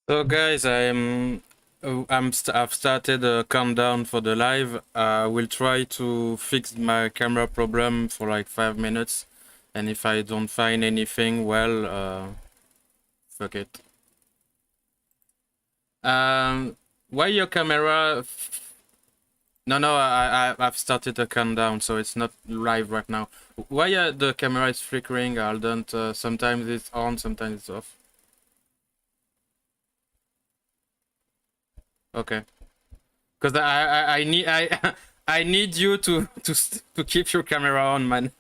So guys, I've started a countdown for the live. I will try to fix my camera problem for like 5 minutes, and if I don't find anything, well, fuck it. Why your camera? No, I've started a countdown, so it's not live right now. Why the camera is flickering? I don't. Sometimes it's on, sometimes it's off. Okay. Because I need I need you to keep your camera on, man.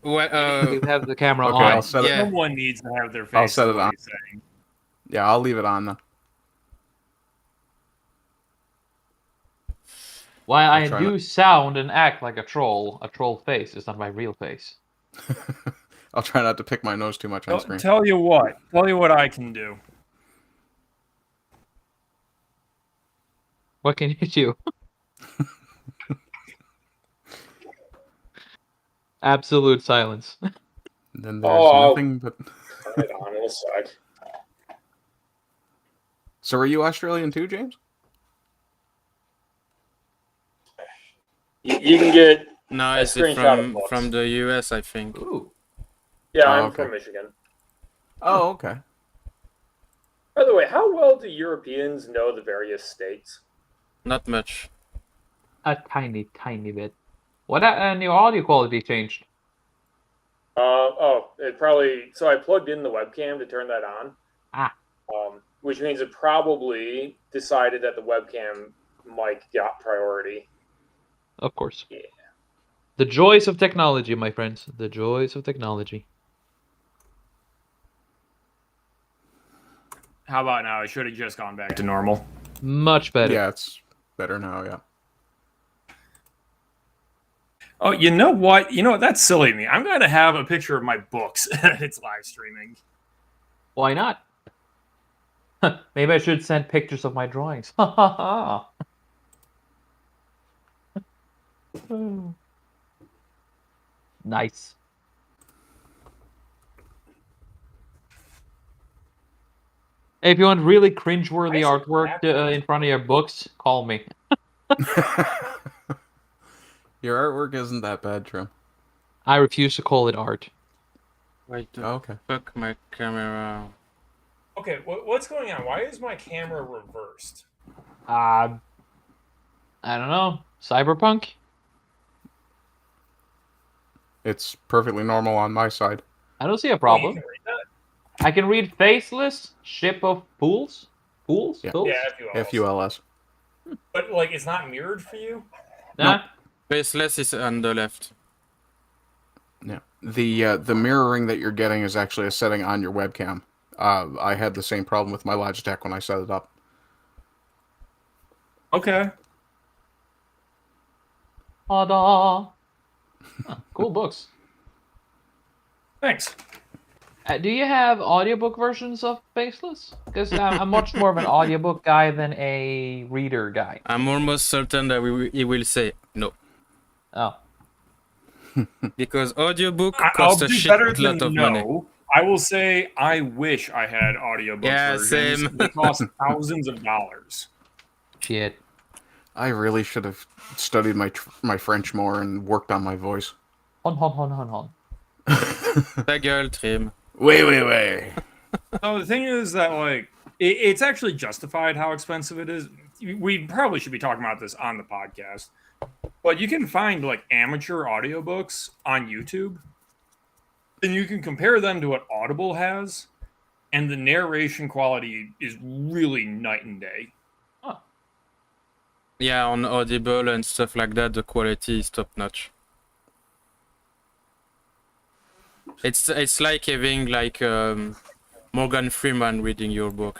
Well, You have the camera Okay, on. I'll set it. Yeah. Someone needs to have their face. I'll set it what on. he's saying. Yeah, I'll leave it on then. Why I try do sound and act like a troll face is not my real face. I'll try not to pick my nose too much on screen. Tell you what I can do. What can you do? Absolute silence. Then there's nothing but. Turn it on in a sec. So are you Australian too, James? You can get No, a it's screenshot of books. from the US, I think. Ooh. Yeah, Oh, I'm okay. from Michigan. Oh, okay. By the way, how well do Europeans know the various states? Not much. A tiny bit. What and your audio quality changed? It probably. So I plugged in the webcam to turn that on. Which means it probably decided that the webcam mic got priority. Of course. Yeah. The joys of technology, my friends. The joys of technology. How about now? I should have just gone back to normal. Much better. Yeah, it's better now, yeah. Oh, you know what? That's silly of me. I'm going to have a picture of my books. It's live streaming. Why not? Maybe I should send pictures of my drawings. Ha ha ha. Nice. Hey, if you want really cringeworthy artwork in front of your books, call me. Your artwork isn't that bad, Trim. I refuse to call it art. Wait, Oh, okay. fuck my camera. Okay, what's going on? Why is my camera reversed? I don't know. Cyberpunk? It's perfectly normal on my side. I don't see a You problem. can read that? I can read Faceless, Ship of Fools. Fools? Yeah. Fools? Yeah, FULS. But it's not mirrored for you. Nah. Faceless is on the left. Yeah. The mirroring that you're getting is actually a setting on your webcam. I had the same problem with my Logitech when I set it up. Okay. Ta-da. Huh, cool books. Thanks. Do you have audiobook versions of Faceless? Because I'm much more of an audiobook guy than a reader guy. I'm almost certain that he will say no. Oh. Because audiobook I'll costs a do shit better than lot of money. no. I will say I wish I had audiobook Yeah, versions. same. They cost thousands of dollars. Shit. I really should have studied my French more and worked on my voice. Hon. Ta gueule, Trim. Wait. So the thing is that it's actually justified how expensive it is. We probably should be talking about this on the podcast, but you can find amateur audiobooks on YouTube, and you can compare them to what Audible has, and the narration quality is really night and day. Yeah, on Audible and stuff like that, the quality is top notch. It's like having Morgan Freeman reading your book.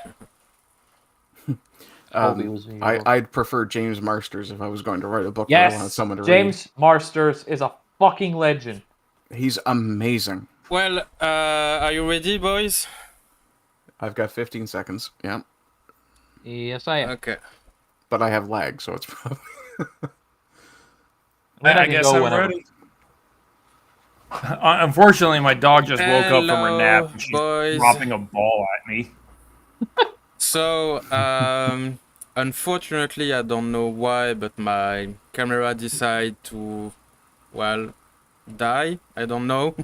I'd prefer James Marsters if I was going to write a book that I wanted Yes, someone to James Marsters is a fucking legend. read. He's amazing. Well, are you ready, boys? I've got 15 seconds. Yeah. Yes, I am. Okay. But I have lag, so it's probably... Then I can guess go I'm whenever. ready. Unfortunately, my dog just woke up from her nap Hello, and she's boys. dropping a ball at me. So, unfortunately, I don't know why, but my camera decided to, well, die. I don't know.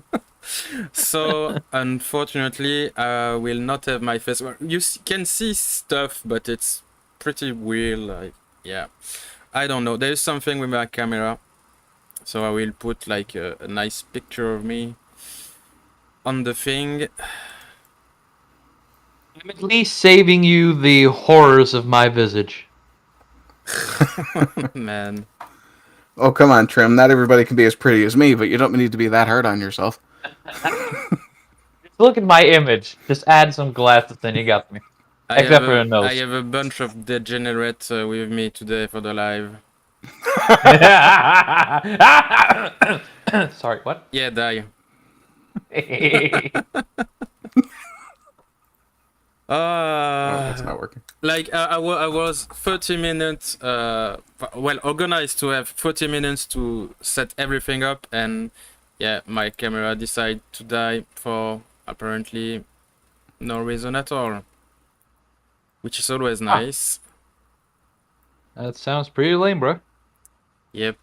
So, unfortunately, I will not have my face. Well, you can see stuff, but it's pretty weird. Like, yeah, I don't know. There's something with my camera, so I will put like a nice picture of me on the thing. I'm at least saving you the horrors of my visage. Man. Oh, come on, Trim. Not everybody can be as pretty as me, but you don't need to be that hard on yourself. Look at my image. Just add some glasses, then you got me. Except for the nose. I have a bunch of degenerates with me today for the live. Sorry, what? Yeah, die. That's not working. Like I was 30 minutes organized to have 30 minutes to set everything up, and yeah, my camera decided to die for apparently no reason at all, which is always nice. That sounds pretty lame, bro. Yep.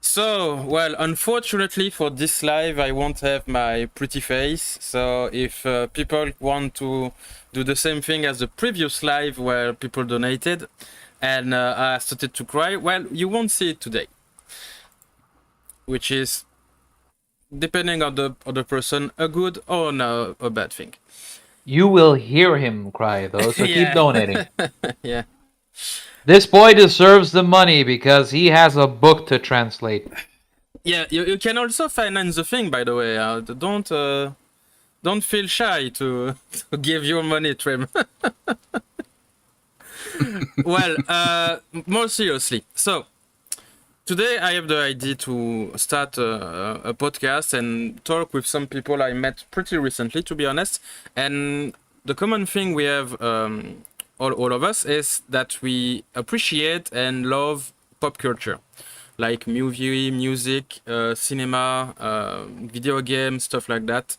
So, well, unfortunately for this live, I won't have my pretty face. So, if people want to do the same thing as the previous live where people donated and I started to cry, well, you won't see it today. Which is, depending on the other person, a good or no, a bad thing. You will hear him cry, though, so keep donating. Yeah. This boy deserves the money because he has a book to translate. Yeah, you can also finance the thing, by the way. Don't feel shy to give your money, Trim. Well, more seriously. So, today I have the idea to start a podcast and talk with some people I met pretty recently, to be honest. And the common thing we have... all of us is that we appreciate and love pop culture, like movie, music, cinema, video games, stuff like that.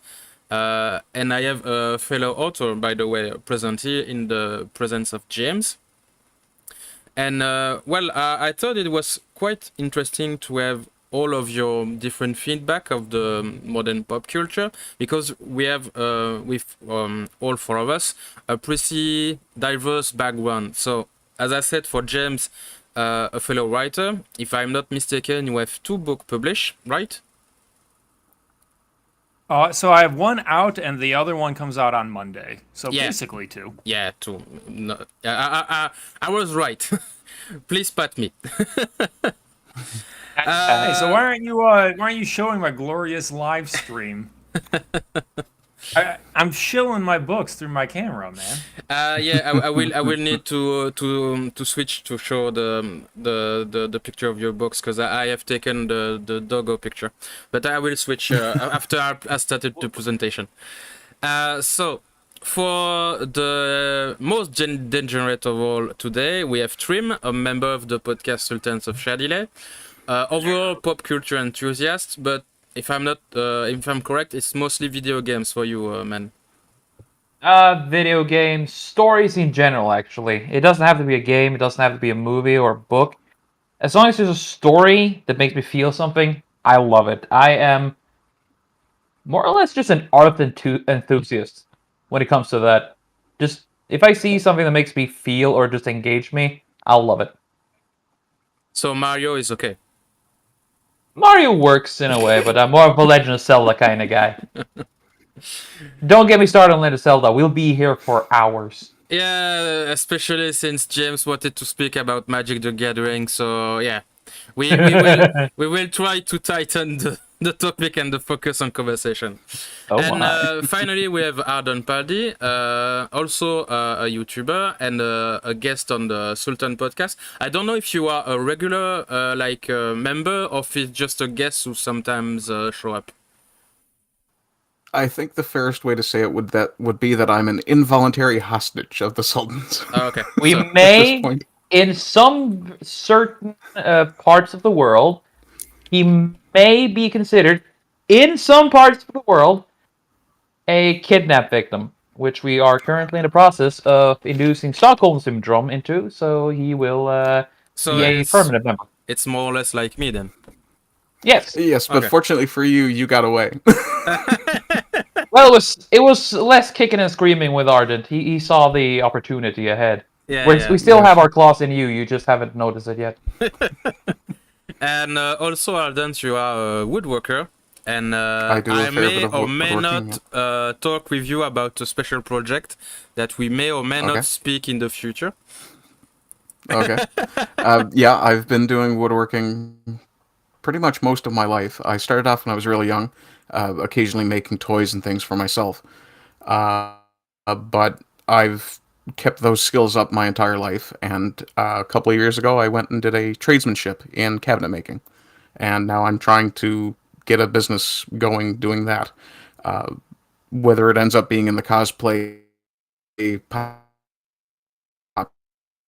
And I have a fellow author, by the way, present here in the presence of James. And I thought it was quite interesting to have all of your different feedback of the modern pop culture, because we have with all four of us a pretty diverse background. So as I said, for James, a fellow writer, if I'm not mistaken, you have 2 books published, right? So I have one out, and the other one comes out on Monday. So Yeah. basically 2. Yeah, 2. No, I was right. Please pat me. Hey, so why aren't you showing my glorious live stream? I'm shilling my books through my camera, man. Yeah, I will need to switch to show the picture of your books, because I have taken the doggo picture, but I will switch after I started the presentation. So for the most degenerate of all today, we have Trim, a member of the podcast Sultans of Shadileh. Overall pop culture enthusiast, but if I'm correct, it's mostly video games for you, man. Video games, stories in general, actually. It doesn't have to be a game, it doesn't have to be a movie or a book. As long as there's a story that makes me feel something, I love it. I am more or less just an art enthusiast when it comes to that. Just, if I see something that makes me feel or just engage me, I'll love it. So Mario is okay. Mario works in a way, but I'm more of a Legend of Zelda kind of guy. Don't get me started on Legend of Zelda. We'll be here for hours. Yeah, especially since James wanted to speak about Magic the Gathering, so yeah. We will try to tighten the topic and the focus on conversation. Oh And my. finally, we have Pardy, also a YouTuber and a guest on the Sultan podcast. I don't know if you are a regular member, or if it's just a guest who sometimes show up. I think the fairest way to say it would be that I'm an involuntary hostage of the Sultans. Oh, okay. We So, may, point. in some certain parts of the world, he may be considered, in some parts of the world, a kidnap victim, which we are currently in the process of inducing Stockholm Syndrome into, so he will So be a permanent member. it's more or less like me then. Yes. Yes, but Okay. fortunately for you, you got away. Well, it was less kicking and screaming with Ardent. He saw the opportunity ahead. Yeah. We still Yeah. have our claws in you. You just haven't noticed it yet. And also, Ardent, you are a woodworker, and I do a I fair bit may of or may woodworking, not talk with you about a special project that we may or may Okay. not speak in the future. Okay. Yeah, I've been doing woodworking pretty much most of my life. I started off when I was really young, occasionally making toys and things for myself. But I've kept those skills up my entire life, and a couple of years ago, I went and did a tradesmanship in cabinet making, and now I'm trying to get a business going doing that. Whether it ends up being in the cosplay pop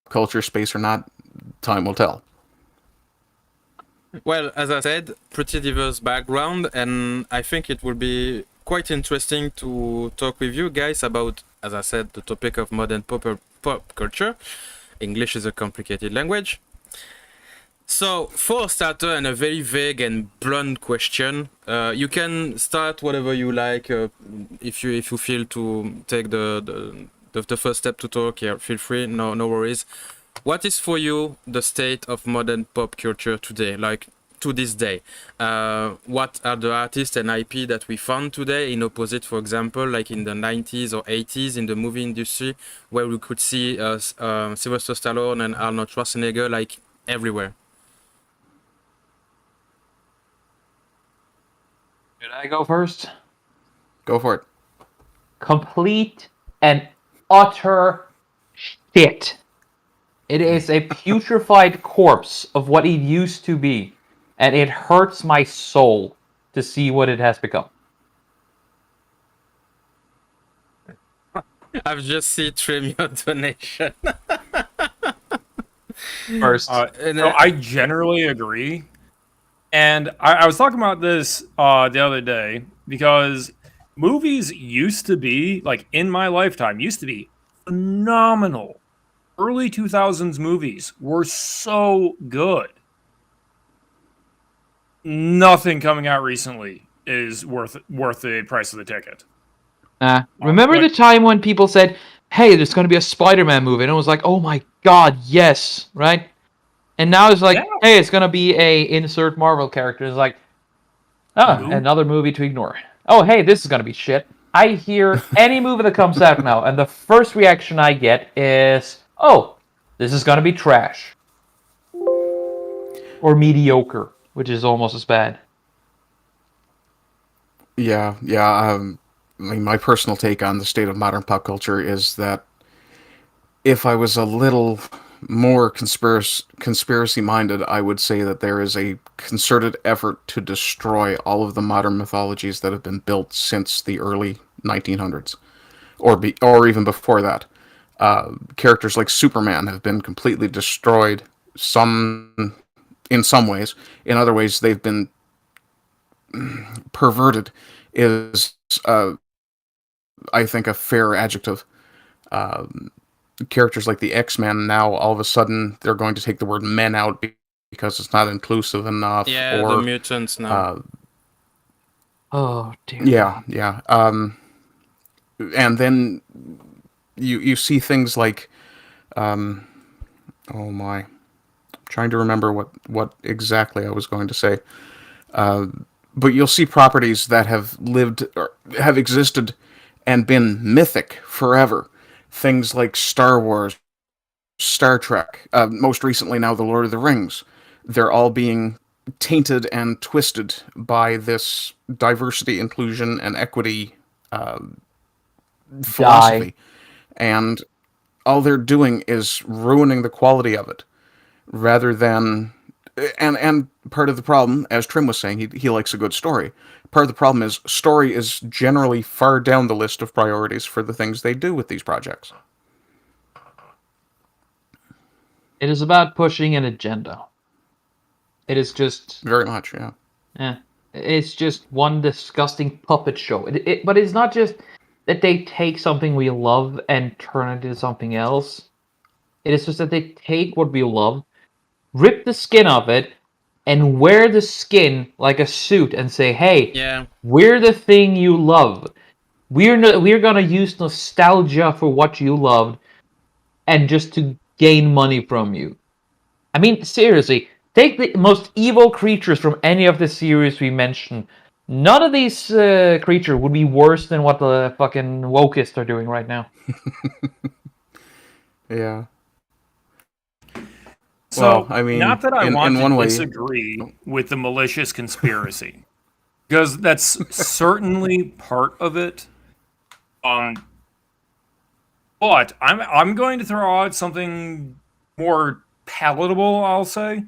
culture space or not, time will tell. Well, as I said, pretty diverse background, and I think it will be quite interesting to talk with you guys about, as I said, the topic of modern pop culture. English is a complicated language. So, for a starter, and a very vague and blunt question, you can start whatever you like. If you feel to take the first step to talk, yeah, feel free. No worries. What is for you the state of modern pop culture today, like to this day? What are the artists and IP that we found today, in opposite, for example, like in the 90s or 80s in the movie industry, where we could see Sylvester Stallone and Arnold Schwarzenegger like everywhere? Should I go first? Go for it. Complete and utter shit. It is a putrefied corpse of what it used to be, and it hurts my soul to see what it has become. I've just seen trim your donation. First, So I generally agree. And I was talking about this the other day because movies used to be, like in my lifetime, used to be phenomenal. Early 2000s movies were so good. Nothing coming out recently is worth the price of the ticket. remember the time when people said, "Hey, there's going to be a Spider-Man movie," and it was like, "Oh my god, yes!" Right? And now it's like, Yeah. "Hey, it's going to be a insert Marvel character." It's like, another movie to ignore. Oh, hey, this is going to be shit. I hear any movie that comes out now, and the first reaction I get is, "Oh, this is going to be trash." Or mediocre, which is almost as bad. Yeah. I mean, my personal take on the state of modern pop culture is that if I was a little more conspiracy minded, I would say that there is a concerted effort to destroy all of the modern mythologies that have been built since the early 1900s, or even before that. Characters like Superman have been completely destroyed. In some ways, in other ways, they've been perverted. Is I think a fair adjective. Characters like the X-Men, now all of a sudden they're going to take the word men out because it's not inclusive enough. Yeah, or the mutants now. Oh dear. Yeah. And then you see things like, oh my, I'm trying to remember what exactly I was going to say. But you'll see properties that have lived or have existed and been mythic forever. Things like Star Wars, Star Trek, most recently now The Lord of the Rings. They're all being tainted and twisted by this diversity, inclusion, and equity philosophy. And all they're doing is ruining the quality of it rather than. And part of the problem, as Trim was saying, he likes a good story. Part of the problem is story is generally far down the list of priorities for the things they do with these projects. It is about pushing an agenda. It is just Very much, yeah. it's just one disgusting puppet show. But it's not just that they take something we love and turn it into something else. It is just that they take what we love, rip the skin off it, and wear the skin like a suit and say, "Hey, Yeah. we're the thing you love. We're gonna use nostalgia for what you loved, and just to gain money from you." I mean, seriously, take the most evil creatures from any of the series we mentioned. None of these creatures would be worse than what the fucking wokeists are doing right now. Yeah. So, Well, I mean, not that I in want one to way- disagree with the malicious conspiracy, because that's certainly part of it. But I'm going to throw out something more palatable. I'll say,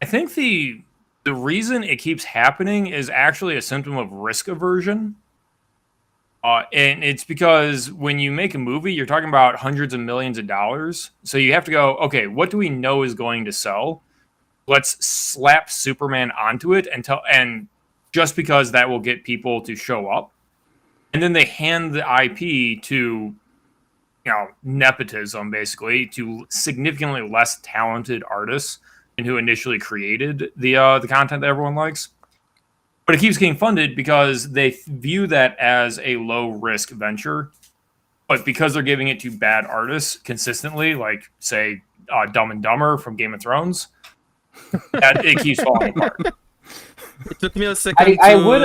I think the reason it keeps happening is actually a symptom of risk aversion. And it's because when you make a movie, you're talking about hundreds of millions of dollars. So you have to go, okay, what do we know is going to sell? Let's slap Superman onto it and just because that will get people to show up. And then they hand the IP to, nepotism, basically, to significantly less talented artists and who initially created the content that everyone likes. But it keeps getting funded because they view that as a low-risk venture. But because they're giving it to bad artists consistently, like, say, Dumb and Dumber from Game of Thrones, that it keeps falling apart. It took me a second I to, would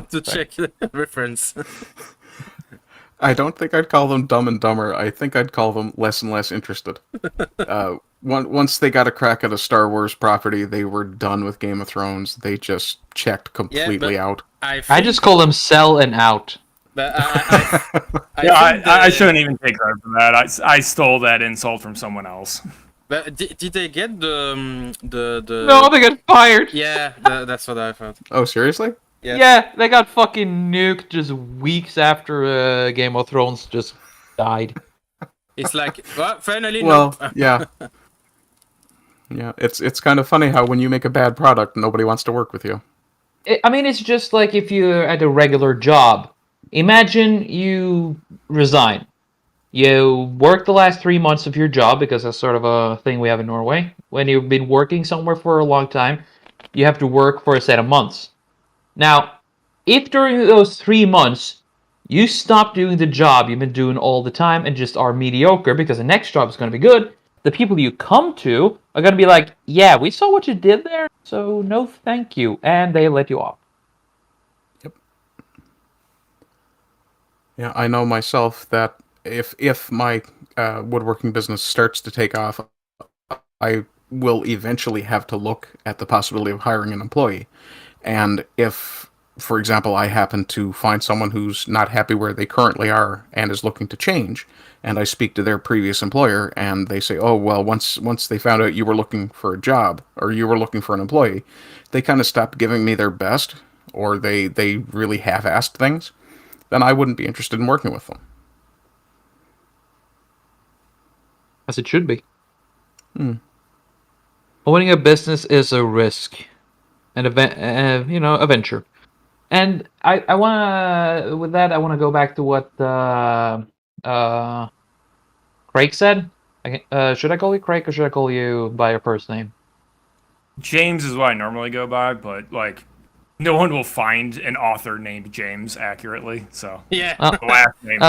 to, sorry. check the reference. I don't think I'd call them Dumb and Dumber. I think I'd call them less and less interested. Once they got a crack at a Star Wars property, they were done with Game of Thrones. They just checked completely out. I just call them sell and out. But I shouldn't even take credit for that. I stole that insult from someone else. But did they get the No, they got fired. Yeah, that's what I thought. Oh, seriously? Yeah. Yeah, they got fucking nuked just weeks after Game of Thrones just died. It's like, well, finally, Well, no. yeah. Yeah, it's kind of funny how when you make a bad product, nobody wants to work with you. I mean, it's just like if you're at a regular job. Imagine you resign. You work the last 3 months of your job, because that's sort of a thing we have in Norway. When you've been working somewhere for a long time, you have to work for a set of months. Now, if during those 3 months you stop doing the job you've been doing all the time and just are mediocre because the next job is going to be good, the people you come to are going to be like, yeah, we saw what you did there, so no thank you, and they let you off. Yep. Yeah, I know myself that if my woodworking business starts to take off, I will eventually have to look at the possibility of hiring an employee. And if, for example, I happen to find someone who's not happy where they currently are and is looking to change, and I speak to their previous employer, and they say, oh, well, once they found out you were looking for a job, or you were looking for an employee, they kind of stopped giving me their best, or they really half-assed things, then I wouldn't be interested in working with them. As it should be. Owning a business is a risk. And a venture. And I wanna, with that, I wanna go back to what Craig said. Should I call you Craig or should I call you by your first name? James is what I normally go by, but like, no one will find an author named James accurately. So Yeah. the last name.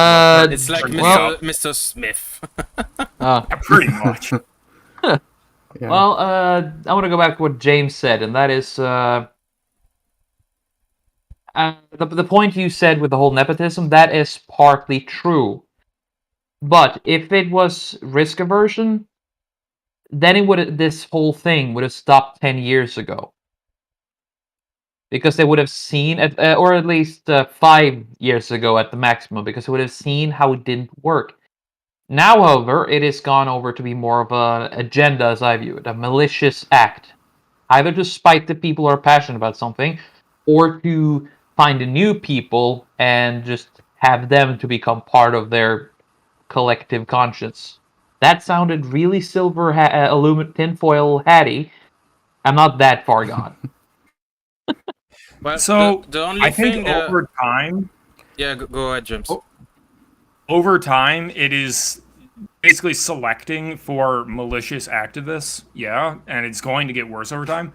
It's like well- Mr. Smith. Pretty much. Yeah. Well, I want to go back to what James said, and that is the point you said with the whole nepotism. That is partly true, but if it was risk aversion, then this whole thing would have stopped 10 years ago, because they would have seen, or at least 5 years ago at the maximum, because they would have seen how it didn't work. Now, however, it has gone over to be more of an agenda, as I view it, a malicious act. Either to spite the people who are passionate about something, or to find new people and just have them to become part of their collective conscience. That sounded really silver tinfoil hatty, I'm not that far gone. Well, So the only I think thing, over time, yeah, go ahead, James. over time, it is basically selecting for malicious activists. Yeah, and it's going to get worse over time.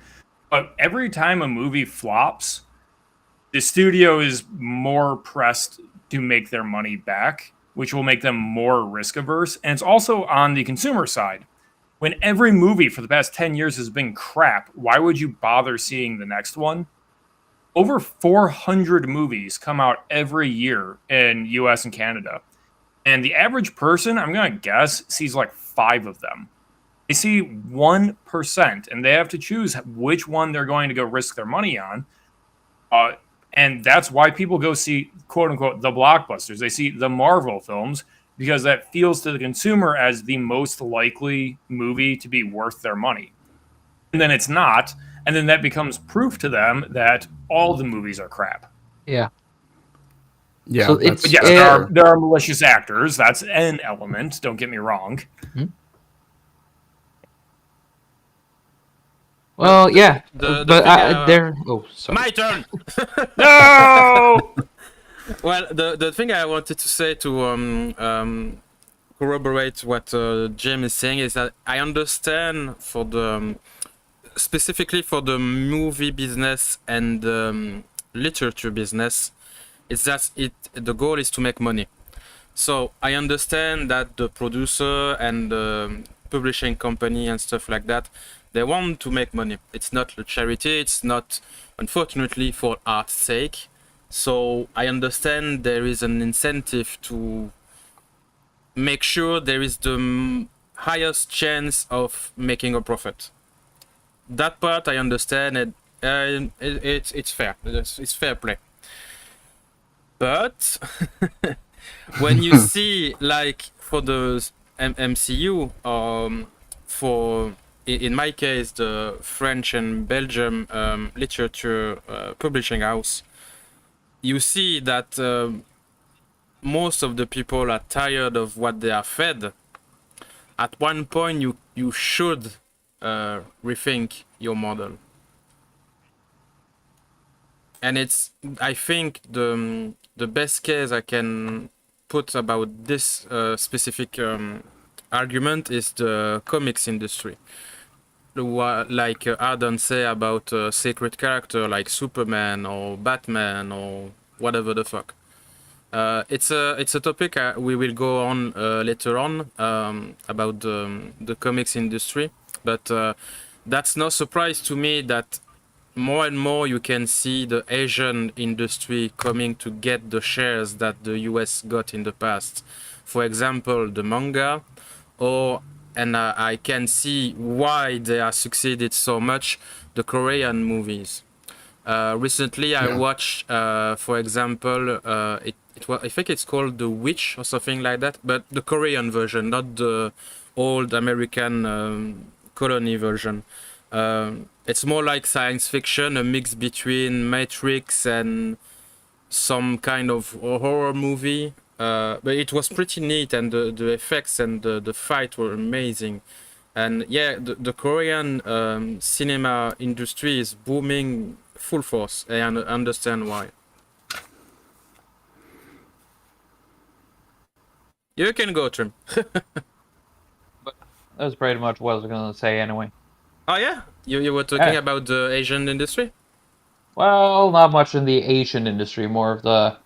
But every time a movie flops, the studio is more pressed to make their money back, which will make them more risk averse. And it's also on the consumer side. When every movie for the past 10 years has been crap, why would you bother seeing the next one? Over 400 movies come out every year in US and Canada. And the average person, I'm going to guess, sees like 5 of them. They see 1%, and they have to choose which one they're going to go risk their money on. And that's why people go see, quote unquote, the blockbusters. They see the Marvel films because that feels to the consumer as the most likely movie to be worth their money. And then it's not. And then that becomes proof to them that all the movies are crap. Yeah. Yeah, So that's, But yes, there are malicious actors. That's an element. Don't get me wrong. Well, yeah, the but thing, there. Oh, sorry. My turn. No! Well, the thing I wanted to say to corroborate what Jim is saying is that I understand for the specifically for the movie business and literature business, it's that the goal is to make money. So I understand that the producer and the publishing company and stuff like that, they want to make money. It's not a charity. It's not, unfortunately, for art's sake. So I understand there is an incentive to make sure there is the highest chance of making a profit. That part I understand, and it's fair. It's fair play. But when you see, like, for the MCU, for in my case the French and Belgium literature publishing house, you see that most of the people are tired of what they are fed. At one point, you should rethink your model. And it's, I think, the best case I can put about this specific argument is the comics industry. Like Arden say about a sacred character like Superman or Batman or whatever the fuck. It's a topic we will go on later on about the comics industry, but that's no surprise to me that more and more you can see the Asian industry coming to get the shares that the US got in the past. For example, the manga, and I can see why they are succeeded so much, the Korean movies. Recently I watched, for example, I think it's called The Witch or something like that, but the Korean version, not the old American colony version. It's more like science fiction, a mix between Matrix and some kind of horror movie. But it was pretty neat, and the effects and the fight were amazing. And yeah, the Korean cinema industry is booming full force. I understand why. You can go, Trim. That was pretty much what I was going to say anyway. Oh yeah? You were talking about the Asian industry? Well, not much in the Asian industry, more of the...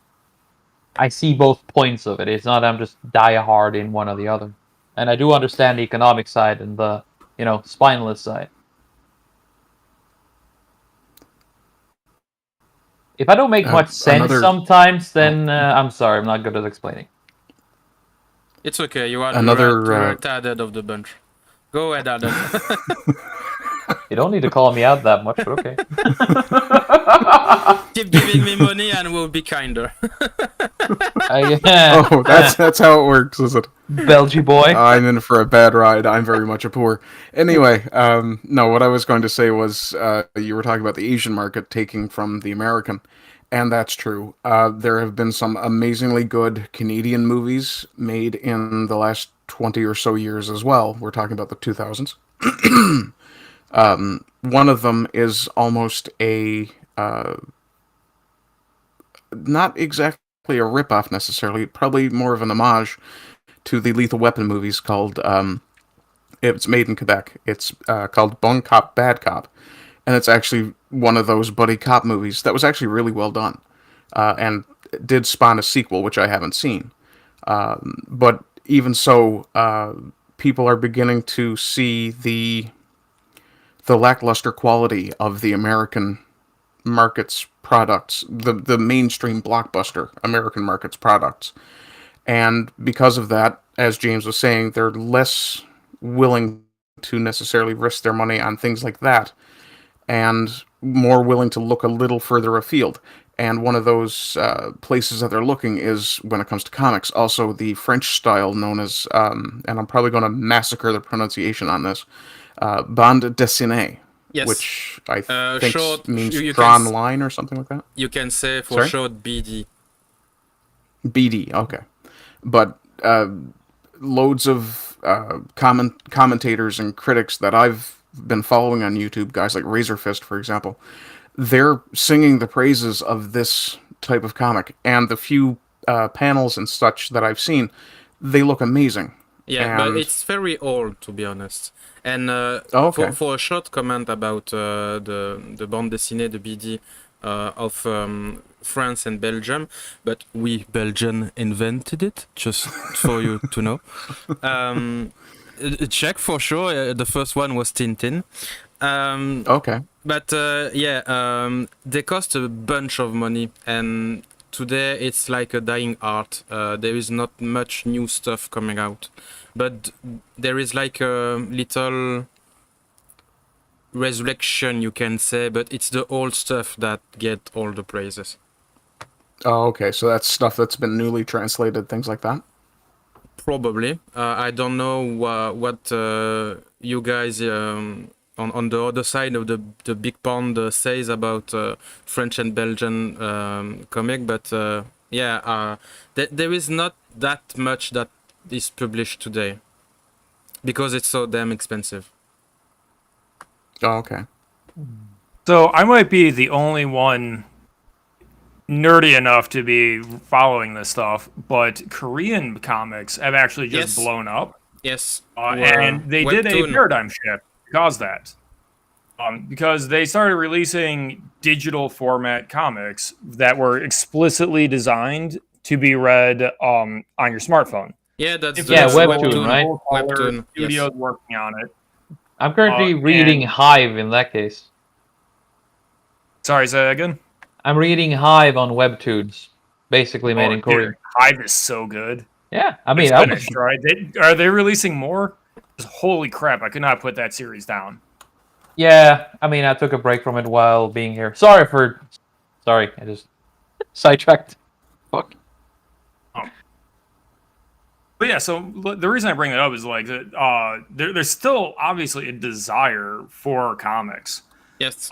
I see both points of it. It's not I'm just die hard in one or the other. And I do understand the economic side and the, spineless side. If I don't make much sense sometimes, then I'm sorry, I'm not good at explaining. It's okay, you are the retarded of the bunch. Go ahead, Adam. You don't need to call me out that much, but okay. Keep giving me money and we'll be kinder. Oh, that's how it works, is it? Belgy boy. I'm in for a bad ride. I'm very much a poor. Anyway, no, what I was going to say was you were talking about the Asian market taking from the American, and that's true. There have been some amazingly good Canadian movies made in the last 20 or so years as well. We're talking about the 2000s. one of them is almost a not exactly a ripoff necessarily, probably more of an homage to the Lethal Weapon movies called. It's made in Quebec. It's called Bon Cop, Bad Cop, and it's actually one of those buddy cop movies that was actually really well done, and did spawn a sequel, which I haven't seen. But even so, people are beginning to see the lackluster quality of the American market's products, the mainstream blockbuster American market's products. And because of that, as James was saying, they're less willing to necessarily risk their money on things like that, and more willing to look a little further afield. And one of those places that they're looking is, when it comes to comics, also the French style known as, and I'm probably going to massacre the pronunciation on this, bande dessinée. Yes. Which I think short, means you drawn can, line or something like that. You can say for Sorry? short BD. BD, okay. But loads of commentators and critics that I've been following on YouTube, guys like Razorfist, for example, they're singing the praises of this type of comic. And the few panels and such that I've seen, they look amazing. Yeah, but it's very old, to be honest. And okay. for a short comment about the bande dessinée, the BD of France and Belgium, but we Belgian invented it, just for you to know. Check for sure. The first one was Tintin. Okay. But they cost a bunch of money, and today it's like a dying art. There is not much new stuff coming out, but there is like a little resurrection, you can say, but it's the old stuff that get all the praises. Oh, okay. So that's stuff that's been newly translated, things like that? Probably. I don't know what you guys on the other side of the big pond says about French and Belgian comic, but there is not that much that is published today because it's so damn expensive. Oh, okay. So I might be the only one nerdy enough to be following this stuff, but Korean comics have actually just blown up. Yes. And they did a paradigm shift because of that. Because they started releasing digital format comics that were explicitly designed to be read on your smartphone. Yeah, that's Webtoon, right? Webtoon. Studios working on it. I'm currently reading Hive in that case. Sorry, say that again? I'm reading Hive on Webtoons, basically made in Korea. Dude, Hive is so good. Yeah, I mean, it's finished, right? Are they releasing more? Holy crap, I could not put that series down. Yeah, I mean, I took a break from it while being here. Sorry, I just sidetracked. Fuck. But yeah, so the reason I bring that up is like that there's still obviously a desire for comics. Yes.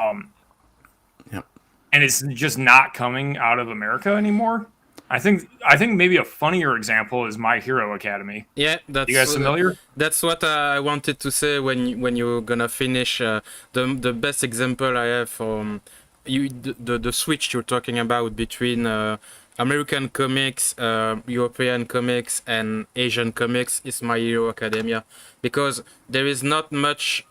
Yep. And it's just not coming out of America anymore. I think maybe a funnier example is My Hero Academy. Yeah, that's you guys familiar? That's what I wanted to say when you're gonna finish. The best example I have from the switch you're talking about between American comics, European comics, and Asian comics is My Hero Academia, because there is not much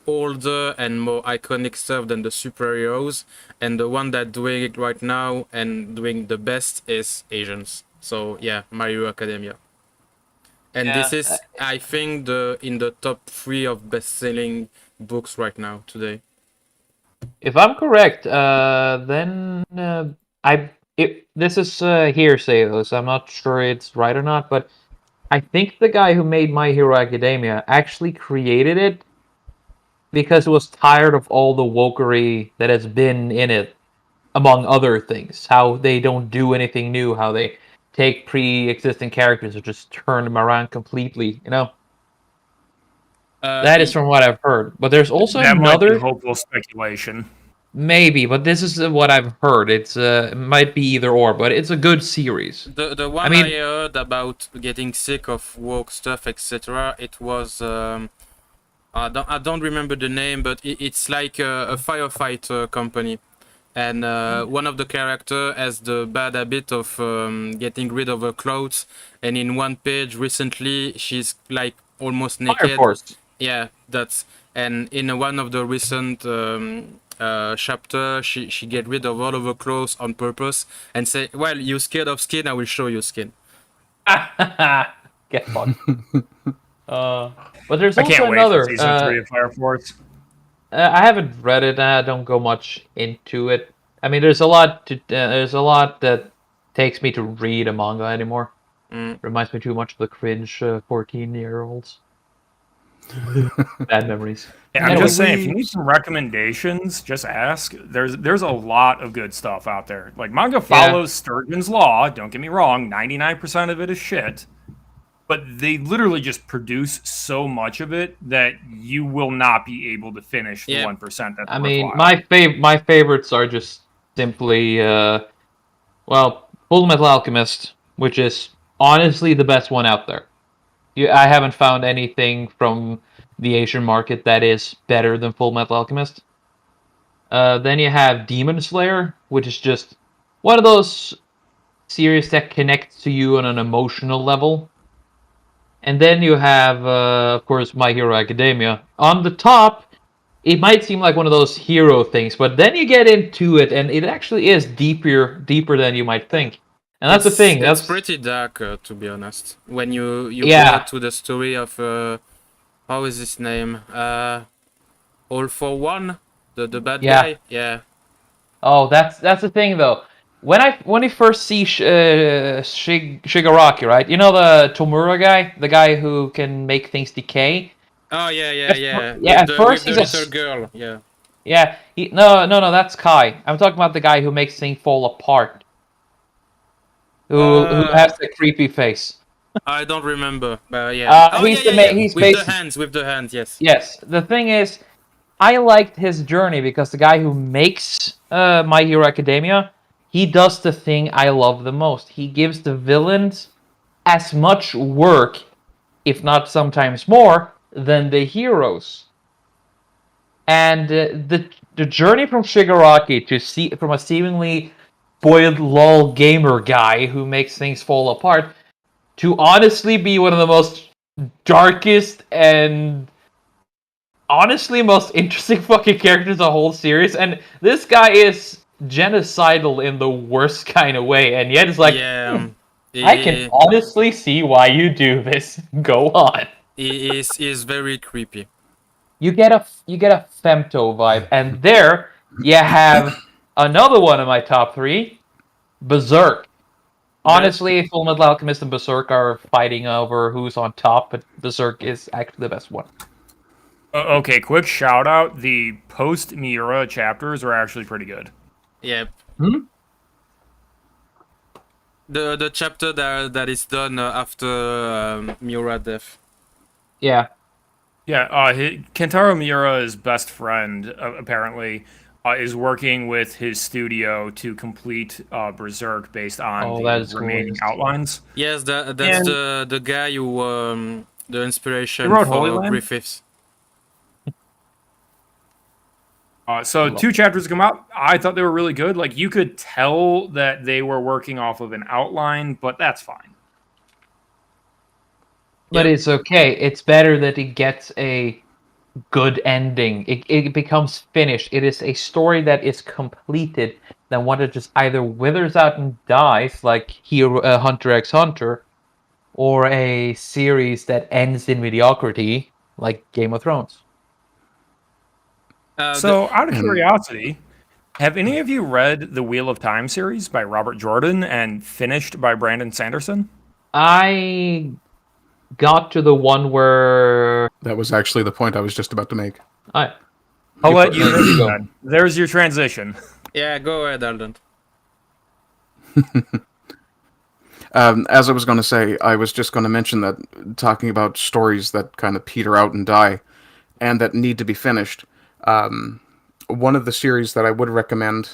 older and more iconic stuff than the superheroes, and the one that doing it right now and doing the best is Asians. So yeah, My Hero Academia, and this is I think in the top 3 of best-selling books right now today. If I'm correct, then this is hearsay though, so I'm not sure it's right or not, but I think the guy who made My Hero Academia actually created it because he was tired of all the wokery that has been in it, among other things. How they don't do anything new, how they take pre-existing characters and just turn them around completely, you know? That is from what I've heard. But there's also another... Might be hopeful speculation. Maybe, but this is what I've heard. It might be either or, but it's a good series. The one I heard about getting sick of woke stuff, etc., it was I don't remember the name, but it's like a firefight company. And one of the character has the bad habit of getting rid of her clothes. And in one page recently, she's like almost Fire naked. Force. Yeah, that's and in one of the recent chapter, she get rid of all of her clothes on purpose and say, "Well, you scared of skin? I will show you skin." Get fucked. But there's I also can't wait for another. season 3 of Fire Force. I haven't read it, and I don't go much into it. I mean, there's a lot that takes me to read a manga anymore. Reminds me too much of the cringe 14-year-olds. Bad memories. Yeah, I'm Anyway, just saying, if you need some recommendations, just ask. There's a lot of good stuff out there. Like, manga follows Sturgeon's Law. Don't get me wrong, 99% of it is shit. But they literally just produce so much of it that you will not be able to finish the 1% that's I mean, worthwhile. my favorites are just simply, Full Metal Alchemist, which is honestly the best one out there. I haven't found anything from the Asian market that is better than Full Metal Alchemist. Then you have Demon Slayer, which is just one of those series that connects to you on an emotional level. And then you have, of course, My Hero Academia. On the top, it might seem like one of those hero things, but then you get into it, and it actually is deeper than you might think. And that's the thing. It's pretty dark, to be honest. When you Yeah. go to the story of how is his name? All for One, the bad guy. Yeah. Oh, that's the thing though. When you first see Shigaraki, right? You know the Tomura guy, the guy who can make things decay. Oh yeah. At first with he's the little girl. Yeah. Yeah. No, that's Kai. I'm talking about the guy who makes things fall apart. Who has the creepy face. I don't remember, but yeah. He's with the hands. Yes. Yes. The thing is, I liked his journey because the guy who makes My Hero Academia, he does the thing I love the most. He gives the villains as much work, if not sometimes more, than the heroes. And the journey from Shigaraki from a seemingly spoiled lol gamer guy who makes things fall apart to honestly be one of the most darkest and honestly most interesting fucking characters of the whole series. And this guy is genocidal in the worst kind of way, and yet it's like, I can honestly see why you do this. Go on. He is very creepy. You get a femto vibe, and there you have another one of my top 3, Berserk. Honestly, Full Metal Alchemist and Berserk are fighting over who's on top, but Berserk is actually the best one. Okay, quick shout out. The post Miura chapters are actually pretty good. Yep. The chapter that is done after Miura death. Yeah. Yeah, Kentaro Miura's best friend, apparently, is working with his studio to complete Berserk based on the remaining outlines. Yes, that's the guy who the inspiration for Griffiths. So 2 chapters come out. I thought they were really good. Like, you could tell that they were working off of an outline, but that's fine. But it's okay. It's better that it gets a good ending. It becomes finished. It is a story that is completed than one that just either withers out and dies, like Hunter x Hunter, or a series that ends in mediocrity, like Game of Thrones. So, out of curiosity, have any of you read the Wheel of Time series by Robert Jordan and finished by Brandon Sanderson? I got to the one where... That was actually the point I was just about to make. I'll let you finish then. There's your transition. Yeah, go ahead, Alden. As I was going to say, I was just going to mention that, talking about stories that kind of peter out and die, and that need to be finished, one of the series that I would recommend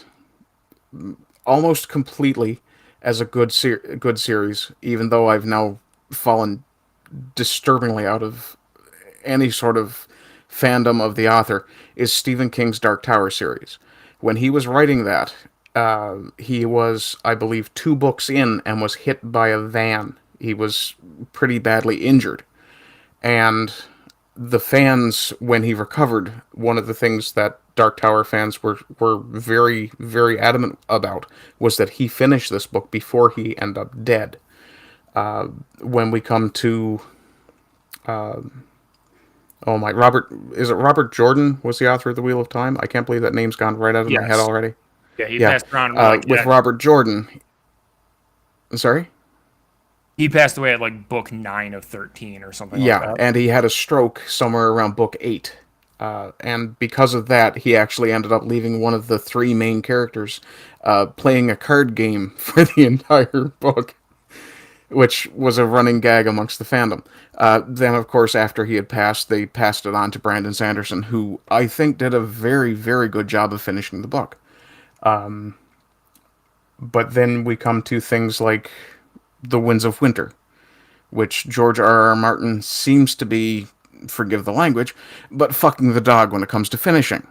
almost completely as a good series, even though I've now fallen disturbingly out of any sort of fandom of the author is Stephen King's Dark Tower series. When he was writing that, he was, I believe, 2 books in and was hit by a van. He was pretty badly injured. And the fans, when he recovered, one of the things that Dark Tower fans were very, very adamant about was that he finished this book before he ended up dead. When we come to... Robert Jordan was the author of The Wheel of Time? I can't believe that name's gone right out of my head already. Yeah, he passed around with Robert Jordan. Sorry? He passed away at like book 9 of 13 or something like that. Yeah, and he had a stroke somewhere around book 8. And because of that, he actually ended up leaving one of the 3 main characters playing a card game for the entire book, which was a running gag amongst the fandom. Then, of course, after he had passed, they passed it on to Brandon Sanderson, who I think did a very, very good job of finishing the book. But then we come to things like The Winds of Winter, which George R.R. Martin seems to be, forgive the language, but fucking the dog when it comes to finishing.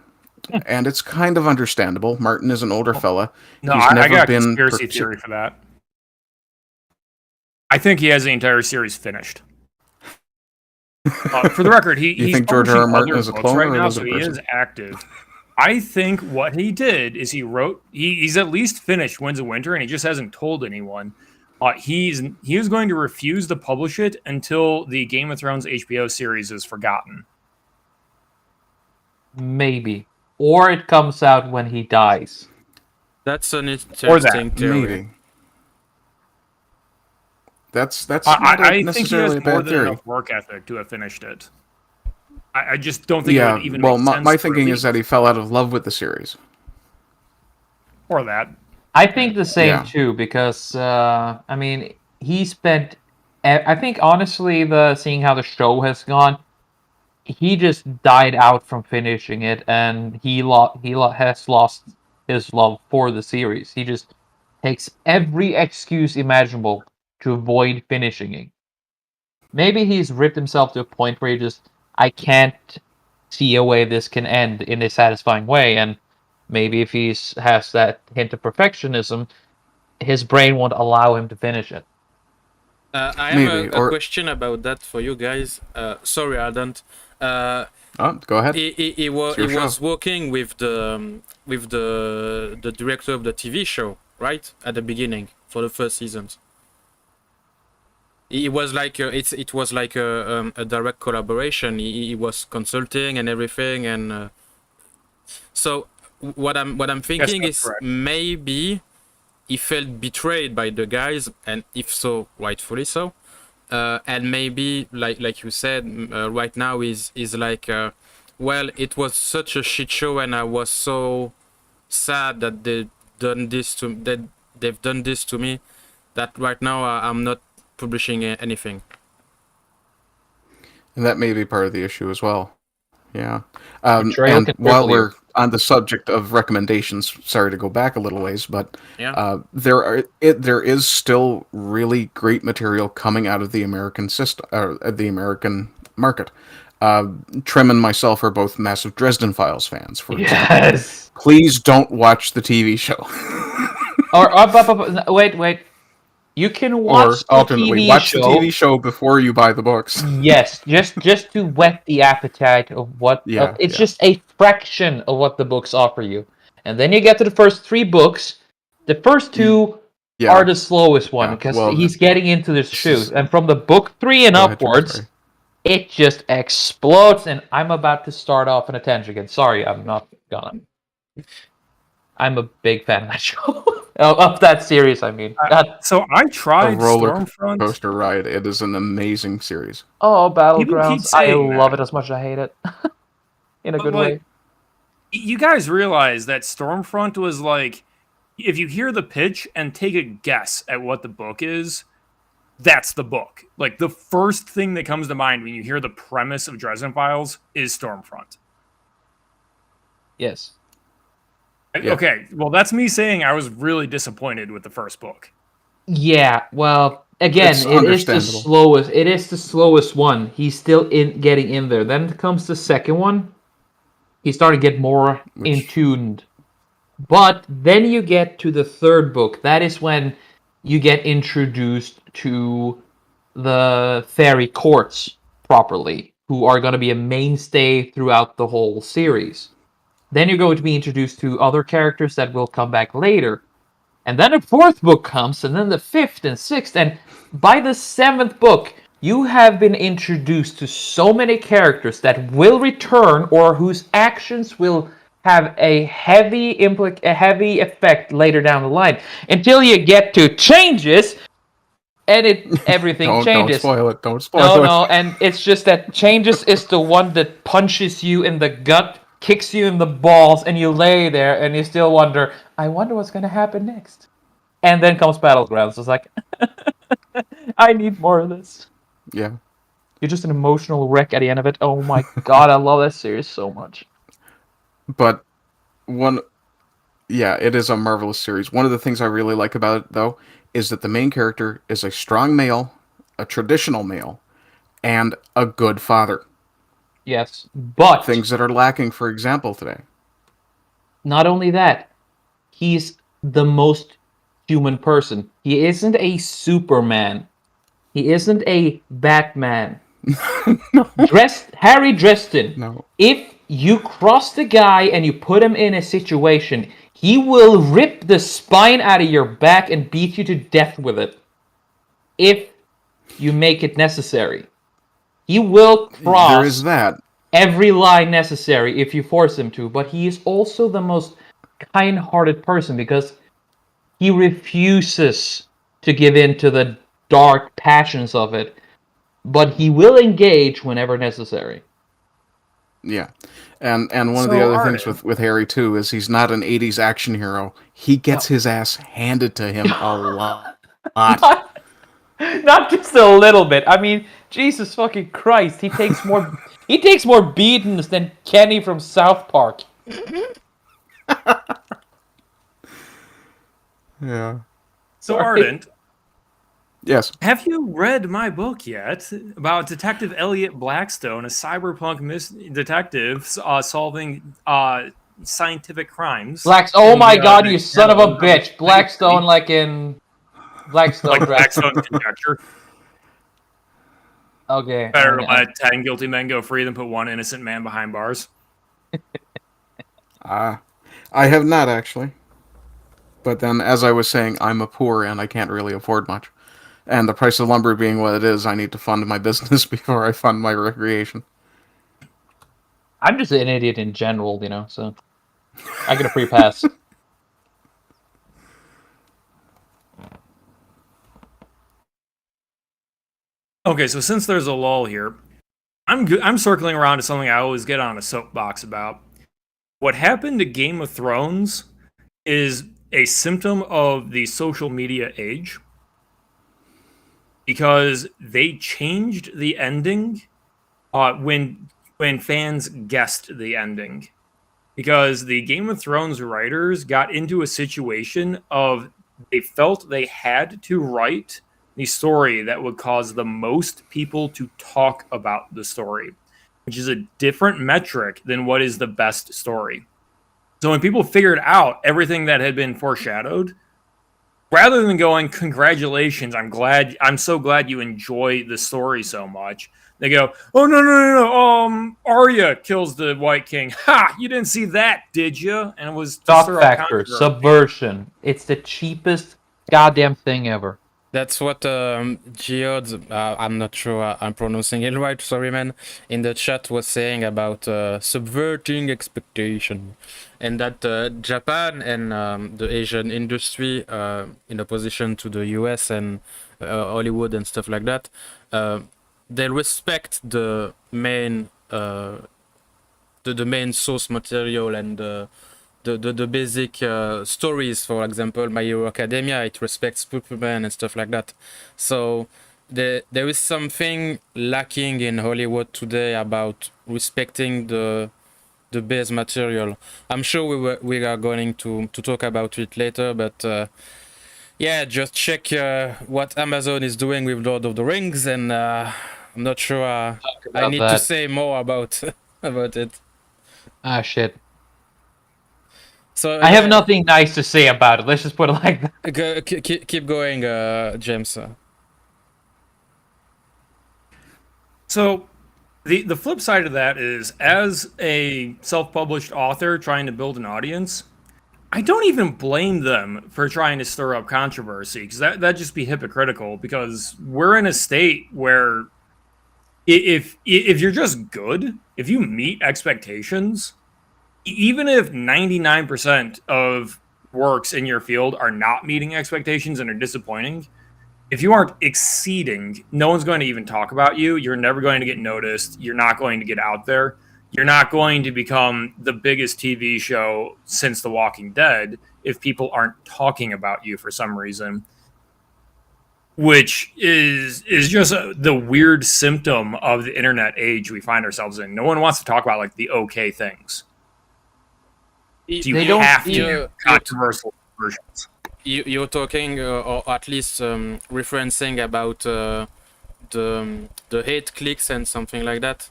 And it's kind of understandable. Martin is an older fella. No, He's I never got a been conspiracy theory for that. I think he has the entire series finished. For the record, he's think George R.R. Martin is a books clone right or now, another so he person? is active. I think what he did is he's at least finished Winds of Winter, and he just hasn't told anyone. He was going to refuse to publish it until the Game of Thrones HBO series is forgotten. Maybe. Or it comes out when he dies. That's an interesting theory. Maybe. That's I not think he necessarily has a more bad than theory. enough work ethic to have finished it. I just don't think it Yeah, would even well, make sense my for thinking a is that he fell out of love with the series. or that. I think the same Yeah. too, because I mean, he spent. I think honestly, seeing how the show has gone, he just died out from finishing it, and he has lost his love for the series. He just takes every excuse imaginable to avoid finishing it. Maybe he's ripped himself to a point where I can't see a way this can end in a satisfying way, and maybe if he has that hint of perfectionism, his brain won't allow him to finish it. I Maybe, have a question about that for you guys. Sorry, I don't. Go ahead. He It's your was show. working with the director of the TV show, right, at the beginning for the first seasons. It was like it was like a direct collaboration. He was consulting and everything, and so what I'm thinking that's is correct. maybe he felt betrayed by the guys, and if so, rightfully so. And maybe, like you said, right now is like, well, it was such a shit show, and I was so sad that they've done this to me, that right now I'm not publishing anything. And that may be part of the issue as well. Yeah. Betrayal And can while cripple you. we're on the subject of recommendations, sorry to go back a little ways, but Yeah. there is still really great material coming out of the American system, the American market. Trim and myself are both massive Dresden Files fans, for example. Yes. Please don't watch the TV show. Wait. You can watch Or alternately, the TV watch show. the TV show before you buy the books. Yes, just to whet the appetite of what. Yeah, It's yeah. just a fraction of what the books offer you, and then you get to the first 3 books. The first 2 Yeah. are the slowest one Yeah, because well, he's getting into the shoes, and from the book 3 and Go ahead, Jim, upwards, sorry. it just explodes. And I'm about to start off on a tangent again. Sorry, I'm not gonna. I'm a big fan of that show. Of that series, I mean. So I A tried roller Stormfront. coaster ride. It is an amazing series. Oh, People keep Battlegrounds. I saying love that. it as much as I hate it. In a But, good like, way. You guys realize that Stormfront was like, if you hear the pitch and take a guess at what the book is, that's the book. Like, the first thing that comes to mind when you hear the premise of Dresden Files is Stormfront. Yes. Yeah. Okay, well, that's me saying I was really disappointed with the first book. Yeah, well, again, It's it is the understandable. slowest. It is the slowest one. He's still getting in there. Then comes the second one. He started to get more in tuned. But then you get to the third book. That is when you get introduced to the fairy courts properly, who are going to be a mainstay throughout the whole series. Then you're going to be introduced to other characters that will come back later. And then the fourth book comes, and then the fifth and sixth, and by the seventh book, you have been introduced to so many characters that will return or whose actions will have a heavy effect later down the line until you get to changes, and everything changes. Don't spoil it. Don't spoil it. No, and it's just that changes is the one that punches you in the gut, kicks you in the balls, and you lay there and you still wonder, I wonder what's going to happen next. And then comes Battlegrounds. It's like, I need more of this. Yeah. You're just an emotional wreck at the end of it. Oh my god, I love that series so much. But it is a marvelous series. One of the things I really like about it, though, is that the main character is a strong male, a traditional male, and a good father. Yes, but things that are lacking, for example, today. Not only that, he's the most human person. He isn't a Superman. He isn't a Batman. No. Harry Dresden. No. If you cross the guy and you put him in a situation, he will rip the spine out of your back and beat you to death with it. If you make it necessary. He will cross there is that. every line necessary if you force him to, but he is also the most kind-hearted person because he refuses to give in to the dark passions of it, but he will engage whenever necessary. Yeah. And one of the other things with Harry, too, is he's not an 80s action hero. He gets his ass handed to him a lot. Not just a little bit. I mean, Jesus fucking Christ, he takes more beatings than Kenny from South Park. Yeah. So Ardent, yes. Have you read my book yet about Detective Elliot Blackstone, a cyberpunk detective solving scientific crimes? Oh my god, you son of a bitch! Blackstone, like in Blackstone. Like Blackstone conjecture. Okay. Better to let 10 guilty men go free than put one innocent man behind bars. I have not, actually. But then, as I was saying, I'm a poor and I can't really afford much. And the price of lumber being what it is, I need to fund my business before I fund my recreation. I'm just an idiot in general, so I get a free pass. Okay, so since there's a lull here, I'm circling around to something I always get on a soapbox about. What happened to Game of Thrones is a symptom of the social media age, because they changed the ending when fans guessed the ending, because the Game of Thrones writers got into a situation of they felt they had to write the story that would cause the most people to talk about the story, which is a different metric than what is the best story. So when people figured out everything that had been foreshadowed, rather than going, congratulations, I'm so glad you enjoy the story so much, they go, oh, no, Arya kills the White King. Ha! You didn't see that, did you? And it was Shock factor, subversion. It's the cheapest goddamn thing ever. That's what Geode, I'm not sure I'm pronouncing it right, sorry man, in the chat was saying about subverting expectation. And that Japan and the Asian industry, in opposition to the US and Hollywood and stuff like that, they respect the main the main source material and the basic stories. For example, My Hero Academia, it respects Superman and stuff like that. So there is something lacking in Hollywood today about respecting the base material. I'm sure we are going to talk about it later, but Yeah, just check what Amazon is doing with Lord of the Rings, and I'm not sure I about need to that. say more about about it. Ah, shit. So I have nothing nice to say about it. Let's just put it like that. keep going, James. So the flip side of that is, as a self-published author trying to build an audience, I don't even blame them for trying to stir up controversy, because that'd just be hypocritical, because we're in a state where if you're just good, if you meet expectations, even if 99% of works in your field are not meeting expectations and are disappointing, if you aren't exceeding, no one's going to even talk about you. You're never going to get noticed. You're not going to get out there. You're not going to become the biggest TV show since The Walking Dead if people aren't talking about you for some reason, which is just the weird symptom of the internet age we find ourselves in. No one wants to talk about like the okay things. So you They don't have to see- do controversial versions. You're talking, or at least referencing about the hate clicks and something like that.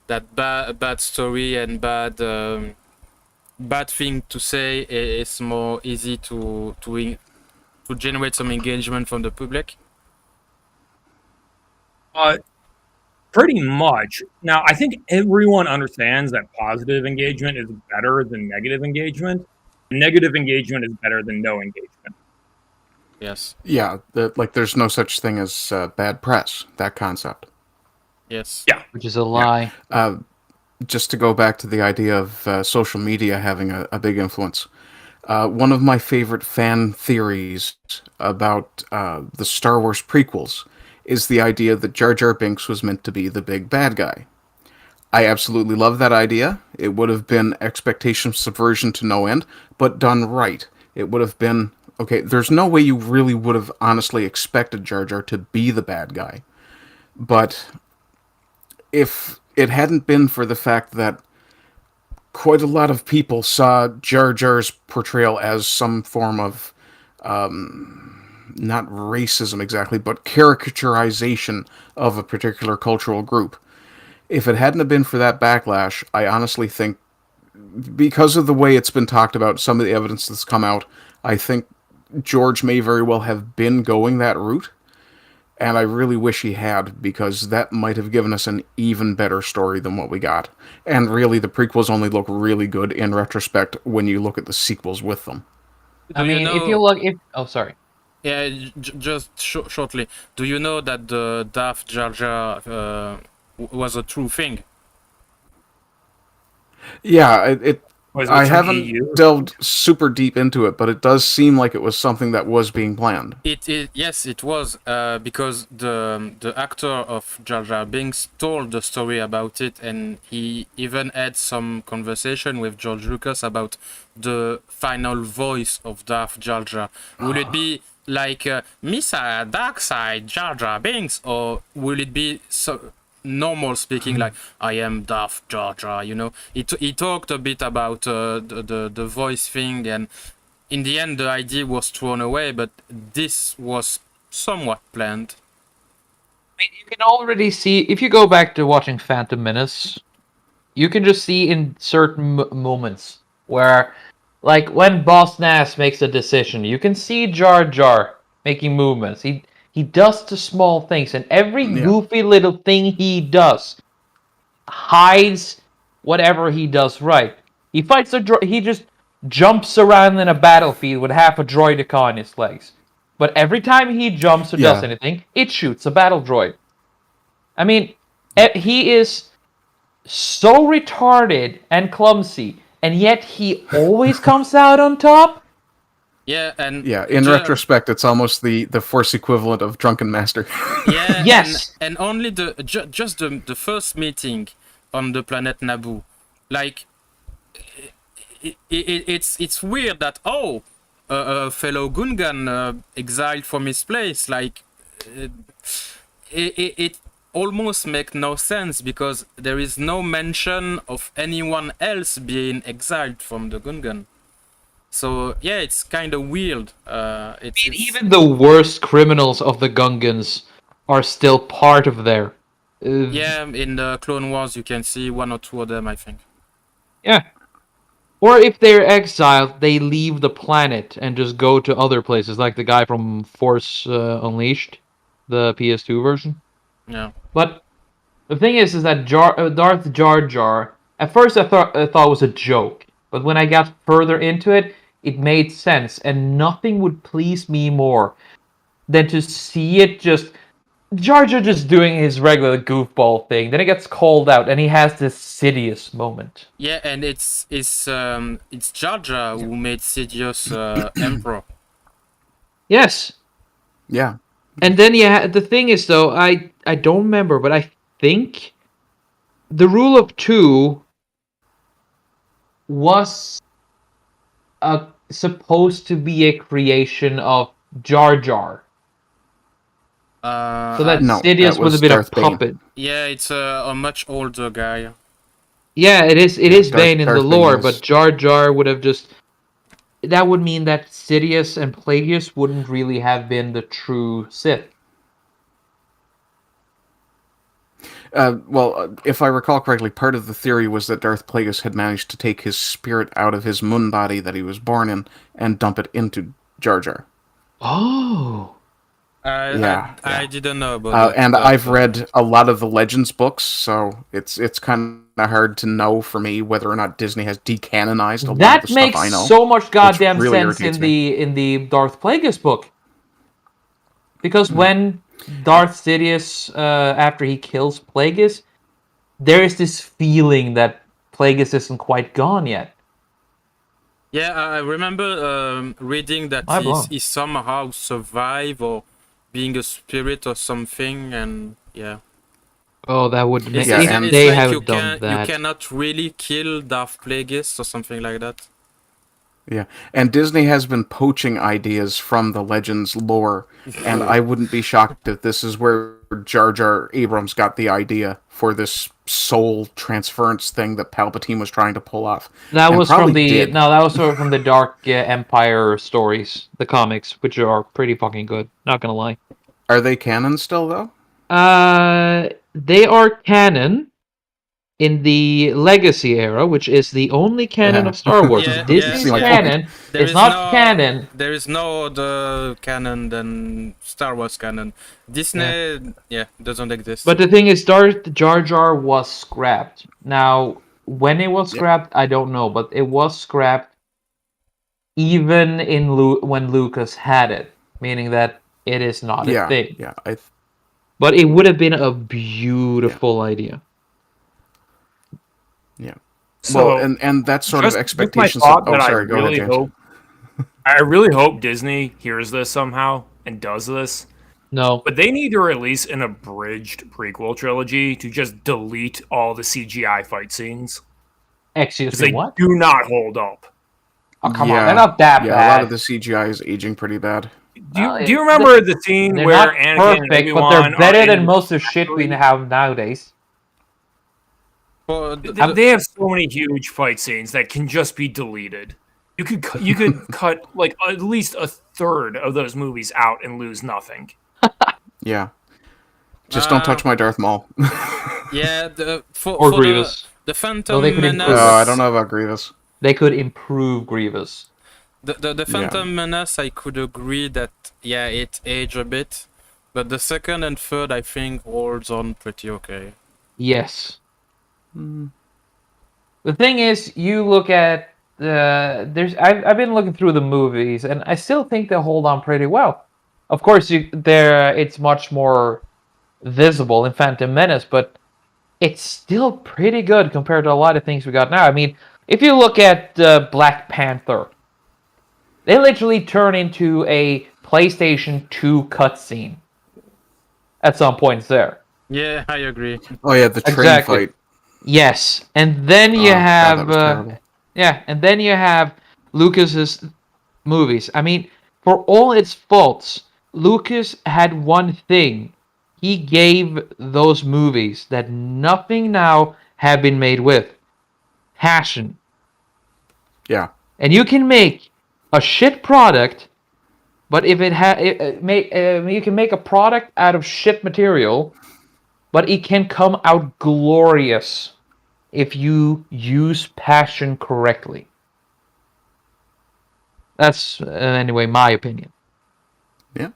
That bad story and bad thing to say is more easy to generate some engagement from the public. Pretty much. Now, I think everyone understands that positive engagement is better than negative engagement. Negative engagement is better than no engagement. Yes. Yeah, there's no such thing as bad press. That concept. Yes. Yeah. Which is a lie. Just to go back to the idea of social media having a big influence. One of my favorite fan theories about the Star Wars prequels is the idea that Jar Jar Binks was meant to be the big bad guy. I absolutely love that idea. It would have been expectation subversion to no end, but done right. It would have been, okay, there's no way you really would have honestly expected Jar Jar to be the bad guy. But if it hadn't been for the fact that quite a lot of people saw Jar Jar's portrayal as some form of not racism exactly, but caricaturization of a particular cultural group. If it hadn't have been for that backlash, I honestly think, because of the way it's been talked about, some of the evidence that's come out, I think George may very well have been going that route. And I really wish he had, because that might have given us an even better story than what we got. And really, the prequels only look really good in retrospect when you look at the sequels with them. I mean, if you look, oh, sorry. Yeah, just shortly. Do you know that the Darth Jar Jar was a true thing? Yeah, I some haven't EU? delved super deep into it, but it does seem like it was something that was being planned. Yes, it was, because the actor of Jar Jar Binks told the story about it, and he even had some conversation with George Lucas about the final voice of Darth Jar Jar. Will it be like Misa Darkside Jar Jar Binks, or will it be normal speaking, like I am Darth Jar Jar? You know, he talked a bit about the voice thing, and in the end the idea was thrown away, but this was somewhat planned. I mean, you can already see, if you go back to watching Phantom Menace, you can just see in certain moments where, like when Boss Nass makes a decision, you can see Jar Jar making movements. He does the small things, and every goofy little thing he does hides whatever he does right. He fights he just jumps around in a battlefield with half a droideka on his legs. But every time he jumps or does anything, it shoots a battle droid. I mean, he is so retarded and clumsy, and yet he always comes out on top. Yeah, and in retrospect, it's almost the Force equivalent of Drunken Master. Yeah, yes, and only just the first meeting on the planet Naboo, like it's weird that a fellow Gungan exiled from his place, like it almost makes no sense, because there is no mention of anyone else being exiled from the Gungan. So yeah, it's kind of weird. It's Even the worst criminals of the Gungans are still part of there. yeah, in the Clone Wars you can see 1 or 2 of them, I think. Yeah. Or if they're exiled, they leave the planet and just go to other places, like the guy from Force Unleashed, the PS2 version. Yeah. But the thing is that Darth Jar Jar, at first I thought it was a joke, but when I got further into it, it made sense, and nothing would please me more than to see it just Jar Jar just doing his regular goofball thing. Then he gets called out, and he has this Sidious moment. Yeah, and it's Jar Jar who made Sidious Emperor. Yes. Yeah. And then the thing is though, I don't remember, but I think the rule of 2 was supposed to be a creation of Jar Jar. So that No, Sidious that would was have been Darth a Bane. puppet. Yeah, it's a much older guy. Yeah, it is Bane in the Darth Bane lore, is- but Jar Jar would have just... That would mean that Sidious and Plagueis wouldn't really have been the true Sith. If I recall correctly, part of the theory was that Darth Plagueis had managed to take his spirit out of his moon body that he was born in and dump it into Jar Jar. Oh. I didn't know about that. And I've read a lot of the Legends books, so it's kind of hard to know for me whether or not Disney has decanonized a lot of That the stuff makes I know. so much goddamn really sense irritates in the Darth Plagueis book. Because when Darth Sidious, after he kills Plagueis, there is this feeling that Plagueis isn't quite gone yet. Yeah, I remember reading that he somehow survived or being a spirit or something, and yeah. Oh, that would make It's if they like have done that. You cannot really kill Darth Plagueis or something like that. Yeah, and Disney has been poaching ideas from the Legends lore, and I wouldn't be shocked if this is where Jar Jar Abrams got the idea for this soul transference thing that Palpatine was trying to pull off. That was from the did. that was from the Dark Empire stories, the comics, which are pretty fucking good. Not gonna lie. Are they canon still, though? They are canon in the Legacy era, which is the only canon of Star Wars. Yeah, Disney's yeah. canon is not canon. There is no other canon than Star Wars canon. Disney, doesn't exist. But the thing is, Darth Jar Jar was scrapped. Now, when it was scrapped, I don't know, but it was scrapped even in when Lucas had it, meaning that it is not a thing. Yeah, But it would have been a beautiful idea. Yeah. So, well, and that sort of expectations. Thought Oh, that sorry. I Go really ahead, James. I really hope Disney hears this somehow and does this. No. But they need to release an abridged prequel trilogy to just delete all the CGI fight scenes. Excuse me, me, what? Do not hold up. Oh, come on, they're not that bad. Yeah, a lot of the CGI is aging pretty bad. Do you remember the scene They're where not Anakin and perfect, Obi-Wan but they're better are than in- most of the shit we have nowadays. Well, They have so many huge fight scenes that can just be deleted. You could cut like at least a third of those movies out and lose nothing. Yeah. Just don't touch my Darth Maul. Yeah, Or Grievous. The Phantom Oh, they could Menace. improve I don't know about Grievous. They could improve Grievous. The Phantom Menace, I could agree that it aged a bit, but the second and third, I think, holds on pretty okay. Yes. The thing is, you look at I've been looking through the movies, and I still think they hold on pretty well. Of course, it's much more visible in Phantom Menace, but it's still pretty good compared to a lot of things we got now. I mean, if you look at Black Panther, they literally turn into a PlayStation 2 cutscene at some points there. Yeah, I agree. Oh yeah, the train Exactly. fight. Yes, and then you God, that was have terrible. and then you have Lucas's movies. I mean, for all its faults, Lucas had one thing. He gave those movies that nothing now have been made with. Passion. Yeah. And you can make a shit product, but if you can make a product out of shit material, but it can come out glorious if you use passion correctly. That's anyway my opinion. Yeah.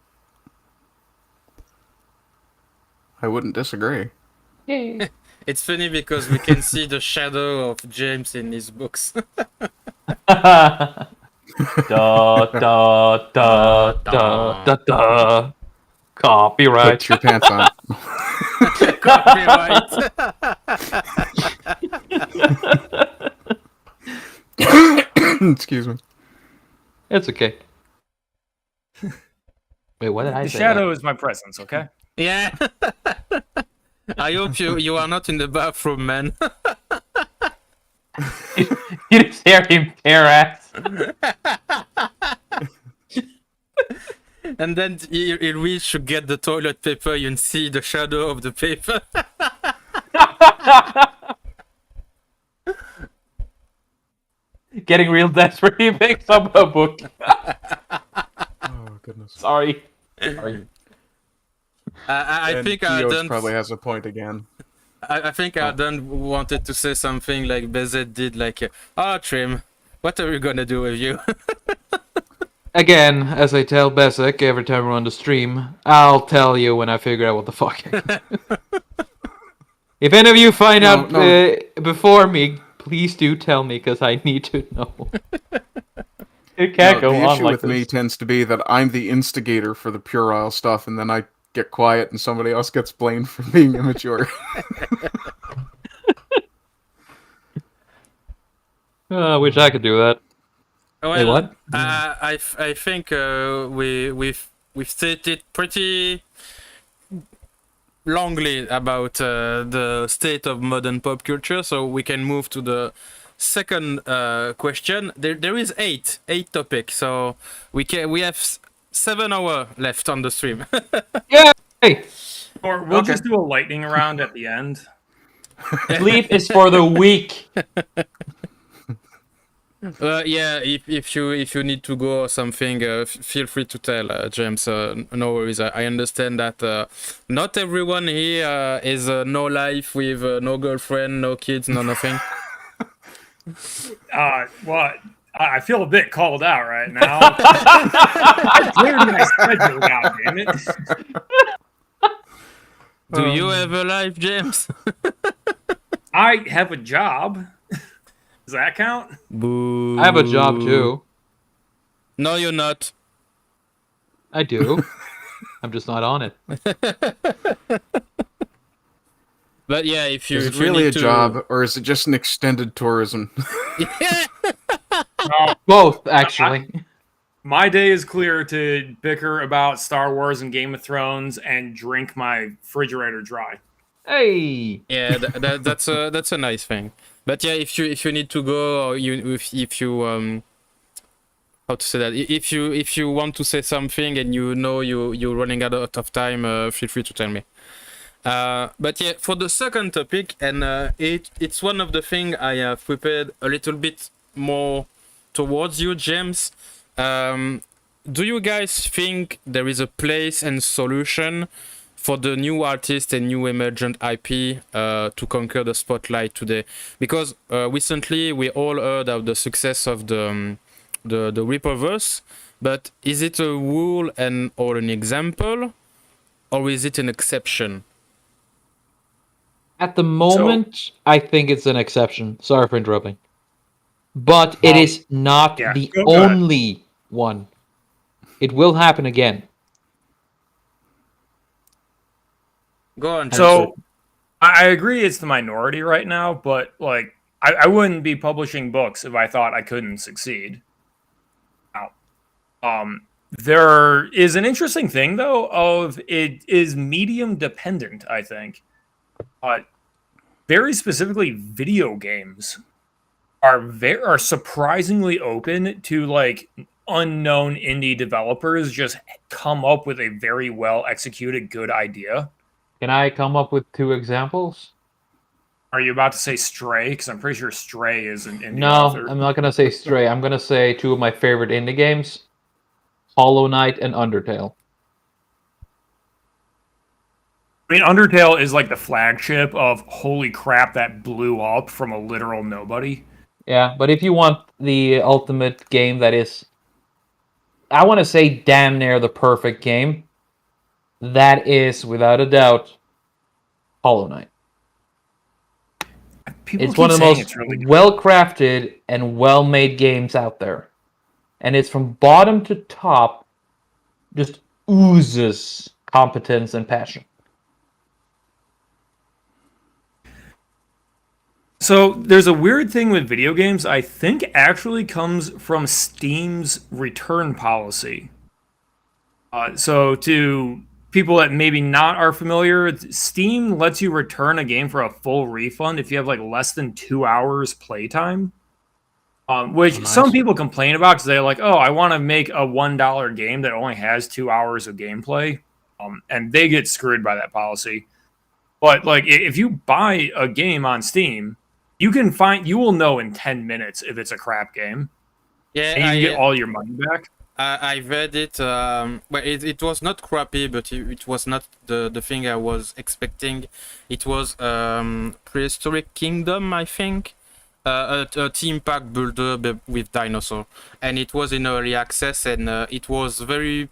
I wouldn't disagree. Yay. It's funny because we can see the shadow of James in his books. Da da da da da da. Copyright. Put your pants on. Copyright. Excuse me. It's okay. Wait, what did I The say? shadow is my presence, okay? Yeah. I hope you are not in the bathroom, man. You just hear him tear ass. And then he reach to get the toilet paper, you see the shadow of the paper. Getting real desperate, he picks up a book. Oh, goodness. Sorry. I think Geos probably has a point again. I think Arden wanted to say something like Bezet did, like, Trim, what are we gonna do with you? Again, as I tell Besek every time we're on the stream, I'll tell you when I figure out what the fuck. If any of you find out before me, please do tell me, because I need to know. It can't go the on issue like with this. me tends to be that I'm the instigator for the puerile stuff, and then I get quiet and somebody else gets blamed for being immature. I wish I could do that. Well, Hey, what? I think we've stated pretty longly about the state of modern pop culture, so we can move to the second question. There is eight topics, so we have 7 hours left on the stream. Yay! Or we'll just do a lightning round at the end. Sleep is for the weak. Yeah, if you need to go or something, feel free to tell, James. No worries. I understand that not everyone here is no life with no girlfriend, no kids, no nothing. Well, I feel a bit called out right now. I cleared my schedule, goddammit. Do you have a life, James? I have a job. Does that count? Boo. I have a job too. No, you're not. I do. I'm just not on it. But yeah, if you Is it if you really need a to... job, or is it just an extended tourism? Both, actually. My day is clear to bicker about Star Wars and Game of Thrones and drink my refrigerator dry. Hey! Yeah, that's a nice thing. But yeah, if you need to go, or if you how to say that, if you want to say something and you know you're running out of time, feel free to tell me. But yeah, for the second topic, and it's one of the things I have prepared a little bit more towards you, James. Do you guys think there is a place and solution for the new artist and new emergent IP to conquer the spotlight today? Because recently we all heard of the success of the Reaperverse, but is it a rule or an example, or is it an exception? At the moment, I think it's an exception. Sorry for interrupting. But it is not the only one. It will happen again. Go on. So, I agree it's the minority right now, but like I wouldn't be publishing books if I thought I couldn't succeed. Now, there is an interesting thing though of it is medium dependent, I think. Very specifically, video games are surprisingly open to like unknown indie developers just come up with a very well executed good idea. Can I come up with 2 examples? Are you about to say Stray? Because I'm pretty sure Stray is an indie No, author. I'm not gonna say Stray. I'm gonna say two of my favorite indie games: Hollow Knight and Undertale. I mean, Undertale is like the flagship of holy crap that blew up from a literal nobody. Yeah, but if you want the ultimate game that is, I want to say damn near the perfect game, that is, without a doubt, Hollow Knight. People It's keep one of the saying most it's really good. well-crafted and well-made games out there. And it's from bottom to top, just oozes competence and passion. So there's a weird thing with video games I think actually comes from Steam's return policy. So to people that maybe not are familiar, Steam lets you return a game for a full refund if you have like less than 2 hours playtime. Which Nice. some people complain about because they're like, oh, I want to make a $1 game that only has 2 hours of gameplay. And they get screwed by that policy. But like if you buy a game on Steam, you will know in 10 minutes if it's a crap game. Yeah, And you can get all your money back. I read it. Well, it was not crappy, but it was not the thing I was expecting. It was Prehistoric Kingdom, I think, a theme park builder with dinosaur, and it was in early access, and it was very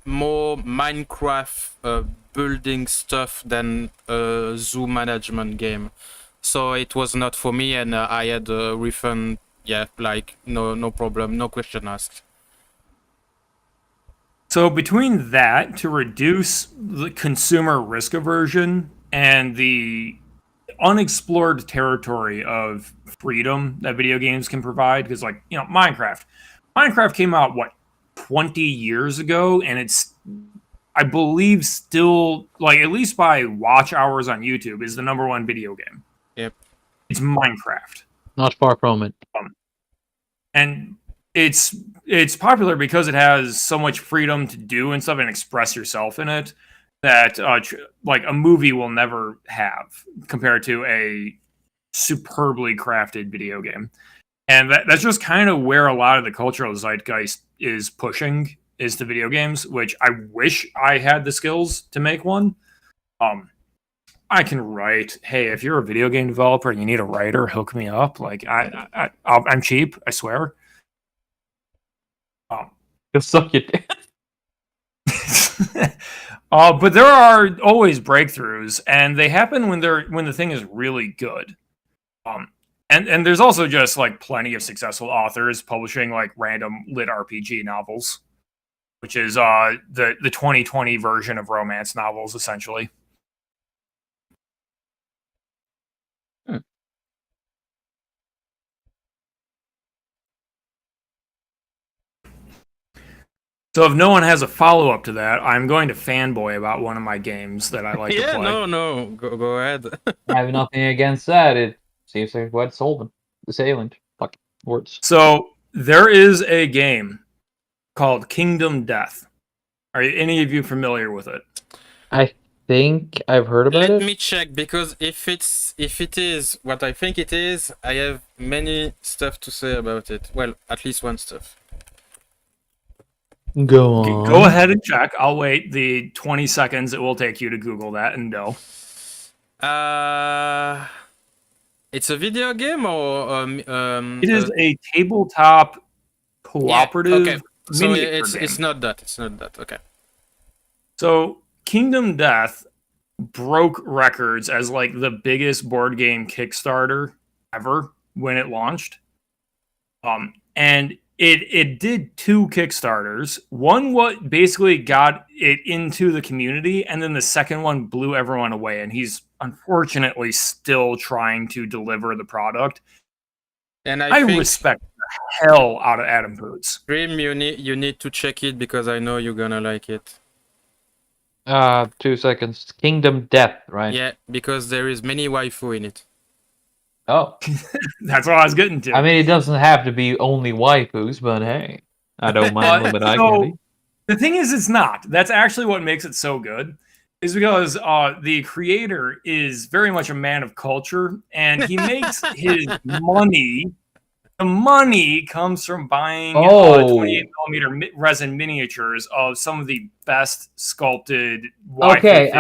more Minecraft building stuff than a zoo management game. So it was not for me, and I had a refund. Yeah, like no problem, no question asked. So between that to reduce the consumer risk aversion and the unexplored territory of freedom that video games can provide, because like, you know, Minecraft came out 20 years ago, and it's, I believe, still, like, at least by watch hours on YouTube, is the #1 video game. Yep. It's Minecraft. Not far from it. And it's popular because it has so much freedom to do and stuff and express yourself in it that like a movie will never have compared to a superbly crafted video game. And that's just kind of where a lot of the cultural zeitgeist is pushing, is to video games, which I wish I had the skills to make one. I can write. Hey, if you're a video game developer and you need a writer, hook me up. Like I'm cheap, I swear. You'll suck your dick. But there are always breakthroughs, and they happen when the thing is really good. And there's also just like plenty of successful authors publishing like random lit RPG novels, which is the 2020 version of romance novels, essentially. So if no one has a follow-up to that, I'm going to fanboy about one of my games that I like to play. No, go ahead. I have nothing against that. It seems like what sold the salient. Fuck words. So there is a game called Kingdom Death. Are any of you familiar with it? I think I've heard about it. Let me check, because if it is what I think it is, I have many stuff to say about it. Well, at least one stuff. Go on. Go ahead and check. I'll wait the 20 seconds it will take you to Google that and know. It's a video game, or It is a tabletop cooperative. Yeah, okay. So miniature game. it's not that. It's not that. Okay. So Kingdom Death broke records as like the biggest board game Kickstarter ever when it launched. And it did 2 Kickstarters. One what basically got it into the community, and then the second one blew everyone away. And he's unfortunately still trying to deliver the product. And I respect the hell out of Adam Boots. Dream, you need to check it, because I know you're gonna like it. 2 seconds. Kingdom Death, right? Yeah, because there is many waifu in it. Oh. That's what I was getting to. I mean, it doesn't have to be only waifus, but hey, I don't mind a little bit eye candy. The thing is, it's not. That's actually what makes it so good. is because the creator is very much a man of culture, and he makes his money. The money comes from buying 28mm resin miniatures of some of the best sculpted waifu figures.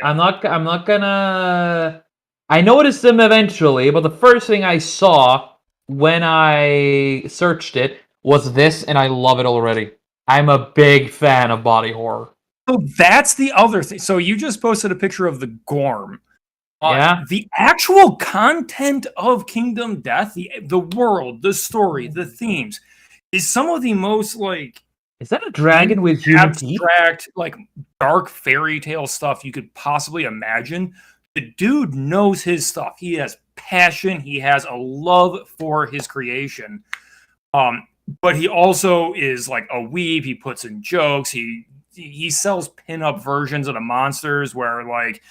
I'm not gonna. I noticed them eventually, but the first thing I saw when I searched it was this, and I love it already. I'm a big fan of body horror. So that's the other thing. So you just posted a picture of the Gorm. Yeah. The actual content of Kingdom Death, the world, the story, the themes, is some of the most like. Is that a dragon with human teeth? Abstract, like dark fairy tale stuff you could possibly imagine. The dude knows his stuff. He has passion. He has a love for his creation. But he also is like a weeb. He puts in jokes. He sells pin-up versions of the monsters where like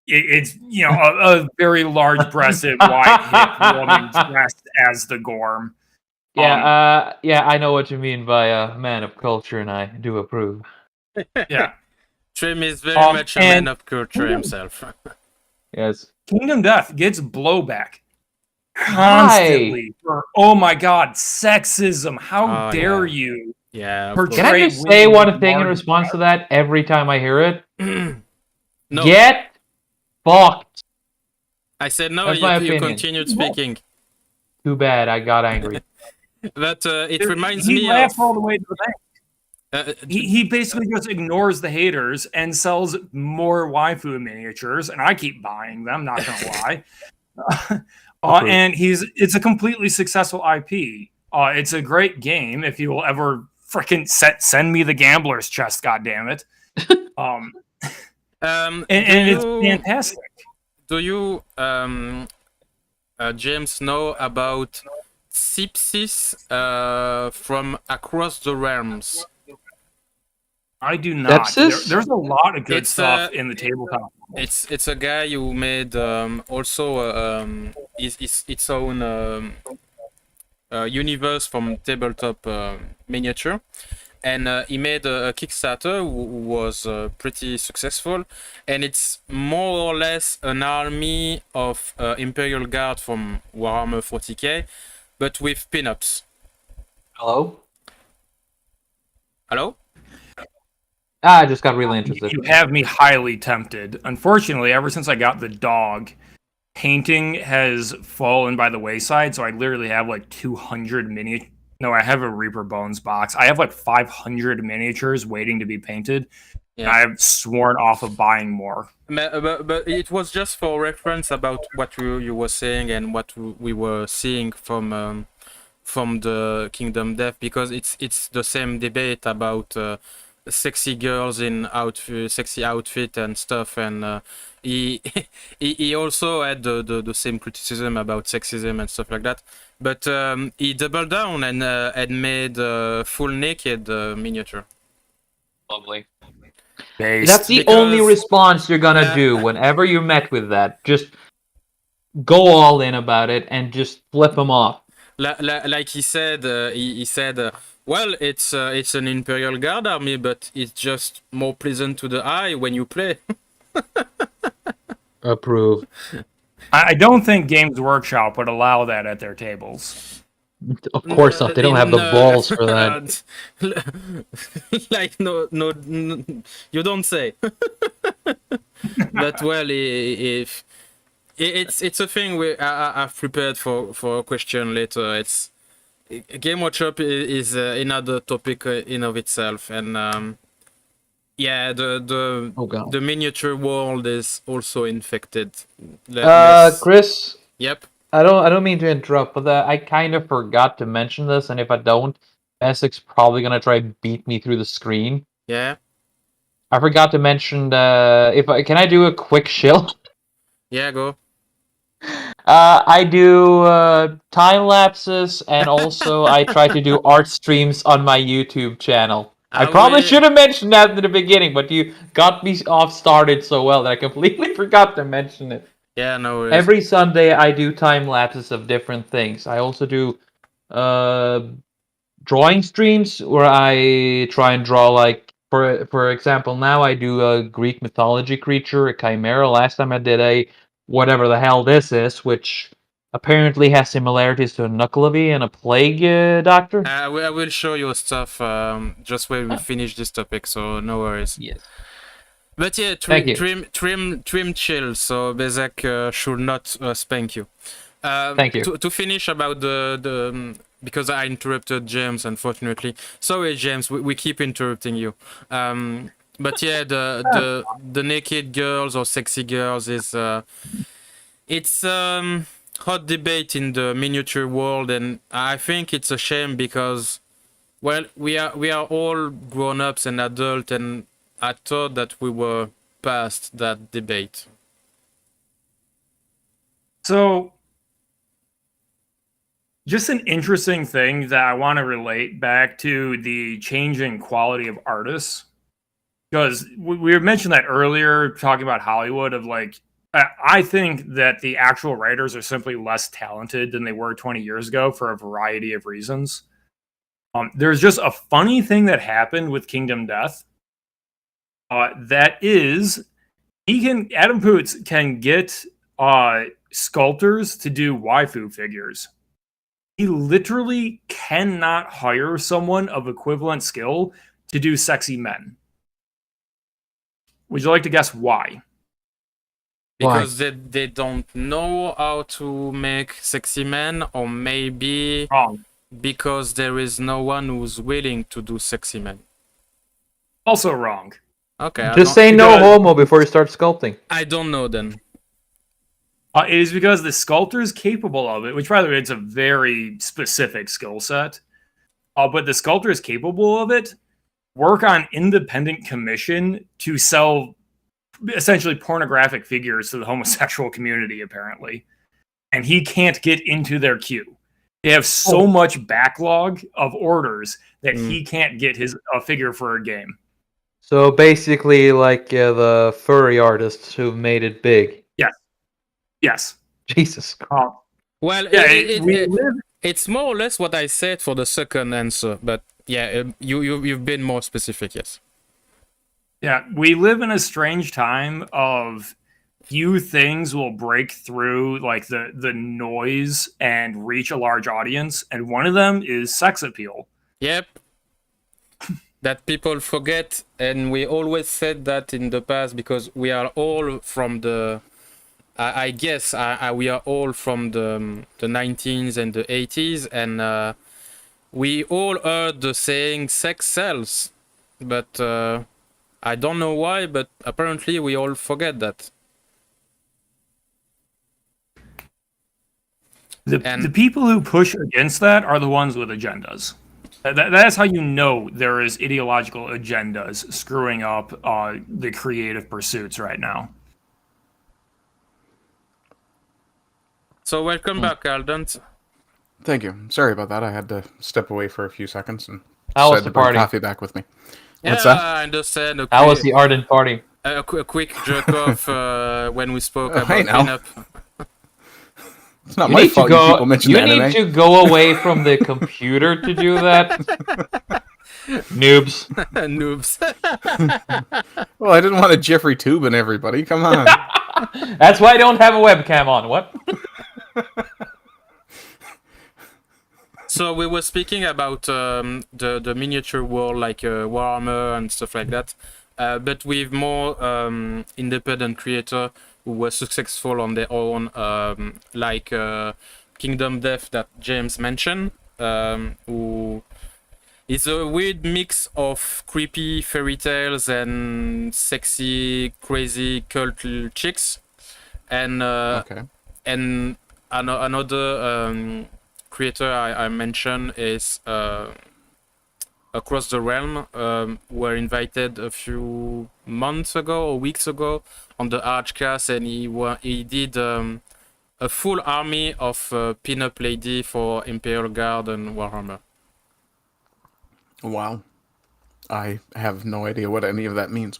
it's a very large-breasted white hip woman dressed as the Gorm. Yeah, I know what you mean by a man of culture, and I do approve. Yeah, Trim is very much a man of culture himself. Yes. Kingdom Death gets blowback constantly for, oh my god, sexism. How dare you? Yeah. Can I just say one thing in response to that every time I hear it? No. Get fucked. I said no, you continued speaking. Too bad, I got angry. But it reminds me of... He laughs all the way to the bank. He basically just ignores the haters and sells more waifu miniatures, and I keep buying them, not gonna lie. And it's a completely successful IP. It's a great game if you will ever freaking send me the gambler's chest, goddammit. And it's fantastic. Do you, James, know about Sepsis from Across the Realms? I do not. There's a lot of good stuff in the tabletop. It's a guy who made also its own universe from tabletop miniature, and he made a Kickstarter who was pretty successful, and it's more or less an army of Imperial Guard from Warhammer 40k, but with pin-ups. Hello? I just got really interested. You have me highly tempted. Unfortunately, ever since I got the dog, painting has fallen by the wayside, so I literally have like 200 miniatures. No, I have a Reaper Bones box. I have like 500 miniatures waiting to be painted. Yeah. I've sworn off of buying more. But it was just for reference about what you were saying and what we were seeing from the Kingdom Death, because it's the same debate about sexy girls in sexy outfit and stuff, and he also had the same criticism about sexism and stuff like that, but he doubled down and made full naked miniature. Lovely. That's the only response you're gonna do whenever you're met with that. Just go all in about it and just flip them off. Like he said, well, it's an Imperial Guard army, but it's just more pleasant to the eye when you play. Approve. I don't think Games Workshop would allow that at their tables. Of course not. They don't have the balls for that. Like no, you don't say. But well, if it's a thing I've prepared for a question later. It's Game Workshop is another topic in of itself, and the miniature world is also infected. Chris. Yep. I don't mean to interrupt, but I kind of forgot to mention this, and if I don't, Essex's probably gonna try and beat me through the screen. Yeah. I forgot to mention can I do a quick shill? Yeah, go. I do time lapses, and also I try to do art streams on my YouTube channel. I probably should have mentioned that in the beginning, but you got me off started so well that I completely forgot to mention it. Yeah, no worries. Every Sunday I do time lapses of different things. I also do drawing streams where I try and draw like for example, now I do a Greek mythology creature, a chimera. Last time I did a whatever the hell this is, which apparently has similarities to a Knuckleavy and a Plague Doctor. I will show you stuff just when we finish this topic, so no worries. Yes. But yeah, Thank you. trim chill, so Bezak should not spank you. Thank you. To finish about the because I interrupted James, unfortunately. Sorry, James, we keep interrupting you. But yeah, the naked girls or sexy girls is it's hot debate in the miniature world, and I think it's a shame because, well, we are all grown-ups and adult, and I thought that we were past that debate. So, just an interesting thing that I want to relate back to the changing quality of artists, because we mentioned that earlier, talking about Hollywood, of like, I think that the actual writers are simply less talented than they were 20 years ago for a variety of reasons. There's just a funny thing that happened with Kingdom Death. That is, Adam Poots can get sculptors to do waifu figures. He literally cannot hire someone of equivalent skill to do sexy men. Would you like to guess why? Because they don't know how to make sexy men, or maybe Wrong. because there is no one who's willing to do sexy men. Also wrong. Okay. Just say no homo before you start sculpting. I don't know then. It is because the sculptors capable of it, which by the way, it's a very specific skill set, but the sculptors capable of it work on independent commission to sell essentially pornographic figures to the homosexual community, apparently. And he can't get into their queue. They have so much backlog of orders that he can't get a figure for a game. So basically, like the furry artists who made it big. Yes. Jesus Christ. Well, Yeah, it's more or less what I said for the second answer, but yeah, you've been more specific, yes. Yeah, we live in a strange time of few things will break through like the noise and reach a large audience, and one of them is sex appeal. Yep. That people forget, and we always said that in the past because we are all from the I guess we are all from the 19s and the 80s, and we all heard the saying sex sells, but I don't know why, but apparently we all forget that. The people who push against that are the ones with agendas. That's how you know there is ideological agendas screwing up the creative pursuits right now. So welcome back, Alden. Thank you. Sorry about that. I had to step away for a few seconds and How was decided the to bring party? coffee back with me. Yeah, What's that? I understand. How was the Ardent party? A quick jerk off when we spoke about hey now. pinup. It's not my fault you people mentioned You anime. need to go away from the computer to do that. Noobs. Noobs. Well, I didn't want to Jeffrey Tubin everybody. Come on. That's why I don't have a webcam on. What? So we were speaking about the miniature world, like Warhammer and stuff like that, but with more independent creator who were successful on their own, like Kingdom Death that James mentioned, who is a weird mix of creepy fairy tales and sexy, crazy cult chicks, and and another creator I mentioned is Across the Realm. Were invited a few months ago or weeks ago on the Archcast, and he did a full army of pin-up lady for Imperial Guard and Warhammer. Wow. I have no idea what any of that means.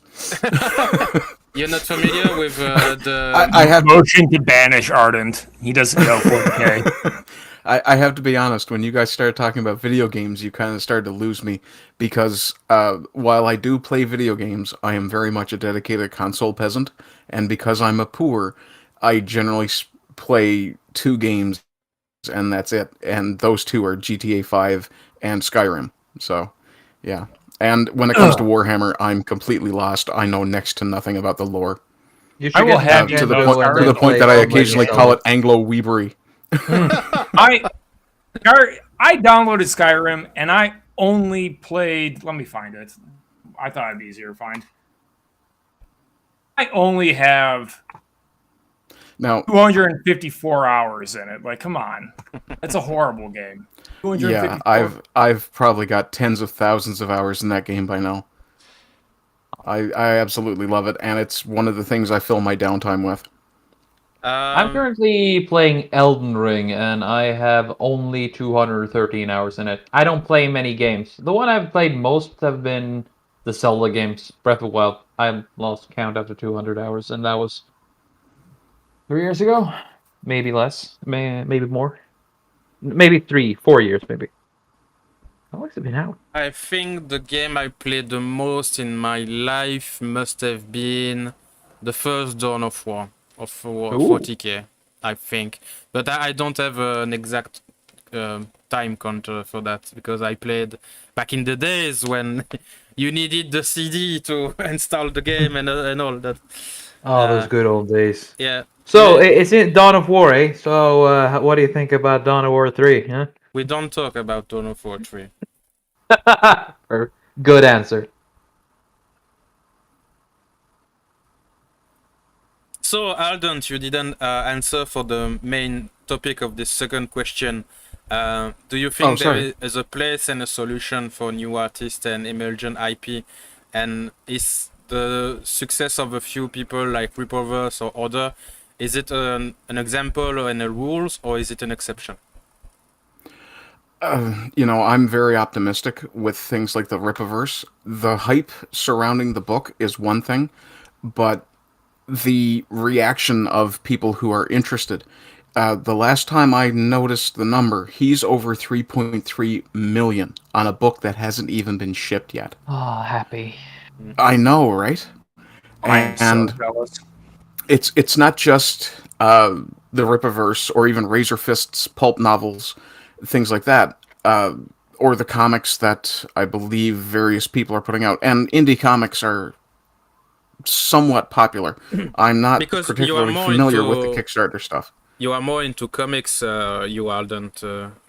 You're not familiar with the... I have motion to banish Ardent. He doesn't know 4K. I have to be honest, when you guys started talking about video games, you kind of started to lose me because while I do play video games, I am very much a dedicated console peasant, and because I'm a poor, I generally play 2 games and that's it. And those 2 are GTA 5 and Skyrim. So, yeah. And when it comes to Warhammer, I'm completely lost. I know next to nothing about the lore. You I should will get have you To the know point, Nintendo and to then the Skyrim point play that I some occasionally Legends. call it Anglo-Weebery. I downloaded Skyrim and I only played. Let me find it. I thought it'd be easier to find. I only have Now, 254 hours in it. Like, come on, that's a horrible game. yeah, 254. I've probably got tens of thousands of hours in that game by now. I absolutely love it, and it's one of the things I fill my downtime with. I'm currently playing Elden Ring, and I have only 213 hours in it. I don't play many games. The one I've played most have been the Zelda games. Breath of the Wild. I lost count after 200 hours, and that was 3 years ago. Maybe less. Maybe more. Maybe 4 years, maybe. How long has it been out? I think the game I played the most in my life must have been the first Dawn of War of Ooh. 40k, I think. But I don't have an exact time counter for that because I played back in the days when you needed the CD to install the game and all that. Oh, those good old days. Yeah. So, Yeah, it's in Dawn of War, eh? So, what do you think about Dawn of War 3, huh? we don't talk about Dawn of War 3. Good answer. So, Alden, you didn't answer for the main topic of this second question. Do you think there is a place and a solution for new artists and emergent IP? And is the success of a few people like Ripperverse or other, is it an example or a rules, or is it an exception? I'm very optimistic with things like the Rippaverse. The hype surrounding the book is one thing, but the reaction of people who are interested. The last time I noticed the number, he's over 3.3 million on a book that hasn't even been shipped yet. Oh, happy. I know, right? I'm so jealous. It's not just the Rippaverse or even Razor Fist's pulp novels, things like that, or the comics that I believe various people are putting out. And indie comics are somewhat popular. I'm not Because particularly familiar with the Kickstarter stuff. You are more into comics, you Alden,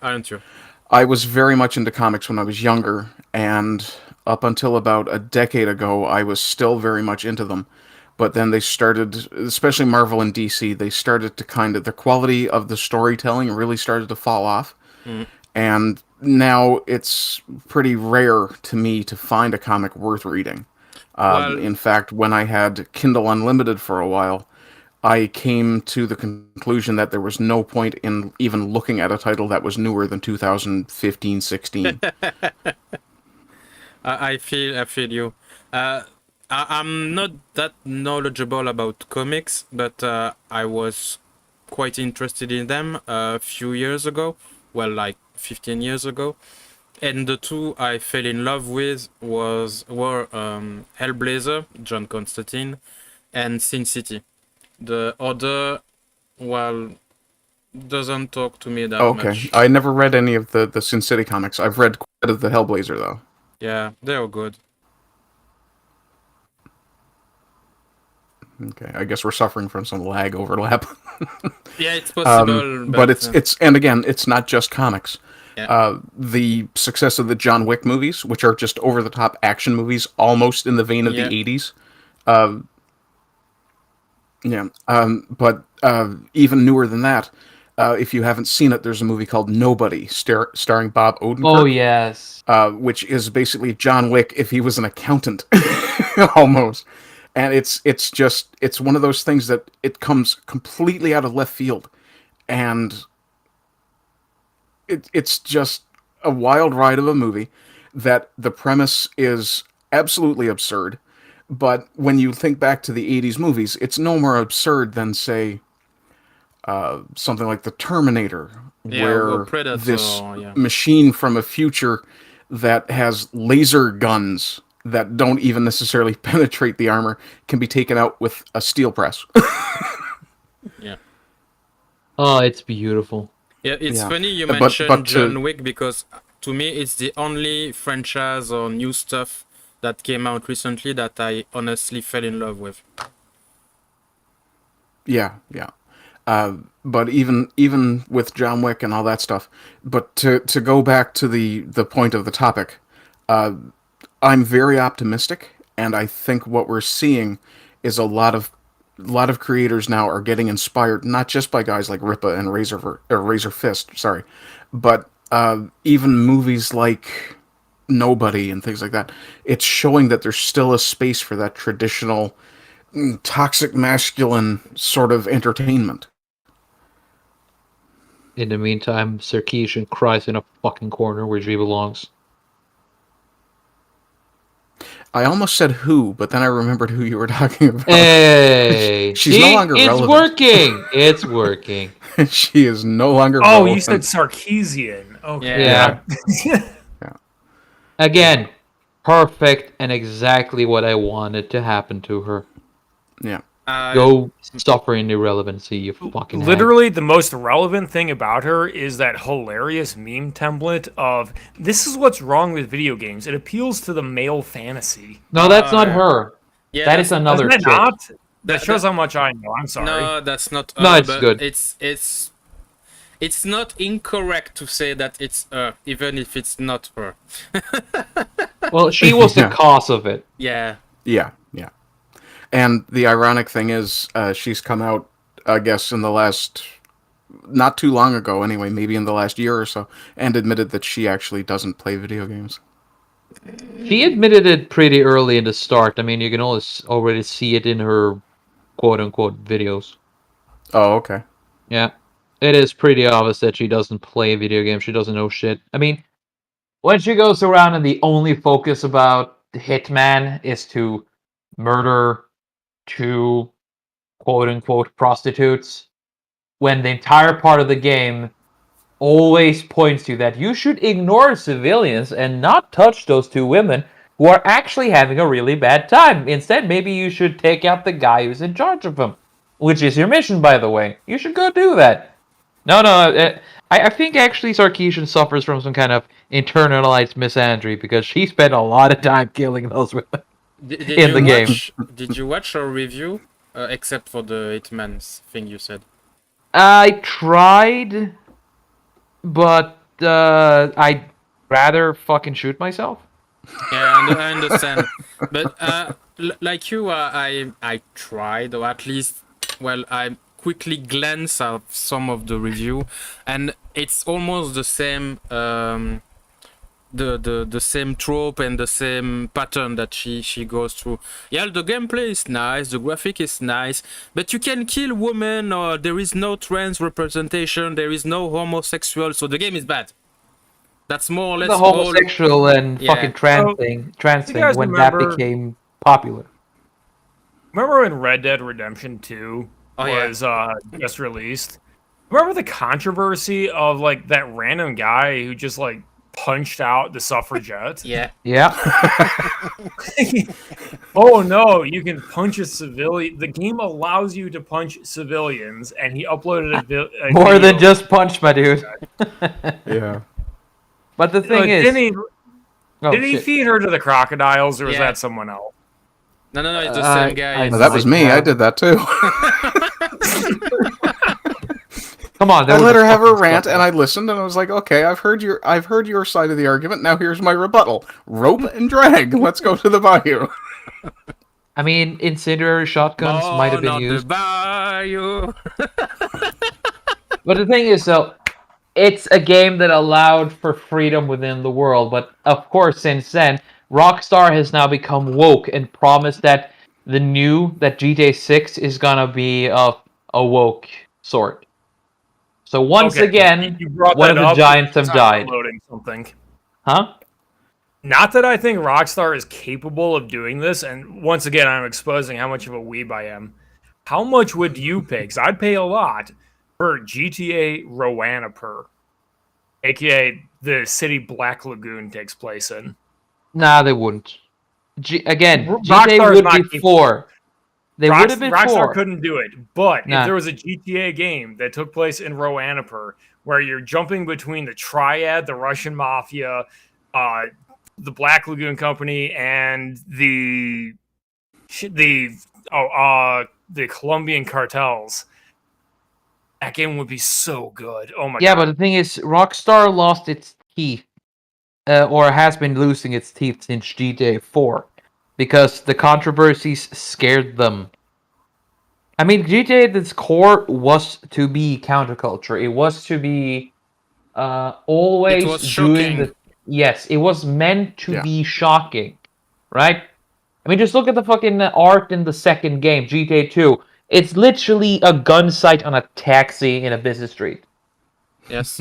aren't you? I was very much into comics when I was younger, and up until about a decade ago, I was still very much into them. But then they started, especially Marvel and DC, they started to the quality of the storytelling really started to fall off. And now it's pretty rare to me to find a comic worth reading. In fact, when I had Kindle Unlimited for a while, I came to the conclusion that there was no point in even looking at a title that was newer than 2015-16. I feel you. I'm not that knowledgeable about comics, but I was quite interested in them a few years ago. Well, like 15 years ago. And the two I fell in love with were Hellblazer, John Constantine, and Sin City. The other, well, doesn't talk to me that much. I never read any of the Sin City comics. I've read quite a bit of the Hellblazer, though. Yeah, they're good. Okay, I guess we're suffering from some lag overlap. Yeah, it's possible, but it's and again, it's not just comics. Yeah. The success of the John Wick movies, which are just over-the-top action movies, almost in the vein of the 80s. But even newer than that, if you haven't seen it, there's a movie called Nobody, starring Bob Odenkirk. Oh, yes. Which is basically John Wick if he was an accountant, almost. And it's one of those things that it comes completely out of left field, and it's just a wild ride of a movie that the premise is absolutely absurd. But when you think back to the 80s movies, it's no more absurd than, say, something like the Terminator, Yeah, where or Predator, this yeah. machine from a future that has laser guns that don't even necessarily penetrate the armor can be taken out with a steel press. Yeah. Oh, it's beautiful. Yeah, it's Yeah. funny you But mentioned to- John Wick because to me it's the only franchise or new stuff that came out recently that I honestly fell in love with. Yeah. But even with John Wick and all that stuff, but to go back to the point of the topic, I'm very optimistic, and I think what we're seeing is a lot of creators now are getting inspired not just by guys like Ripa and Razor Fist, sorry, but even movies like Nobody and things like that. It's showing that there's still a space for that traditional toxic masculine sort of entertainment. In the meantime, Sarkeesian cries in a fucking corner where she belongs. I almost said who, but then I remembered who you were talking about. Hey! She's no longer it's relevant. working! It's working. She is no longer Oh, relevant. you said Sarkeesian. Okay. Yeah. Yeah. Again, perfect and exactly what I wanted to happen to her. Yeah. Go suffer in irrelevancy, you fucking hag. Literally, the most relevant thing about her is that hilarious meme template of this is what's wrong with video games. It appeals to the male fantasy. No, that's not her. Yeah, That is another Isn't it chick. not? That shows how much I know. I'm sorry. No, that's not. No, it's but good. It's not incorrect to say that it's even if it's not her. Well, she was the cause of it. Yeah. Yeah. And the ironic thing is, she's come out, I guess, in the last, not too long ago anyway, maybe in the last year or so, and admitted that she actually doesn't play video games. She admitted it pretty early in the start. I mean, you can already see it in her quote-unquote videos. Oh, okay. Yeah. It is pretty obvious that she doesn't play video games. She doesn't know shit. I mean, when she goes around and the only focus about the Hitman is to murder two quote-unquote prostitutes, when the entire part of the game always points to that you should ignore civilians and not touch those two women who are actually having a really bad time. Instead, maybe you should take out the guy who's in charge of them, which is your mission, by the way. You should go do that. No, I think actually Sarkeesian suffers from some kind of internalized misandry because she spent a lot of time killing those women in the game. Did you watch our review? Except for the Hitman's thing you said. I tried, but I'd rather fucking shoot myself. Yeah, I understand. But like you, I tried, or at least, well, I quickly glanced at some of the review, and it's almost the same. The same trope and the same pattern that she goes through. Yeah, the gameplay is nice, the graphic is nice, but you can kill women, or there is no trans representation, there is no homosexual, so the game is bad. That's more or less The homosexual and Yeah. fucking trans you thing guys when remember- that became popular. Remember when Red Dead Redemption 2 yeah. was just released? Remember the controversy of like that random guy who just like punched out the suffragette? Yeah. Yeah. Oh no, you can punch a civilian. The game allows you to punch civilians, and he uploaded a More video. than just punch, my dude. Yeah. But the thing is... Did he feed her to the crocodiles, or was Yeah. that someone else? No, it's the same guy. Well, that was me. I did that too. Come on, I let her have her rant, and I listened, and I was like, "Okay, I've heard your side of the argument. Now here's my rebuttal: rope and drag. Let's go to the bayou." I mean, incendiary shotguns might have been used. The bayou. But the thing is, though, it's a game that allowed for freedom within the world. But of course, since then, Rockstar has now become woke and promised that that GTA 6 is gonna be of a woke sort. So once again, you brought one of that the up, giants have I'm died. Loading something. Huh? Not that I think Rockstar is capable of doing this, and once again, I'm exposing how much of a weeb I am. How much would you pay? Because I'd pay a lot for GTA Roanapur, aka the city Black Lagoon takes place in. Nah, they wouldn't. Again, Rockstar GTA is would not be capable. 4. They would have been Rockstar 4. couldn't do it, but Nah. if there was a GTA game that took place in Roanapur, where you're jumping between the Triad, the Russian Mafia, the Black Lagoon Company, and the Colombian cartels, that game would be so good. Oh my god! Yeah, but the thing is, Rockstar lost its teeth, or has been losing its teeth since GTA 4, because the controversies scared them. I mean, GTA at its core was to be counterculture. It was to be always It was doing shocking. Yes, it was meant to Yeah. be shocking, right? I mean, just look at the fucking art in the second game, GTA 2. It's literally a gun sight on a taxi in a busy street. Yes.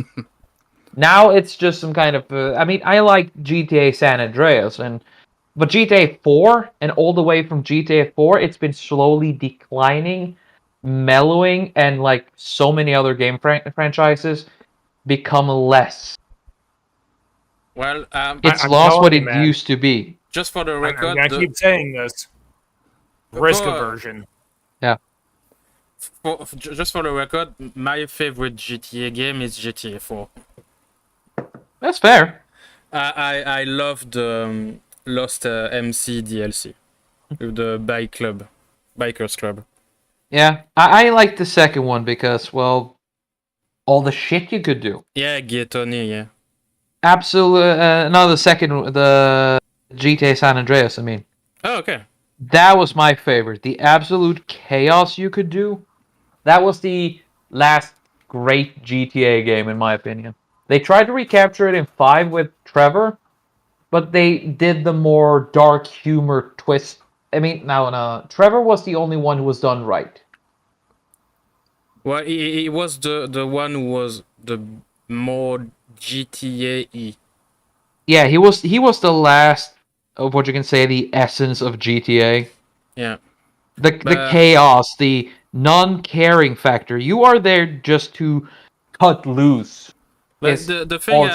Now it's just some kind of. I mean, I like GTA San Andreas, but GTA 4 and all the way from GTA 4, it's been slowly declining, mellowing, and like so many other game franchises, become less. Well, It's I'm lost telling what you, it man. used to be. just for the I'm record, gonna keep saying this. Risk for- aversion. just for the record, my favorite GTA game is GTA 4. That's fair. I love the Lost MC DLC with the bikers club. Yeah, I like the second one because, well, all the shit you could do. Yeah, Ghetoni, yeah. Absolute. No, the GTA San Andreas. I mean, Oh, okay. that was my favorite. The absolute chaos you could do. That was the last great GTA game, in my opinion. They tried to recapture it in 5 with Trevor, but they did the more dark humor twist. I mean, no. Trevor was the only one who was done right. Well, he was the one who was the more GTA-y. Yeah, he was the last of what you can say the essence of GTA. Yeah. The chaos, the non-caring factor. You are there just to cut loose. But the thing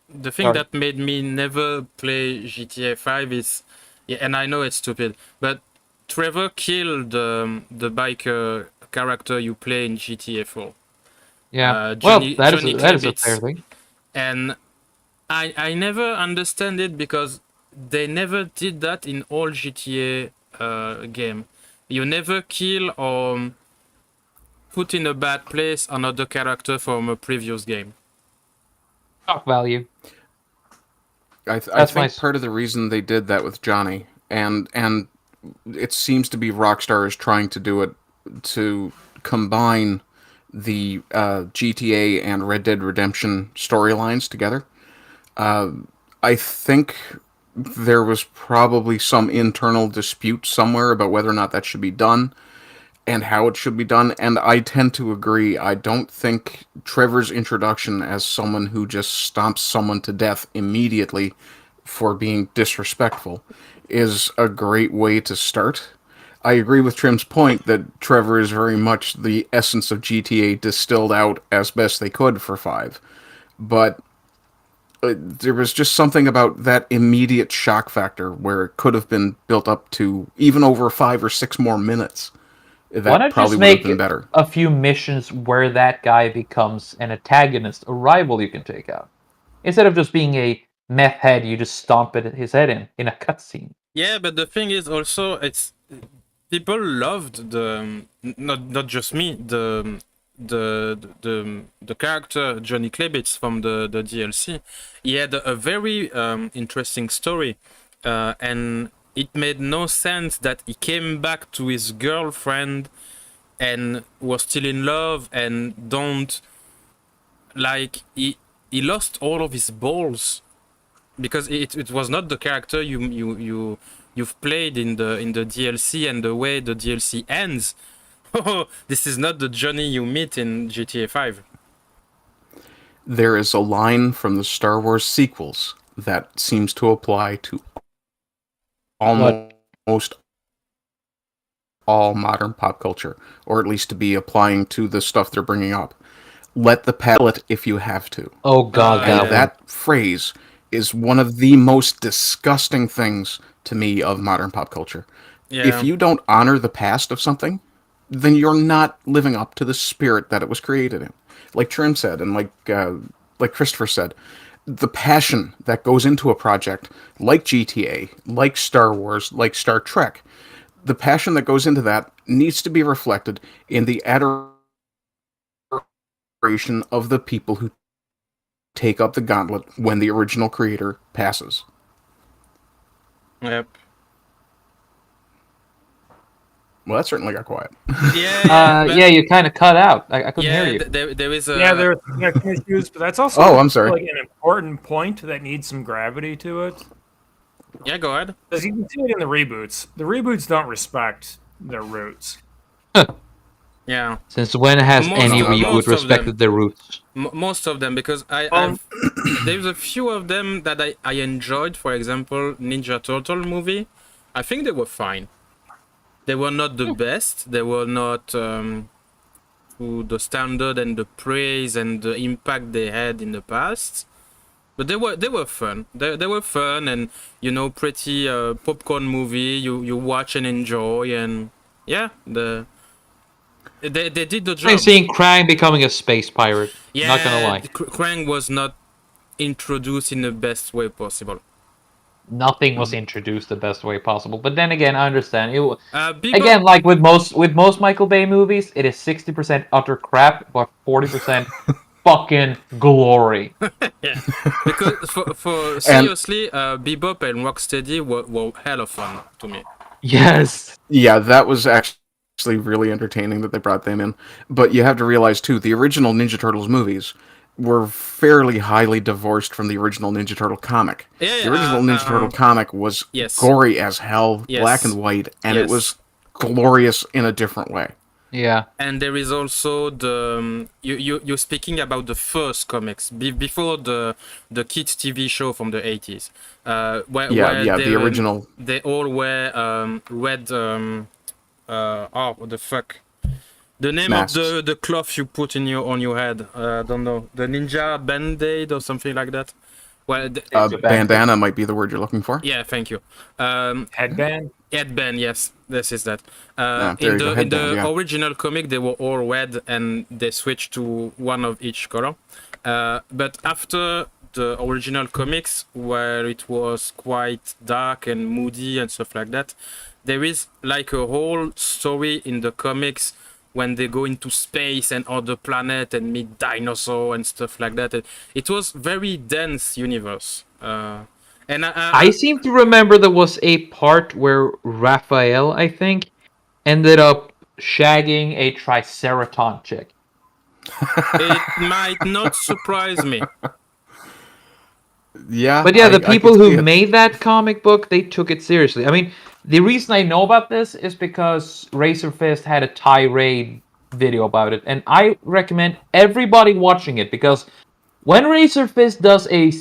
the thing Sorry. that made me never play GTA 5 is, yeah, and I know it's stupid, but Trevor killed the biker character you play in GTA 4. Yeah. Johnny That is a Klebitz. fair thing. And I never understand it because they never did that in all GTA game. You never kill or put in a bad place another character from a previous game. Shock value. I think part of the reason they did that with Johnny, and it seems to be Rockstar is trying to do it to combine the GTA and Red Dead Redemption storylines together. I think there was probably some internal dispute somewhere about whether or not that should be done and how it should be done, and I tend to agree. I don't think Trevor's introduction as someone who just stomps someone to death immediately for being disrespectful is a great way to start. I agree with Trim's point that Trevor is very much the essence of GTA distilled out as best they could for 5. But there was just something about that immediate shock factor where it could have been built up to even over 5 or 6 more minutes. Why not probably just would have make been better. a few missions where that guy becomes an antagonist, a rival you can take out? Instead of just being a meth head, you just stomp his head in a cutscene. Yeah, but the thing is also, it's people loved the not just me, the character Johnny Klebitz from the DLC. He had a very interesting story, and it made no sense that he came back to his girlfriend and was still in love and he lost all of his balls because it was not the character you've played in the DLC, and the way the DLC ends. Oh, this is not the Johnny you meet in GTA 5. There is a line from the Star Wars sequels that seems to apply to almost all modern pop culture, or at least to be applying to the stuff they're bringing up. Let the palate if you have to. Oh god, And that one. that phrase is one of the most disgusting things to me of modern pop culture. Yeah. If you don't honor the past of something, then you're not living up to the spirit that it was created in. Like Trim said, and like Christopher said, the passion that goes into a project, like GTA, like Star Wars, like Star Trek, the passion that goes into that needs to be reflected in the adoration of the people who take up the gauntlet when the original creator passes. Yep. Well, that certainly got quiet. Yeah. Yeah, you kind of cut out. I couldn't hear you. There is a. Yeah, there are connection issues, but that's also Oh, I'm sorry. like an important point that needs some gravity to it. Yeah, go ahead. Because you can see it in the reboots. The reboots don't respect their roots. Yeah. Since when has Most any of- most reboot of them. respected their roots? Most of them, because Um, there's a few of them that I enjoyed. For example, Ninja Turtle movie. I think they were fine. They were not the best. They were not to the standard and the praise and the impact they had in the past. But they were fun. They were fun and pretty popcorn movie. You watch and enjoy, and yeah, they did the job. I'm seeing Krang becoming a space pirate. Yeah, Not gonna lie. Krang was not introduced in the best way possible. Nothing was introduced the best way possible. But then again, I understand. Bebop, Again, like with most Michael Bay movies, it is 60% utter crap, but 40% fucking glory. yeah, because for seriously, Bebop and Rocksteady were hell of fun to me. Yes. Yeah, that was actually really entertaining that they brought them in. But you have to realize, too, the original Ninja Turtles movies were fairly highly divorced from the original Ninja Turtle comic. Yeah, The original Ninja Turtle comic was yes. gory as hell, Yes. black and white, and it Yes. was glorious in a different way. Yeah. And there is also the you're speaking about the first comics before the kids TV show from the 80s. Where The original. They all wear red. What the fuck? The name Masks. of the cloth you put on your head. I don't know. The Ninja Band-Aid or something like that. Well, Bandana might be the word you're looking for. yeah, thank you. headband. Headband, yes, this is that. there In you go, the headband, yeah. original comic, they were all red, and they switched to one of each color. But after the original comics, where it was quite dark and moody and stuff like that, there is like a whole story in the comics when they go into space and other planet and meet dinosaur and stuff like that. It was very dense universe. And I seem to remember there was a part where Raphael, I think, ended up shagging a Triceraton chick. it might not surprise me. Yeah. But yeah, the I people could see who it. made that comic book, they took it seriously. I mean, the reason I know about this is because Razor Fist had a tirade video about it, and I recommend everybody watching it, because when Razor Fist does a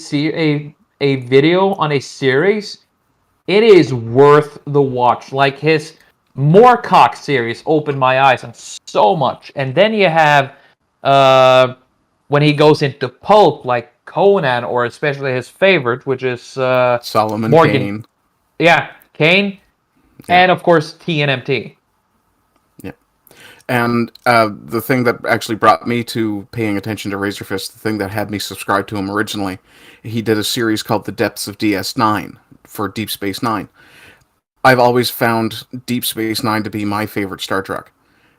video on a series, it is worth the watch. Like his Moorcock series opened my eyes on so much, and then you have when he goes into pulp, like Conan, or especially his favorite, which is Solomon Morgan. Kane. Yeah, Kane, Yeah. and of course TNMT. And the thing that actually brought me to paying attention to Razor Fist, the thing that had me subscribe to him originally, he did a series called The Depths of DS9 for Deep Space Nine. I've always found Deep Space Nine to be my favorite Star Trek,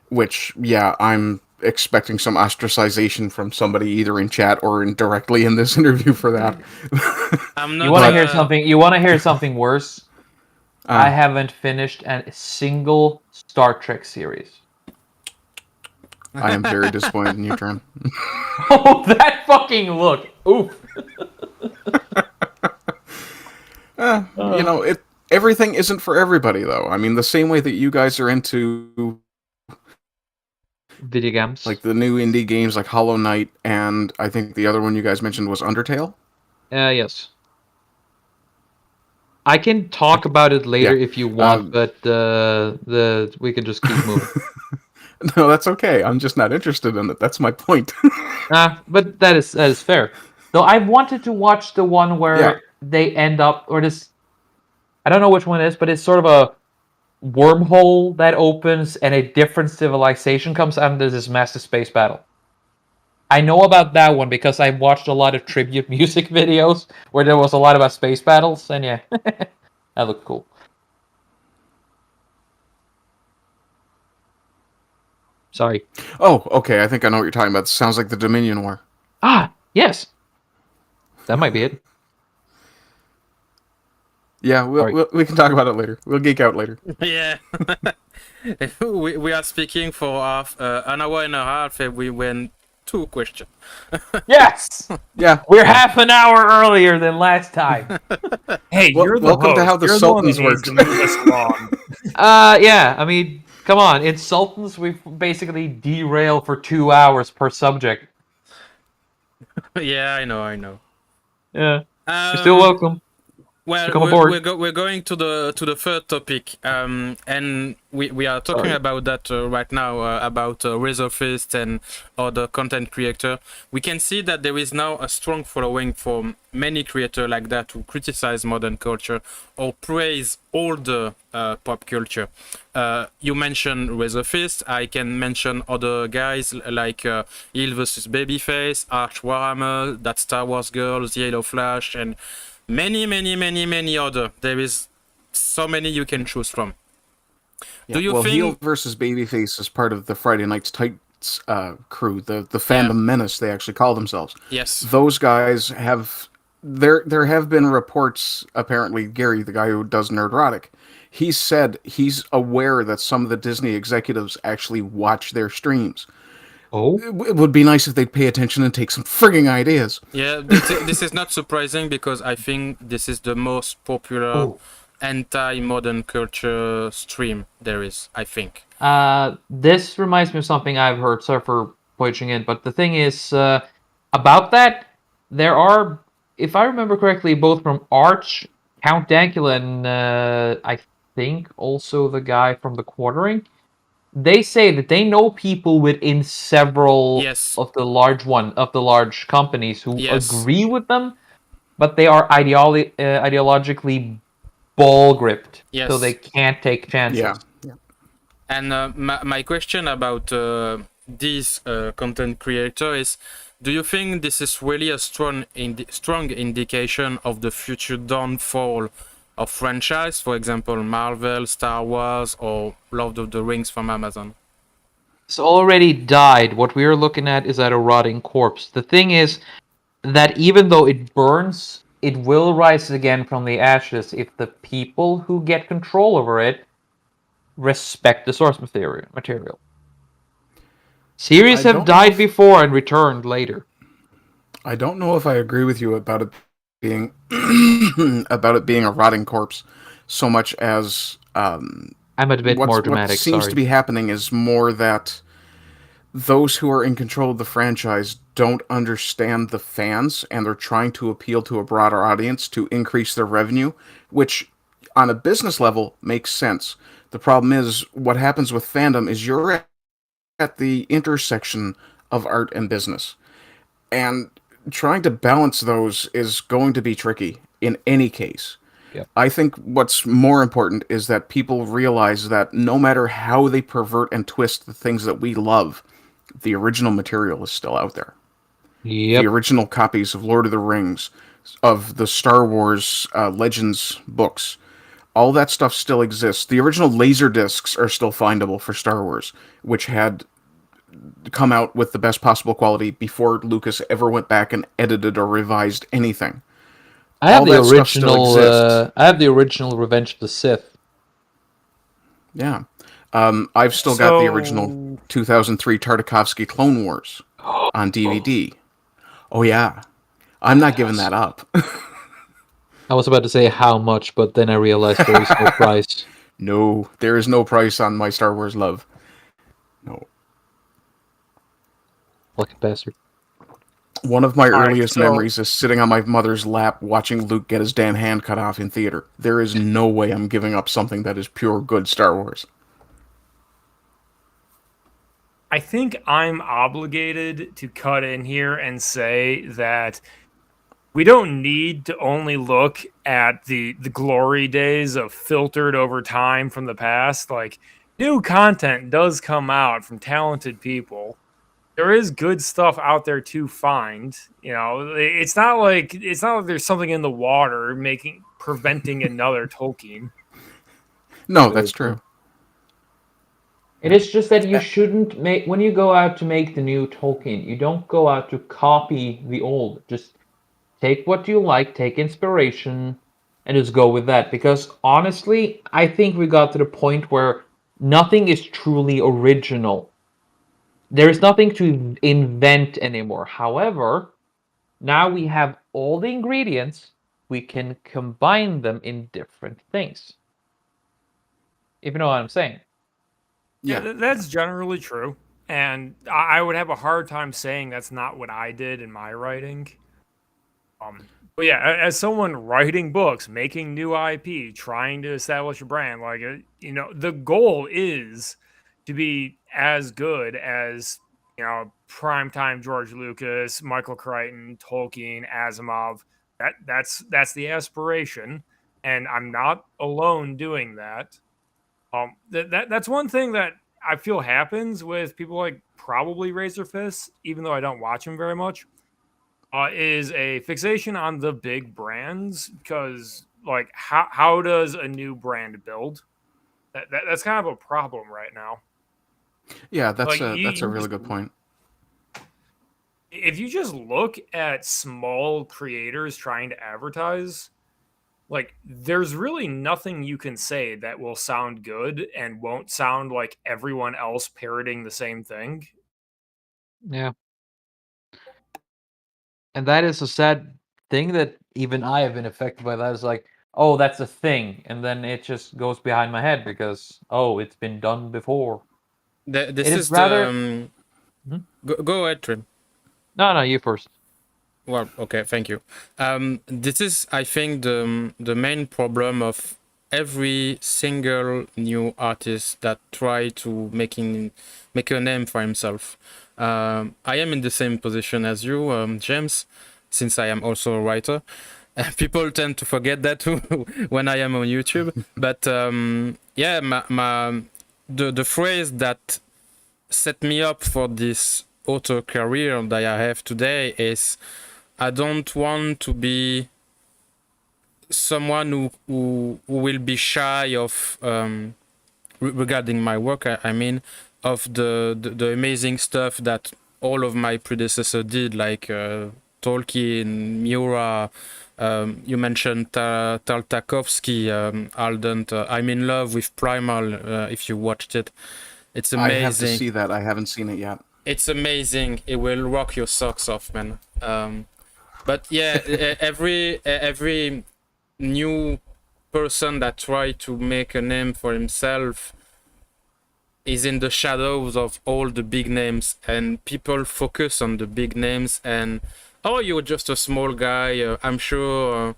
which, yeah, I'm expecting some ostracization from somebody either in chat or directly in this interview for that. I'm not. You want to hear something? You want to hear something worse? Uh. I haven't finished a single Star Trek series. I am very disappointed in you, Trim. Oh, that fucking look! Oof. Everything isn't for everybody, though. I mean, the same way that you guys are into Video games. like the new indie games like Hollow Knight, and I think the other one you guys mentioned was Undertale. Yes. I can talk about it later Yeah. if you want, but we can just keep moving. No, that's okay. I'm just not interested in it. That's my point. But that is fair. Though I wanted to watch the one where Yeah. they end up, or this, I don't know which one it is, but it's sort of a wormhole that opens and a different civilization comes out and there's this massive space battle. I know about that one because I watched a lot of tribute music videos where there was a lot about space battles, and yeah, that looked cool. Sorry. Oh, okay. I think I know what you're talking about. Sounds like the Dominion War. Yes. That might be it. Yeah, we can talk about it later. We'll geek out later. Yeah. we are speaking for an hour and a half, and we went 2 questions. Yes! Yeah. We're half an hour earlier than last time. Hey, you're the welcome to host. how the You're Sultans the one that needs works. to move us along. Yeah, I mean, come on. In Sultans, we basically derail for 2 hours per subject. Yeah, I know. Yeah. You're still welcome. Well, come aboard. we're going to the third topic, and we are talking about that right now, about Razorfist and other content creator. We can see that there is now a strong following for many creators like that who criticize modern culture or praise older pop culture. You mentioned Razorfist. I can mention other guys like Hill vs Babyface, Arch Warhammer, That Star Wars Girl, The Yellow Flash, and many other. There is so many you can choose from. Yeah, Do you well, think Heel versus Babyface is part of the Friday Night's Tights crew, the Phantom Menace, they actually call themselves. Yes. Those guys have... There have been reports, apparently, Gary, the guy who does Nerdrotic, he said he's aware that some of the Disney executives actually watch their streams. Oh? It would be nice if they'd pay attention and take some frigging ideas. Yeah, this is not surprising because I think this is the most popular anti-modern culture stream there is, I think. This reminds me of something I've heard. Sorry for pointing in, but the thing is, about that, there are, if I remember correctly, both from Arch, Count Dankula, and I think also the guy from The Quartering, they say that they know people within several of the large companies who agree with them, but they are ideologically ball gripped, so they can't take chances. Yeah. And my question about this content creator is, do you think this is really a strong indication of the future downfall of franchise, for example, Marvel, Star Wars, or Lord of the Rings from Amazon? It's already died. What we are looking at is at a rotting corpse. The thing is that even though it burns, it will rise again from the ashes if the people who get control over it respect the source material. Series have died before and returned later. I don't know if I agree with you about it being a rotting corpse so much as I'm a bit more dramatic. What seems to be happening is more that those who are in control of the franchise don't understand the fans, and they're trying to appeal to a broader audience to increase their revenue, which on a business level makes sense. The problem is, what happens with fandom is you're at the intersection of art and business, and trying to balance those is going to be tricky in any case. Yep. I think what's more important is that people realize that no matter how they pervert and twist the things that we love, the original material is still out there. Yep. The original copies of Lord of the Rings, of the Star Wars Legends books, all that stuff still exists. The original laser discs are still findable for Star Wars, which had come out with the best possible quality before Lucas ever went back and edited or revised anything. I have the original Revenge of the Sith. Yeah. I've still got the original 2003 Tartakovsky Clone Wars on DVD. Oh yeah. I'm not giving that up. I was about to say how much, but then I realized there is no price. No, there is no price on my Star Wars love. No. Lucky bastard. One of my right, earliest so- memories is sitting on my mother's lap watching Luke get his damn hand cut off in theater. There is no way I'm giving up something that is pure good Star Wars. I think I'm obligated to cut in here and say that we don't need to only look at the glory days of filtered over time from the past. Like, new content does come out from talented people. There is good stuff out there to find. You know, it's not like there's something in the water preventing another Tolkien. No, that's true. It is just that you shouldn't make, when you go out to make the new Tolkien, you don't go out to copy the old. Just take what you like, take inspiration, and just go with that. Because honestly, I think we got to the point where nothing is truly original. There is nothing to invent anymore. However, now we have all the ingredients, we can combine them in different things. If you know what I'm saying. Yeah, that's generally true. And I would have a hard time saying that's not what I did in my writing. But yeah, as someone writing books, making new IP, trying to establish a brand, like, the goal is to be as good as, primetime George Lucas, Michael Crichton, Tolkien, Asimov. That's the aspiration, and I'm not alone doing that. That's one thing that I feel happens with people like probably Razorfist, even though I don't watch him very much, is a fixation on the big brands. Because, like, how does a new brand build? That's kind of a problem right now. Yeah, that's Like, a really good point. If you just look at small creators trying to advertise, like, there's really nothing you can say that will sound good and won't sound like everyone else parroting the same thing. Yeah. And that is a sad thing that even I have been affected by. That is like, oh, that's a thing. And then it just goes behind my head because, oh, it's been done before. This It is is rather. Go ahead, Trim. No, you first. Well, okay, thank you. This is, I think, the main problem of every single new artist that try to make a name for himself. I am in the same position as you, James, since I am also a writer. People tend to forget that too when I am on YouTube. But yeah, the phrase that set me up for this author career that I have today is, I don't want to be someone who will be shy of regarding my work. I mean, of the amazing stuff that all of my predecessors did, like Tolkien, Miura. You mentioned Tartakovsky, Alden. I'm in love with Primal. If you watched it, it's amazing. I have to see that. I haven't seen it yet. It's amazing. It will rock your socks off, man. But yeah, every new person that try to make a name for himself is in the shadows of all the big names, and people focus on the big names. And oh, you're just a small guy. I'm sure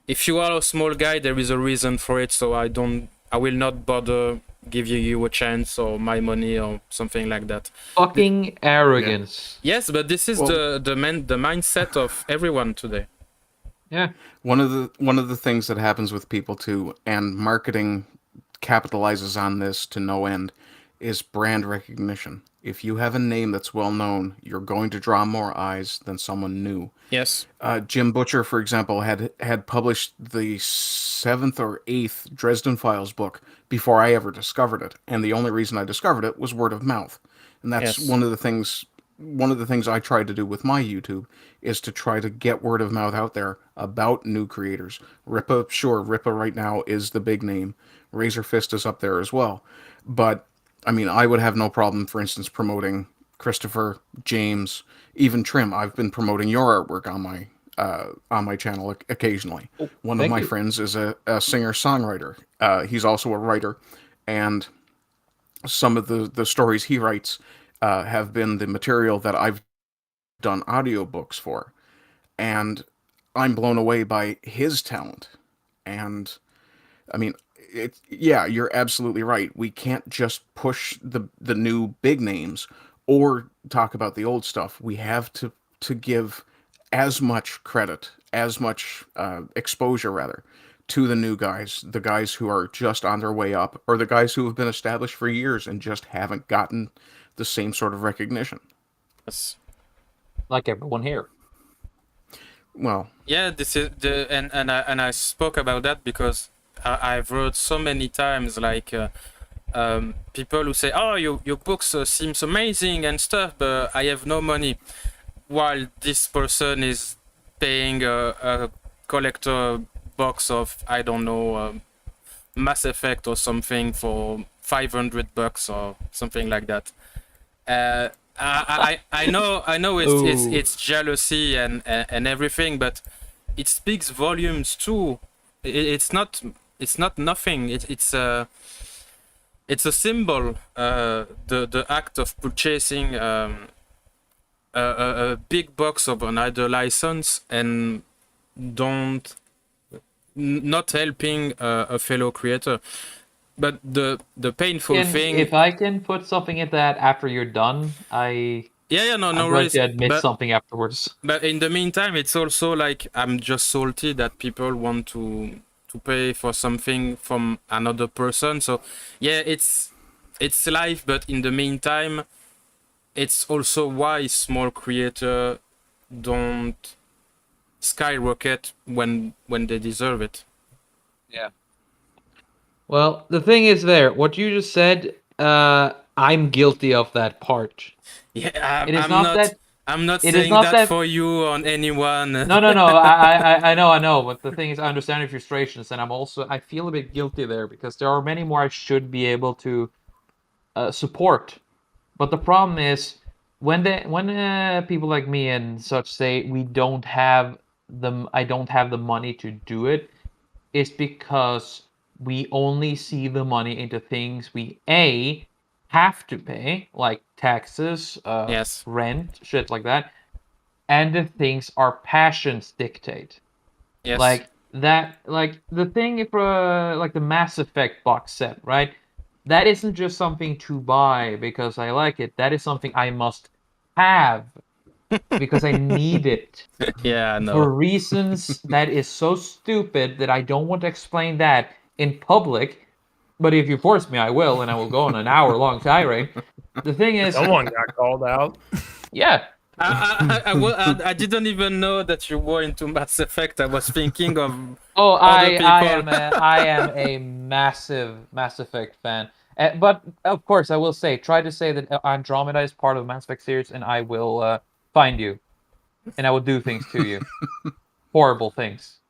if you are a small guy, there is a reason for it. So I will not bother give you a chance or my money or something like that. Fucking arrogance. Yeah. Yes, but this is the mindset of everyone today. Yeah. One of the things that happens with people too, and marketing capitalizes on this to no end, is brand recognition. If you have a name that's well known, you're going to draw more eyes than someone new. Yes. Jim Butcher, for example, had published the 7th or 8th Dresden Files book before I ever discovered it, and the only reason I discovered it was word of mouth. And that's one of the things I try to do with my YouTube, is to try to get word of mouth out there about new creators. Ripa right now is the big name. Razorfist is up there as well. But I mean, I would have no problem, for instance, promoting Christopher, James, even Trim. I've been promoting your artwork on my channel occasionally. One of my friends is a singer-songwriter. He's also a writer, and some of the stories he writes have been the material that I've done audiobooks for. And I'm blown away by his talent. And I mean, yeah, you're absolutely right. We can't just push the new big names or talk about the old stuff. We have to give as much credit, as much exposure rather, to the new guys, the guys who are just on their way up, or the guys who have been established for years and just haven't gotten the same sort of recognition. Yes. Like everyone here. Well, Yeah, this is the and I spoke about that because I've heard so many times like people who say, "Oh, your books seems amazing and stuff, but I have no money," while this person is paying a collector box of, I don't know, Mass Effect or something for $500 or something like that. I know it's jealousy and everything, but it speaks volumes too. It's not nothing. It's a symbol. The act of purchasing a big box of another license and not helping a fellow creator. But the painful thing. If I can put something in that after you're done, no I'm going worries. to admit something afterwards. But in the meantime, it's also like I'm just salty that people want to pay for something from another person. So yeah, it's life, but in the meantime, it's also why small creator don't skyrocket when they deserve it. Yeah. Well, the thing is what you just said, I'm guilty of that part. Yeah, It is not that I'm not it is saying not that for you on anyone. No. I know. But the thing is, I understand your frustrations, and I feel a bit guilty there because there are many more I should be able to support. But the problem is when people like me and such say I don't have the money to do it, it's because we only see the money into things we have to pay, like taxes, Yes. rent, shit like that, and the things our passions dictate. Yes. Like that, like the thing for like the Mass Effect box set, right? That isn't just something to buy because I like it. That is something I must have because I need it. Yeah, no. For reasons that is so stupid that I don't want to explain that in public. But if you force me, I will, and I will go on an hour-long tirade. The thing is, Someone got called out. Yeah. I didn't even know that you were into Mass Effect. I was thinking of I people. I am a massive Mass Effect fan. But of course, I will try to say that Andromeda is part of the Mass Effect series, and I will find you, and I will do things to you, horrible things.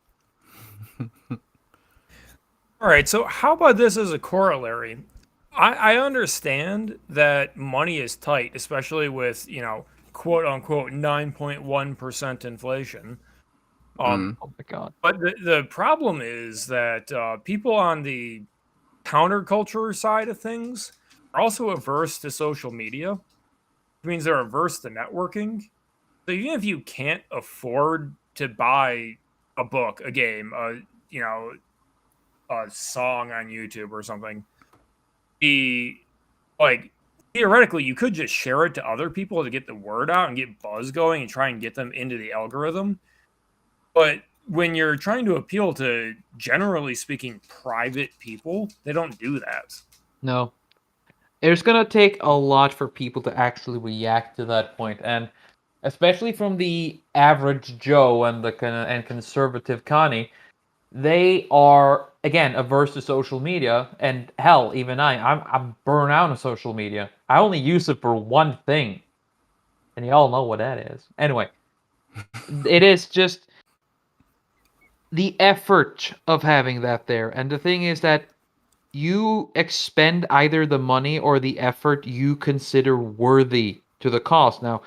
All right, so how about this as a corollary? I understand that money is tight, especially with, quote unquote 9.1% inflation. Oh my god. But the problem is that people on the counterculture side of things are also averse to social media, which means they're averse to networking. So even if you can't afford to buy a book, a game, a song on YouTube or something, theoretically you could just share it to other people to get the word out and get buzz going and try and get them into the algorithm. But when you're trying to appeal to, generally speaking, private people, they don't do that. No. It's gonna take a lot for people to actually react to that point, and especially from the average Joe and the conservative Connie, they are again averse to social media, and hell, even I'm burnt out on social media. I only use it for one thing, and you all know what that is. Anyway, it is just the effort of having that there, and the thing is that you expend either the money or the effort you consider worthy to the cost. Now,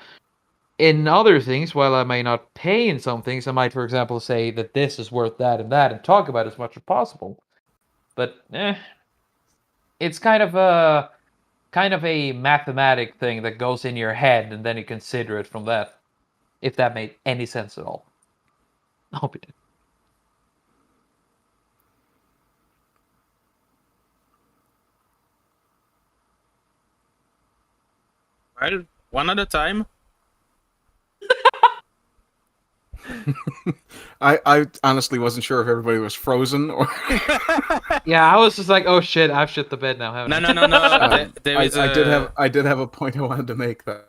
in other things, while I may not pay in some things, I might, for example, say that this is worth that and talk about it as much as possible. But it's kind of a mathematic thing that goes in your head, and then you consider it from that. If that made any sense at all. I hope it did. Well, one at a time. I honestly wasn't sure if everybody was frozen or. Yeah, I was just like, oh shit, I've shit the bed now, haven't I? No. There is I did have a point I wanted to make that.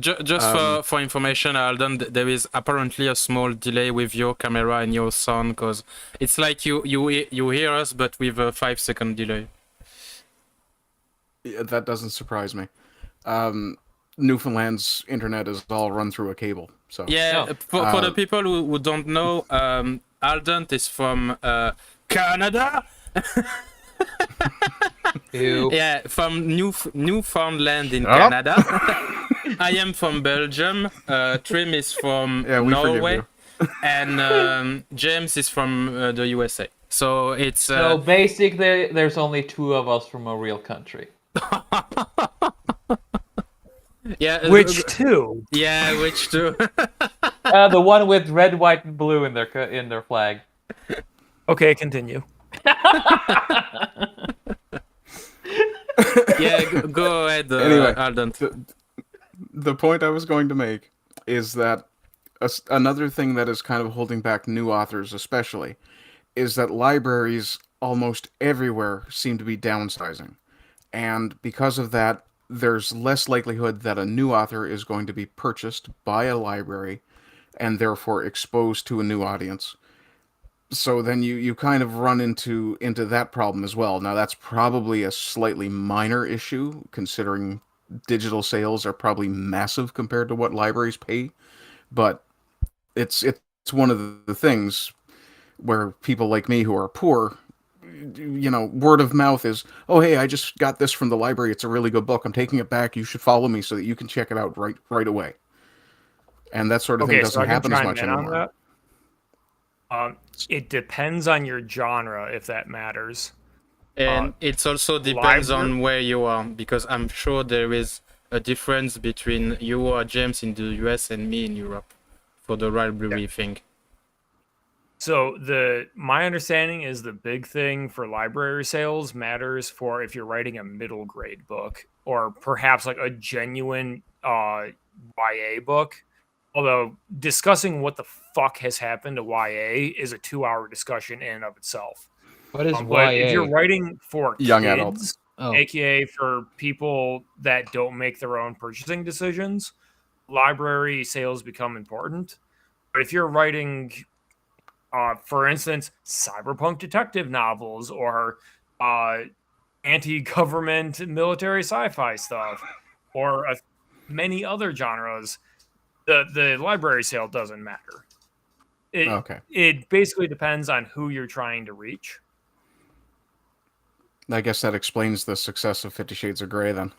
Just for information, Alden, there is apparently a small delay with your camera and your sound, because it's like you hear us, but with a 5-second delay. Yeah, that doesn't surprise me. Newfoundland's internet is all run through a cable, so Yeah, for the people who don't know, Alden is from Canada. Ew. Yeah, from Newfoundland in Canada. I am from Belgium. Trim is from Norway, and James is from the USA. So it's So basically, there's only 2 of us from a real country. yeah. Which two? Yeah, which two? The one with red, white, and blue in their flag. Okay, continue. Yeah, go ahead, Anyway, Alden. the point I was going to make is that another thing that is kind of holding back new authors, especially, is that libraries almost everywhere seem to be downsizing. And because of that, there's less likelihood that a new author is going to be purchased by a library and therefore exposed to a new audience. So then you kind of run into that problem as well. Now that's probably a slightly minor issue, considering digital sales are probably massive compared to what libraries pay. But it's one of the things where people like me who are poor, word of mouth is, oh hey, I just got this from the library. It's a really good book. I'm taking it back. You should follow me so that you can check it out right away. And that sort of thing doesn't happen as much anymore. It depends on your genre, if that matters. And it also depends on where you are, because I'm sure there is a difference between you or James in the US and me in Europe for the library thing. So my understanding is the big thing for library sales matters for if you're writing a middle grade book, or perhaps like a genuine YA book. Although discussing what the fuck has happened to YA is a 2-hour discussion in and of itself. What is YA? But if you're writing for young kids, adults, aka for people that don't make their own purchasing decisions, library sales become important. But if you're writing, for instance, cyberpunk detective novels or anti-government military sci-fi stuff, or many other genres, the library sale doesn't matter. It basically depends on who you're trying to reach. I guess that explains the success of 50 Shades of Grey then.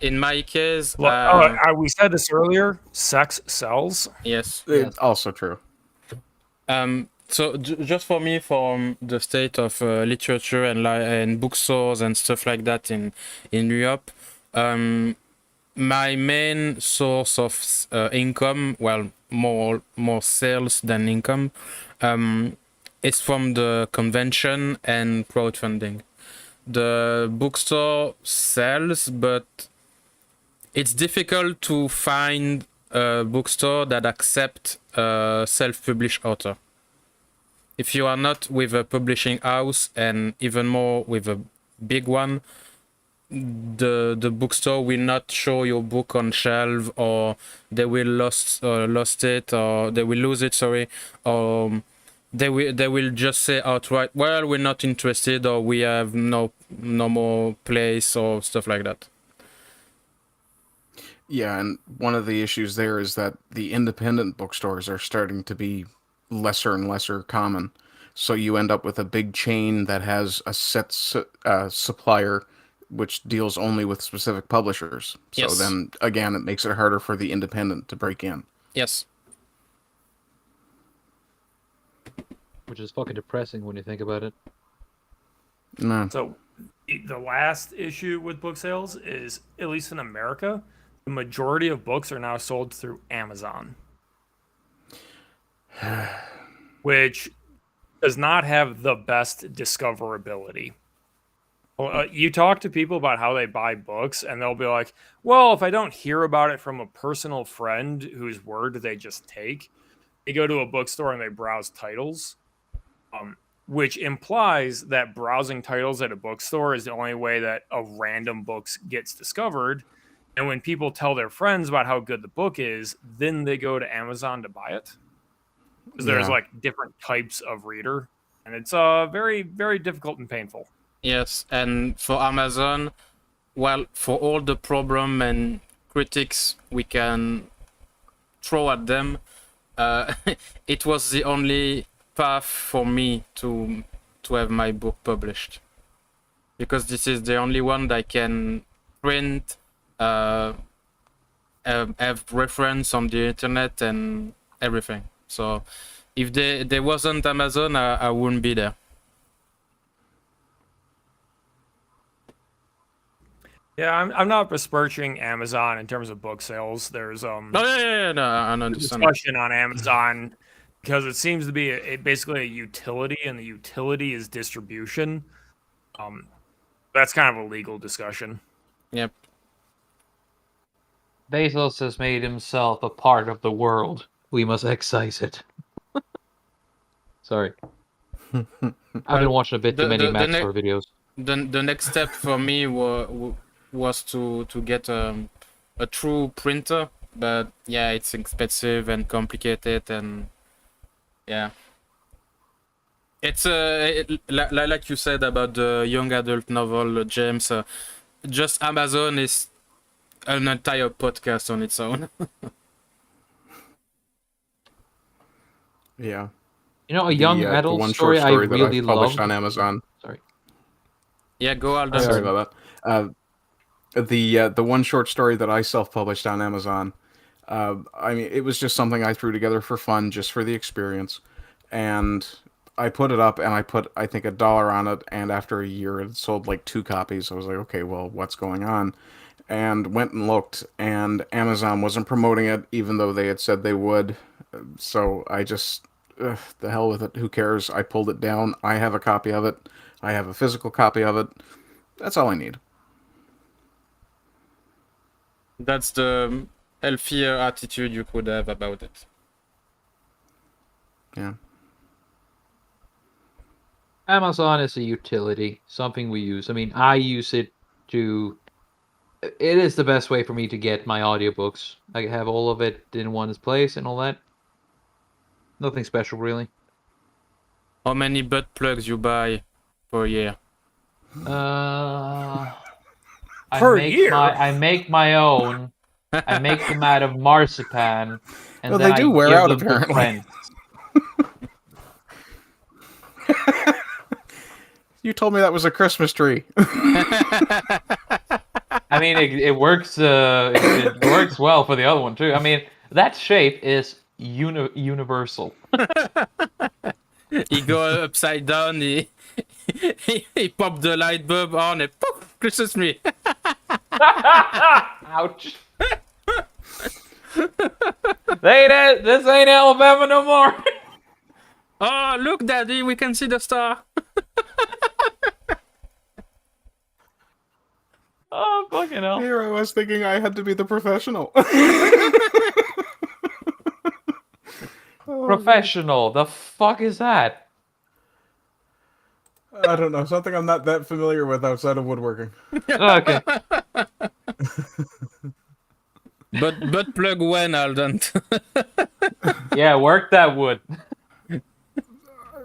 In my case, we said this earlier, sex sells. Yes. It's also true. So just for me, from the state of literature and bookstores and stuff like that in Europe, my main source of income, well, more sales than income, is from the convention and crowdfunding. The bookstore sells, but it's difficult to find a bookstore that accepts a self-published author. If you are not with a publishing house, and even more with a big one, the bookstore will not show your book on shelf, or they will lose it, or they will just say outright, well, we're not interested, or we have no more place, or stuff like that. Yeah, and one of the issues there is that the independent bookstores are starting to be lesser and lesser common. So you end up with a big chain that has a set supplier which deals only with specific publishers. So then, again, it makes it harder for the independent to break in. Yes. Which is fucking depressing when you think about it. No. So the last issue with book sales is, at least in America, the the majority of books are now sold through Amazon, which does not have the best discoverability. You talk to people about how they buy books, and they'll be like, well, if I don't hear about it from a personal friend whose word they just take, they go to a bookstore and they browse titles, which implies that browsing titles at a bookstore is the only way that a random book gets discovered. And when people tell their friends about how good the book is, then they go to Amazon to buy it. Because there's like different types of reader, and it's very, very difficult and painful. Yes, and for Amazon, well, for all the problem and critics we can throw at them, it was the only path for me to have my book published, because this is the only one that I can print, have reference on the internet and everything. So if there wasn't Amazon, I wouldn't be there. Yeah, I'm not besmirching Amazon in terms of book sales. There's No, I understand. discussion on Amazon because it seems to be basically a utility, and the utility is distribution. That's kind of a legal discussion. Yep. Bezos has made himself a part of the world. We must excise it. Sorry. I've been watching a bit too many Maxwell videos. The next step for me was to get a true printer, but yeah, it's expensive and complicated, and yeah, it's like you said about the young adult novel, James. Just Amazon is an entire podcast on its own. Yeah. You know, a young adult one story short story I that really I've published loved. on Amazon. Sorry. Yeah, go Alden. Sorry about that. The one short story that I self-published on Amazon, I mean, it was just something I threw together for fun, just for the experience, and I put it up, and I put, I think, $1 on it, and after a year, it sold like 2 copies. I was like, okay, well, what's going on? And went and looked, and Amazon wasn't promoting it, even though they had said they would. So I just, the hell with it. Who cares? I pulled it down. I have a copy of it. I have a physical copy of it. That's all I need. That's the healthier attitude you could have about it. Yeah. Amazon is a utility, something we use. I mean, I use it to... It is the best way for me to get my audiobooks. I have all of it in one place and all that. Nothing special, really. How many butt plugs you buy per year? I make my own. I make them out of marzipan, and Well, then they do I wear give out, them to apparently. friends. You told me that was a Christmas tree. I mean, it works. It works well for the other one too. I mean, that shape is universal. He go upside down. He pop the light bulb on and poof, Christmas tree. Ouch. This ain't Alabama no more. Oh, look, Daddy, we can see the star. Oh, fucking hell. Here I was thinking I had to be the professional. Professional. The fuck is that? I don't know. Something I'm not that familiar with outside of woodworking. Okay. But plug when, Alden. Yeah, work that wood.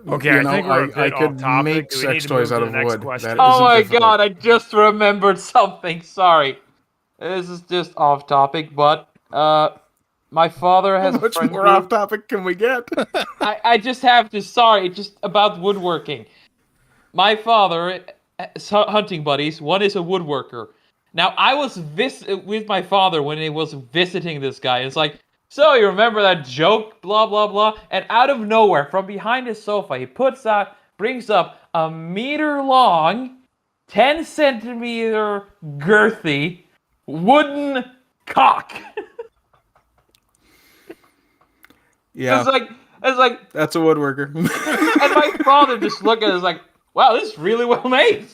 Okay, You I know, think we're a bit I could off topic. make Do we need sex to move toys to out the of next wood. question? That Oh my isn't difficult. god, I just remembered something. Sorry. This is just off topic, but my father has How a much friend more group. off topic can we get? I just have to, sorry, just about woodworking. My father, hunting buddies, one is a woodworker. Now, I was with my father when he was visiting this guy. It's like, so you remember that joke, blah, blah, blah? And out of nowhere, from behind his sofa, he brings up a meter long, 10 centimeter girthy, wooden cock. Yeah, It's like, that's a woodworker. and my father just looked at it like, wow, this is really well made.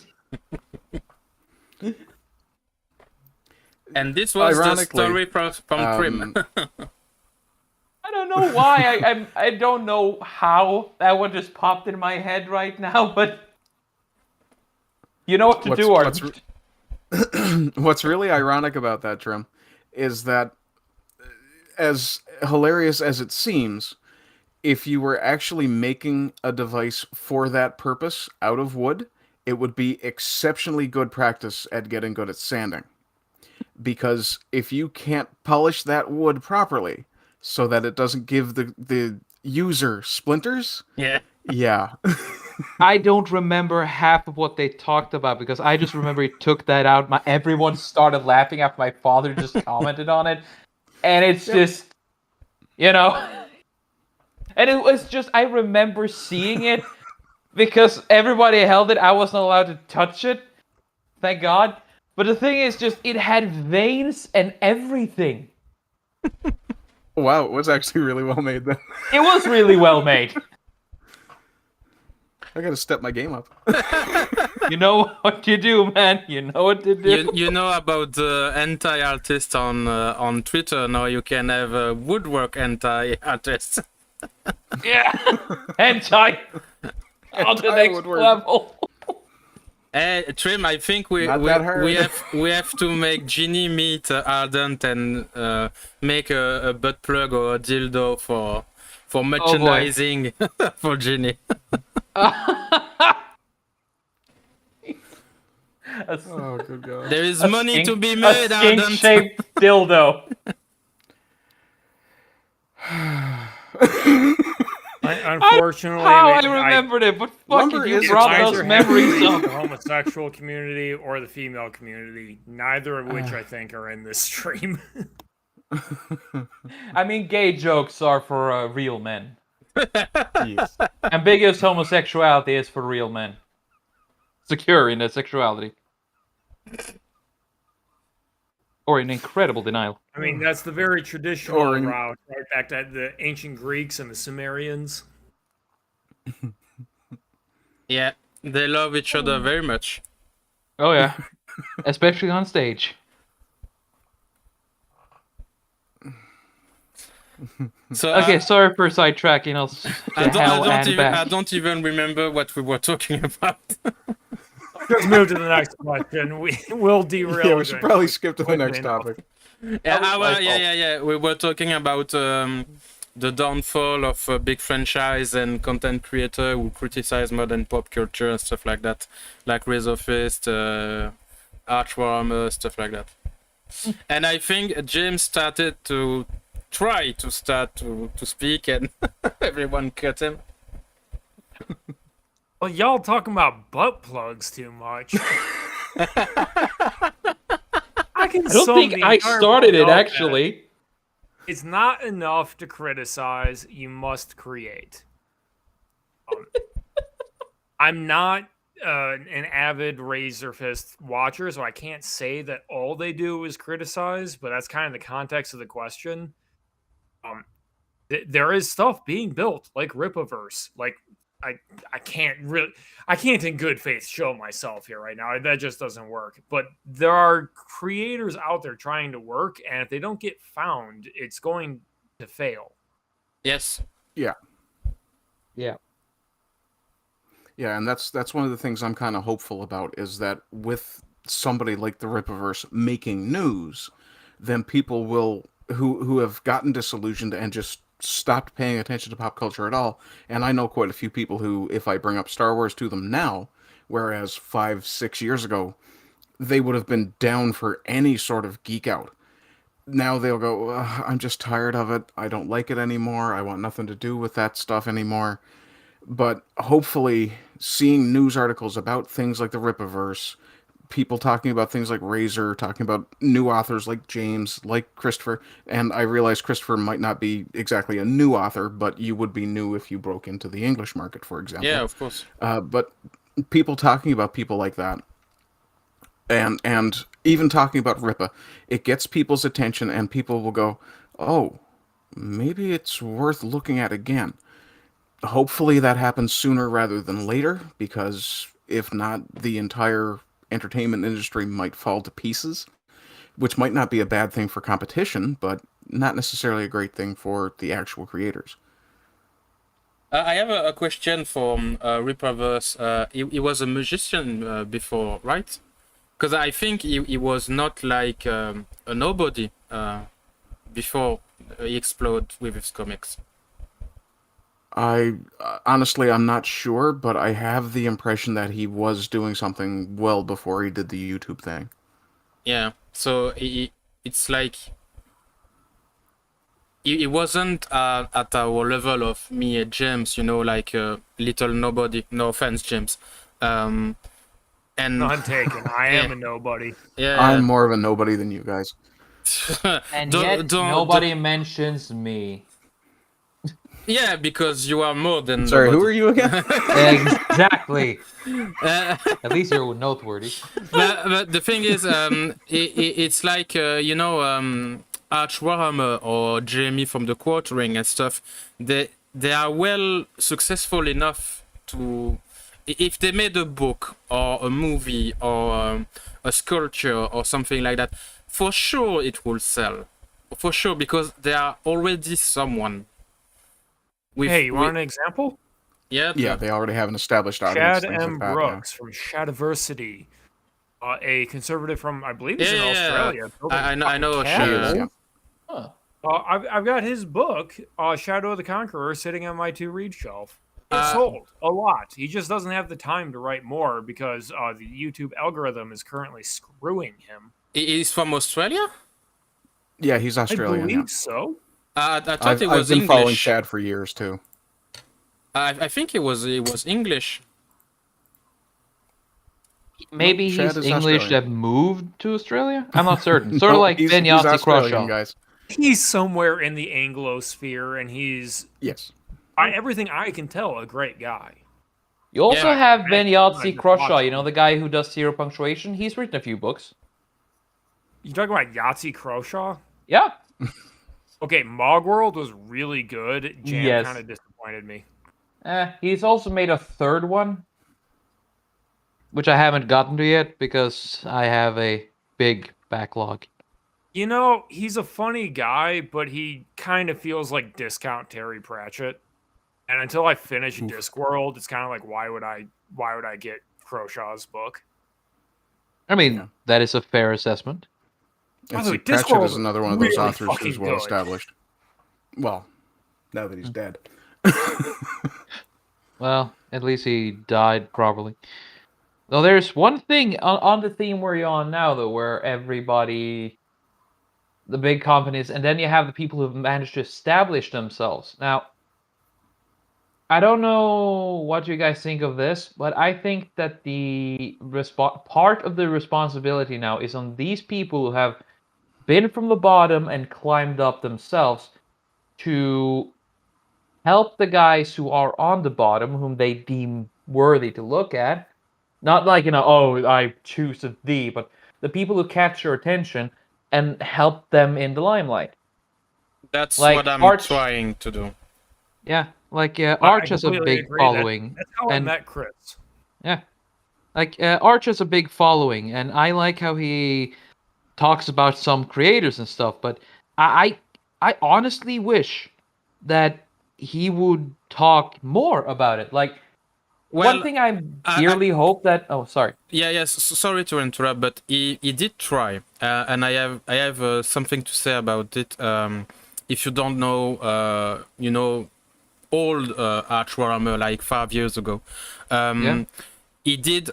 And this was the Ironically, story from Prim. I don't know why. I don't know how that one just popped in my head right now, but you know what to do, Art. What's really ironic about that, Trim, is that as hilarious as it seems, if you were actually making a device for that purpose out of wood, it would be exceptionally good practice at getting good at sanding. Because if you can't polish that wood properly so that it doesn't give the user splinters, yeah. I don't remember half of what they talked about because I just remember he took that out. Everyone started laughing after my father just commented on it. And it's just, you know... And it was just, I remember seeing it because everybody held it. I wasn't allowed to touch it. Thank God. But the thing is just, it had veins and everything. Wow, it was actually really well made then. It was really well made. I gotta step my game up. You know what you do, man. You know what to do. You know about the anti-artist on Twitter. Now you can have a woodwork anti-artist. Yeah, hentai on the next level. Hey, Trim, I think we have to make Ginny meet Ardent and make a butt plug or a dildo for merchandising for Ginny. Oh, good God. There is money to be made, a Ardent. skink-shaped dildo. Unfortunately, I remembered it, but fucking you brought those memories up. The homosexual community or the female community, neither of which I think are in this stream. I mean, gay jokes are for real men. Yes. Ambiguous homosexuality is for real men. Secure in their sexuality. Or in incredible denial. I mean, that's the very traditional route, right back to the ancient Greeks and the Sumerians. Yeah, they love each other very much. Oh yeah, especially on stage. So okay, sorry for sidetracking us. I don't even remember what we were talking about. Let's move to the next question. We'll derail. Yeah, we should probably skip to the next topic. Yeah. We were talking about the downfall of a big franchise and content creator who criticize modern pop culture and stuff like that, like Razorfist, Archwarmer, stuff like that. And I think James started to try to speak, and everyone cut him. Well, y'all talking about butt plugs too much. I don't think I started it, actually. It's not enough to criticize, you must create. I'm not an avid Razorfist watcher, so I can't say that all they do is criticize, but that's kind of the context of the question. There is stuff being built, like Ripaverse. Like, I can't in good faith show myself here right now. That just doesn't work. But there are creators out there trying to work, and if they don't get found, it's going to fail. Yes. Yeah. Yeah. Yeah, and that's one of the things I'm kind of hopeful about is that with somebody like the Ripaverse making news, then people will who have gotten disillusioned and just stopped paying attention to pop culture at all. And I know quite a few people who, if I bring up Star Wars to them now, whereas 5-6 years ago, they would have been down for any sort of geek out. Now they'll go, I'm just tired of it. I don't like it anymore. I want nothing to do with that stuff anymore. But hopefully seeing news articles about things like the Ripaverse, people talking about things like Razor, talking about new authors like James, like Christopher, and I realize Christopher might not be exactly a new author, but you would be new if you broke into the English market, for example. Yeah, of course. But people talking about people like that, and even talking about Ripa, it gets people's attention, and people will go, "Oh, maybe it's worth looking at again." Hopefully, that happens sooner rather than later, because if not, the entire entertainment industry might fall to pieces, which might not be a bad thing for competition, but not necessarily a great thing for the actual creators. I have a question from Ripaverse. He was a musician before, right? Because I think he was not like a nobody before he exploded with his comics. I honestly, I'm not sure, but I have the impression that he was doing something well before he did the YouTube thing. Yeah, so it's like he wasn't at our level of me and James, you know, like little nobody. No offense, James. And None taken. I Yeah. am a nobody. yeah, I'm more of a nobody than you guys. And Don't- yet don't- nobody mentions me. yeah, because you are more than. Sorry, who nobody. are you again? Exactly. Uh, At least you're noteworthy. but the thing is, it's like you know, Arch Warhammer or Jamie from the Quartering and stuff. They are well successful enough to, if they made a book or a movie or a sculpture or something like that, for sure it will sell, for sure, because they are already someone. Hey, you want an example? Yeah, Yeah, they already have an established audience. Chad things M. like that, Brooks from Shadiversity, a conservative from, I believe he's in Yeah, Australia. I know. yeah. He is, yeah. Huh. I've got his book, Shadow of the Conqueror, sitting on my to-read shelf. It Uh, sold a lot. He just doesn't have the time to write more because the YouTube algorithm is currently screwing him. He's from Australia. Yeah, he's Australian. I believe Yeah. so. I thought I've it was been following English. Chad for years too. I think it was English. Maybe Chad he's is English Australian. that moved to Australia? I'm not certain. Sort of No, like he's Benyati Australian, Croshaw. guys. He's somewhere in the Anglosphere, and he's, Yes. everything I can tell, a great guy. You also Yeah. have I Benyati just Croshaw, watched you know, him. the guy who does zero punctuation. He's written a few books. You talking about Yahtzee Croshaw? Yeah. Okay, Mogworld was really good. Jam Yes. kind of disappointed me. He's also made a third one, which I haven't gotten to yet because I have a big backlog. You know, he's a funny guy, but he kind of feels like discount Terry Pratchett. And until I finish Discworld, it's kind of like why would I get Crowshaw's book? I mean, Yeah. that is a fair assessment. And By the see, way, Pratchett Discworld is another one of those really authors fucking who's well good. established. Well, now that he's dead. Well, at least he died properly. Though there's one thing on the theme we're on now, though, where everybody, the big companies, and then you have the people who've managed to establish themselves. Now, I don't know what you guys think of this, but I think that the part of the responsibility now is on these people who have been from the bottom and climbed up themselves to help the guys who are on the bottom, whom they deem worthy to look at. Not like, you know, oh, I choose thee, but the people who catch your attention and help them in the limelight. That's Like what I'm Arch- trying to do. Yeah, like Arch has a completely big agree. following. That's how I and met Chris. Yeah, like Arch has a big following, and I like how he talks about some creators and stuff. But I honestly wish that he would talk more about it. Like Well, one thing I I- dearly hope that. Oh, sorry. Yeah, yes. Sorry to interrupt, but he did try, and I have something to say about it. If you don't know, you know, old Arch Warhammer like 5 years ago. Yeah. He did.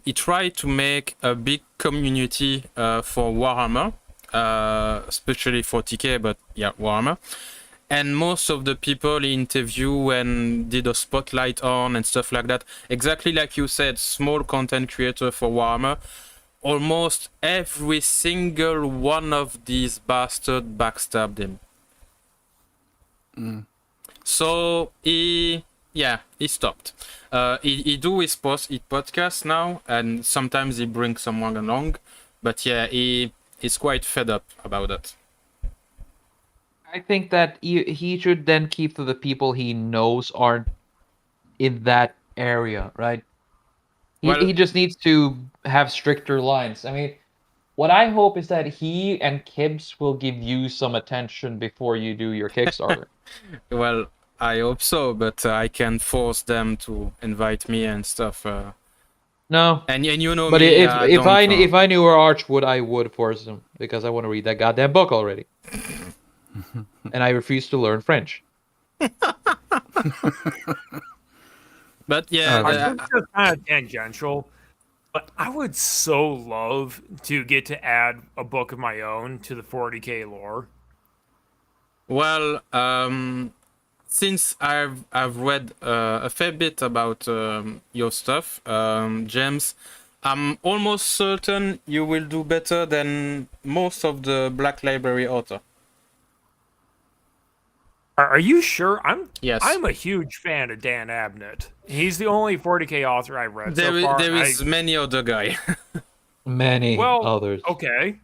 He tried to make a big community for Warhammer, especially for TK, but yeah, Warhammer. And most of the people he interviewed and did a spotlight on and stuff like that, exactly like you said, small content creator for Warhammer, almost every single one of these bastards backstabbed him. So he stopped. He do his podcast now, and sometimes he brings someone along, But yeah, he's quite fed up about it. I think that he should then keep to the people he knows aren't in that area, right? Well, He just needs to have stricter lines. I mean, what I hope is that he and Kibbs will give you some attention before you do your Kickstarter. well, I hope so, but I can't force them to invite me and stuff. No. And you know But me. if I knew where Arch would, I would force him because I want to read that goddamn book already. And I refuse to learn French. But yeah, I think it's kind of tangential, but I would so love to get to add a book of my own to the 40K lore. well, since I've read a fair bit about your stuff, James, I'm almost certain you will do better than most of the Black Library author. Are you sure? Yes. I'm a huge fan of Dan Abnett. He's the only 40K author I've read so far. There is many other guy. Many others. Okay.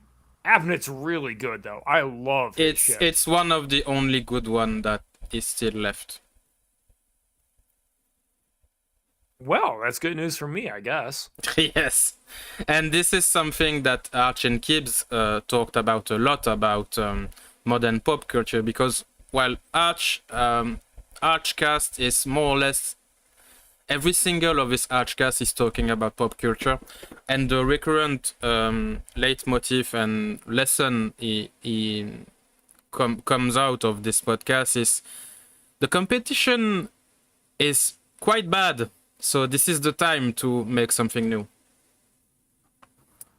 Abnett's really good though. I love his shit. It's one of the only good one that is still left. Well, that's good news for me, I guess. Yes, and this is something that Arch and Kibbs talked about a lot about modern pop culture, because well, Archcast is more or less every single of his Archcast is talking about pop culture, and the recurrent leitmotif and lesson comes out of this podcast is the competition is quite bad. So this is the time to make something new.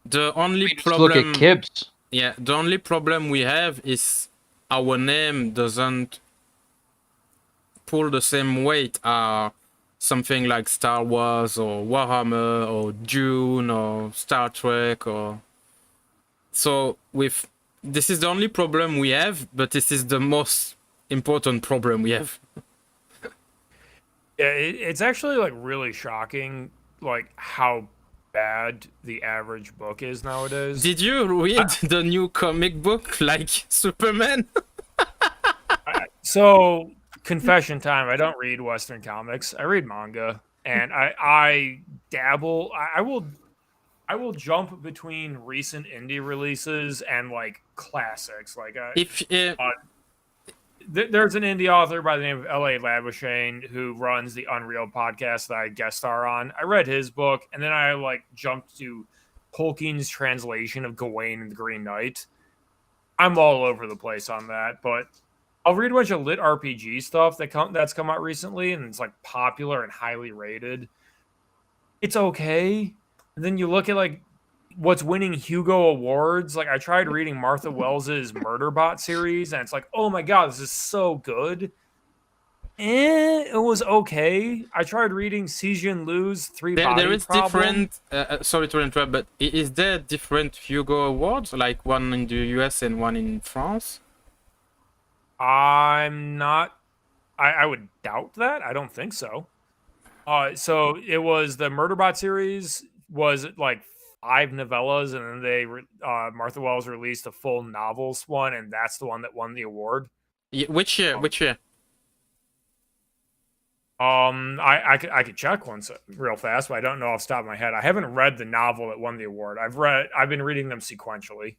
The only problem, look at Kibbs. Yeah, the only problem we have is our name doesn't pull the same weight as something like Star Wars or Warhammer or Dune or Star Trek or. So this is the only problem we have, but this is the most important problem we have. Yeah, it's actually like really shocking, like how bad the average book is nowadays. Did you read the new comic book like Superman? So, confession time, I don't read Western comics. I read manga, and I dabble. I will jump between recent indie releases and like classics. Like there's an indie author by the name of L.A. Labuschagne who runs the Unreal podcast that I guest star on. I read his book, and then I like jumped to Tolkien's translation of Gawain and the Green Knight. I'm all over the place on that, but I'll read a bunch of lit RPG stuff that's come out recently, and it's like popular and highly rated. It's okay. And then you look at like what's winning Hugo Awards. Like I tried reading Martha Wells's Murderbot series, and it's like, oh my god, this is so good. It was okay. I tried reading Sijin Liu's Three Body There is Problem. different. Sorry to interrupt, but is there different Hugo Awards, like one in the US and one in France? I'm not. I would doubt that. I don't think so. So it was the Murderbot series was like 5 novellas, and then Martha Wells released a full novels one, and that's the one that won the award. Yeah, which year? Which year? I could check once real fast, but I don't know off the top of my head. I haven't read the novel that won the award. I've been reading them sequentially.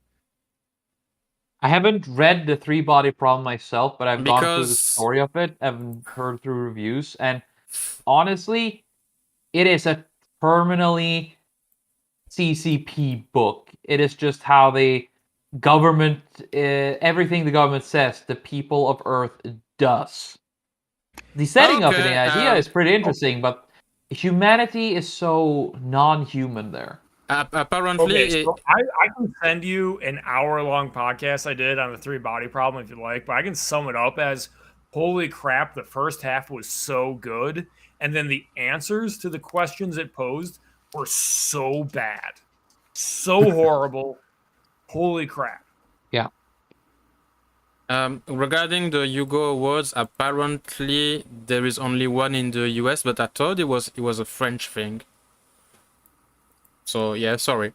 I haven't read the 3 Body Problem myself, but I've gone through the Because- story of it. I've heard through reviews, and honestly, it is a terminally CCP book. It is just how the government, everything the government says, the people of Earth does. The setting up and the idea is pretty interesting, but humanity is so non-human there. Apparently, Okay, so I can send you an hour-long podcast I did on the 3 Body Problem if you like, but I can sum it up as, holy crap, the first half was so good, and then the answers to the questions it posed were so bad. So horrible. Holy crap. Yeah. Regarding the Hugo Awards, apparently there is only one in the US, but I thought it was a French thing. So yeah, sorry.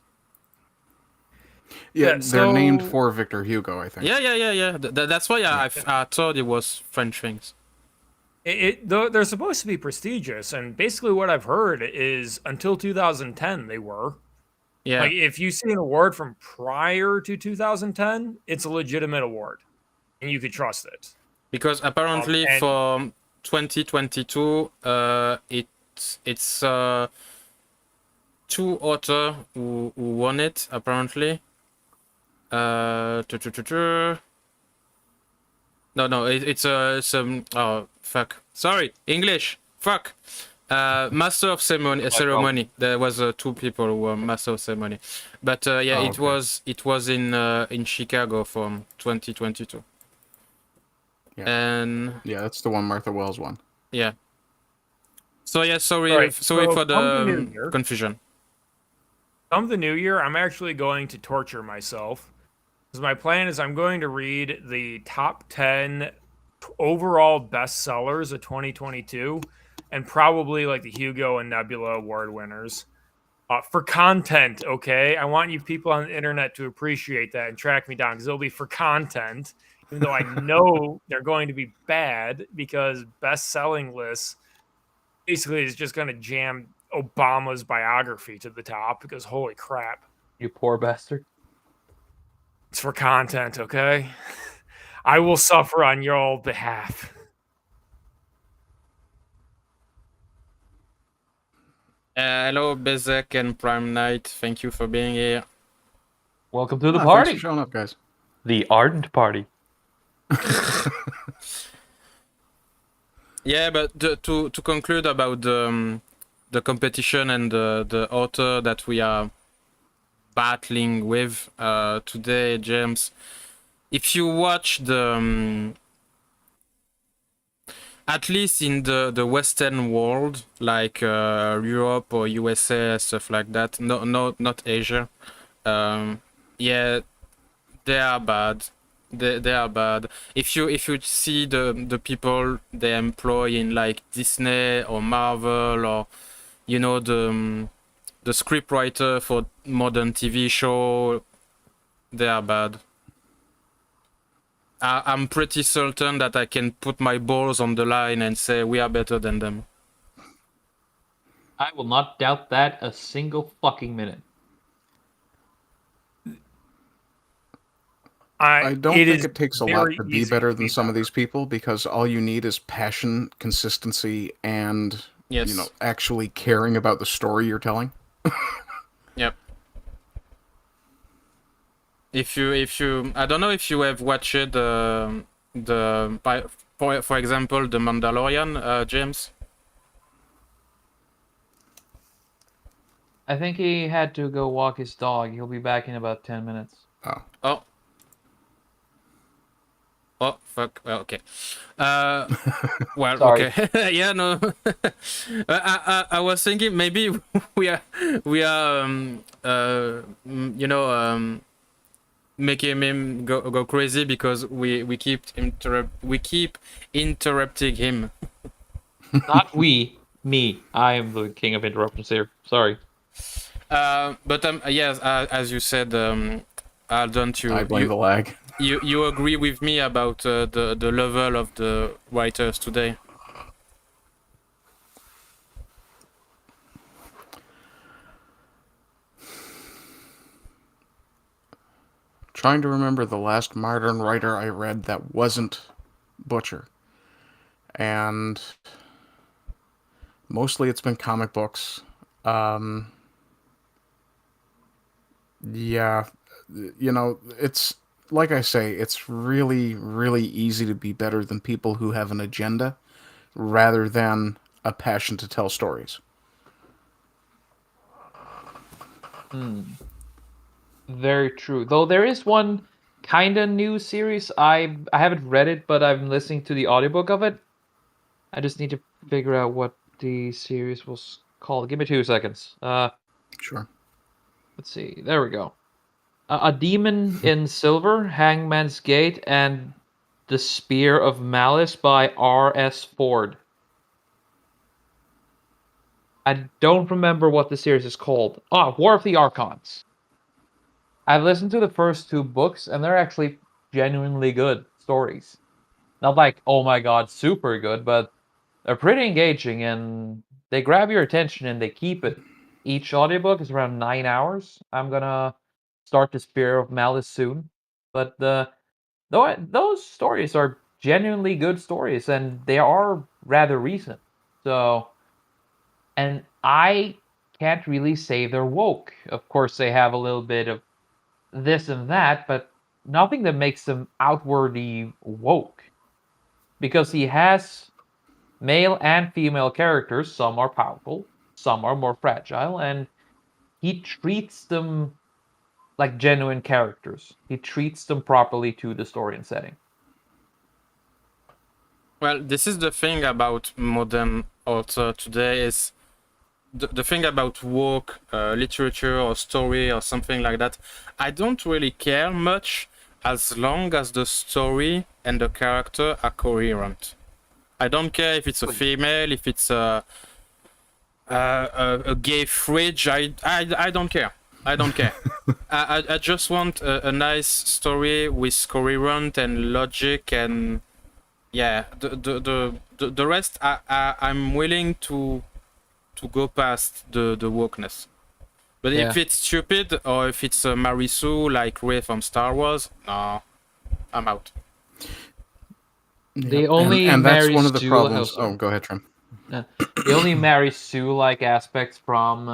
Yeah, Yeah, they're named so- for Victor Hugo, I think. Yeah. That's why I thought it was French things. They're supposed to be prestigious, and basically what I've heard is until 2010 they were. Yeah, Like if you see an award from prior to 2010, it's a legitimate award, and you could trust it. because apparently And for 2022, it's two authors who won it apparently. No, it's oh fuck. Sorry, English. Fuck. Master of ceremony. There was two people who were master of ceremony, but yeah, Oh, it was in Chicago from 2022. Yeah. And Yeah, that's the one Martha Wells won. yeah. So yeah, sorry, Right, sorry so for come the the new year. confusion. come the new year, I'm actually going to torture myself. Because my plan is I'm going to read the top 10 overall bestsellers of 2022 and probably like the Hugo and Nebula award winners. For content, okay? I want you people on the internet to appreciate that and track me down because it'll be for content, even though I know they're going to be bad because best-selling lists basically is just going to jam Obama's biography to the top because holy crap. You poor bastard. It's for content, okay? I will suffer on your behalf. Hello, Bezek and Prime Knight. Thank you for being here. Welcome to the Thanks party. for showing up, guys. The ardent party. Yeah, but to conclude about the competition and the author that we are battling with today, James, if you watch the at least in the Western world, like Europe or USA, stuff like that, not Asia, yeah, they are bad. They are bad. If you see the people they employ in like Disney or Marvel, or you know the script writer for modern TV show, they are bad. I'm pretty certain that I can put my balls on the line and say we are better than them. I will not doubt that a single fucking minute. I don't think is it takes a lot very to be easy better to than be some of better. these people because all you need is passion, consistency, and Yes. actually caring about the story you're telling. Yep. If you I don't know if you have watched for example the Mandalorian, James. I think he had to go walk his dog. He'll be back in about 10 minutes. Oh. Oh fuck. Well, okay. Well, Sorry. okay. Yeah, no. I was thinking maybe we are making him go crazy because we keep interrupting him. Not we, me. I am the king of interruptions here. Sorry. But yes, as you said, Aldon, I blame the lag. you agree with me about the level of the writers today? Trying to remember the last modern writer I read that wasn't Butcher. And mostly it's been comic books. Yeah, it's like I say, it's really, really easy to be better than people who have an agenda rather than a passion to tell stories. Very true. Though there is one kind of new series. I haven't read it, but I'm listening to the audiobook of it. I just need to figure out what the series was called. Give me 2 seconds. Sure. Let's see. There we go. A Demon in Silver, Hangman's Gate, and The Spear of Malice by R.S. Ford. I don't remember what the series is called. War of the Archons. I've listened to the first 2 books, and they're actually genuinely good stories. Not like, oh my god, super good, but they're pretty engaging, and they grab your attention, and they keep it. Each audiobook is around 9 hours. I'm gonna start the Spear of Malice soon. But those stories are genuinely good stories, and they are rather recent. So, and I can't really say they're woke. Of course, they have a little bit of this and that, but nothing that makes them outwardly woke. Because he has male and female characters, some are powerful, some are more fragile, and he treats them like genuine characters. He treats them properly to the story and setting. Well, this is the thing about modern author today is the thing about woke literature or story or something like that. I don't really care much as long as the story and the character are coherent. I don't care if it's a female, if it's a gay fridge. I don't care. I don't care. I just want a nice story with coherent and logic, and yeah, the rest I'm willing to go past the wokeness. But if it's stupid or if it's Mary Sue like Rey from Star Wars, no, I'm out. The only and that's Mary one of the Sue- problems. oh, Oh, go ahead, Trim. The only Mary Sue-like aspects from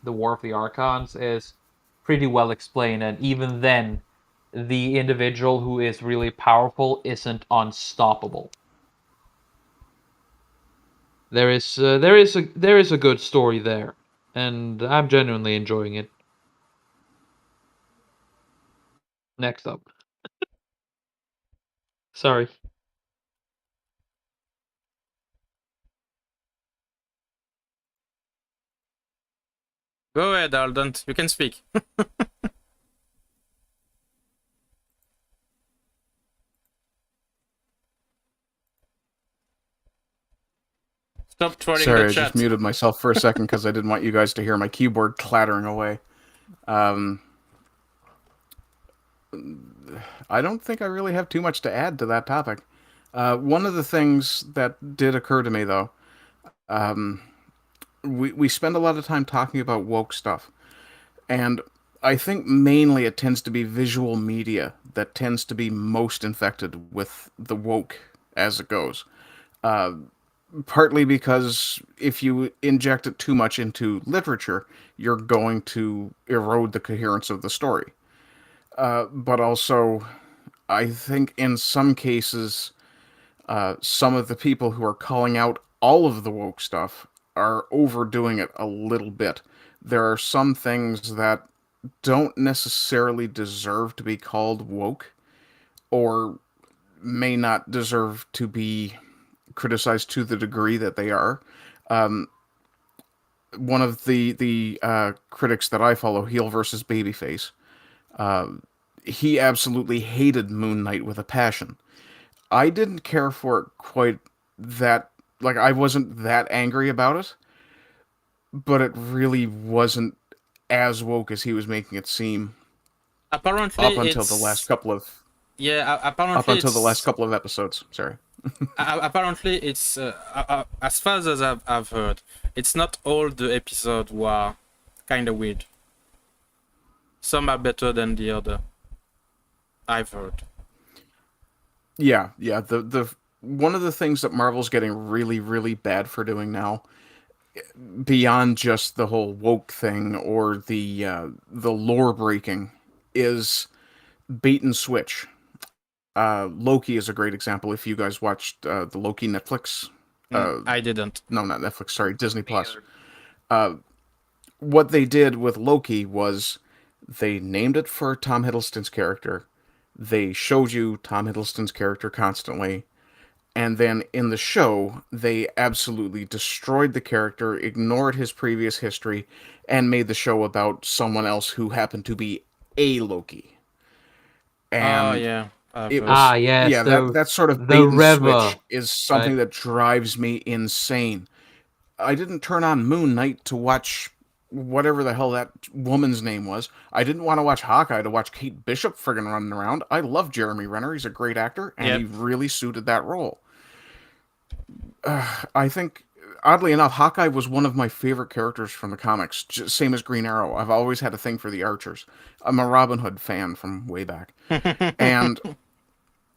the War of the Archons is pretty well explained, and even then, the individual who is really powerful isn't unstoppable. There is a good story there, and I'm genuinely enjoying it. Next up. Sorry. Go ahead, Alden. You can speak. Stop trolling Sorry, the I chat. just muted myself for a second because I didn't want you guys to hear my keyboard clattering away. I don't think I really have too much to add to that topic. One of the things that did occur to me, though, we spend a lot of time talking about woke stuff, and I think mainly it tends to be visual media that tends to be most infected with the woke as it goes. Partly because if you inject it too much into literature, you're going to erode the coherence of the story. But also, I think in some cases, some of the people who are calling out all of the woke stuff are overdoing it a little bit. There are some things that don't necessarily deserve to be called woke, or may not deserve to be criticized to the degree that they are. One of the critics that I follow, Heel versus Babyface, he absolutely hated Moon Knight with a passion. I didn't care for it quite that, like, I wasn't that angry about it, but it really wasn't as woke as he was making it seem. Apparently, up until the last couple of episodes. Sorry. Apparently, it's as far as I've heard, it's not all the episodes were kind of weird. Some are better than the other. I've heard. Yeah. The one of the things that Marvel's getting really, really bad for doing now, beyond just the whole woke thing or the lore breaking, is bait and switch. Loki is a great example. If you guys watched the Loki Netflix, I didn't. No, not Netflix. Sorry, Disney Plus. What they did with Loki was they named it for Tom Hiddleston's character. They showed you Tom Hiddleston's character constantly. And then in the show, they absolutely destroyed the character, ignored his previous history, and made the show about someone else who happened to be a Loki. And yeah. That sort of bait and switch is something that drives me insane. I didn't turn on Moon Knight to watch whatever the hell that woman's name was. I didn't want to watch Hawkeye to watch Kate Bishop friggin' running around. I love Jeremy Renner. He's a great actor, and he really suited that role. I think, oddly enough, Hawkeye was one of my favorite characters from the comics, same as Green Arrow. I've always had a thing for the Archers. I'm a Robin Hood fan from way back. And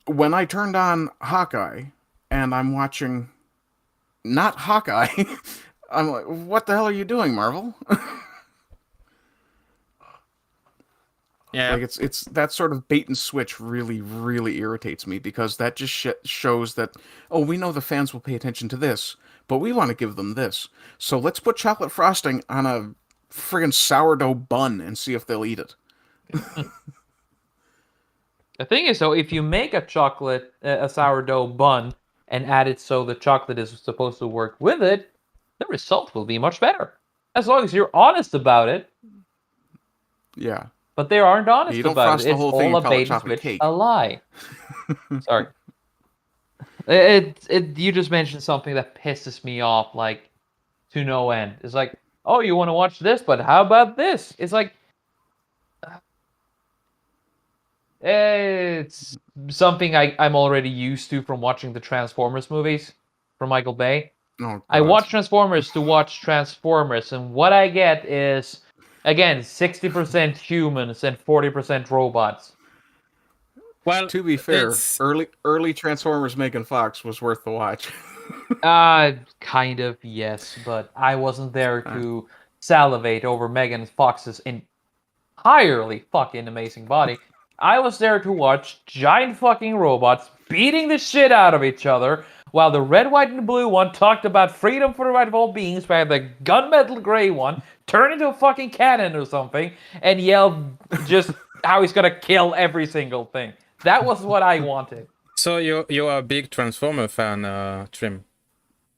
when I turned on Hawkeye, and I'm watching not Hawkeye, I'm like, what the hell are you doing, Marvel? Yeah. Like it's that sort of bait and switch really, really irritates me, because that just shows that, oh, we know the fans will pay attention to this, but we want to give them this. So let's put chocolate frosting on a friggin' sourdough bun and see if they'll eat it. The thing is, though, if you make a sourdough bun and add it so the chocolate is supposed to work with it, the result will be much better. As long as you're honest about it. Yeah. But they aren't honest You don't about frost it. the It's whole thing all and a call it bait and chocolate switch, cake. a lie. Sorry. You just mentioned something that pisses me off, like, to no end. It's like, oh, you want to watch this, but how about this? It's like, it's something I'm already used to from watching the Transformers movies from Michael Bay. Oh, I God. watch Transformers to watch Transformers, and what I get is, again, 60% humans and 40% robots. Well, To be fair, it's early Transformers making Fox was worth the watch. Kind of, yes, but I wasn't there to salivate over Megan Fox's entirely fucking amazing body. I was there to watch giant fucking robots beating the shit out of each other, while the red, white, and blue one talked about freedom for the right of all beings, while the gunmetal gray one turned into a fucking cannon or something and yelled just how he's gonna kill every single thing. That was what I wanted. so you're a big Transformer fan, Trim.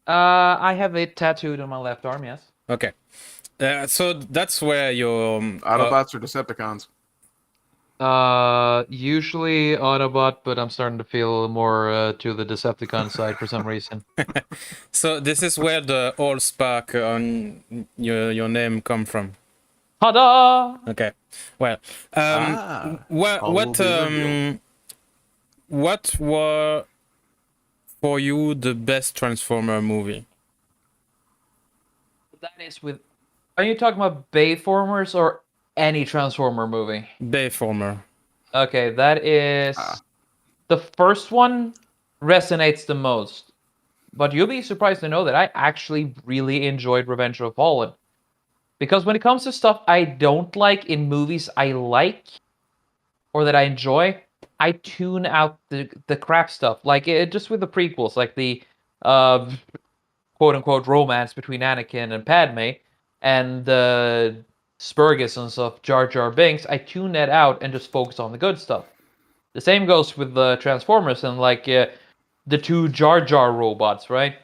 I have it tattooed on my left arm, yes. Okay. So that's where your Autobots or Decepticons? Usually Autobot, but I'm starting to feel more to the Decepticon side for some reason. so this is where the all spark on your name come from. Ta-da! Okay. Well, what were for you the best Transformer movie? That is with... Are you talking about Bayformers or any Transformer movie? Bayformer. Okay, that is... The first one resonates the most. But you'll be surprised to know that I actually really enjoyed Revenge of the Fallen. Because when it comes to stuff I don't like in movies I like, or that I enjoy, I tune out the crap stuff. Like, just with the prequels, like the quote-unquote romance between Anakin and Padme, and the Spurgus and stuff, Jar Jar Binks, I tune that out and just focus on the good stuff. The same goes with the Transformers and, like, the two Jar Jar robots, right?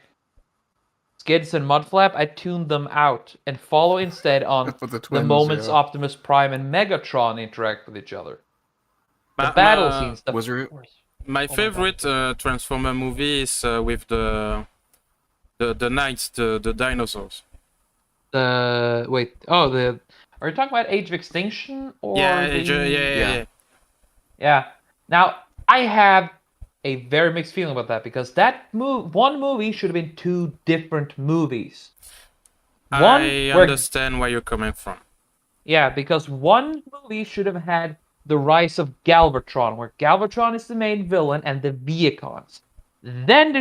Skids and Mudflap, I tuned them out and follow instead on With the the twins, moments yeah. Optimus Prime and Megatron interact with each other. The battle scenes. My favorite Transformer movie is with the knights, the dinosaurs. Are you talking about Age of Extinction or Yeah. Yeah. Now, I have a very mixed feeling about that, because that one movie should have been two different movies. I understand where you're coming from. Yeah, because one movie should have had the rise of Galvatron, where Galvatron is the main villain and the Viacons. Then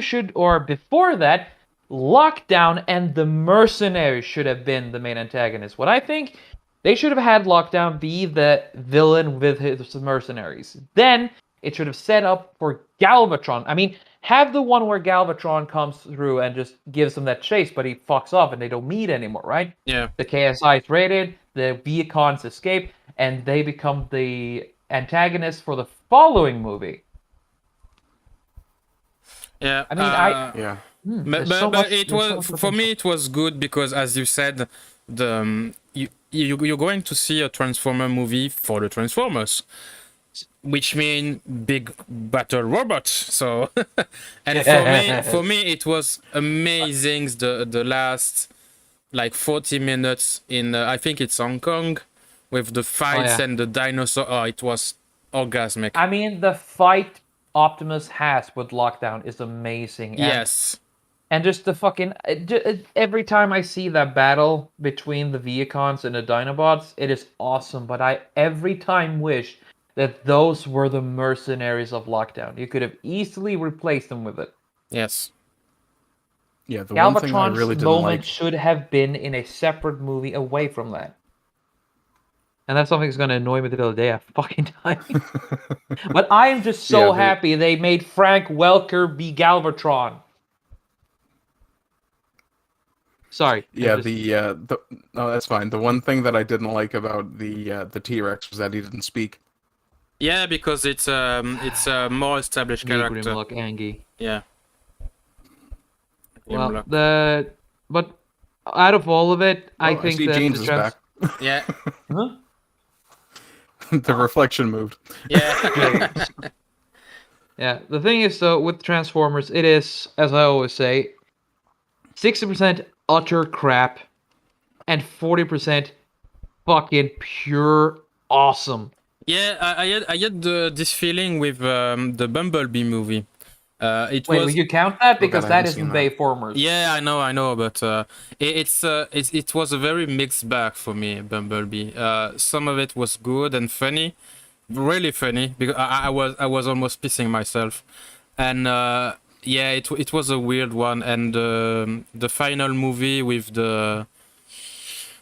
before that, Lockdown and the Mercenaries should have been the main antagonists. What I think, they should have had Lockdown be the villain with his mercenaries. Then it should have set up for Galvatron. I mean, have the one where Galvatron comes through and just gives them that chase, but he fucks off and they don't meet anymore, right? Yeah. The KSI is raided, the Viacons escape, and they become the antagonists for the following movie. Yeah. I mean, But it was for me. It was good because, as you said, you're going to see a Transformer movie for the Transformers, which mean big battle robots. So, and for me, it was amazing. The last like 40 minutes in I think it's Hong Kong with the fights and the dinosaur. Oh, it was orgasmic. I mean, the fight Optimus has with Lockdown is amazing. Yes. And just the fucking every time I see that battle between the Viacons and the Dinobots, it is awesome. But I every time wish that those were the mercenaries of Lockdown. You could have easily replaced them with it. Yes. Yeah, the one thing I really Galvatron's didn't moment like. should have been in a separate movie away from that. And that's something that's going to annoy me till the day I fucking die. But I am just so happy they made Frank Welker be Galvatron. Sorry. Yeah, no, that's fine. The one thing that I didn't like about the T-Rex was that he didn't speak. Yeah, because it's a more established character. Grimlock Angie. Yeah. Well, but out of all of it, I think see that James is back. Yeah. Huh? The reflection moved. Yeah. Yeah. The thing is, though, with Transformers, it is, as I always say, 60% utter crap and 40% fucking pure awesome. Yeah, I had this feeling with the Bumblebee movie. Wait, will you count that? Because that isn't Bayformers. Yeah, I know, but it was a very mixed bag for me, Bumblebee. Some of it was good and funny, really funny, because I was almost pissing myself, and yeah, it was a weird one, and the final movie with the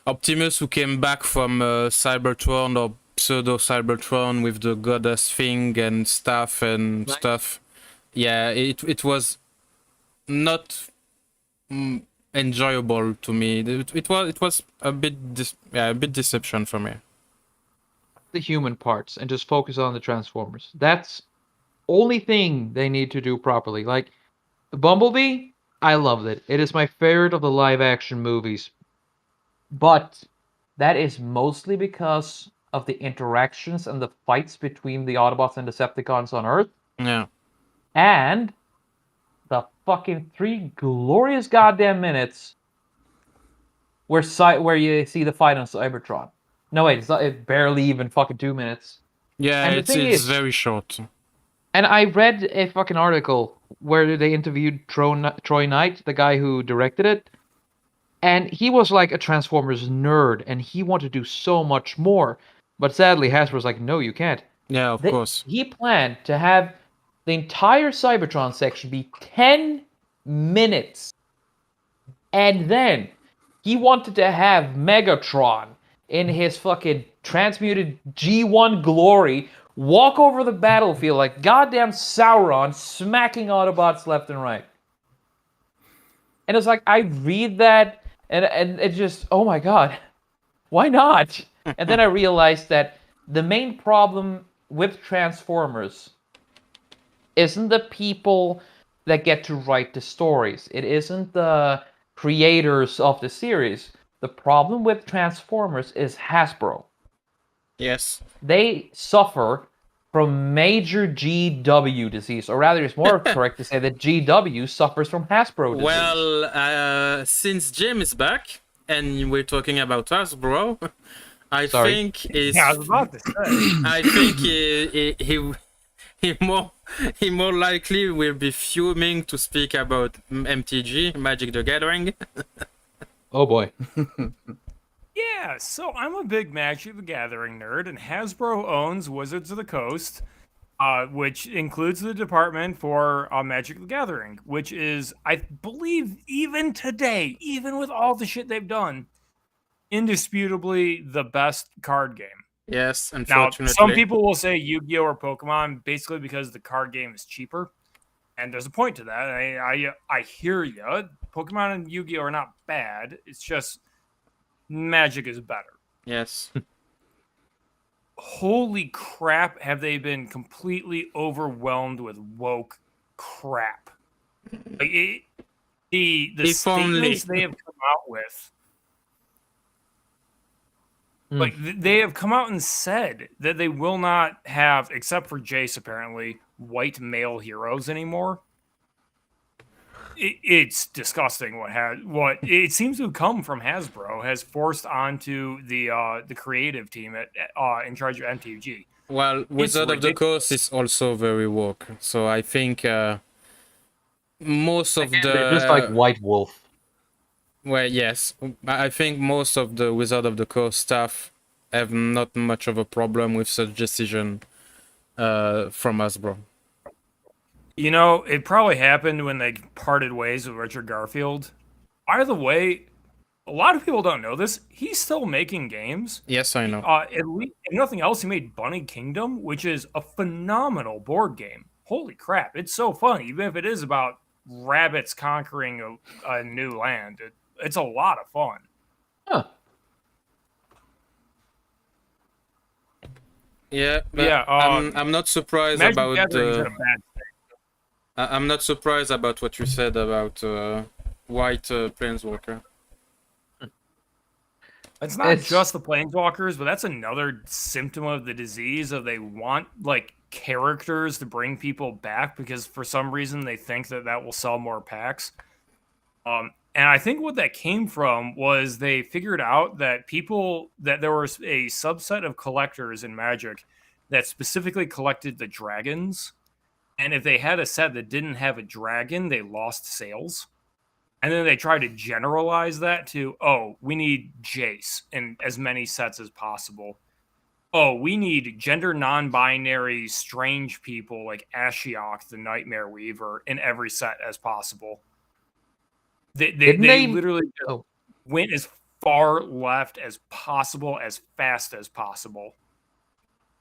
Optimus who came back from Cybertron or pseudo Cybertron with the goddess thing and stuff and stuff. Yeah, it was not enjoyable to me. It was a bit a bit deception for me. The human parts and just focus on the Transformers. That's only thing they need to do properly. Like Bumblebee, I loved it. It is my favorite of the live action movies. But that is mostly because of the interactions and the fights between the Autobots and Decepticons on Earth. Yeah. And the fucking 3 glorious goddamn minutes where you see the fight on Cybertron. No, wait, it's barely even fucking 2 minutes. Yeah, it's very short. And I read a fucking article where they interviewed Troy Knight, the guy who directed it. And he was like a Transformers nerd, and he wanted to do so much more. But sadly, Hasbro's like, no, you can't. Yeah, of course. He planned to have the entire Cybertron section be 10 minutes. And then he wanted to have Megatron in his fucking transmuted G1 glory walk over the battlefield like goddamn Sauron, smacking Autobots left and right. And it's like, I read that, and it just, oh my god, why not? And then I realized that the main problem with Transformers isn't the people that get to write the stories. It isn't the creators of the series. The problem with Transformers is Hasbro. Yes. They suffer from major GW disease, or rather, it's more correct to say that GW suffers from Hasbro disease. Well, since Jim is back and we're talking about Hasbro, I think I was about to say. I think he more likely will be fuming to speak about MTG, Magic the Gathering. Oh boy. Yeah, so I'm a big Magic the Gathering nerd, and Hasbro owns Wizards of the Coast, which includes the department for Magic the Gathering, which is, I believe, even today, even with all the shit they've done, indisputably the best card game. Yes, unfortunately. Now, some people will say Yu-Gi-Oh! Or Pokemon, basically because the card game is cheaper. And there's a point to that. I hear you. Pokemon and Yu-Gi-Oh! Are not bad. It's just Magic is better. Yes. Holy crap, have they been completely overwhelmed with woke crap. Like the statements they have come out with. Like, they have come out and said that they will not have, except for Jace apparently, white male heroes anymore. It's disgusting what it seems to come from Hasbro has forced onto the creative team in charge of MTG. Well, Wizard of the ridiculous. Coast is also very woke, so I think most of They're just like the White Wolf. well, yes, I think most of the Wizard of the Coast staff have not much of a problem with such decision from Hasbro. You know, it probably happened when they parted ways with Richard Garfield. By the way, a lot of people don't know this. He's still making games. Yes, I know. At least, if nothing else, he made Bunny Kingdom, which is a phenomenal board game. Holy crap, it's so fun, even if it is about rabbits conquering a new land. It's a lot of fun. Huh. Yeah, but Yeah, I'm not surprised Magic about Gathering is in a bad state. I'm not surprised about what you said about White Planeswalker. It's not just the planeswalkers, but that's another symptom of the disease of they want like characters to bring people back because for some reason they think that will sell more packs. And I think what that came from was they figured out that there was a subset of collectors in Magic that specifically collected the dragons. And if they had a set that didn't have a dragon, they lost sales. And then they tried to generalize that to, oh, we need Jace in as many sets as possible. Oh, we need gender non-binary strange people like Ashiok, the Nightmare Weaver, in every set as possible. They literally went as far left as possible, as fast as possible.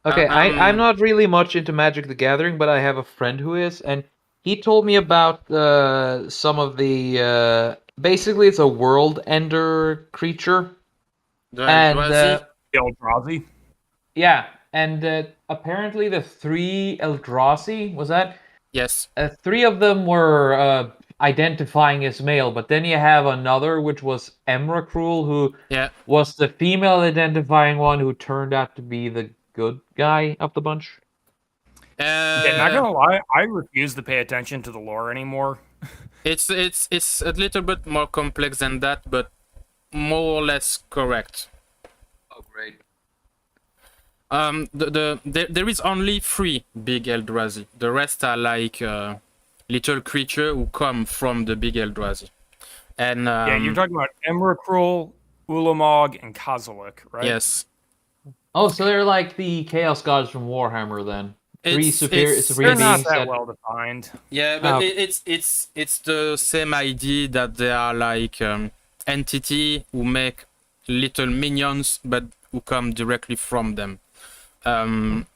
Okay, I'm not really much into Magic the Gathering, but I have a friend who is, and he told me about some of the basically it's a world ender creature. The Eldrazi. Yeah, and apparently the 3 Eldrazi, was that? Yes. 3 of them were identifying as male, but then you have another which was Emrakul, who was the female identifying one who turned out to be the good guy of the bunch. Yeah, not gonna lie, I refuse to pay attention to the lore anymore. It's a little bit more complex than that, but more or less correct. Oh, great. There is only 3 big Eldrazi. The rest are like little creatures who come from the big Eldrazi. And yeah, you're talking about Emrakul, Ulamog, and Kozilek, right? Yes. Oh, so they're like the Chaos Gods from Warhammer then. They're not that well defined. Yeah, but it's the same idea that they are like entity who make little minions, but who come directly from them. And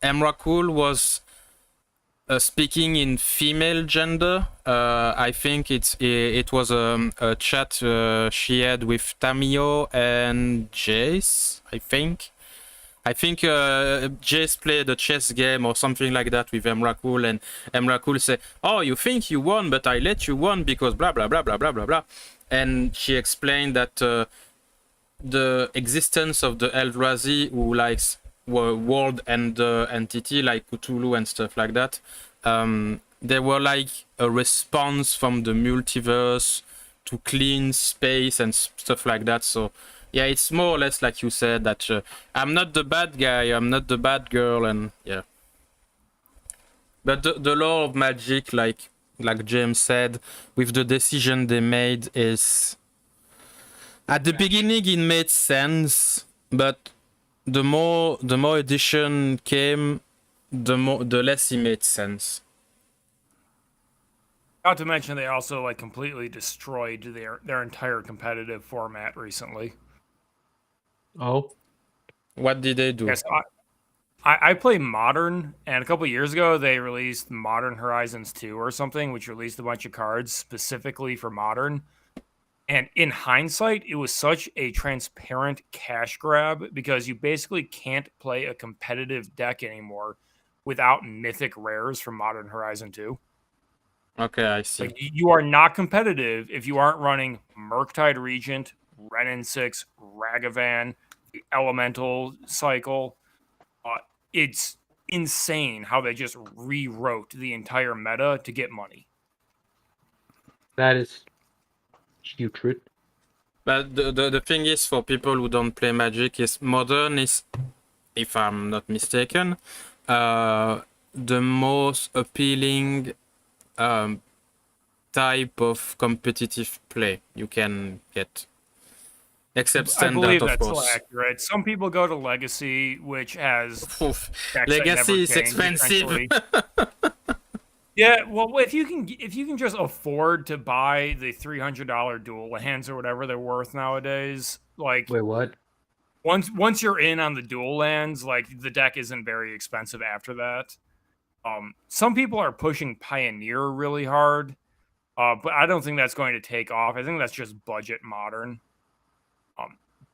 Emrakul was speaking in female gender. I think it was a chat she had with Tamio and Jace, I think. Jace played a chess game or something like that with Emrakul, and Emrakul said, "Oh, you think you won, but I let you won because blah blah blah blah blah blah blah." And she explained that the existence of the Eldrazi, who likes world and entity like Cthulhu and stuff like that, they were like a response from the multiverse to clean space and stuff like that. So. Yeah, it's more or less like you said that I'm not the bad guy, I'm not the bad girl, and yeah. But the law of Magic, like James said, with the decision they made is at the beginning it made sense, but the more edition came, the less it made sense. Not to mention they also like completely destroyed their entire competitive format recently. Oh, what did they do? Yes, I play Modern, and a couple years ago they released Modern Horizons 2 or something, which released a bunch of cards specifically for Modern. And in hindsight, it was such a transparent cash grab because you basically can't play a competitive deck anymore without mythic rares from Modern Horizon 2. Okay, I see. Like, you are not competitive if you aren't running Murktide Regent, Renin 6, Ragavan, the Elemental Cycle. It's insane how they just rewrote the entire meta to get money. That is putrid. But the thing is, for people who don't play Magic, is Modern is, if I'm not mistaken, the most appealing type of competitive play you can get. Except I Standard, believe of that's still course. accurate. Some people go to Legacy, which has Oof. decks that never Legacy is change, expensive. essentially. Yeah, well, if you can just afford to buy the $300 dual lands or whatever they're worth nowadays, like Wait, what? once you're in on the dual lands, like the deck isn't very expensive after that. Some people are pushing Pioneer really hard, but I don't think that's going to take off. I think that's just budget Modern.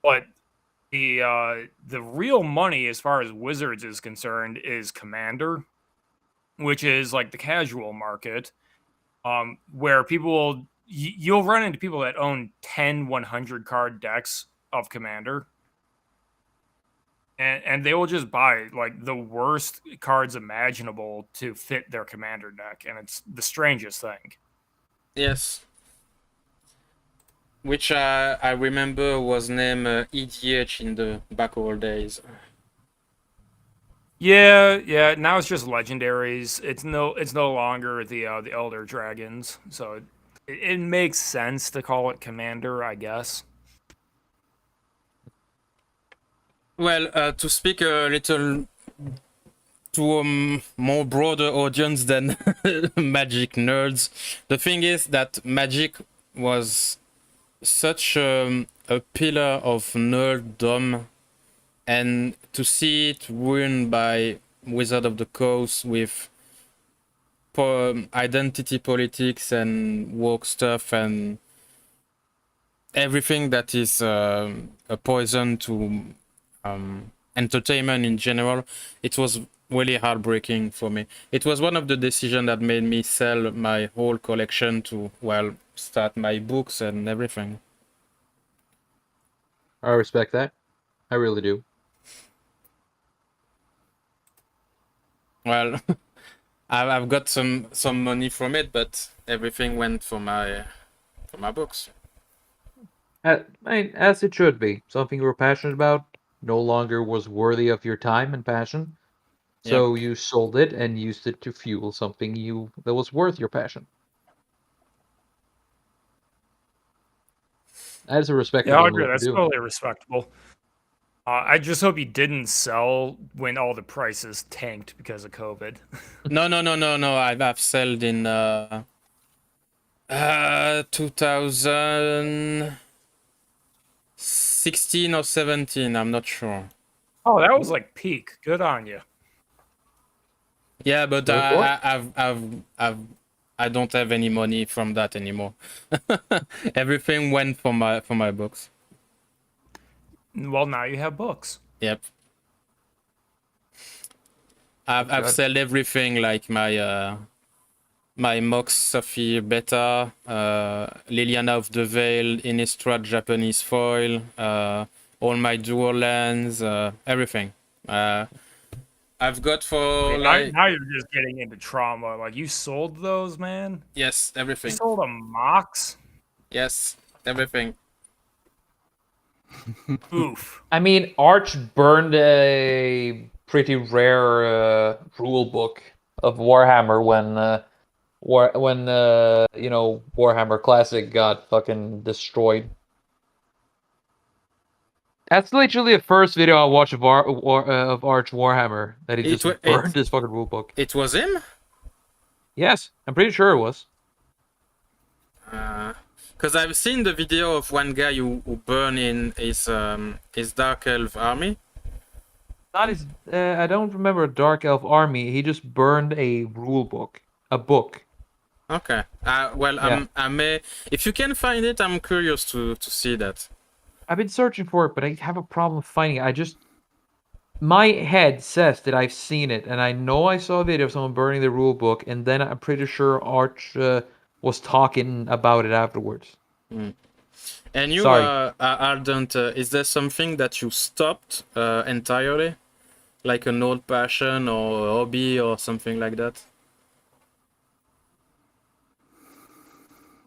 But the real money as far as Wizards is concerned is Commander, which is like the casual market, where people will you'll run into people that own 10 100 card decks of Commander, and they will just buy like the worst cards imaginable to fit their Commander deck, and it's the strangest thing. Yes. Which I remember was named EDH in the back old days. Yeah. Now it's just legendaries. It's no longer the Elder Dragons. So it makes sense to call it Commander, I guess. Well, to speak a little to a more broader audience than Magic nerds, the thing is that Magic was such a pillar of nerddom, and to see it ruined by Wizard of the Coast with identity politics and woke stuff and everything that is a poison to entertainment in general, it was really heartbreaking for me. It was one of the decisions that made me sell my whole collection to, well, start my books and everything. I respect that. I really do. Well, I've got some money from it, but everything went for my books. As it should be. Something you were passionate about no longer was worthy of your time and passion. So you sold it and used it to fuel something that was worth your passion. That is a respectable Yeah, I move agree. to That's do. totally respectable. I just hope he didn't sell when all the prices tanked because of COVID. No. I've sold in 2016 or 17. I'm not sure. Oh, that was like peak. Good on you. Yeah, but I don't have any money from that anymore. Everything went for my books. Well, now you have books. Yep. I've sold everything, like my Mox Sophie Beta, Liliana of the Veil, Innistrad Japanese foil, all my dual lands, everything. I've got for like now you're just getting into trauma. Like you sold those, man. yes, everything. You sold a Mox. Yes, everything. Oof. I mean, Arch burned a pretty rare rule book of Warhammer when Warhammer Classic got fucking destroyed. That's literally the first video I watched of Arch Warhammer, that he just burned his fucking rule book. It was him? Yes, I'm pretty sure it was. Because I've seen the video of one guy who burned in his Dark Elf army. Not his. I don't remember a Dark Elf army. He just burned a rule book, a book. Okay. Well, Yeah. I may. If you can find it, I'm curious to see that. I've been searching for it, but I have a problem finding it. My head says that I've seen it, and I know I saw a video of someone burning the rule book, and then I'm pretty sure Arch was talking about it afterwards. And you, Sorry. Ardent, is there something that you stopped entirely? Like an old passion or a hobby or something like that?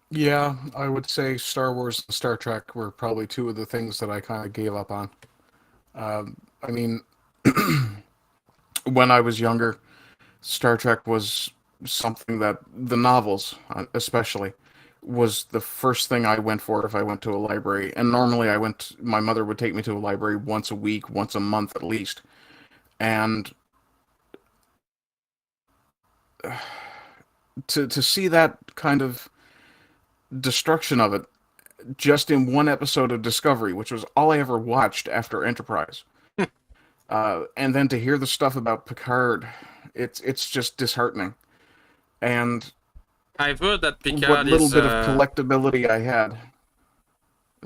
Yeah, I would say Star Wars and Star Trek were probably two of the things that I kind of gave up on. I mean, when I was younger, Star Trek was something that the novels, especially, was the first thing I went for if I went to a library. And normally my mother would take me to a library once a week, once a month at least. And to see that kind of destruction of it just in one episode of Discovery, which was all I ever watched after Enterprise. And then to hear the stuff about Picard, it's just disheartening. And I've heard that what Picard little is. bit of collectability I had.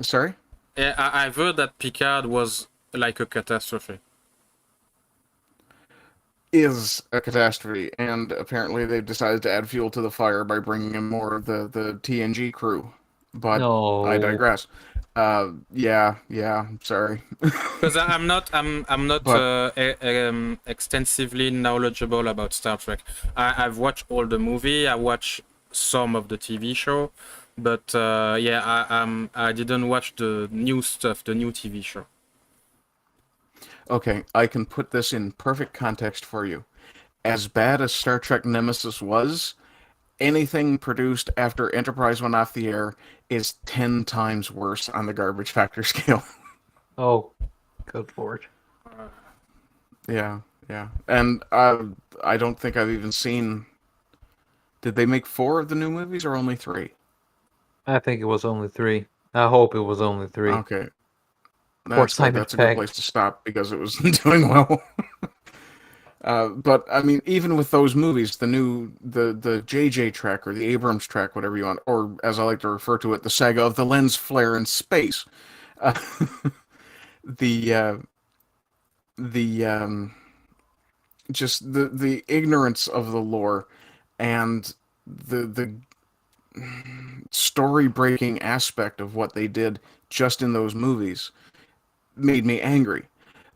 Sorry? Yeah, I've heard that Picard was like a catastrophe. Is a catastrophe, and apparently they've decided to add fuel to the fire by bringing in more of the TNG crew. But No. I digress. Yeah, sorry. Because I'm not But- extensively knowledgeable about Star Trek. I've watched all the movie. I watched some of the TV show, but I didn't watch the new stuff, the new TV show. Okay, I can put this in perfect context for you. As bad as Star Trek Nemesis was, anything produced after Enterprise went off the air is 10 times worse on the garbage factor scale. Oh, good lord. Yeah. And I don't think I've even seen... Did they make 4 of the new movies or only 3? I think it was only 3. I hope it was only 3. Okay. Poor That's Simon a good Pegg. place to stop because it was doing well. But I mean, even with those movies, the JJ Trek or the Abrams Trek, whatever you want, or as I like to refer to it, the saga of the lens flare in space. The just the ignorance of the lore and the story breaking aspect of what they did just in those movies made me angry.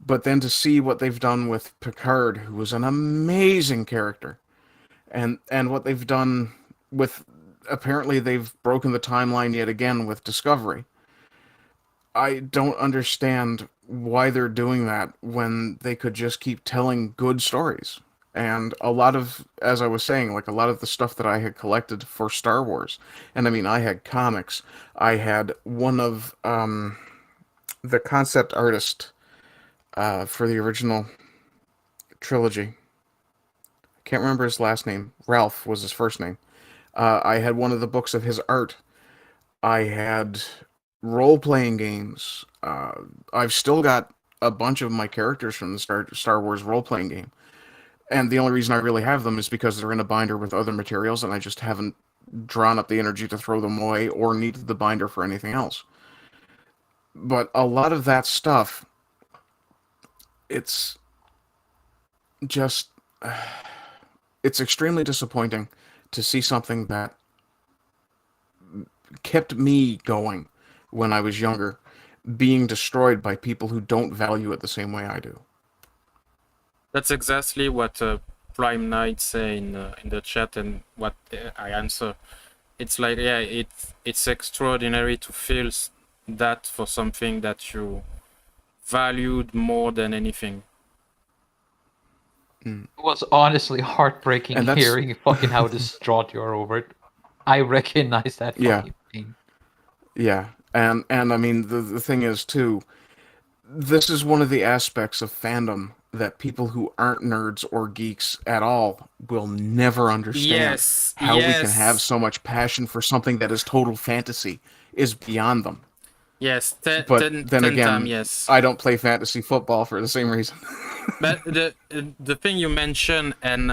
But then to see what they've done with Picard, who was an amazing character, and what they've done with, apparently they've broken the timeline yet again with Discovery. I don't understand why they're doing that when they could just keep telling good stories. And a lot of, as I was saying, like a lot of the stuff that I had collected for Star Wars, and I mean, I had comics. I had one of the concept artist for the original trilogy. I can't remember his last name. Ralph was his first name. I had one of the books of his art. I had role-playing games. I've still got a bunch of my characters from the Star Wars role-playing game. And the only reason I really have them is because they're in a binder with other materials, and I just haven't drawn up the energy to throw them away or needed the binder for anything else. But a lot of that stuff, it's just... it's extremely disappointing to see something that kept me going when I was younger being destroyed by people who don't value it the same way I do. That's exactly what Prime Knight say in the chat, and what I answer. It's like, yeah, it's extraordinary to feel that for something that you valued more than anything. It was honestly heartbreaking hearing fucking how distraught you are over it. I recognize that fucking pain. Yeah, and I mean, the thing is, too, this is one of the aspects of fandom that people who aren't nerds or geeks at all will never understand. Yes, how we can have so much passion for something that is total fantasy is beyond them. Yes, but then again, yes. I don't play fantasy football for the same reason. But the thing you mentioned, and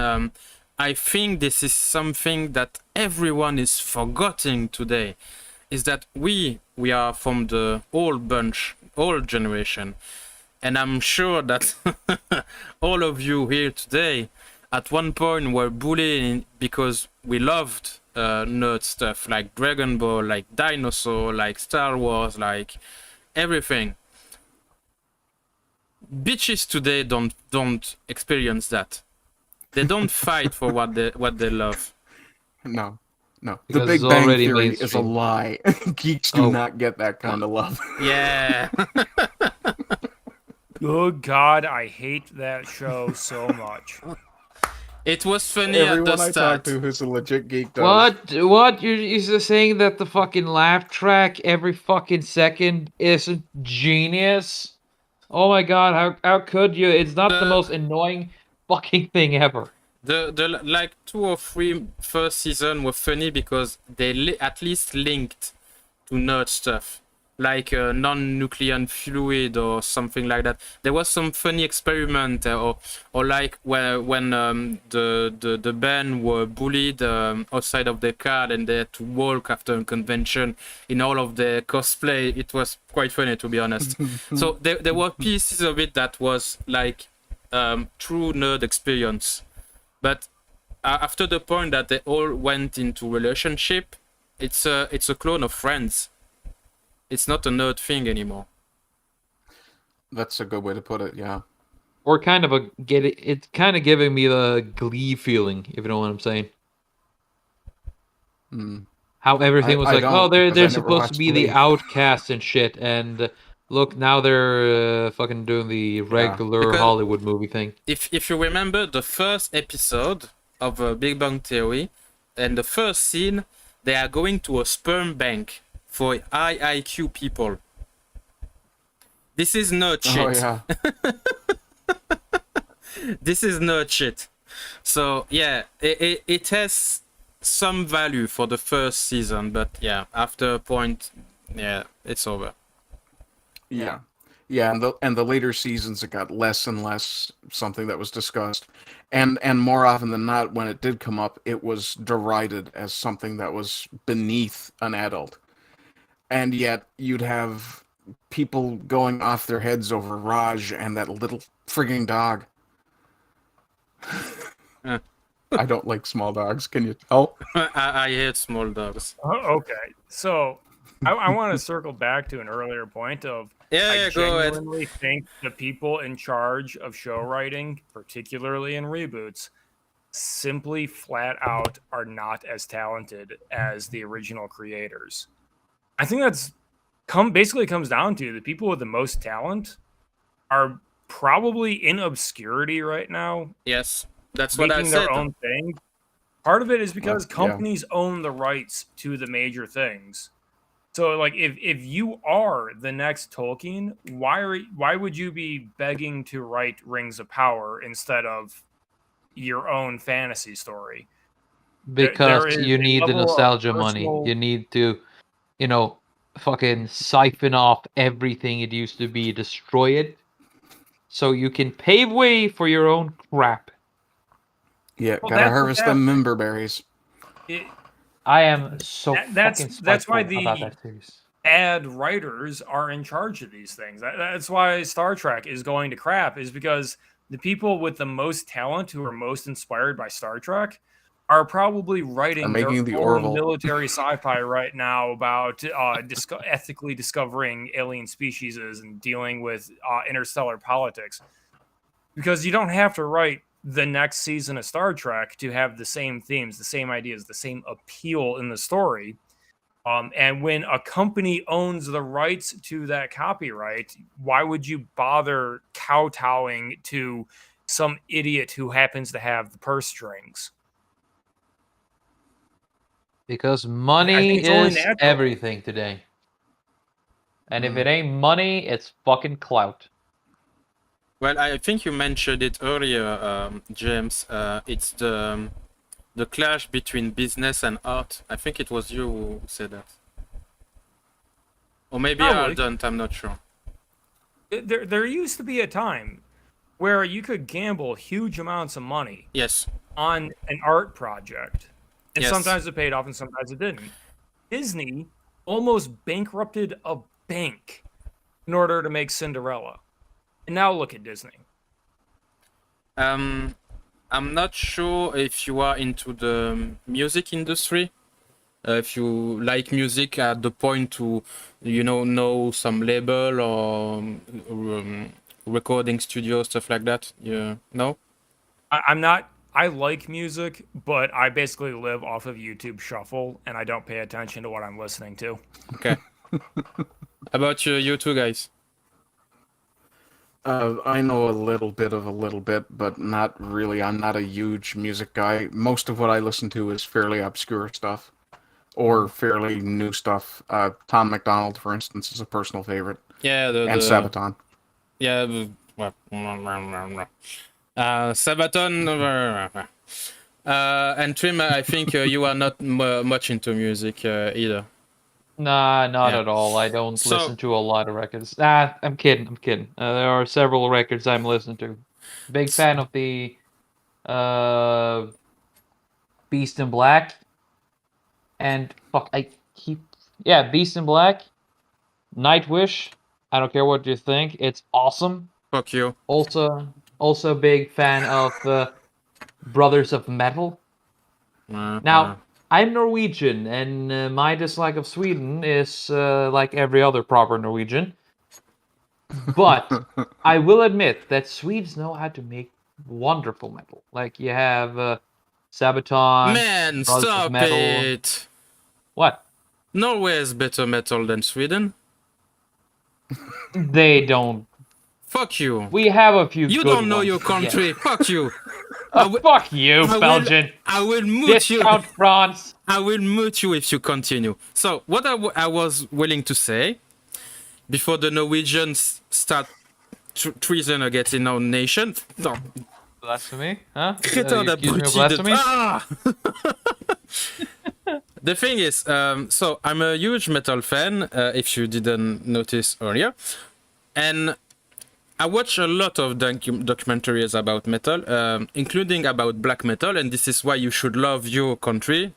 I think this is something that everyone is forgetting today, is that we are from the old bunch, old generation, and I'm sure that all of you here today at one point were bullied because we loved nerd stuff like Dragon Ball, like Dinosaur, like Star Wars, like everything. Bitches today don't experience that. They don't fight for what they love. No. No, Because The Big it's Bang already Theory is a mainstream. lie. Geeks do Oh. not get that kind of love. Yeah. Good God, I hate that show so much. It was funny at the Everyone I talk start. to who's a legit geek does. What? You're just saying that the fucking laugh track every fucking second is genius? Oh my god, how could you? It's not the most annoying fucking thing ever. The like 2 or 3 first season were funny because they at least linked to nerd stuff, like non-nuclear fluid or something like that. There was some funny experiment, or like when the band were bullied outside of their car and they had to walk after a convention in all of their cosplay. It was quite funny, to be honest. So there were pieces of it that was like true nerd experience. But after the point that they all went into relationship, it's a clone of Friends. It's not a nerd thing anymore. That's a good way to put it, yeah. Or kind of it's kind of giving me the Glee feeling, if you know what I'm saying. How everything was I like, don't, oh, because I they're never supposed to watched be the Glee. outcasts and shit, and look, now they're fucking doing the regular Because- Hollywood movie thing. If you remember the first episode of Big Bang Theory, and the first scene, they are going to a sperm bank for high IQ people. This is nerd shit. Oh, yeah. This is nerd shit. So yeah, it has some value for the first season, but yeah, after a point, yeah, it's over. Yeah. Yeah, and the later seasons it got less and less something that was discussed. And more often than not, when it did come up, it was derided as something that was beneath an adult. And yet you'd have people going off their heads over Raj and that little frigging dog. I don't like small dogs, can you tell? I hate small dogs. Okay, so I want to circle back to an earlier point of Yeah, I go ahead. genuinely think the people in charge of show writing, particularly in reboots, simply flat out are not as talented as the original creators. I think that's basically comes down to the people with the most talent are probably in obscurity right now, Yes, that's what I making said. their own thing. Part of it is because Yeah. companies own the rights to the major things. So, like, if you are the next Tolkien, why would you be begging to write Rings of Power instead of your own fantasy story? Because is you a need the level of nostalgia money. personal- You need to, fucking siphon off everything it used to be, destroy it, so you can pave way for your own crap. Yeah, Well, gotta that's harvest what's them member berries. I am so That's fucking why spiteful about the that series. ad writers are in charge of these things. That's why Star Trek is going to crap, is because the people with the most talent who are most inspired by Star Trek are probably writing making their the own Orville. military sci-fi right now about ethically discovering alien species and dealing with interstellar politics. Because you don't have to write the next season of Star Trek to have the same themes, the same ideas, the same appeal in the story. And when a company owns the rights to that copyright, why would you bother kowtowing to some idiot who happens to have the purse strings? Because I money think it's only is natural. everything today. And if it ain't money, it's fucking clout. Well, I think you mentioned it earlier, James. It's the clash between business and art. I think it was you who said that. Or maybe Probably. I don't, I'm not sure. There used to be a time where you could gamble huge amounts of money Yes. on an art project. And Yes. sometimes it paid off and sometimes it didn't. Disney almost bankrupted a bank in order to make Cinderella. And now look at Disney. I'm not sure if you are into the music industry. If you like music at the point to, know some label or recording studio, stuff like that. Yeah, no? I'm not I like music, but I basically live off of YouTube Shuffle, and I don't pay attention to what I'm listening to. Okay. About you two guys? I know a little bit, but not really. I'm not a huge music guy. Most of what I listen to is fairly obscure stuff or fairly new stuff. Tom McDonald, for instance, is a personal favorite. Yeah, And Sabaton. Yeah, well, Sabaton. And Trim, I think you are not much into music either. Nah, not Yeah. at all. I don't So- listen to a lot of records. Nah, I'm kidding. There are several records I'm listening to. Big fan of the Beast in Black. And Beast in Black. Nightwish. I don't care what you think. It's awesome. Fuck you. Also big fan of Brothers of Metal. Now, I'm Norwegian, and my dislike of Sweden is like every other proper Norwegian. But I will admit that Swedes know how to make wonderful metal. Like you have Sabaton. Man, Brothers of stop Metal. it! What? Norway is better metal than Sweden. They don't. Fuck you. We have a few. You good don't know ones, your but yeah. country. Fuck you. Fuck you, Belgian. I will mute you. Discount France. I will mute you if you continue. So, what I was willing to say, before the Norwegians start treason against our nation... No. Blasphemy? Huh? Crétin You accuse me of d'abruti de... blasphemy? Ah! The thing is, so I'm a huge metal fan, if you didn't notice earlier. And I watch a lot of documentaries about metal, including about black metal, and this is why you should love your country,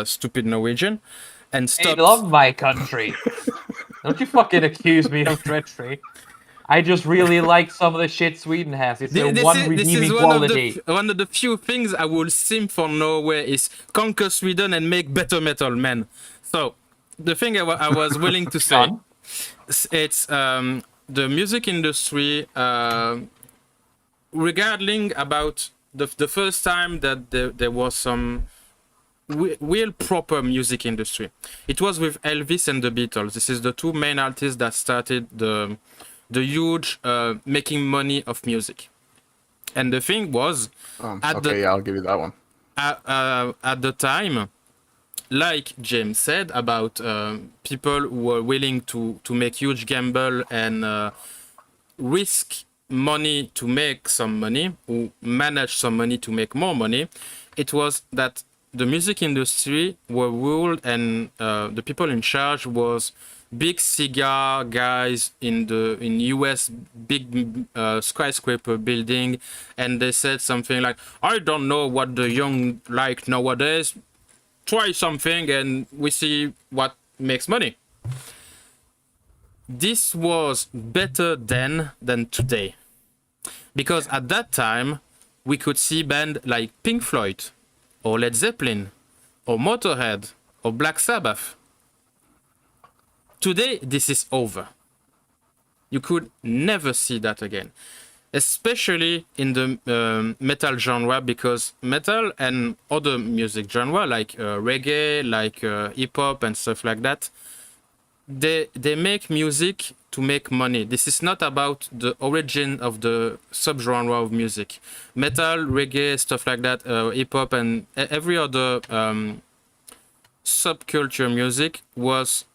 stupid Norwegian, and stop. I love my country. Don't you fucking accuse me of treachery. I just really like some of the shit Sweden has. It's the one redeeming quality. One of the few things I will sim for Norway is conquer Sweden and make better metal, man. So, the thing I was willing to say, it's the music industry, regarding about the first time that there was some real proper music industry. It was with Elvis and the Beatles. This is the two main artists that started the huge making money of music. And the thing was, I'll give you that one. At the time, like James said about people who were willing to make huge gamble and risk money to make some money, who manage some money to make more money, it was that the music industry were ruled and the people in charge was big cigar guys in US big skyscraper building, and they said something like, I don't know what the young like nowadays, try something and we see what makes money. This was better then than today, because at that time we could see bands like Pink Floyd or Led Zeppelin or Motorhead or Black Sabbath. Today, this is over. You could never see that again, especially in the metal genre, because metal and other music genre like reggae, like hip hop and stuff like that, they make music to make money. This is not about the origin of the subgenre of music. Metal, reggae, stuff like that, hip hop and every other subculture music was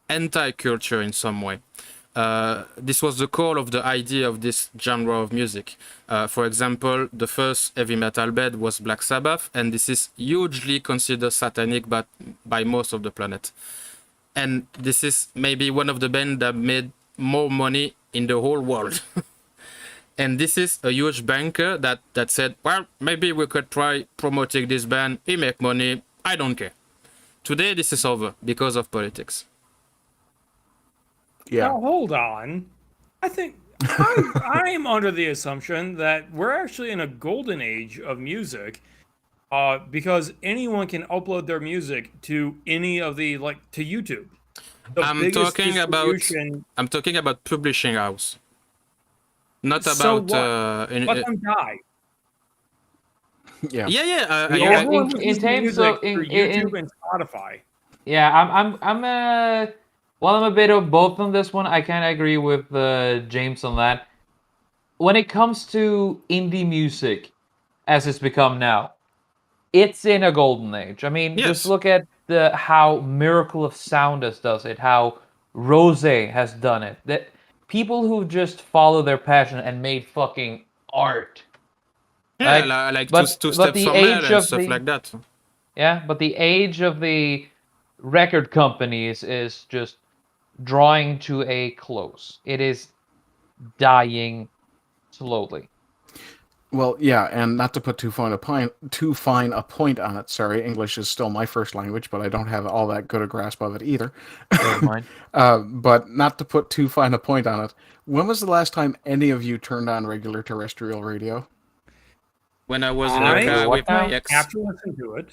anti-culture in some way. This was the core of the idea of this genre of music. For example, the first heavy metal band was Black Sabbath, and this is hugely considered satanic by most of the planet. And this is maybe one of the bands that made more money in the whole world. And this is a huge banker that said, well, maybe we could try promoting this band. He make money. I don't care. Today, this is over because of politics. Yeah. Now, hold on. I think I am under the assumption that we're actually in a golden age of music, because anyone can upload their music to any of the to YouTube. I'm talking about publishing house, not So about. what? Let them die. Yeah. Everyone in listens to terms music of through YouTube and Spotify. yeah, well, I'm a bit of both on this one. I kind of agree with James on that. When it comes to indie music, as it's become now, it's in a golden age. I mean, just Yes. look at how Miracle of Sound does it, how Rose has done it. That people who just follow their passion and made fucking art. Yeah, Right? like But two but steps the from hell age and of stuff the like that. but the age of the record companies is just drawing to a close. It is dying slowly. Well, yeah, and not to put too fine a point on it. Sorry, English is still my first language, but I don't have all that good a grasp of it either. Never mind. But not to put too fine a point on it. When was the last time any of you turned on regular terrestrial radio? When I was in a I car with my ex. have to listen to it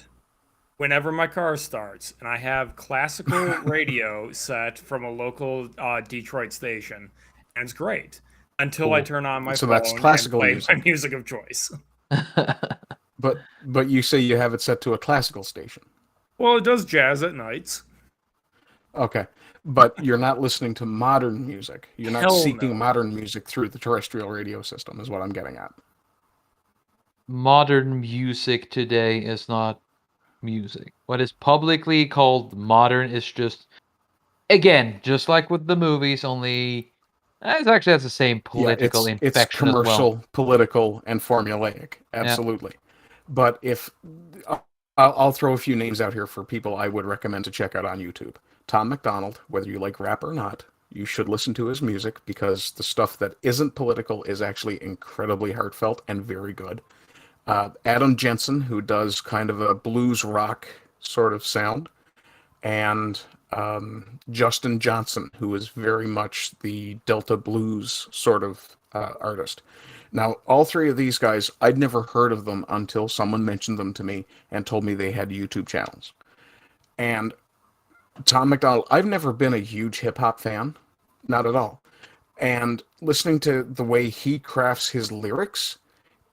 whenever my car starts, and I have classical radio set from a local Detroit station, and it's great until I turn on my So phone that's and classical play music. my music of choice. But you say you have it set to a classical station. Well, it does jazz at nights. Okay. But you're not listening to modern music. You're not Hell seeking no. modern music through the terrestrial radio system, is what I'm getting at. Modern music today is not music. What is publicly called modern is just, again, just like with the movies, only it actually has the same political it's infection as commercial, well. political, and formulaic. Absolutely. But if I'll throw a few names out here for people I would recommend to check out on YouTube. Tom MacDonald, whether you like rap or not, you should listen to his music because the stuff that isn't political is actually incredibly heartfelt and very good. Adam Jensen, who does kind of a blues rock sort of sound, and Justin Johnson, who is very much the Delta blues sort of artist. Now, all three of these guys, I'd never heard of them until someone mentioned them to me and told me they had YouTube channels. And Tom MacDonald, I've never been a huge hip hop fan, not at all. And listening to the way he crafts his lyrics,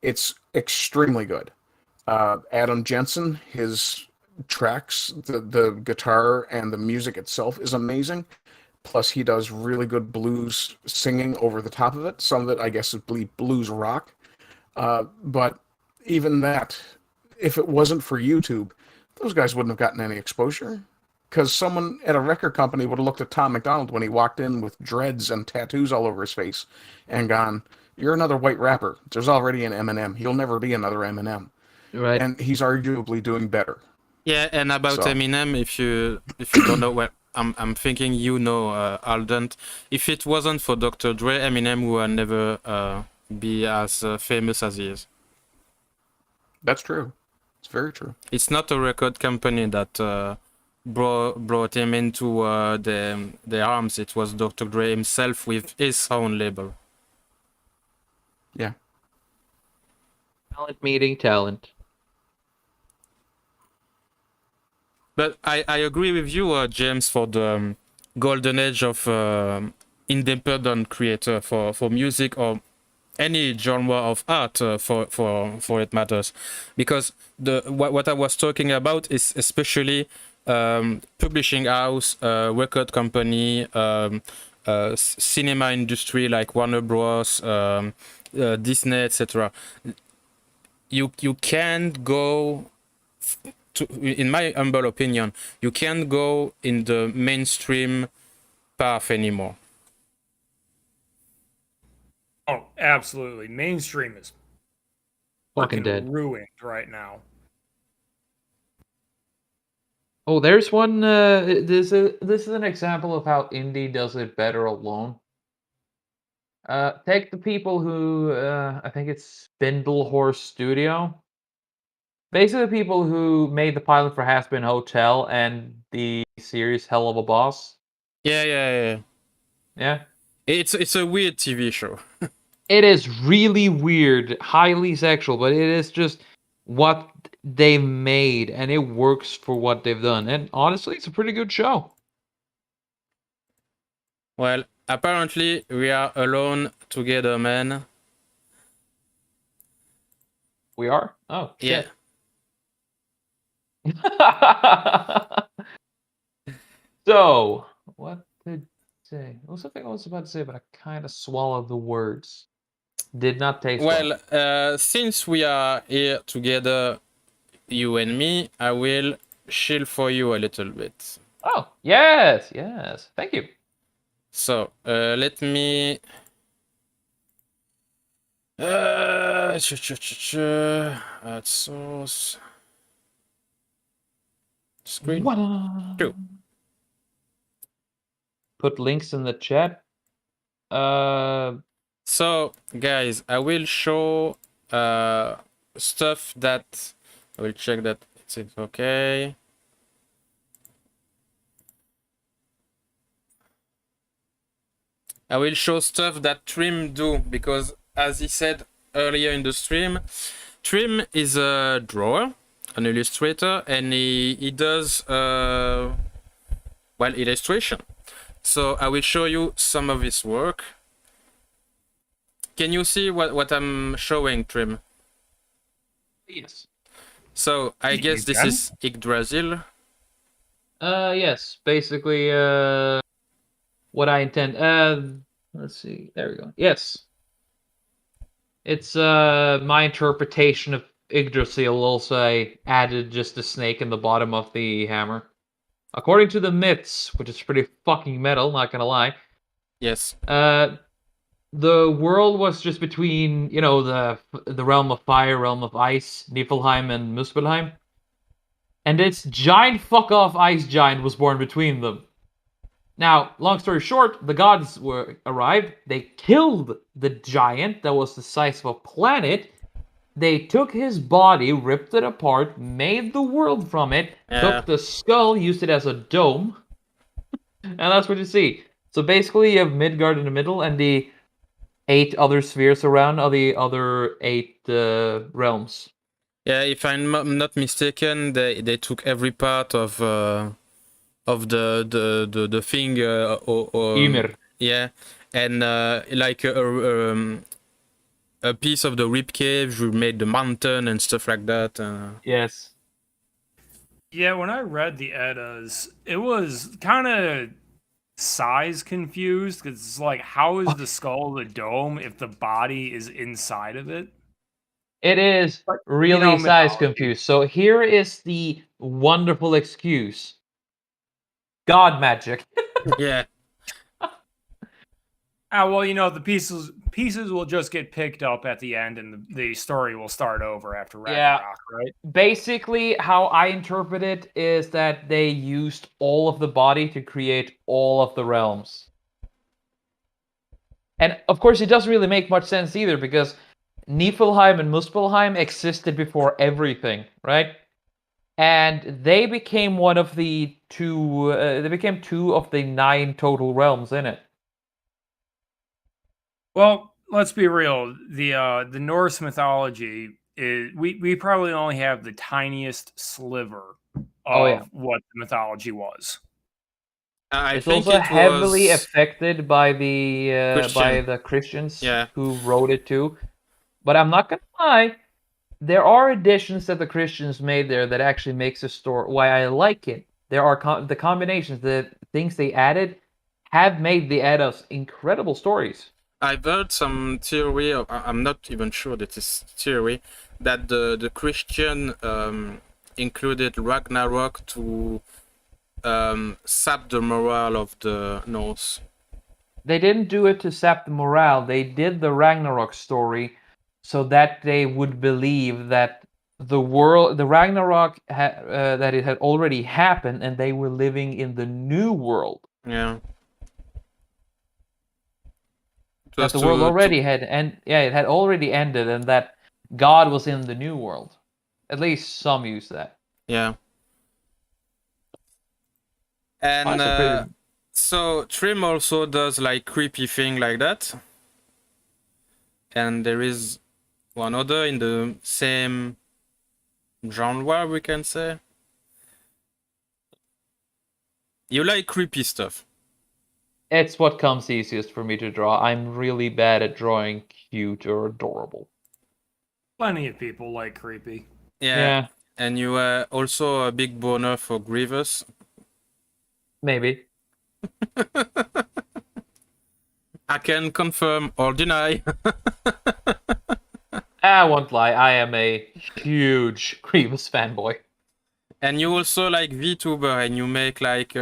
it's extremely good. Adam Jensen, his tracks, the guitar and the music itself is amazing. Plus, he does really good blues singing over the top of it. Some of it, I guess, is blues rock. But even that, if it wasn't for YouTube, those guys wouldn't have gotten any exposure. Because someone at a record company would have looked at Tom MacDonald when he walked in with dreads and tattoos all over his face and gone, "You're another white rapper. There's already an Eminem. He'll never be another Eminem." Right. And he's arguably doing better. Yeah, and about So- Eminem, if you don't know, well, I'm thinking you know, Alden. If it wasn't for Dr. Dre, Eminem would never be as famous as he is. That's true. It's very true. It's not a record company that brought him into the arms. It was Dr. Dre himself with his own label. Yeah. Talent meeting talent. But I agree with you, James, for the golden age of independent creator for music or any genre of art for it matters, because what I was talking about is especially publishing house, record company, cinema industry like Warner Bros, Disney, etc. You can't go in my humble opinion, you can't go in the mainstream path anymore. Oh, absolutely. Mainstream is Fucking fucking dead. ruined right now. Oh, there's one. This is an example of how indie does it better alone. Take the people who I think it's Spindle Horse Studio. Basically, the people who made the pilot for Has-Been Hotel and the series Hell of a Boss. Yeah. Yeah. It's a weird TV show. It is really weird, highly sexual, but it is just what they made, and it works for what they've done. And honestly, it's a pretty good show. Well, apparently we are alone together, man. We are? Oh, Yeah. shit. So, what did say? What was something I was about to say, but I kind of swallowed the words. Did not taste well. Well, since we are here together, you and me, I will chill for you a little bit. Oh, yes, yes. Thank you. So, let me... add source. Screen. Voila. True. Put links in the chat. So, guys, I will show stuff that... I will check that it's okay. I will show stuff that Trim do, because as he said earlier in the stream, Trim is a drawer, an illustrator, and he does well, illustration. So I will show you some of his work. Can you see what I'm showing, Trim? yes. So I guess this is Yggdrasil. Yes. Basically, what I intend. Let's see. There we go. Yes. It's my interpretation of Yggdrasil. Also, I added just a snake in the bottom of the hammer. According to the myths, which is pretty fucking metal, not gonna lie. Yes. The world was just between, the realm of fire, realm of ice, Niflheim and Muspelheim. And this giant fuck-off ice giant was born between them. Now, long story short, the gods arrived, they killed the giant that was the size of a planet, they took his body, ripped it apart, made the world from it, took the skull, used it as a dome, and that's what you see. So basically you have Midgard in the middle, and the 8 other spheres around are the other 8 realms. Yeah, if I'm not mistaken, they took every part of the thing Ymir. Yeah, and like a piece of the rib cave, you made the mountain and stuff like that. Yes. Yeah, when I read the Eddas, it was kind of size confused because it's like, how is the skull the dome if the body is inside of it? It is really size confused. So here is the wonderful excuse. God magic. Yeah. Well, the pieces will just get picked up at the end, and the story will start over after Ragnarok, right? Basically, how I interpret it is that they used all of the body to create all of the realms. And of course, it doesn't really make much sense either, because Niflheim and Muspelheim existed before everything, right? And they became one of the two. They became 2 of the 9 total realms in it. Well, let's be real. The Norse mythology is we probably only have the tiniest sliver of what the mythology was. It's also heavily affected by the Christians who wrote it too. But I'm not gonna lie, there are additions that the Christians made there that actually makes the story why I like it. There are the combinations, the things they added have made the Eddas incredible stories. I've heard some theory, I'm not even sure that it's theory, that the Christian included Ragnarok to sap the morale of the Norse. They didn't do it to sap the morale. They did the Ragnarok story so that they would believe that the Ragnarok, that it had already happened, and they were living in the new world. Yeah. That the world already had, it had already ended, and that God was in the new world. At least some use that. Yeah. And so Trim also does like creepy thing like that. And there is one other in the same genre, we can say. You like creepy stuff. It's what comes easiest for me to draw. I'm really bad at drawing cute or adorable. Plenty of people like creepy. Yeah. And you are also a big boner for Grievous. Maybe. I can confirm or deny. I won't lie, I am a huge Grievous fanboy. And you also like VTuber, and you make like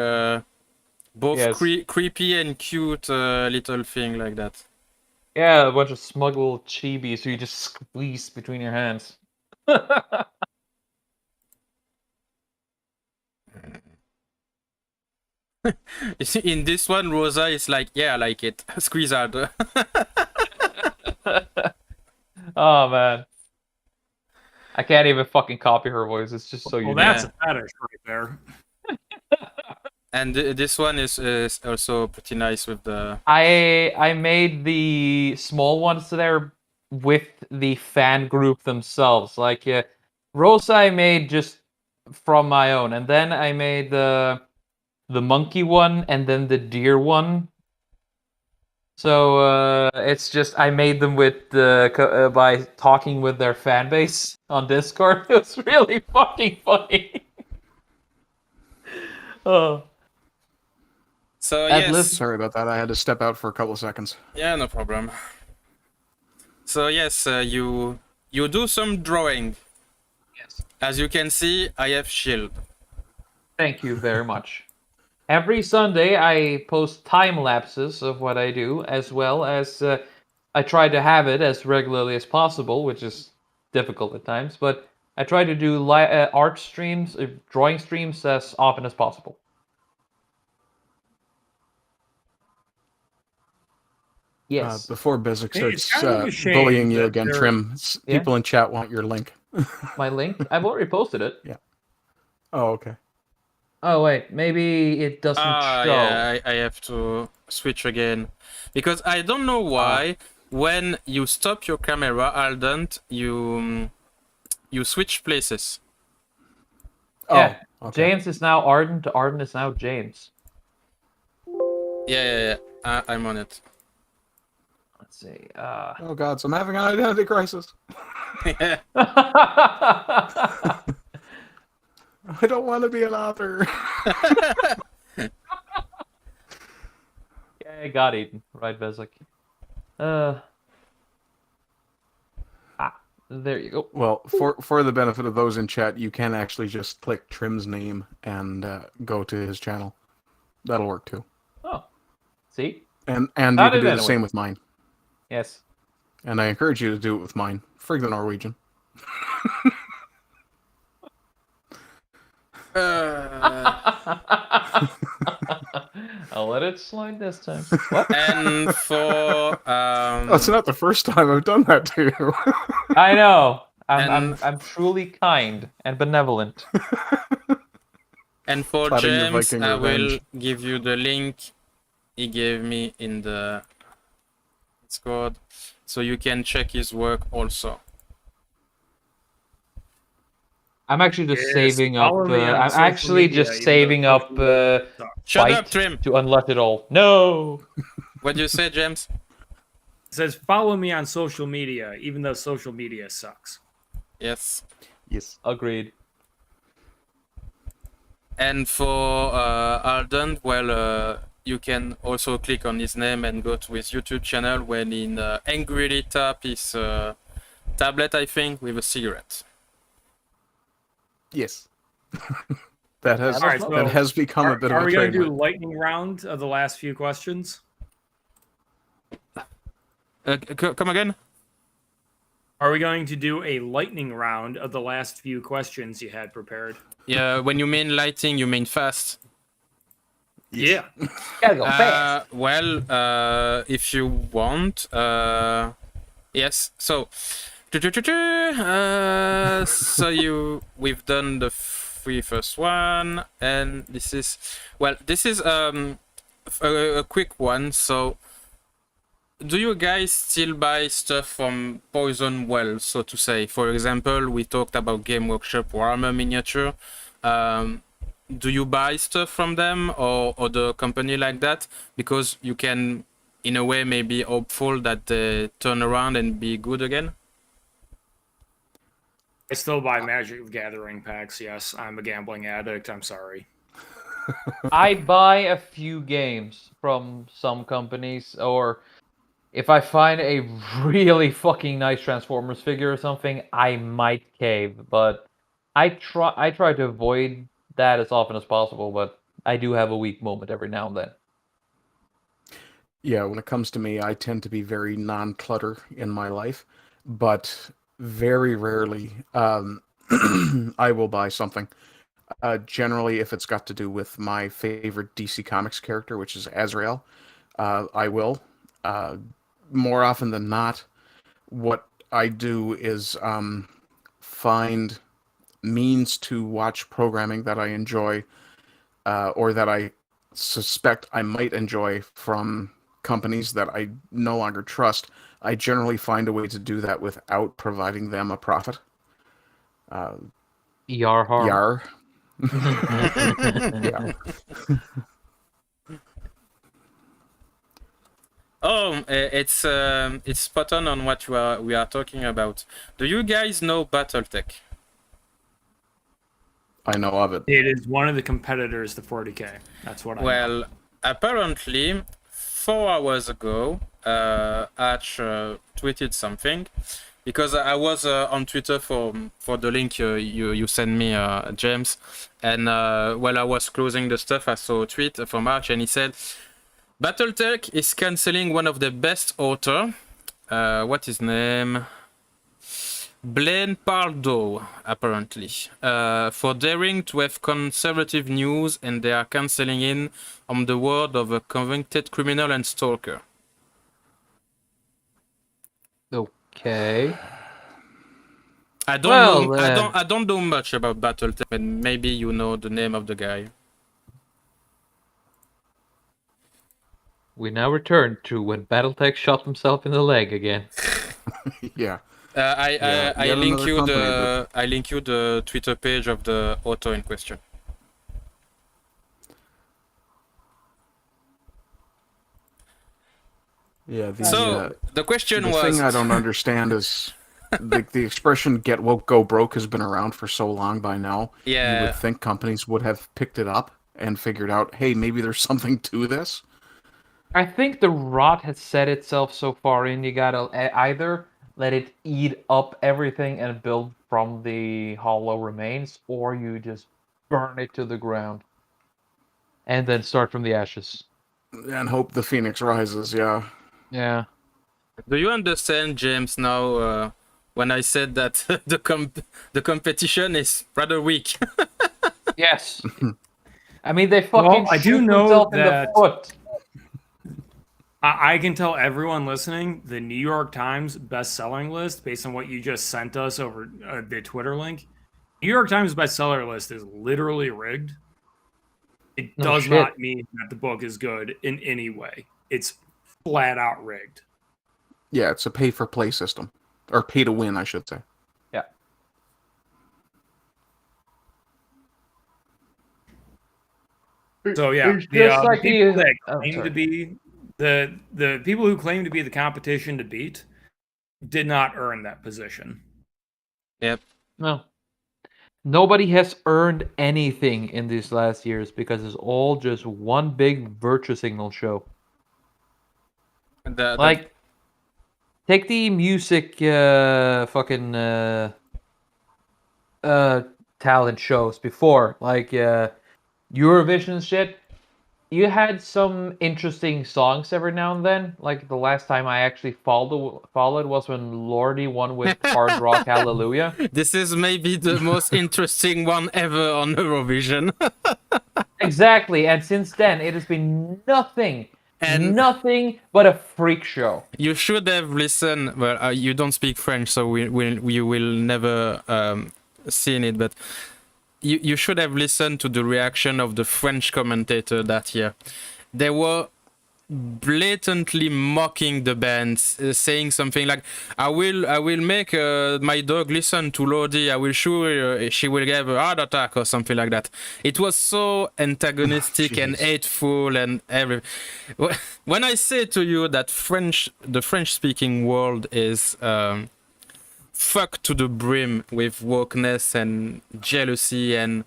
both Yes. creepy and cute little thing like that. Yeah, a bunch of smug little chibis who you just squeeze between your hands. You see, in this one, Rosa is like, yeah, I like it. Squeeze hard. Oh man. I can't even fucking copy her voice. It's just so Well, unique. that's a fetish right there. And this one is also pretty nice with the... I made the small ones there with the fan group themselves. Like Rosa I made just from my own, and then I made the monkey one and then the deer one. So it's just I made them with by talking with their fan base on Discord. It was really fucking funny. Oh. So I've yes. lived- Sorry about that. I had to step out for a couple of seconds. Yeah, no problem. So yes, you do some drawing. Yes. As you can see, I have shield. Thank you very much. Every Sunday, I post time lapses of what I do, as well as I try to have it as regularly as possible, which is difficult at times. But I try to do art streams, drawing streams as often as possible. Yes. Before Bezic Hey, it's starts kind of a shame bullying you that again, there- Trim, Yeah? people in chat want your link. My link? I've already posted it. Oh, okay. Oh wait, maybe it doesn't show. Yeah, I have to switch again. Because I don't know why, when you stop your camera, Ardent, you switch places. Yeah. Oh, okay. James is now Ardent. Ardent is now James. Yeah. I'm on it. Let's see. Oh god, so I'm having an identity crisis. Yeah. I don't want to be an author. Yeah, I got eaten. Right, Bezic. There you go. Well, for the benefit of those in chat, you can actually just click Trim's name and go to his channel. That'll work too. Oh, see? And Not you can it do the anyway. same with mine. Yes. And I encourage you to do it with mine. Frig the Norwegian. I'll let it slide this time. What? And for Oh, it's not the first time I've done that to you. I know. And- I'm truly kind and benevolent. and for Plotting your James, Viking I will revenge. give you the link he gave me in the Discord, so you can check his work also. I'm actually just Yes, saving up. follow me on I'm social actually media, just even saving though up. social media sucks. Shut Fight up, Trim! to unlock it all. No. What do you say, James? It says follow me on social media, even though social media sucks. Yes. Yes. Agreed. And for Alden, well, you can also click on his name and go to his YouTube channel when in angrily tap his tablet, I think, with a cigarette. Yes. that has All right, so that has become a bit of Are a we going to do trademark. lightning round of the last few questions? Come again? Are we going to do a lightning round of the last few questions you had prepared? Yeah, when you mean lighting, you mean fast. Yeah. Gotta go fast. Well, if you want, yes. So, we've done the three first one, and this is a quick one. So, do you guys still buy stuff from Poison Well, so to say? For example, we talked about Game Workshop Warhammer Miniature. Do you buy stuff from them or other company like that? Because you can, in a way, maybe hopeful that they turn around and be good again? I still buy Magic the Gathering packs. Yes, I'm a gambling addict. I'm sorry. I buy a few games from some companies, or if I find a really fucking nice Transformers figure or something, I might cave. But I try to avoid that as often as possible. But I do have a weak moment every now and then. Yeah, when it comes to me, I tend to be very non-clutter in my life, but very rarely I will buy something. Generally, if it's got to do with my favorite DC Comics character, which is Azrael, I will. More often than not, what I do is find means to watch programming that I enjoy or that I suspect I might enjoy from companies that I no longer trust. I generally find a way to do that without providing them a profit. Yar harm. Yar. Yeah. Oh, it's spot on what we are talking about. Do you guys know BattleTech? I know of it. It is one of the competitors to 40K. That's what I know. Well, apparently, 4 hours ago, Arch tweeted something, because I was on Twitter for the link you sent me, James, and while I was closing the stuff, I saw a tweet from Arch, and he said, BattleTech is canceling one of the best author, what his name? Blaine Pardo, apparently, for daring to have conservative news, and they are cancelling in on the word of a convicted criminal and stalker. Okay. I don't know much about BattleTech, but maybe you know the name of the guy. We now return to when BattleTech shot himself in the leg again. Yeah. I link you the Twitter page of the author in question. Yeah. The question the was... thing I don't understand is the expression "get woke, go broke" has been around for so long by now. Yeah. You would think companies would have picked it up and figured out, hey, maybe there's something to this. I think the rot has set itself so far in, you gotta either let it eat up everything and build from the hollow remains, or you just burn it to the ground and then start from the ashes. And hope the phoenix rises, yeah. Yeah. Do you understand, James, now when I said that the competition is rather weak? Yes. I mean, they fucking I do shoot know themselves in the that- foot. I can tell everyone listening, the New York Times best-selling list, based on what you just sent us over the Twitter link, New York Times bestseller list is literally rigged. It does not mean that the book is good in any way. It's flat out rigged. Yeah, it's a pay-for-play system. Or pay-to-win, I should say. Yeah. So yeah, It's just like people the- that claim to be the people who claim to be the competition to beat did not earn that position. Yep. No. Nobody has earned anything in these last years because it's all just one big virtue signal show. Like, take the music fucking talent shows before, like Eurovision shit. You had some interesting songs every now and then. Like the last time I actually followed was when Lordi won with Hard Rock Hallelujah. This is maybe the most interesting one ever on Eurovision. Exactly, and since then it has been nothing but a freak show. You should have listened. Well, you don't speak French, so you will never seen it, but you should have listened to the reaction of the French commentator that year. They were blatantly mocking the band, saying something like, I will make my dog listen to Lodi, I will sure she will have a heart attack or something like that. It was so antagonistic and hateful and everything. When I say to you that the French speaking world is fucked to the brim with wokeness and jealousy, and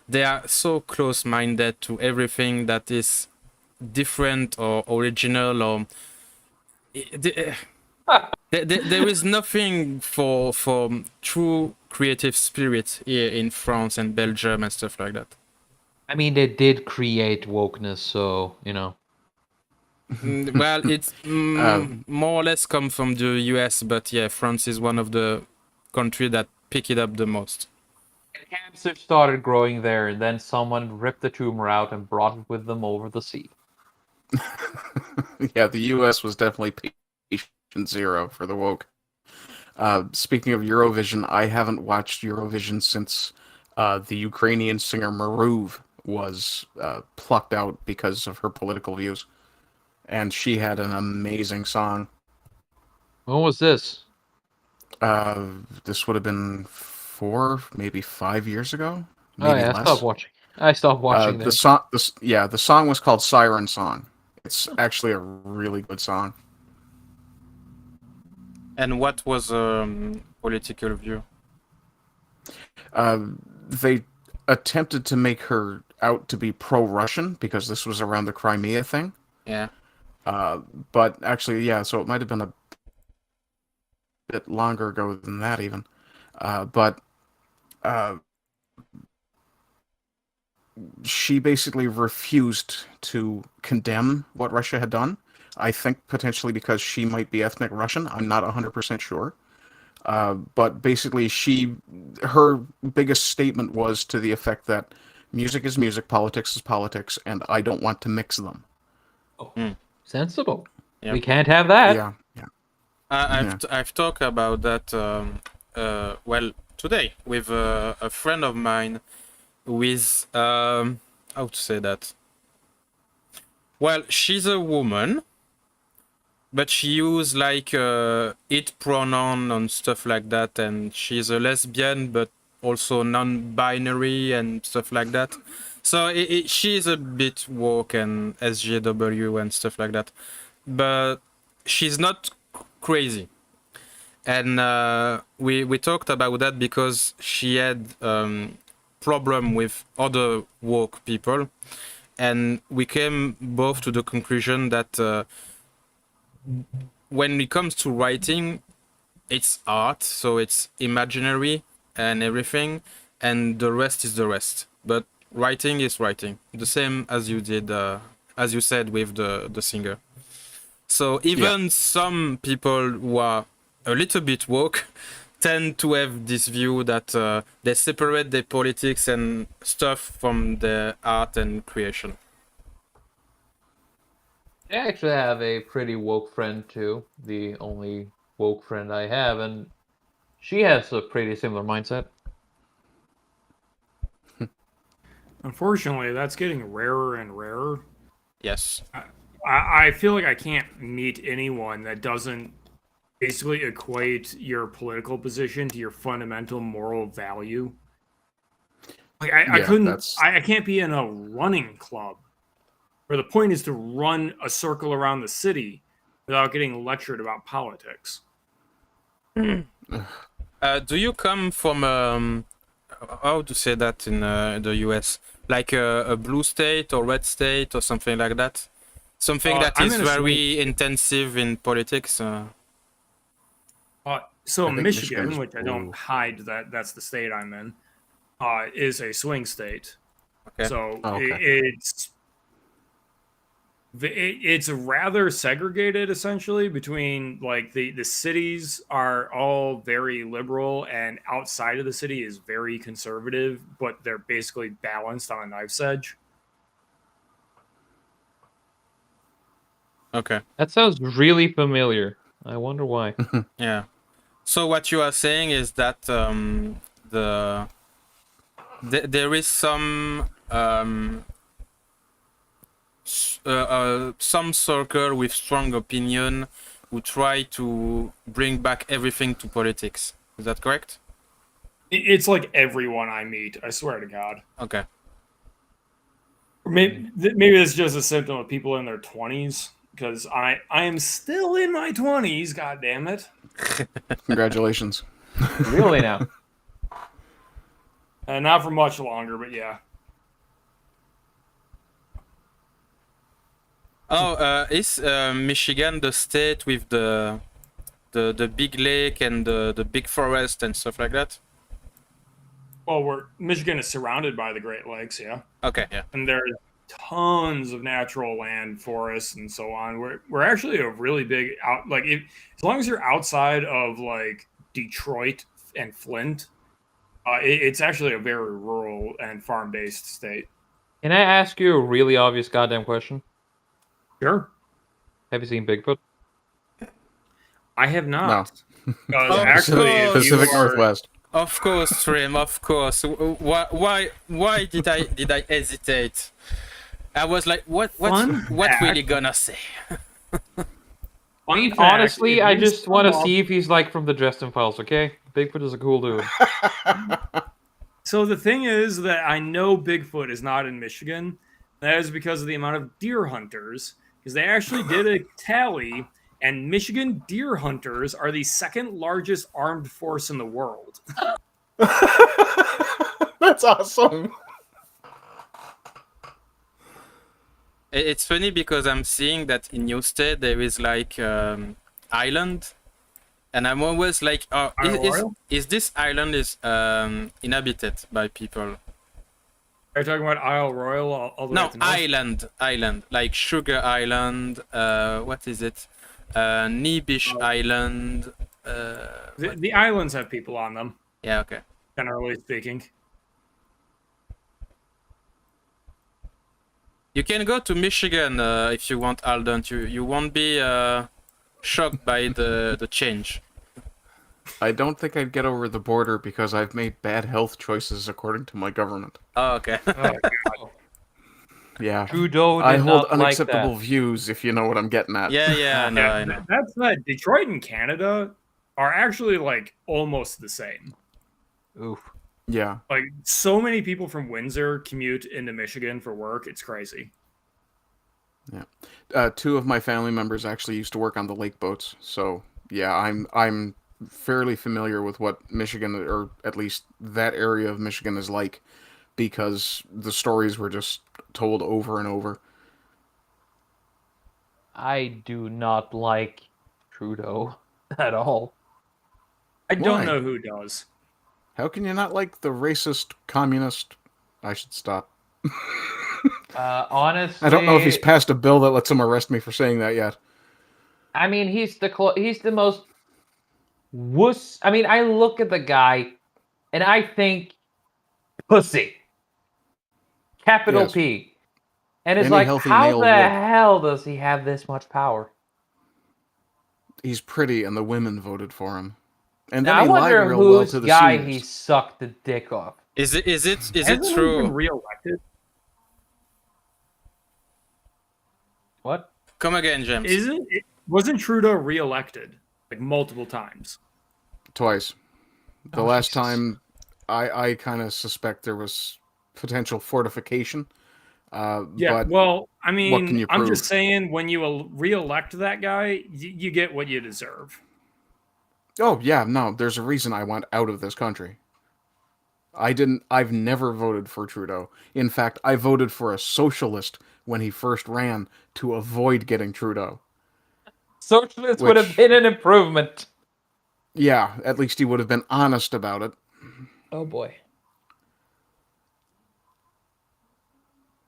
they are so close-minded to everything that is different or original, or there is nothing for true creative spirit here in France and Belgium and stuff like that. I mean, they did create wokeness, so, you know. Well, it's more or less come from the US, but yeah, France is one of the countries that pick it up the most. Cancer started growing there, and then someone ripped the tumor out and brought it with them over the sea. Yeah, the U.S. was definitely patient zero for the woke. Speaking of Eurovision, I haven't watched Eurovision since the Ukrainian singer Maruv was plucked out because of her political views. And she had an amazing song. When was this? This would have been 4, maybe 5 years ago. Oh Maybe yeah, less. I stopped watching the song. The song was called "Siren Song." It's actually a really good song. And what was political view? They attempted to make her out to be pro-Russian because this was around the Crimea thing. Yeah. But actually, yeah, so it might have been a bit longer ago than that even. But she basically refused to condemn what Russia had done. I think potentially because she might be ethnic Russian. I'm not 100% sure. But basically, her biggest statement was to the effect that music is music, politics is politics, and I don't want to mix them. Oh, sensible. Yep. We can't have that. Yeah. I've talked about that well today with a friend of mine with how to say that. Well, she's a woman, but she use like it pronoun and stuff like that, and she's a lesbian, but also non-binary and stuff like that. So she's a bit woke and SJW and stuff like that, but she's not crazy. And we talked about that because she had problem with other woke people, and we came both to the conclusion that when it comes to writing, it's art, so it's imaginary and everything, and the rest is the rest. But writing is writing, the same as you did, as you said with the singer. So even some people who are a little bit woke tend to have this view that they separate their politics and stuff from the art and creation. I actually have a pretty woke friend too, the only woke friend I have, and she has a pretty similar mindset. Unfortunately, that's getting rarer and rarer. Yes. I feel like I can't meet anyone that doesn't basically equate your political position to your fundamental moral value. Like I can't be in a running club where the point is to run a circle around the city without getting lectured about politics. Do you come from how to say that in the US, like a blue state or red state or something like that? Something that is very intensive in politics. So Michigan, which I don't hide that that's the state I'm in, is a swing state. Okay. So it's rather segregated essentially between like the cities are all very liberal and outside of the city is very conservative, but they're basically balanced on a knife's edge. Okay. That sounds really familiar. I wonder why. Yeah. So what you are saying is that there is some circle with strong opinion who try to bring back everything to politics. Is that correct? It's like everyone I meet. I swear to God. Okay. Maybe it's just a symptom of people in their 20s. Because I am still in my 20s, God damn it. Congratulations. Really now? Not for much longer, but yeah. Oh, is Michigan the state with the big lake and the big forest and stuff like that? Well, Michigan is surrounded by the Great Lakes, yeah. Okay, yeah. And there's tons of natural land, forests, and so on. We're actually a really big as long as you're outside of like Detroit and Flint, it's actually a very rural and farm-based state. Can I ask you a really obvious goddamn question? Sure. Have you seen Bigfoot? I have not. No. Oh, Actually, if you Pacific are- Northwest. Of course, Trim. Of course. Why did I hesitate? I was like, what really gonna say? Fun fact, Honestly, if I you just want to stumble- see if he's like from the Dresden Files. Okay, Bigfoot is a cool dude. So the thing is that I know Bigfoot is not in Michigan. That is because of the amount of deer hunters, because they actually did a tally, and Michigan deer hunters are the second largest armed force in the world. That's awesome. It's funny because I'm seeing that in your state there is like island, and I'm always like, oh, is this island is inhabited by people? Are you talking about Isle Royal? All the way No, up to north? island, like Sugar Island. What is it? Neebish Island. The islands have people on them, Yeah, okay. generally speaking. You can go to Michigan if you want, Alden. You won't be shocked by the change. I don't think I'd get over the border because I've made bad health choices according to my government. Oh, okay. Yeah. Trudeau did I hold not unacceptable like views, if you know what I'm getting at. Yeah, I know, I know. That's that. Detroit and Canada are actually like almost the same. that. Oof. Yeah. Like so many people from Windsor commute into Michigan for work. It's crazy. Yeah. Two of my family members actually used to work on the lake boats, so yeah, I'm fairly familiar with what Michigan, or at least that area of Michigan, is like, because the stories were just told over and over. I do not like Trudeau at all. I don't Why? know who does. How can you not like the racist communist? I should stop. Honestly, I don't know if he's passed a bill that lets him arrest me for saying that yet. I mean, he's the most wuss. I mean, I look at the guy, and I think pussy, capital Yes. P, and it's Any like, healthy how male the would. hell does he have this much power? He's pretty, and the women voted for him. And then Now, I he lied wonder real well whose to the guy seniors. he sucked the dick off. Is it Hasn't he been true? reelected? What? Come again, James. Wasn't Trudeau reelected like multiple times? Twice. The Oh, last Jesus. time, I kind of suspect there was potential fortification. Yeah. But Well, I can mean, you I'm prove? just saying, when you reelect that guy, you get what you deserve. oh yeah, no, there's a reason I went out of this country. I've never voted for Trudeau. In fact, I voted for a socialist when he first ran to avoid getting Trudeau. Socialist would have Which- been an improvement. Yeah, at least he would have been honest about it. Oh boy.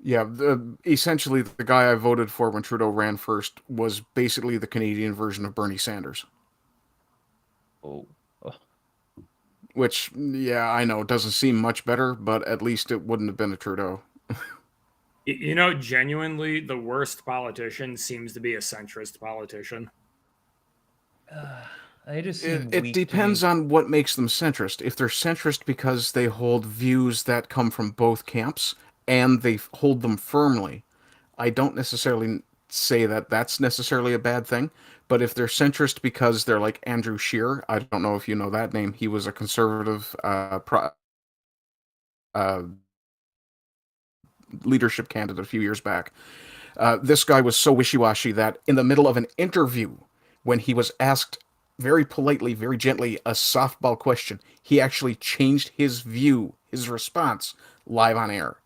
Yeah, essentially the guy I voted for when Trudeau ran first was basically the Canadian version of Bernie Sanders. Oh. Which, yeah, I know, doesn't seem much better, but at least it wouldn't have been a Trudeau. You know, genuinely, the worst politician seems to be a centrist politician. They just seem It weak depends to me. on what makes them centrist. If they're centrist because they hold views that come from both camps, and they hold them firmly, I don't necessarily say that that's necessarily a bad thing. But if they're centrist because they're like Andrew Scheer, I don't know if you know that name. He was a conservative leadership candidate a few years back. This guy was so wishy-washy that in the middle of an interview, when he was asked very politely, very gently, a softball question. He actually changed his view, his response, live on air.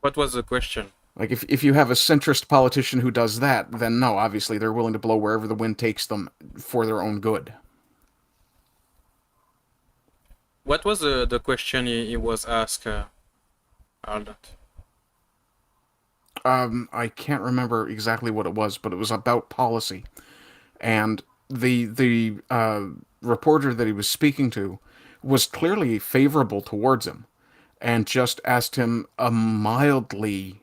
What was the question? Like, if you have a centrist politician who does that, then no, obviously they're willing to blow wherever the wind takes them for their own good. What was the question he was asked, Albert? I can't remember exactly what it was, but it was about policy. And the reporter that he was speaking to was clearly favorable towards him and just asked him a mildly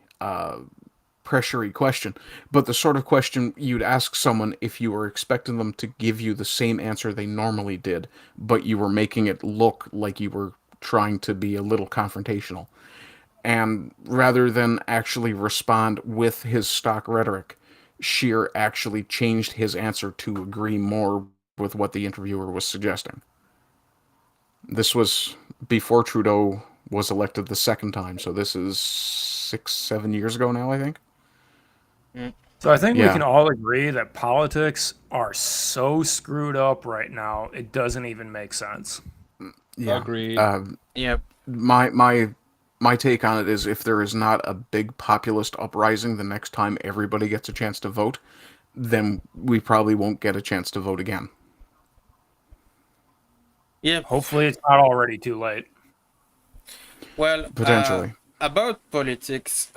pressury question, but the sort of question you'd ask someone if you were expecting them to give you the same answer they normally did, but you were making it look like you were trying to be a little confrontational. And rather than actually respond with his stock rhetoric, Scheer actually changed his answer to agree more with what the interviewer was suggesting. This was before Trudeau was elected the second time, so this is 6-7 years ago now, I think. So I think we Yeah. can all agree that politics are so screwed up right now, it doesn't even make sense. Yeah. Agreed. Yep. My take on it is if there is not a big populist uprising the next time everybody gets a chance to vote, then we probably won't get a chance to vote again. Yep. Hopefully it's not already too late. Well, Potentially. about politics,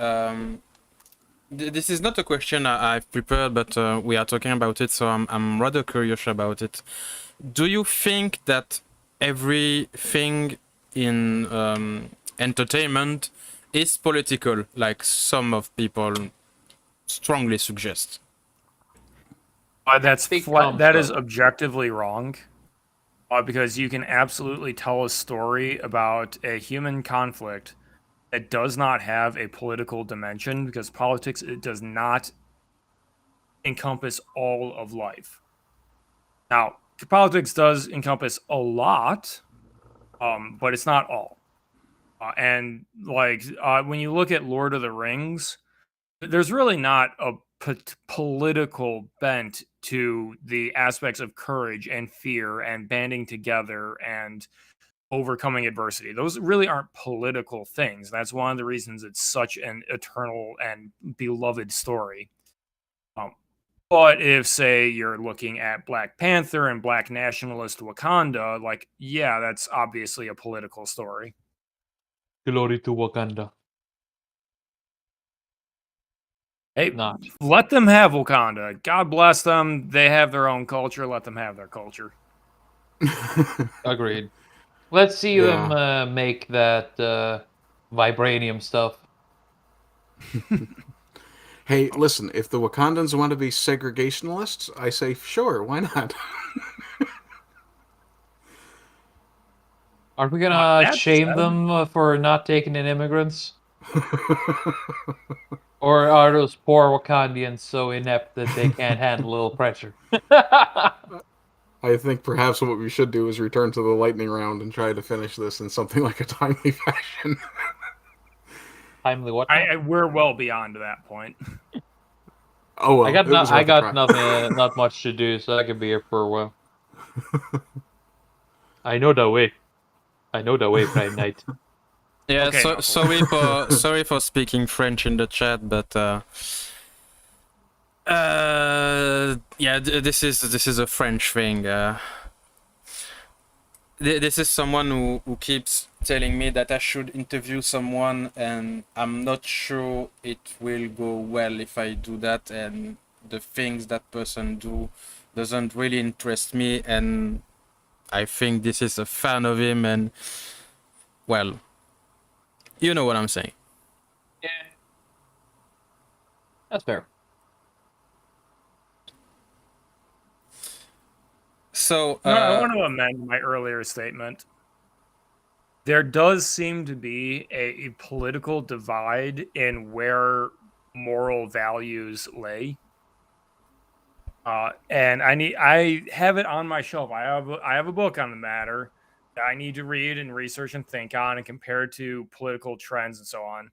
this is not a question I've prepared, but we are talking about it, so I'm rather curious about it. Do you think that everything in entertainment is political, like some of people strongly suggest? That is objectively wrong. Because you can absolutely tell a story about a human conflict that does not have a political dimension, because politics, it does not encompass all of life. Now, politics does encompass a lot, but it's not all. And when you look at Lord of the Rings, there's really not a political bent to the aspects of courage and fear and banding together and overcoming adversity. Those really aren't political things. That's one of the reasons it's such an eternal and beloved story. But if, say, you're looking at Black Panther and Black nationalist Wakanda, yeah, that's obviously a political story. Glory to Wakanda. Hey, Not. let them have Wakanda. God bless them. They have their own culture. Let them have their culture. Agreed. Let's see them make that vibranium stuff. Hey, listen, if the Wakandans want to be segregationists, I say sure, why not? Are we gonna shame them for not taking in immigrants? Or are those poor Wakandians so inept that they can't handle a little pressure? I think perhaps what we should do is return to the lightning round and try to finish this in something like a timely fashion. Timely what? We're well beyond that point. Oh well, I got nothing, not much to do, so I can be here for a while. I know the way. Prime Night. Yeah, Okay, so, no. sorry for speaking French in the chat, but yeah, this is a French thing. This is someone who keeps telling me that I should interview someone, and I'm not sure it will go well if I do that, and the things that person do doesn't really interest me, and I think this is a fan of him, and well, you know what I'm saying. Yeah. That's fair. So I want to amend my earlier statement. There does seem to be a political divide in where moral values lay. And I have it on my shelf. I have a book on the matter that I need to read and research and think on and compare to political trends and so on.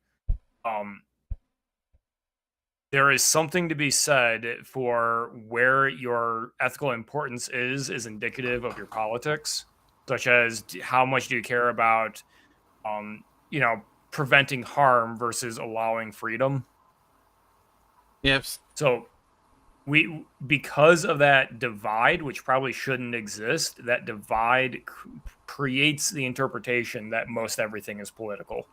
there is something to be said for where your ethical importance is indicative of your politics, such as how much do you care about, preventing harm versus allowing freedom. Yes. So because of that divide, which probably shouldn't exist, that divide creates the interpretation that most everything is political.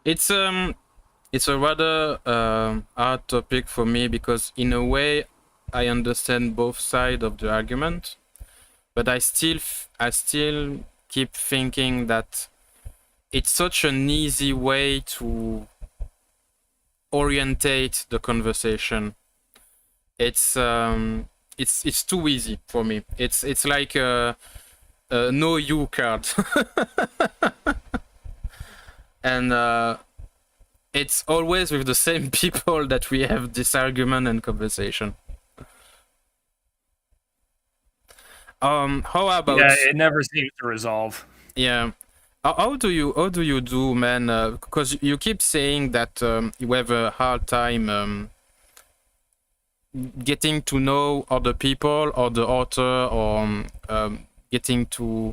It's a rather hard topic for me because in a way I understand both sides of the argument, but I still keep thinking that it's such an easy way to orientate the conversation. It's too easy for me. It's like a no you card. And it's always with the same people that we have this argument and conversation. How about? Yeah, it never seems to resolve. Yeah. How do you do, man? Because you keep saying that you have a hard time getting to know other people or the author, or getting to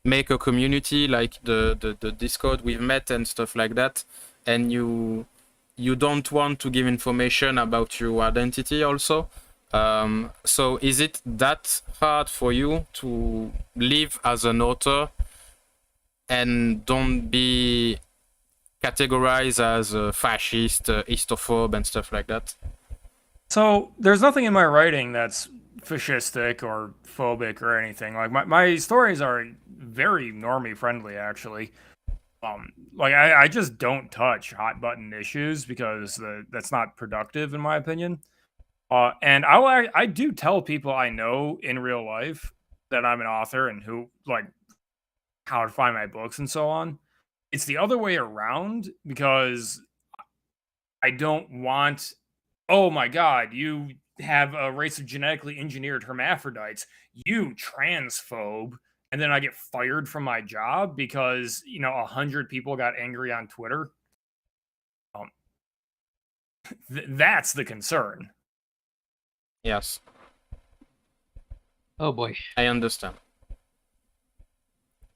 make a community like the Discord we've met and stuff like that, and you don't want to give information about your identity also. So is it that hard for you to live as an author and don't be categorized as a fascist, histophobe and stuff like that? So there's nothing in my writing that's fascistic or phobic or anything. Like my stories are very normie friendly, actually. Like I just don't touch hot button issues because that's not productive in my opinion. And I do tell people I know in real life that I'm an author and who like how to find my books and so on. It's the other way around because I don't want, oh my God, you have a race of genetically engineered hermaphrodites, you transphobe, and then I get fired from my job because 100 people got angry on Twitter. That's the concern. Yes. Oh boy. I understand.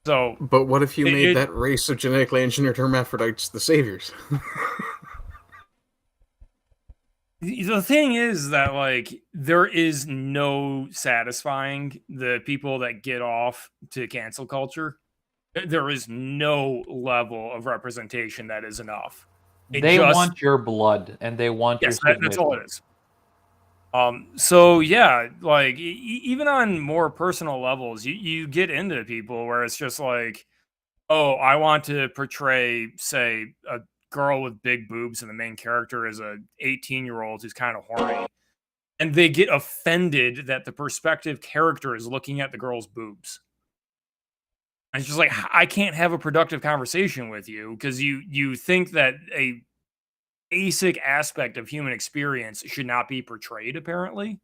So, but what if you made that race of genetically engineered hermaphrodites the saviors? The thing is that, like, there is no satisfying the people that get off to cancel culture. There is no level of representation that is enough. They want your blood, and they want your submission. That's all it is. So yeah, like even on more personal levels, you get into people where it's just like, oh, I want to portray, say, a girl with big boobs and the main character is a 18-year-old who's kind of horny, and they get offended that the perspective character is looking at the girl's boobs. And it's just like, I can't have a productive conversation with you because you think that a basic aspect of human experience should not be portrayed, apparently.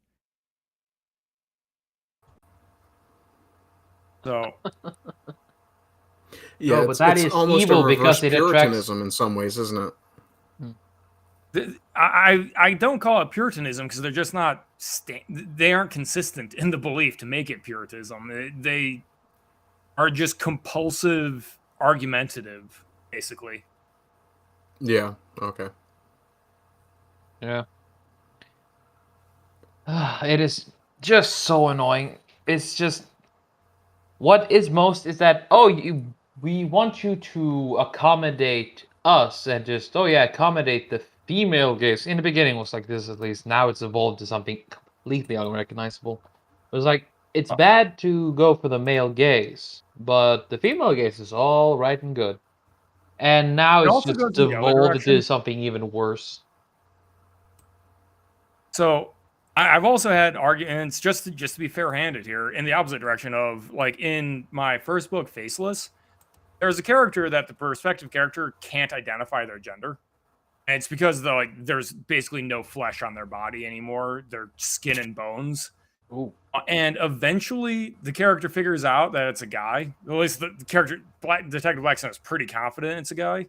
So yeah, but that is almost evil a reverse because it Puritanism attracts... in some ways, isn't it? I don't call it Puritanism because they're just not they aren't consistent in the belief to make it Puritanism. They are just compulsive, argumentative, basically. Yeah. Okay. Yeah. It is just so annoying. It's just what is most is that we want you to accommodate us and just accommodate the female gaze. In the beginning it was like this, at least. Now it's evolved to something completely unrecognizable. It was like it's bad to go for the male gaze, but the female gaze is all right and good. And now it's just devolved into something even worse. So I've also had arguments, just to be fair-handed here, in the opposite direction of, like, in my first book, Faceless, there's a character that the perspective character can't identify their gender. And it's because there's basically no flesh on their body anymore. They're skin and bones. Ooh. And eventually the character figures out that it's a guy. At least the character, Detective Blackstone, is pretty confident it's a guy.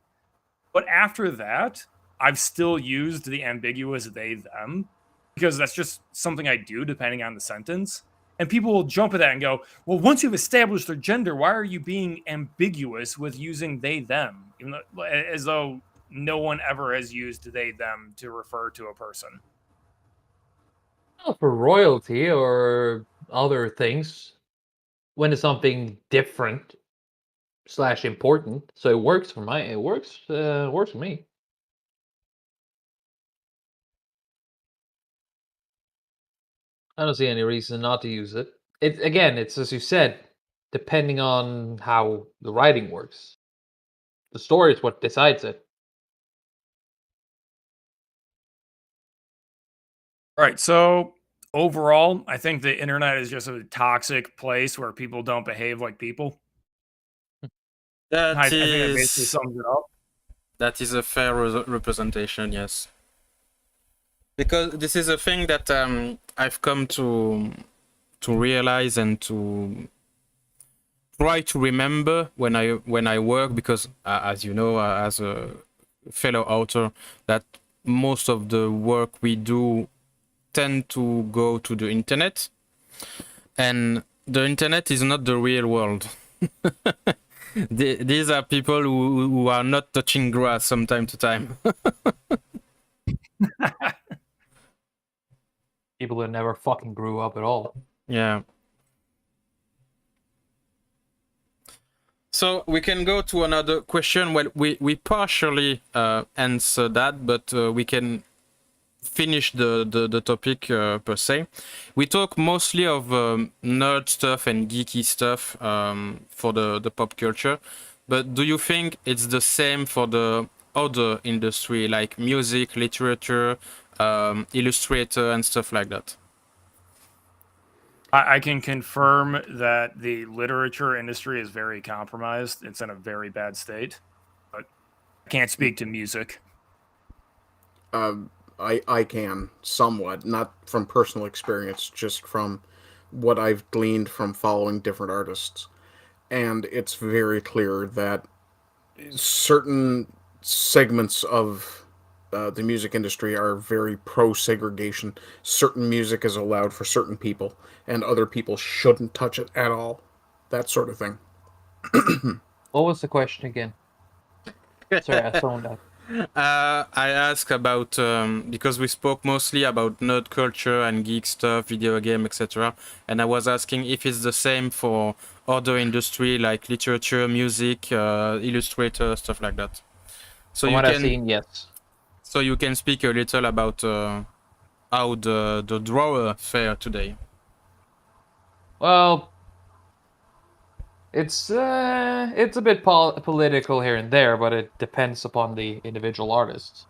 But after that, I've still used the ambiguous they, them, because that's just something I do depending on the sentence. And people will jump at that and go, well, once you've established their gender, why are you being ambiguous with using they, them? Even though, as though no one ever has used they, them to refer to a person. Well, for royalty or other things, when it's something different / important, so it works for works for me. I don't see any reason not to use it. It's as you said, depending on how the writing works. The story is what decides it. All right, so overall, I think the internet is just a toxic place where people don't behave like people. I think that basically sums it up. That is a fair representation, yes. Because this is a thing that I've come to realize and to try to remember when I work, because as you know, as a fellow author, that most of the work we do tend to go to the internet, and the internet is not the real world. These are people who are not touching grass from time to time. People that never fucking grew up at all. Yeah. So we can go to another question. Well, we partially answer that, but we can finish the topic per se. We talk mostly of nerd stuff and geeky stuff for the pop culture, but do you think it's the same for the other industry, like music, literature, illustrator and stuff like that? I can confirm that the literature industry is very compromised. It's in a very bad state, but I can't speak to music. I can somewhat, not from personal experience, just from what I've gleaned from following different artists. And it's very clear that certain segments of the music industry are very pro-segregation. Certain music is allowed for certain people, and other people shouldn't touch it at all. That sort of thing. What was the question again? Sorry, I zoned out. I ask about because we spoke mostly about nerd culture and geek stuff, video game, etc. And I was asking if it's the same for other industry like literature, music, illustrator, stuff like that. So From what I've seen, yes. So you can speak a little about how the drawer fare today. Well, it's a bit political here and there, but it depends upon the individual artists.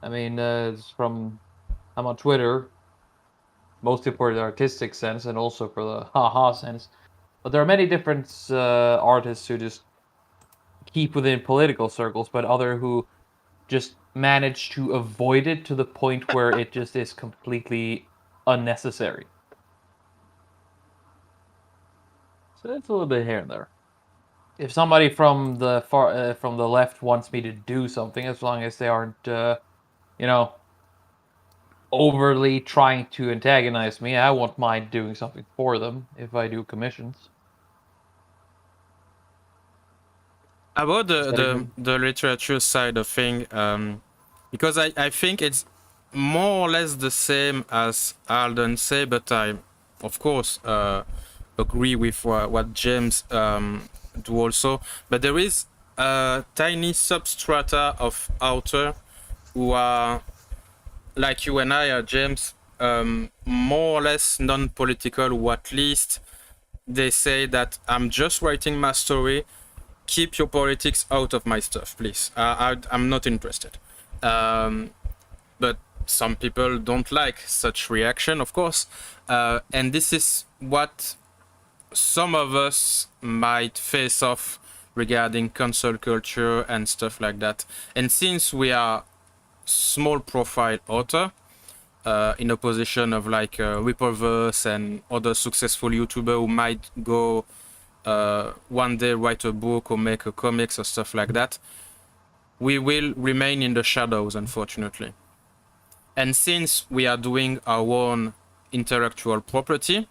I mean, I'm on Twitter, mostly for the artistic sense and also for the haha sense. But there are many different artists who just keep within political circles, but other who just manage to avoid it to the point where it just is completely unnecessary. So it's a little bit here and there. If somebody from the from the left wants me to do something, as long as they aren't, overly trying to antagonize me, I won't mind doing something for them if I do commissions. About the literature side of thing, because I think it's more or less the same as Alden say, but I, of course, agree with what James do also. But there is a tiny substrata of author who are like you and I, James, more or less non-political, or at least they say that I'm just writing my story. Keep your politics out of my stuff, please. I'm not interested. But some people don't like such reaction, of course. And this is what some of us might face off regarding cancel culture and stuff like that. And since we are small profile author, in a position of like Ripperverse and other successful YouTuber who might go one day write a book or make a comics or stuff like that, we will remain in the shadows, unfortunately. And since we are doing our own intellectual property,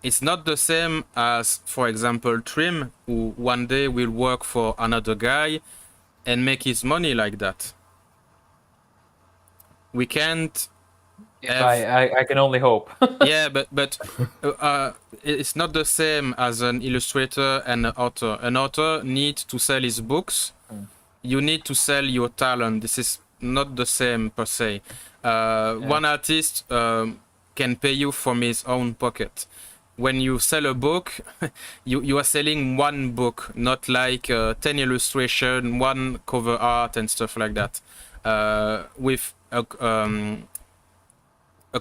it's not the same as, for example, Trim, who one day will work for another guy and make his money like that. We can't have... I can only hope. Yeah, but it's not the same as an illustrator and an author. An author needs to sell his books. You need to sell your talent. This is not the same per se. One artist can pay you from his own pocket. When you sell a book, you are selling one book, not like 10 illustration, one cover art and stuff like that. With a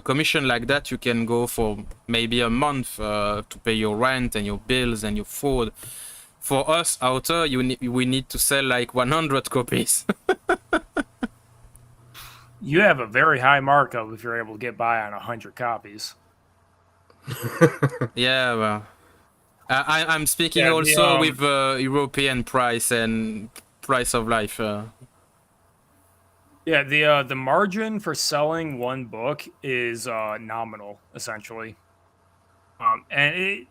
commission like that, you can go for maybe a month to pay your rent and your bills and your food. For us, author, we need to sell like 100 copies. You have a very high markup if you're able to get by on 100 copies. Yeah, well, I'm speaking also with European price and price of life. Yeah, the margin for selling one book is nominal, essentially. And it,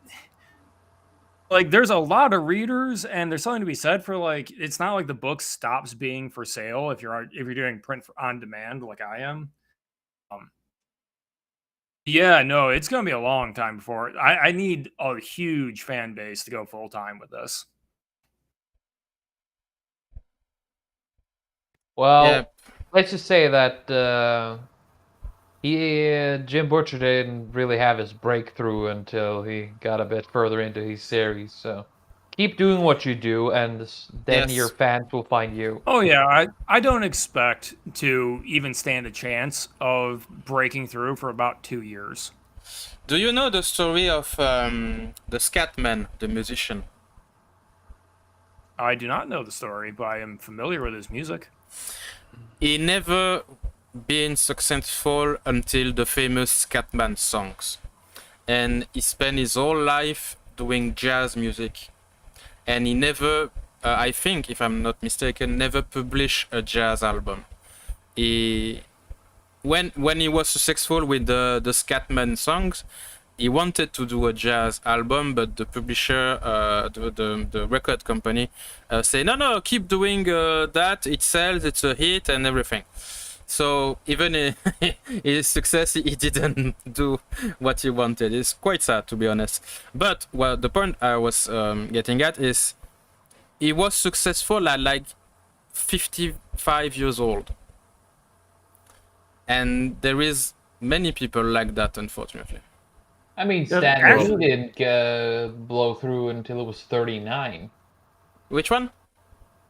like, there's a lot of readers, and there's something to be said for, like, it's not like the book stops being for sale if you're doing print on demand like I am. Yeah, no, it's gonna be a long time before I need a huge fan base to go full time with this. Well, let's just say that Jim Butcher didn't really have his breakthrough until he got a bit further into his series. So keep doing what you do, and then your fans will find you. Oh yeah, I don't expect to even stand a chance of breaking through for about 2 years. Do you know the story of the Scatman, the musician? I do not know the story, but I am familiar with his music. He never been successful until the famous Scatman songs. And he spent his whole life doing jazz music. And he never, I think, if I'm not mistaken, never published a jazz album. When he was successful with the Scatman songs, he wanted to do a jazz album, but the publisher, the record company, say, no, keep doing that. It sells, it's a hit and everything. So even his success, he didn't do what he wanted. It's quite sad, to be honest. But well, the point I was getting at is he was successful at like 55 years old. And there is many people like that, unfortunately. I mean, Stan Lee didn't blow through until it was 39. Which one?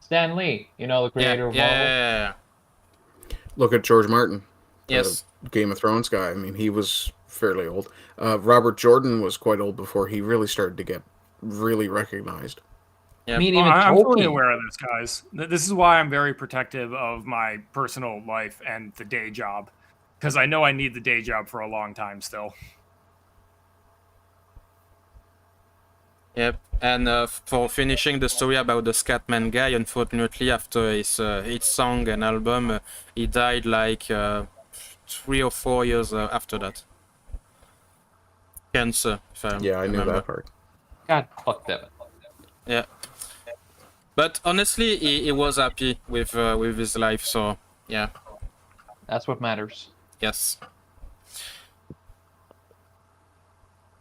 Stan Lee, you know, the creator of Marvel. Yeah. Look at George Martin. Yes. Game of Thrones guy. I mean, he was fairly old. Robert Jordan was quite old before he really started to get really recognized. Yeah. I mean, even I'm Tolkien. fully aware of this, guys. This is why I'm very protective of my personal life and the day job, because I know I need the day job for a long time still. Yep. And for finishing the story about the Scatman guy, unfortunately, after his song and album, he died like 3 or 4 years after that. Cancer, if I Yeah, I knew remember. that part. God, fuck that. Yeah. But honestly, he was happy with his life, so yeah. That's what matters. Yes.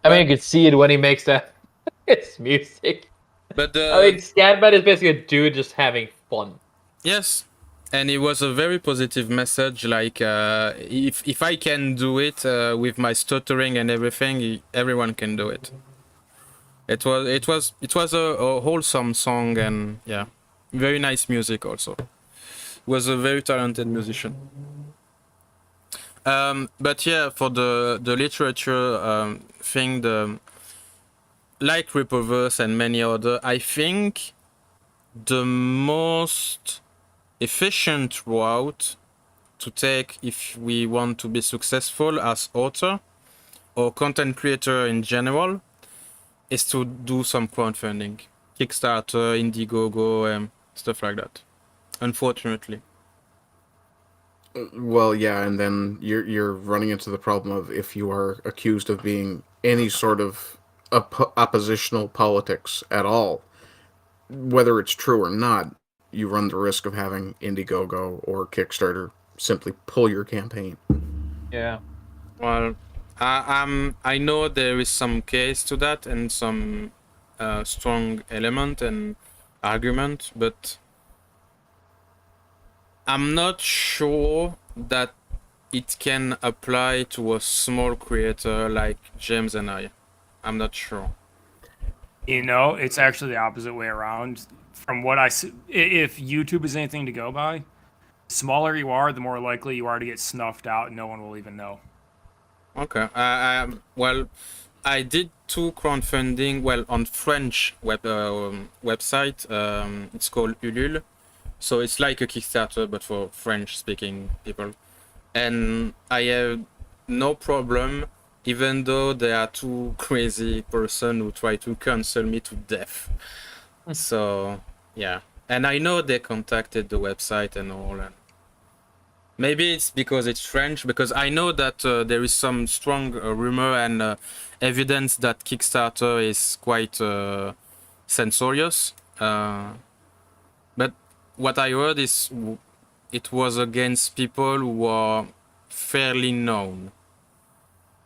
I mean, you could see it when he makes that. It's music. But I mean, Scatman is basically a dude just having fun. yes, and it was a very positive message. Like, if I can do it with my stuttering and everything, everyone can do it. It was a wholesome song, and yeah, very nice music also. Was a very talented musician. But yeah, for the literature thing, like Ripoverse and many other, I think the most efficient route to take if we want to be successful as author or content creator in general is to do some crowdfunding, Kickstarter, Indiegogo, stuff like that. unfortunately. Well, yeah, and then you're running into the problem of if you are accused of being any sort of oppositional politics at all, whether it's true or not, you run the risk of having Indiegogo or Kickstarter simply pull your campaign. Yeah. Well, I know there is some case to that and some strong element and argument, but I'm not sure that it can apply to a small creator like James and I. I'm not sure. It's actually the opposite way around. From what I see, if YouTube is anything to go by, the smaller you are, the more likely you are to get snuffed out and no one will even know. Okay. Well, I did 2 crowdfunding. Well, on French website. It's called Ulule. So it's like a Kickstarter, but for French-speaking people. And I have no problem, even though there are 2 crazy person who try to cancel me to death. So yeah, and I know they contacted the website and all, and maybe it's because it's French, because I know that there is some strong rumor and evidence that Kickstarter is quite censorious. But what I heard is it was against people who are fairly known.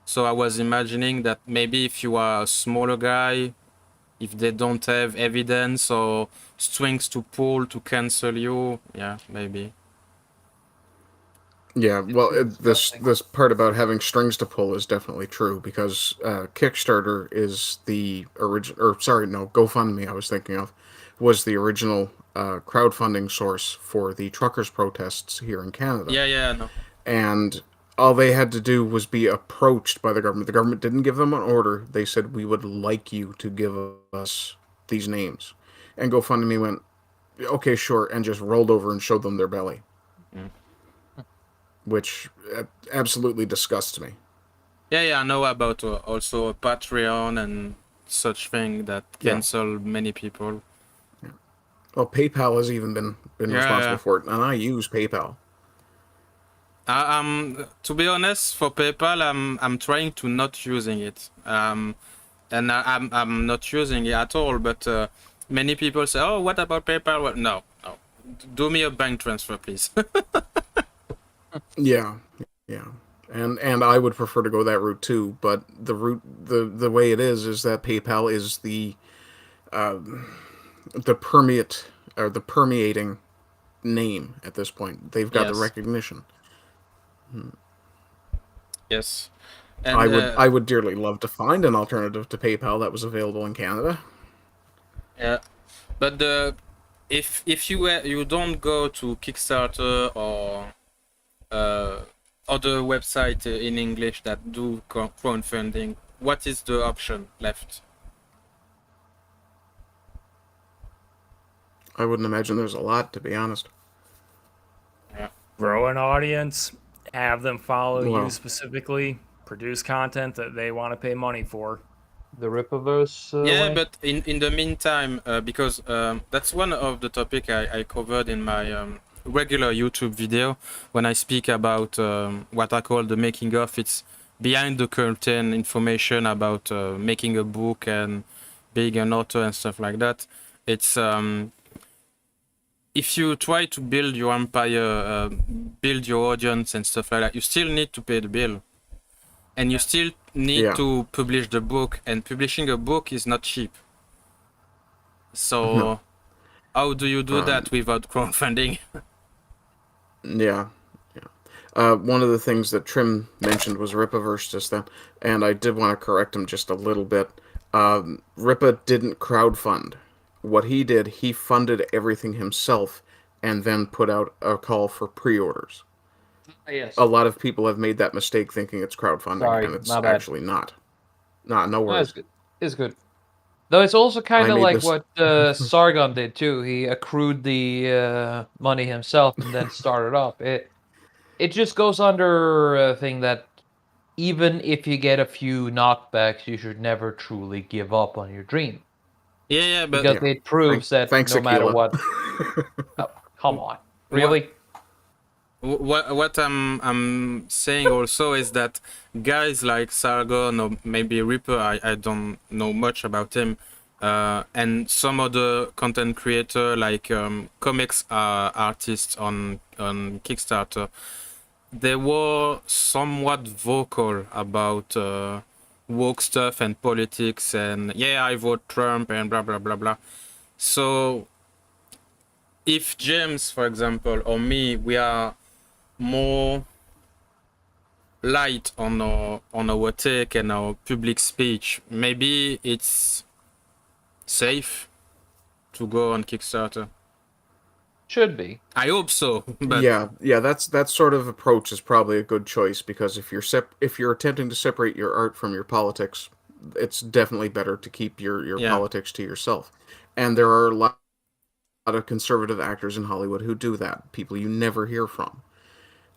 So I was imagining that maybe if you are a smaller guy, if they don't have evidence or strings to pull to cancel you, yeah, maybe. Yeah, well, this Interesting. this part about having strings to pull is definitely true because Kickstarter is the original, or sorry, no, GoFundMe I was thinking of, was the original crowdfunding source for the truckers' protests here in Canada. Yeah, no. And all they had to do was be approached by the government. The government didn't give them an order. They said, we would like you to give us these names. And GoFundMe went, okay, sure, and just rolled over and showed them their belly. Which absolutely disgusts me. Yeah, I know about also a Patreon and such thing that cancel many people. Well, PayPal has even been responsible for it, and I use PayPal. To be honest, for PayPal, I'm trying to not using it. And I'm not using it at all. But many people say, "Oh, what about PayPal?" Well, no. Do me a bank transfer, please. Yeah. And I would prefer to go that route too, but the route the way it is that PayPal is the permeating name at this point. They've got the recognition. Yes. And I would dearly love to find an alternative to PayPal that was available in Canada. Yeah, but if you don't go to Kickstarter or other website in English that do crowdfunding, what is the option left? I wouldn't imagine there's a lot, to be honest. Yeah. Grow an audience, have them follow you specifically, produce content that they want to pay money for. The Rippaverse way? But in the meantime, because that's one of the topic I covered in my regular YouTube video when I speak about what I call the making of. It's behind the curtain information about making a book and being an author and stuff like that. It's if you try to build your empire, build your audience and stuff like that, you still need to pay the bill. And you still need to publish the book, and publishing a book is not cheap. So how do you do that without crowdfunding? Yeah. One of the things that Trim mentioned was Rippaverse just then, and I did want to correct him just a little bit. Rippa didn't crowdfund. What he did, he funded everything himself and then put out a call for pre-orders. Yes. A lot of people have made that mistake thinking it's crowdfunding, and it's actually not. No worries. It's good. Though it's also kind of like what Sargon did too. He accrued the money himself and then started up. It just goes under a thing that even if you get a few knockbacks, you should never truly give up on your dream. Yeah, but because it proves that no matter what. Come on, really? What I'm saying also is that guys like Sargon or maybe Reaper, I don't know much about him, and some other content creator like comics artists on Kickstarter, they were somewhat vocal about woke stuff and politics and yeah, I vote Trump and blah blah blah blah. So if James, for example, or me, we are more light on our take and our public speech, maybe it's safe to go on Kickstarter. Should be. I hope so. But yeah, that sort of approach is probably a good choice, because if you're attempting to separate your art from your politics, it's definitely better to keep your politics to yourself. And there are a lot of conservative actors in Hollywood who do that. People you never hear from,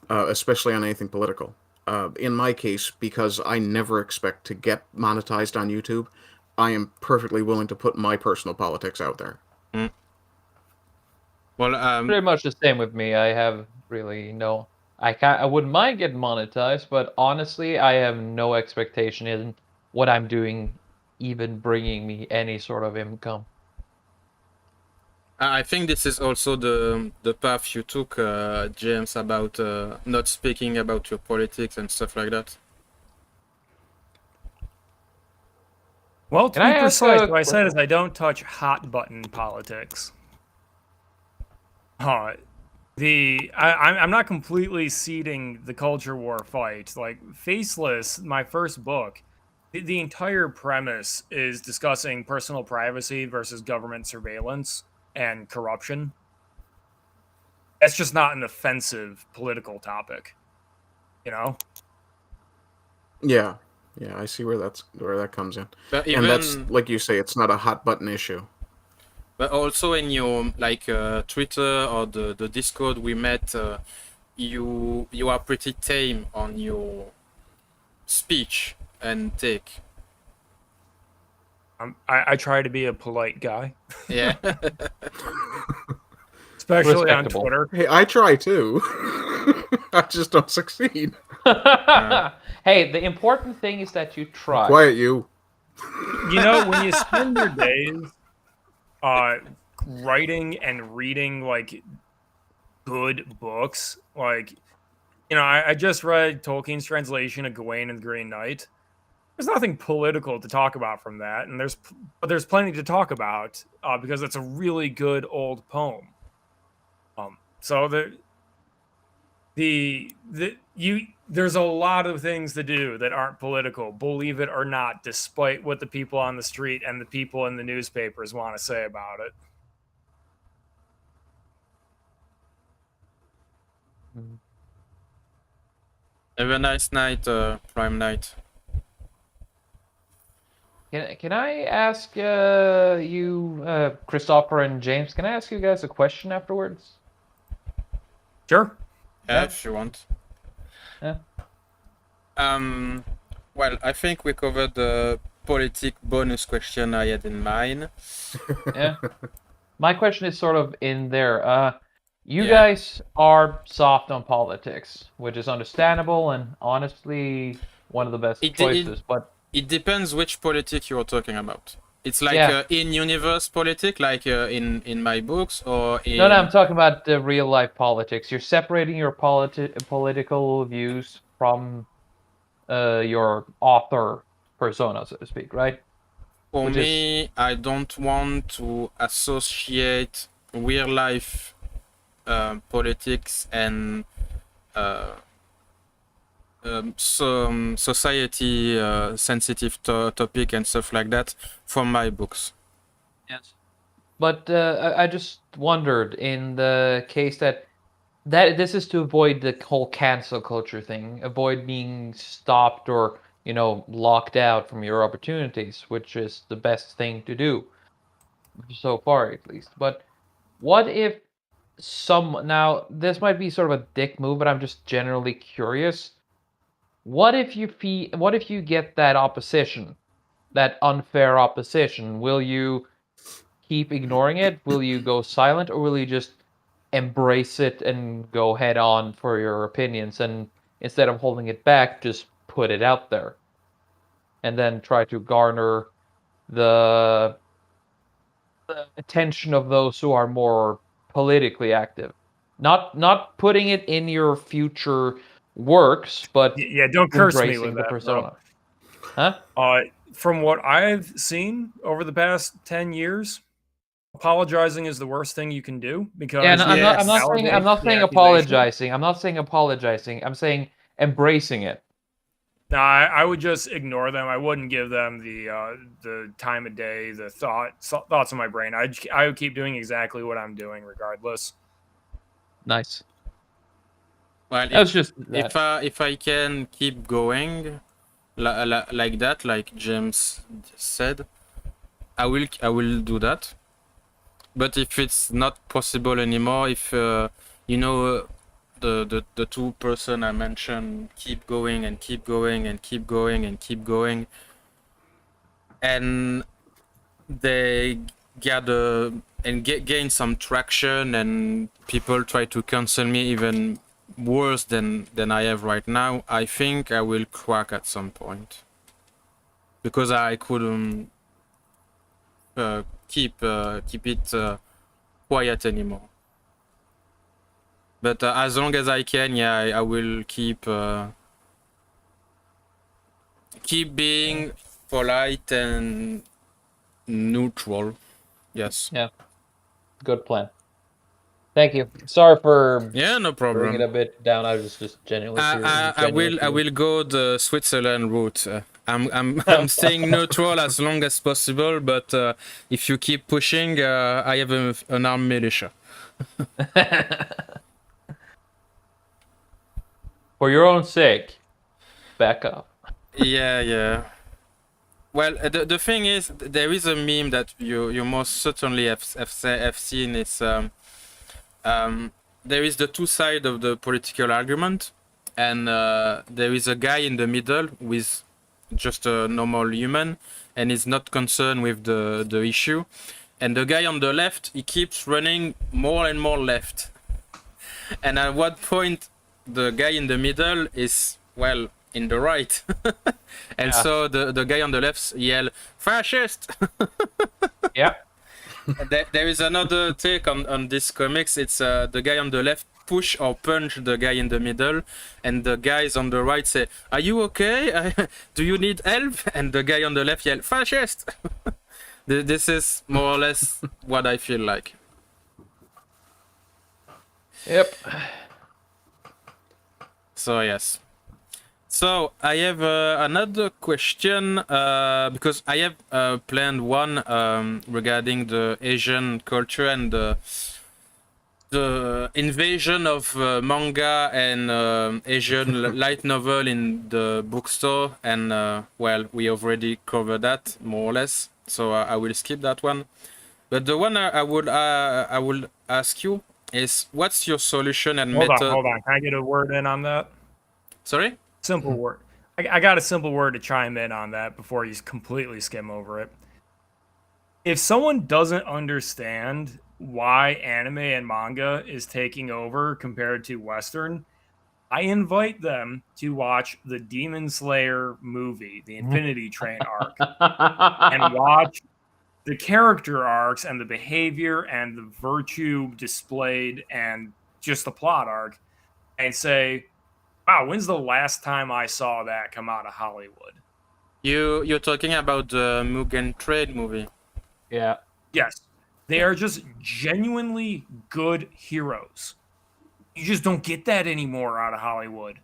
especially on anything political. In my case, because I never expect to get monetized on YouTube, I am perfectly willing to put my personal politics out there. Mm. Well, pretty much the same with me. I have really no. I wouldn't mind getting monetized, but honestly, I have no expectation in what I'm doing, even bringing me any sort of income. I think this is also the path you took, James, about not speaking about your politics and stuff like that. Well, to Can be I ask precise, a what I said is question? I don't touch hot button politics. I'm not completely ceding the culture war fight. Like Faceless, my first book, the entire premise is discussing personal privacy versus government surveillance and corruption. That's just not an offensive political topic, you know? Yeah, I see where that comes in. But And that's, like you say, it's not a hot button issue. But also in your Twitter or the Discord we met, you are pretty tame on your speech and take. I try to be a polite guy. Yeah. Especially on Twitter. Hey, I try too. I just don't succeed. Hey, the important thing is that you try. Quiet you. You know, when you spend your days writing and reading like good books, like, you know, I just read Tolkien's translation of Gawain and the Green Knight. There's nothing political to talk about from that, and there's plenty to talk about because it's a really good old poem. So there's a lot of things to do that aren't political, believe it or not, despite what the people on the street and the people in the newspapers want to say about it. Have a nice night, Prime Night. Can I ask you, Christopher and James, can I ask you guys a question afterwards? Sure. Yeah, if you want. Yeah. Well, I think we covered the politic bonus question I had in mind. Yeah. My question is sort of in there. You guys are soft on politics, which is understandable and honestly one of the best choices. But it depends which politic you're talking about. It's like in-universe politic, like in my books, or in... No, I'm talking about the real-life politics. You're separating your political views from your author persona, so to speak, right? For me, I don't want to associate real-life politics and some society sensitive topic and stuff like that from my books. Yes. But I just wondered, in the case that this is to avoid the whole cancel culture thing, avoid being stopped or, you know, locked out from your opportunities, which is the best thing to do so far, at least. But what if now this might be sort of a dick move, but I'm just generally curious. What if you get that opposition, that unfair opposition? Will you keep ignoring it? Will you go silent, or will you just embrace it and go head on for your opinions, and instead of holding it back, just put it out there, and then try to garner the attention of those who are more politically active. Not putting it in your future works, but Yeah, don't curse me embracing with the that, persona. bro. Huh? From what I've seen over the past 10 years, apologizing is the worst thing you can do because Yeah, no, I'm not. I'm not saying. I'm validates not the saying accusation. apologizing. I'm not saying apologizing. I'm saying embracing it. No, I would just ignore them. I wouldn't give them the time of day, the thoughts in my brain. I would keep doing exactly what I'm doing regardless. Nice. Well, That was just that. if I can keep going like that, like James said, I will do that. But if it's not possible anymore, if you know the two person I mentioned keep going and keep going and keep going and keep going, and they gather and gain some traction, and people try to cancel me even worse than I have right now, I think I will crack at some point, because I couldn't keep it quiet anymore. But as long as I can, yeah, I will keep being polite and neutral. Yes. Yeah. Good plan. Thank you. Sorry for Yeah, no problem. bringing it a bit down. I was just genuinely curious. I will go the Switzerland route. I'm staying neutral as long as possible, but if you keep pushing, I have an armed militia. For your own sake, back up. Yeah. Well, the thing is, there is a meme that you most certainly have seen. It's there is the two sides of the political argument, and there is a guy in the middle with just a normal human, and is not concerned with the issue. And the guy on the left, he keeps running more and more left. And at what point the guy in the middle is, well, in the right. And so the guy on the left yell, "Fascist!" Yeah. There is another take on this comics. It's the guy on the left push or punch the guy in the middle, and the guys on the right say, "Are you okay? Do you need help?" And the guy on the left yell, "Fascist!" This is more or less what I feel like. Yep. So yes. So I have another question because I have planned one regarding the Asian culture and the invasion of manga and Asian light novel in the bookstore, and well, we already covered that more or less, so I will skip that one. But the one I would ask you is, what's your solution and method? Hold on. Can I get a word in on that? Sorry? Simple word. I got a simple word to chime in on that before you completely skim over it. If someone doesn't understand why anime and manga is taking over compared to Western, I invite them to watch the Demon Slayer movie, the Infinity Train arc, and watch the character arcs and the behavior and the virtue displayed and just the plot arc, and say, wow, when's the last time I saw that come out of Hollywood? You're talking about the Mugen Train movie. Yeah. Yes. They are just genuinely good heroes. You just don't get that anymore out of Hollywood.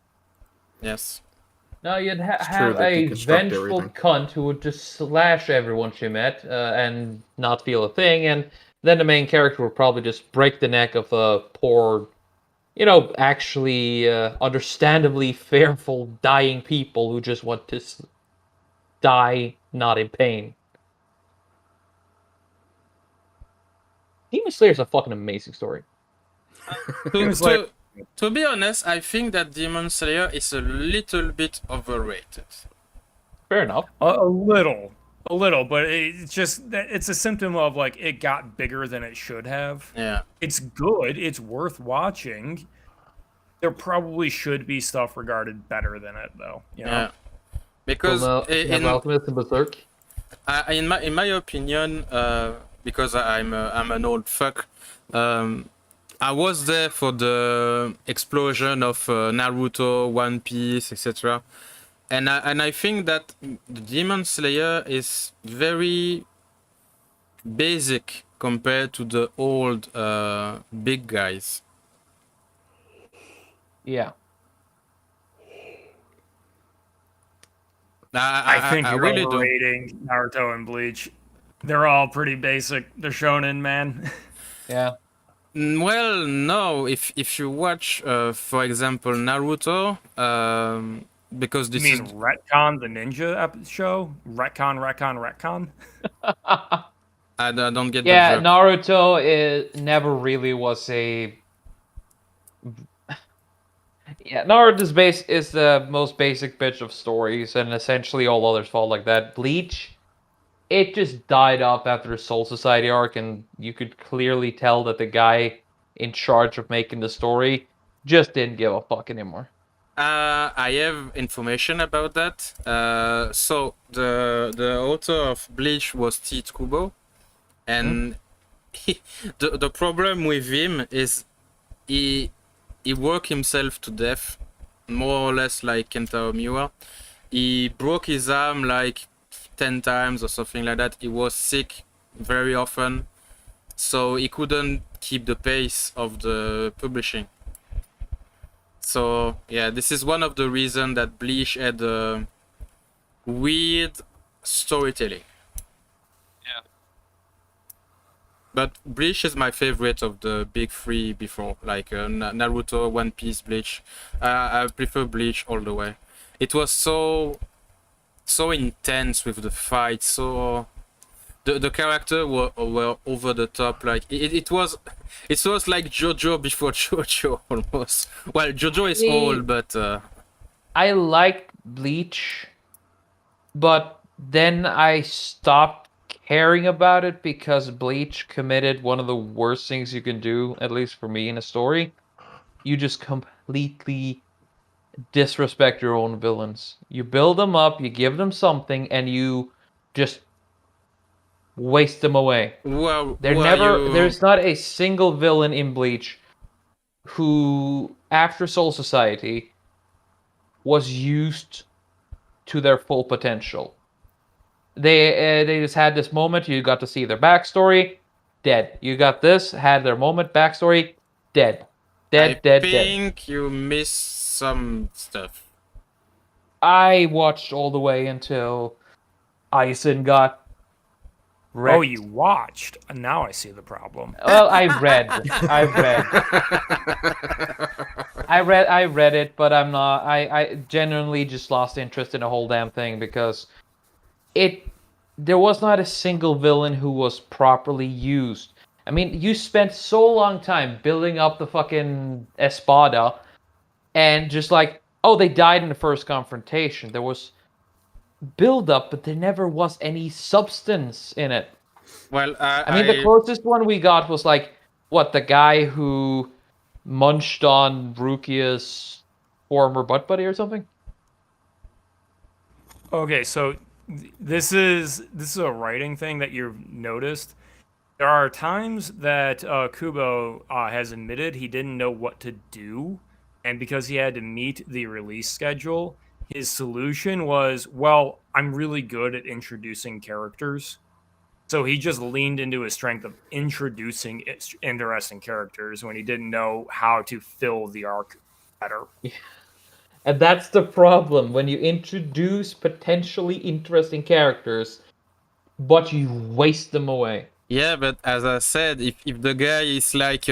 Yes. No, you'd true, have they a deconstruct vengeful everything. cunt who would just slash everyone she met and not feel a thing, and then the main character would probably just break the neck of a poor, actually understandably fearful dying people who just want to die not in pain. Demon Slayer is a fucking amazing story. To be honest, I think that Demon Slayer is a little bit overrated. Fair enough. A little. A little, but it's just that it's a symptom of like it got bigger than it should have. Yeah. It's good. It's worth watching. There probably should be stuff regarded better than it, though. You know? Yeah. Because Alchemist and Berserk. in my opinion, because I'm an old fuck, I was there for the explosion of Naruto, One Piece, etc. And I think that the Demon Slayer is very basic compared to the old big guys. Yeah. I think I you're really do. overrating Naruto and Bleach. They're all pretty basic. They're shonen, man. Yeah. Well, no. If you watch, for example, Naruto, because You this mean is Retcon the Ninja show? Retcon. I don't get Yeah, the joke. Naruto never really was a. Yeah, Naruto's base is the most basic bitch of stories, and essentially all others fall like that. Bleach, it just died up after the Soul Society arc, and you could clearly tell that the guy in charge of making the story just didn't give a fuck anymore. I have information about that. So the author of Bleach was T. Kubo, and the problem with him is he worked himself to death, more or less like Kentaro Miura. He broke his arm like 10 times or something like that. He was sick very often, so he couldn't keep the pace of the publishing. So yeah, this is one of the reasons that Bleach had weird storytelling. Yeah. But Bleach is my favorite of the big three before, like Naruto, One Piece, Bleach. I prefer Bleach all the way. It was so intense with the fight, so the character were over the top. Like it was like JoJo before JoJo almost. Well, JoJo is old, but I liked Bleach, but then I stopped caring about it because Bleach committed one of the worst things you can do, at least for me, in a story. You just completely disrespect your own villains. You build them up, you give them something, and you just waste them away. well, There's not a single villain in Bleach who, after Soul Society, was used to their full potential. They just had this moment. You got to see their backstory, dead. You got this, had their moment, backstory, dead. I Dead. think you missed some stuff. I watched all the way until Aizen got wrecked. Oh, you watched. Now I see the problem. Well, I read it, but I'm not. I genuinely just lost interest in the whole damn thing because there was not a single villain who was properly used. I mean, you spent so long time building up the fucking Espada, and just like, oh, they died in the first confrontation. There was build up, but there never was any substance in it. Well, I mean, the closest one we got was like, what, the guy who munched on Rukia's former butt buddy or something? Okay, so this is a writing thing that you've noticed. There are times that Kubo has admitted he didn't know what to do, and because he had to meet the release schedule, his solution was, well, I'm really good at introducing characters. So he just leaned into his strength of introducing interesting characters when he didn't know how to fill the arc better. And that's the problem, when you introduce potentially interesting characters, but you waste them away. Yeah, but as I said, if the guy is like,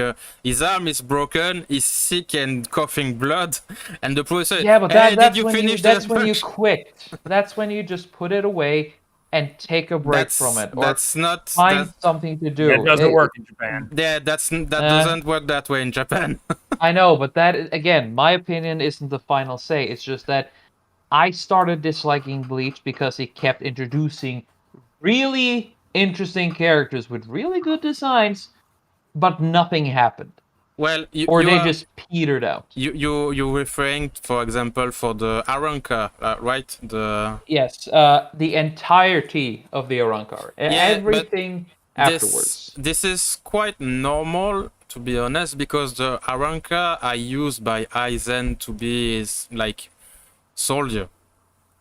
his arm is broken, he's sick and coughing blood, and the professor, Yeah, but hey, that's did you when finish that's that when you punch? quit. That's when you just put it away and take a break from it, or That's not. find something to do. That doesn't work in Japan. Yeah, that doesn't work that way in Japan. I know, but that, again, my opinion isn't the final say. It's just that I started disliking Bleach because he kept introducing really interesting characters with really good designs, but nothing happened. Well, Or they just petered out. you're referring, for example, for the Aranka, right? Yes, the entirety of the Arankar. Everything afterwards. This is quite normal, to be honest, because the Aranka are used by Aizen to be his, like, soldier.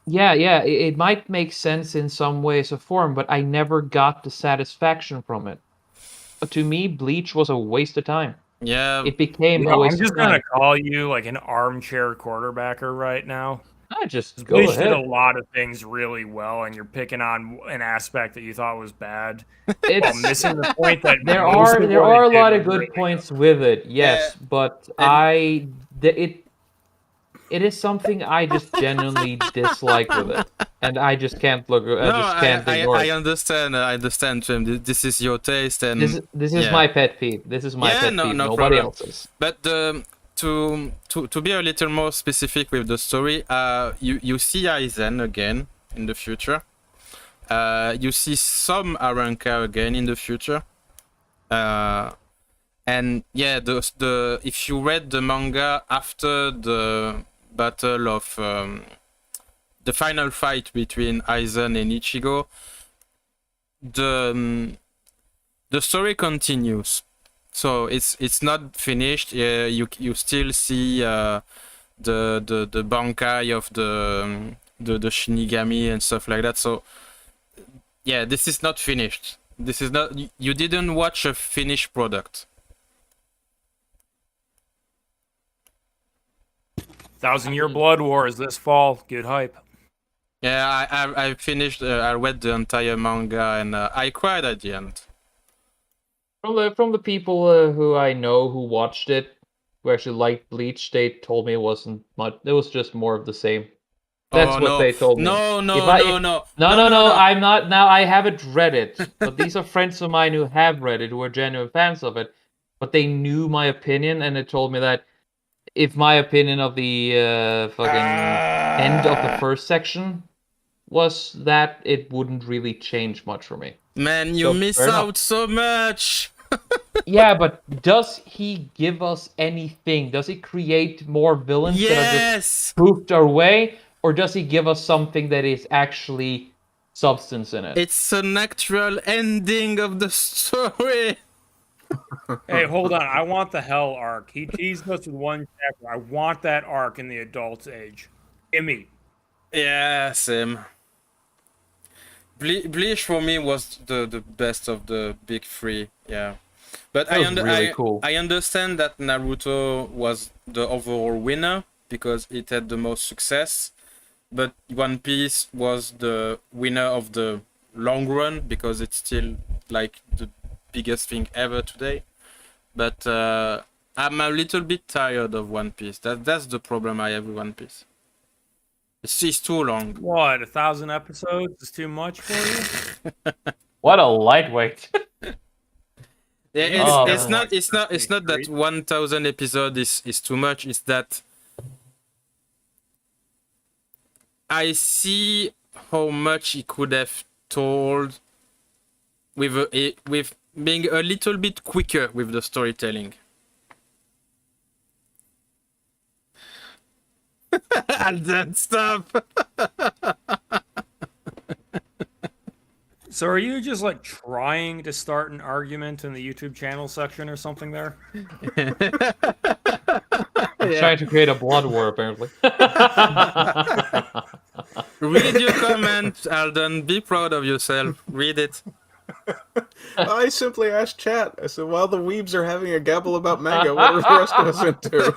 Yeah, it might make sense in some ways or form, but I never got the satisfaction from it. To me, Bleach was a waste of time. Yeah. It became a waste I'm just of time. gonna call you like an armchair quarterbacker right now. Just go Bleach ahead. did a lot of things really well, and you're picking on an aspect that you thought was bad, while missing the point that there most are of there what are it a did lot of was good really points with it, yes, Yeah, but and- it is something I just genuinely dislike with it, and I just can't look. Can't ignore I it. understand, Tim. This is your taste, and This is my pet peeve. This is my pet peeve. no Nobody problem. else's. But to be a little more specific with the story, you see Aizen again in the future. You see some Aranka again in the future. And yeah, the if you read the manga after the battle of the final fight between Aizen and Ichigo, the story continues. So it's not finished. You still see the Bankai of the Shinigami and stuff like that. So yeah, this is not finished. This is not. You didn't watch a finished product. Thousand-Year Blood Wars this fall. Good hype. Yeah, I finished. I read the entire manga and I cried at the end. From the people who I know who watched it, who actually liked Bleach, they told me it wasn't much. It was just more of the same. That's what they told me. No. I'm not. Now I haven't read it, but these are friends of mine who have read it, who are genuine fans of it. But they knew my opinion, and they told me that if my opinion of the fucking end of the first section was that, it wouldn't really change much for me. Man, you miss out so much. Yeah, but does he give us anything? Does he create more villains that are just poofed our way? Or does he give us something that is actually substance in it? It's an actual ending of the story. Hey, hold on. I want the Hell arc. He teased us with one chapter. I want that arc in the adult age. Gimme. Yeah, same. Bleach for me was the best of the big three. Yeah, but cool. I understand that Naruto was the overall winner because it had the most success, but One Piece was the winner of the long run because it's still like the biggest thing ever today. But I'm a little bit tired of One Piece. That's the problem I have with One Piece. It's too long. What, 1,000 episodes is too much for you? What a lightweight. It's not that 1,000 episodes is too much. It's that I see how much he could have told with being a little bit quicker with the storytelling. Alden, stop. So are you just like trying to start an argument in the YouTube channel section or something there? Trying to create a blood war, apparently. Read your comment, Alden. Be proud of yourself. Read it. I simply asked chat. I said, while the weebs are having a gabble about manga, what are the rest of us into?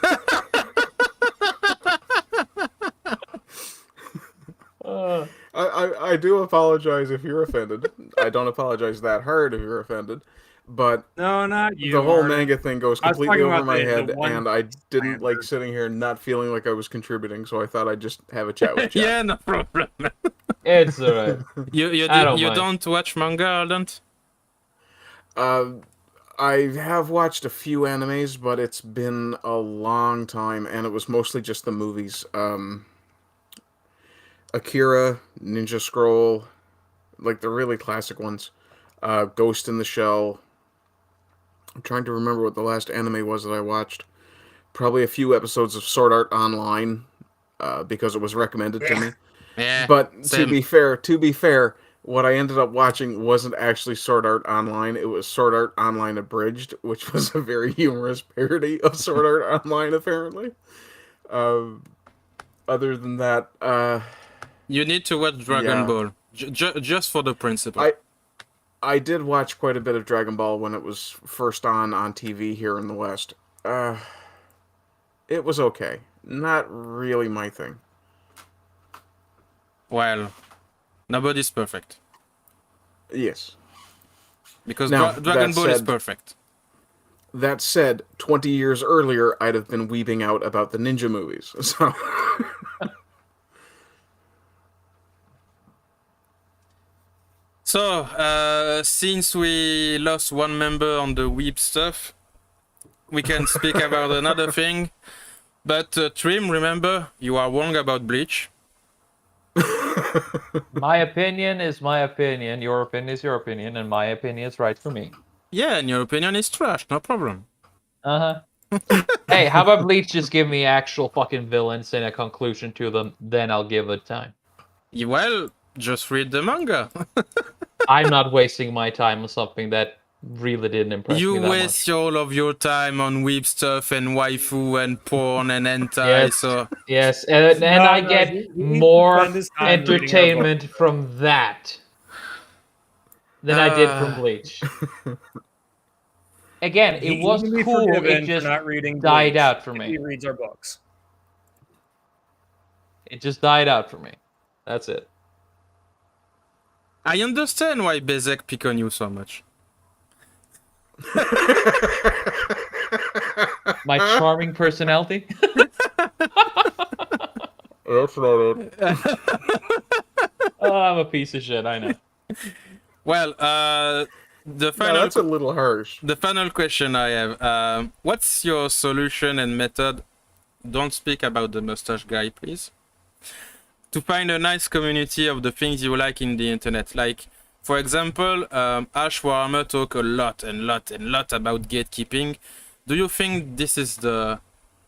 I do apologize if you're offended. I don't apologize that hard if you're offended. But no, not you. The whole manga thing goes completely over my head, the and I didn't like sitting here not feeling like I was contributing, so I thought I'd just have a chat with chat. Yeah, no problem. It's alright. You don't watch manga, Alden? I have watched a few animes, but it's been a long time, and it was mostly just the movies. Akira, Ninja Scroll, like the really classic ones. Ghost in the Shell. I'm trying to remember what the last anime was that I watched. Probably a few episodes of Sword Art Online, because it was recommended to me. Yeah. But Same. to be fair, what I ended up watching wasn't actually Sword Art Online. It was Sword Art Online Abridged, which was a very humorous parody of Sword Art Online, apparently. Other than that, You need to watch Dragon yeah. Ball. Just for the principle. I did watch quite a bit of Dragon Ball when it was first on TV here in the West. It was okay. Not really my thing. Well, nobody's perfect. Yes. Because Now, Dragon that Ball is said- perfect. That said, 20 years earlier, I'd have been weeping out about the ninja movies. So, So, since we lost one member on the weeb stuff, we can speak about another thing. But Trim, remember, you are wrong about Bleach. My opinion is my opinion. Your opinion is your opinion, and my opinion is right for me. Yeah, and your opinion is trash, no problem. Hey, how about Bleach just give me actual fucking villains and a conclusion to them, then I'll give it time. Well, just read the manga. I'm not wasting my time on something that really didn't impress me You that waste much. all of your time on weeb stuff and waifu and porn and hentai, Yes. so... Yes, and I get he needs to more spend his time reading our entertainment from that than I did from Bleach. Again, it He was can be cool, forgiven it for just not reading died Bleach out for if me. He reads our books. It just died out for me. That's it. I understand why Bezek pick on you so much. My charming personality? that's not it. Oh, I'm a piece of shit, I know. Well, the final... No, that's a little harsh. The final question I have, what's your solution and method? Don't speak about the mustache guy, please. To find a nice community of the things you like in the internet. Like, for example, Ash Warhammer talk a lot about gatekeeping. Do you think this is the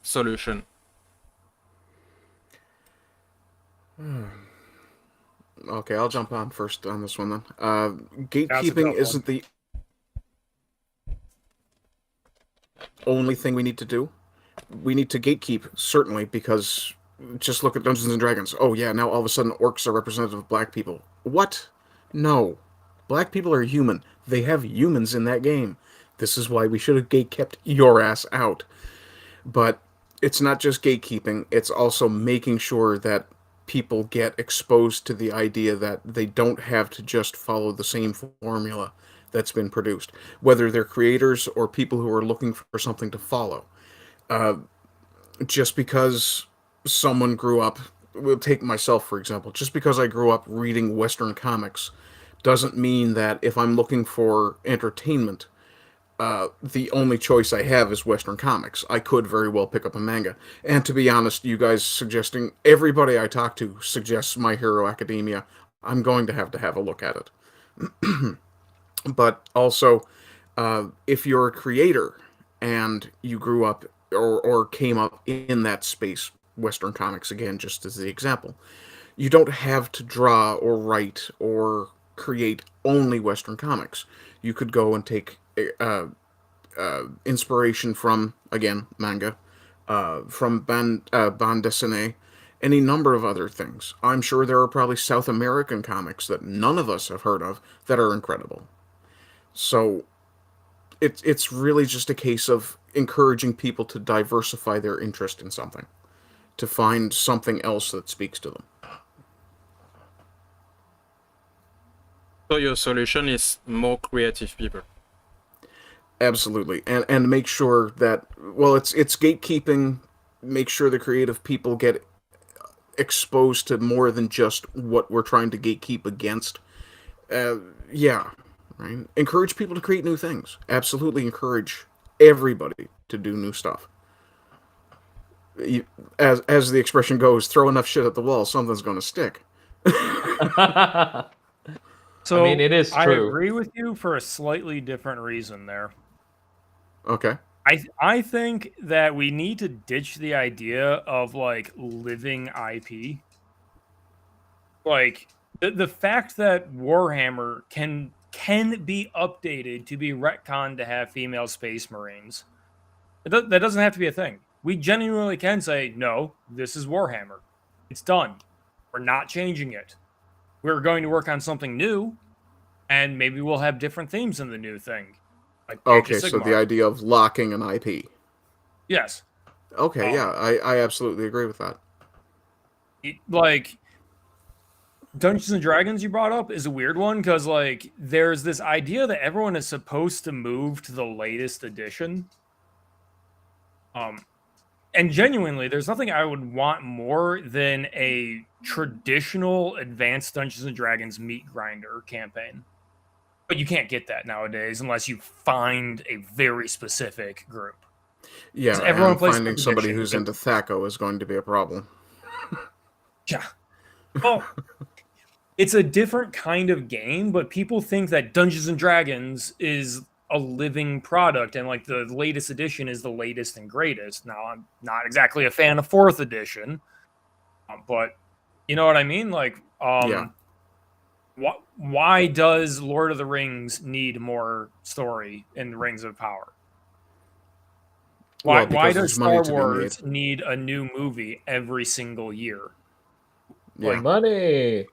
solution? Okay, I'll jump on first on this one then. That's a Gatekeeping tough isn't the only thing we need to do. We need to gatekeep, certainly, because just look at Dungeons and Dragons. Oh yeah, now all of a sudden orcs are representative of black people. What? No. Black people are human. They have humans in that game. This is why we should have gatekept your ass out. But it's not just gatekeeping, it's also making sure that people get exposed to the idea that they don't have to just follow the same formula that's been produced, whether they're creators or people who are looking for something to follow. Just because someone grew up, we'll take myself for example, just because I grew up reading Western comics doesn't mean that if I'm looking for entertainment, the only choice I have is Western comics. I could very well pick up a manga. And to be honest, you guys suggesting, everybody I talk to suggests My Hero Academia. I'm going to have a look at it. But also, if you're a creator and you grew up or came up in that space, Western comics again, just as the example, you don't have to draw or write or create only Western comics. You could go and take inspiration from, again, manga, from bande dessinée, any number of other things. I'm sure there are probably South American comics that none of us have heard of that are incredible. So it's really just a case of encouraging people to diversify their interest in something, to find something else that speaks to them. So your solution is more creative people. Absolutely, and make sure that, well, it's gatekeeping. Make sure the creative people get exposed to more than just what we're trying to gatekeep against. Yeah, right. Encourage people to create new things. Absolutely, encourage everybody to do new stuff. As the expression goes, throw enough shit at the wall, something's going to stick. So I mean, it is I true. agree with you for a slightly different reason there. Okay. I think that we need to ditch the idea of like living IP. Like the fact that Warhammer can be updated to be retconned to have female space marines. That doesn't have to be a thing. We genuinely can say, no, this is Warhammer. It's done. We're not changing it. We're going to work on something new, and maybe we'll have different themes in the new thing. Like Age of Okay, so the Sigmar. idea of locking an IP. Yes. Okay, yeah, I absolutely agree with that. Like Dungeons and Dragons you brought up is a weird one because like there's this idea that everyone is supposed to move to the latest edition. And genuinely, there's nothing I would want more than a traditional advanced Dungeons and Dragons meat grinder campaign. But you can't get that nowadays unless you find a very specific group. Yeah, everyone and plays finding fifth somebody edition, who's but- into Thaco is going to be a problem. Yeah. Well, it's a different kind of game, but people think that Dungeons and Dragons is a living product and like the latest edition is the latest and greatest. Now, I'm not exactly a fan of 4th edition, but you know what I mean? Like, Yeah. Why does Lord of the Rings need more story in the Rings of Power? Why because does there's money Star to be Wars need a new movie every single year? Yeah. Money.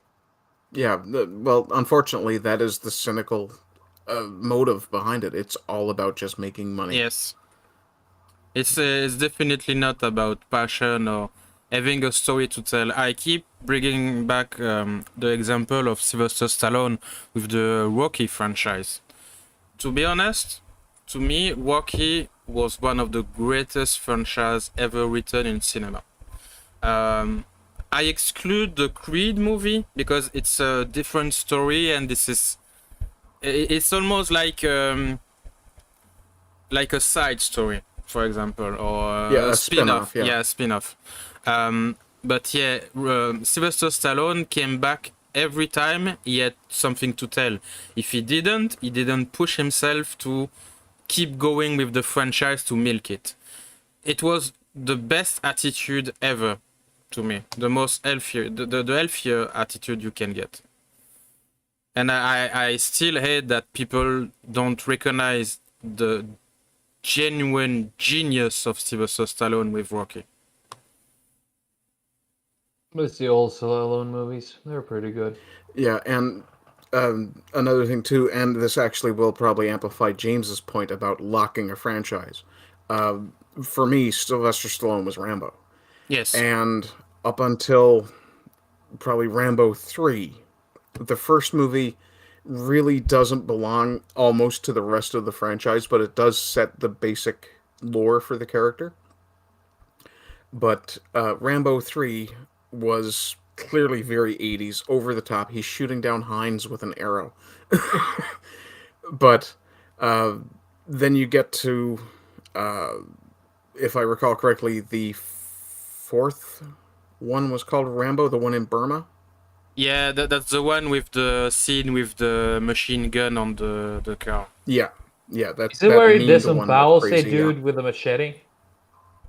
Yeah, well, unfortunately, that is the cynical motive behind it. It's all about just making money. Yes. It's definitely not about passion or having a story to tell. I keep bringing back the example of Sylvester Stallone with the Rocky franchise. To be honest, to me, Rocky was one of the greatest franchises ever written in cinema. I exclude the Creed movie because it's a different story, and it's almost like a side story, for example, or Yeah, a a spin-off. spin-off, yeah. A spin-off. But yeah, Sylvester Stallone came back every time he had something to tell. If he didn't push himself to keep going with the franchise to milk it. It was the best attitude ever to me. The most healthier, the healthier attitude you can get. And I still hate that people don't recognize the genuine genius of Sylvester Stallone with Rocky. It's the old Stallone movies. They're pretty good. Yeah, and another thing too, and this actually will probably amplify James's point about locking a franchise. For me, Sylvester Stallone was Rambo. Yes. And up until probably Rambo 3, the first movie really doesn't belong almost to the rest of the franchise, but it does set the basic lore for the character. But Rambo 3 was clearly very 80s, over the top. He's shooting down Hines with an arrow. But then you get to, if I recall correctly, the fourth one was called Rambo, the one in Burma. Yeah, that's the one with the scene with the machine gun on the car. Yeah, that's Is it where he the one disembowels a crazy, dude with a machete?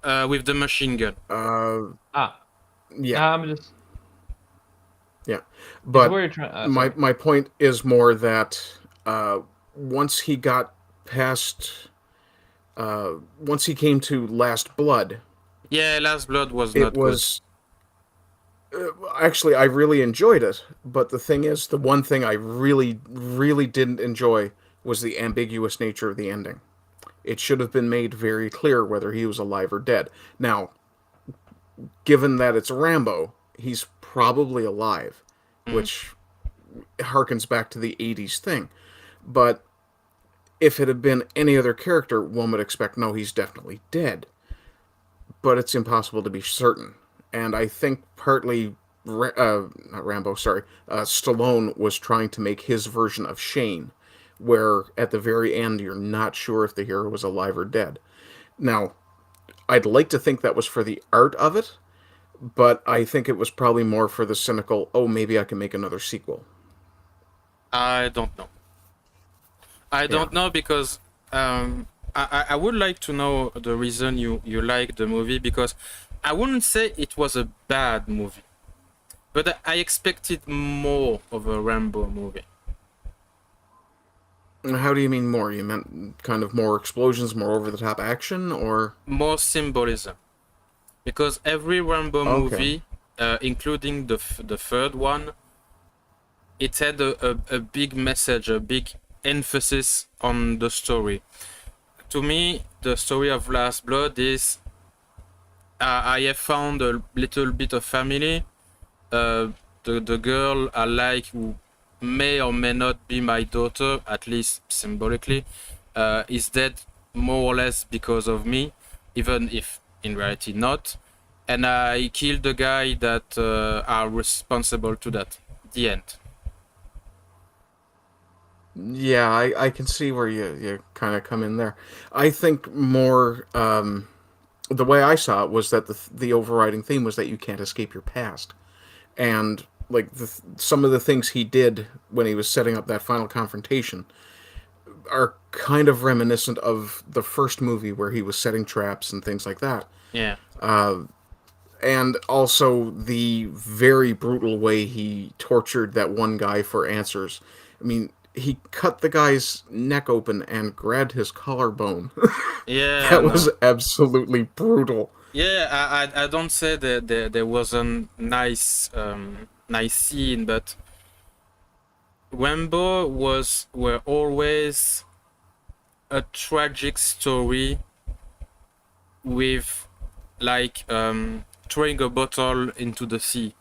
With the machine gun. Yeah, I'm just. yeah. But where you're trying, my point is more that once he got past, once he came to Last Blood. Yeah, Last Blood was not good. Actually, I really enjoyed it, but the thing is, the one thing I really, really didn't enjoy was the ambiguous nature of the ending. It should have been made very clear whether he was alive or dead. Now, given that it's Rambo, he's probably alive, which harkens back to the 80s thing. But if it had been any other character, one would expect, no, he's definitely dead. But it's impossible to be certain. And I think partly, Stallone was trying to make his version of Shane, where at the very end you're not sure if the hero was alive or dead. Now, I'd like to think that was for the art of it, but I think it was probably more for the cynical, oh, maybe I can make another sequel. I don't know. I don't know because I would like to know the reason you like the movie, because I wouldn't say it was a bad movie, but I expected more of a Rambo movie. How do you mean more? You meant kind of more explosions, more over-the-top action, or? More symbolism, because every Rambo Okay. movie, including the third one, it had a big message, a big emphasis on the story. To me, the story of Last Blood is I have found a little bit of family. The girl I like, who may or may not be my daughter, at least symbolically, is dead more or less because of me, even if in reality not. And I killed the guy that are responsible to that. The end. Yeah, I can see where you kind of come in there. I think more the way I saw it was that the overriding theme was that you can't escape your past, and like some of the things he did when he was setting up that final confrontation are kind of reminiscent of the first movie where he was setting traps and things like that. Yeah. And also the very brutal way he tortured that one guy for answers. I mean, he cut the guy's neck open and grabbed his collarbone. Yeah. That was absolutely brutal. Yeah, I don't say that there was a nice nice scene, but Rambo were always a tragic story with like throwing a bottle into the sea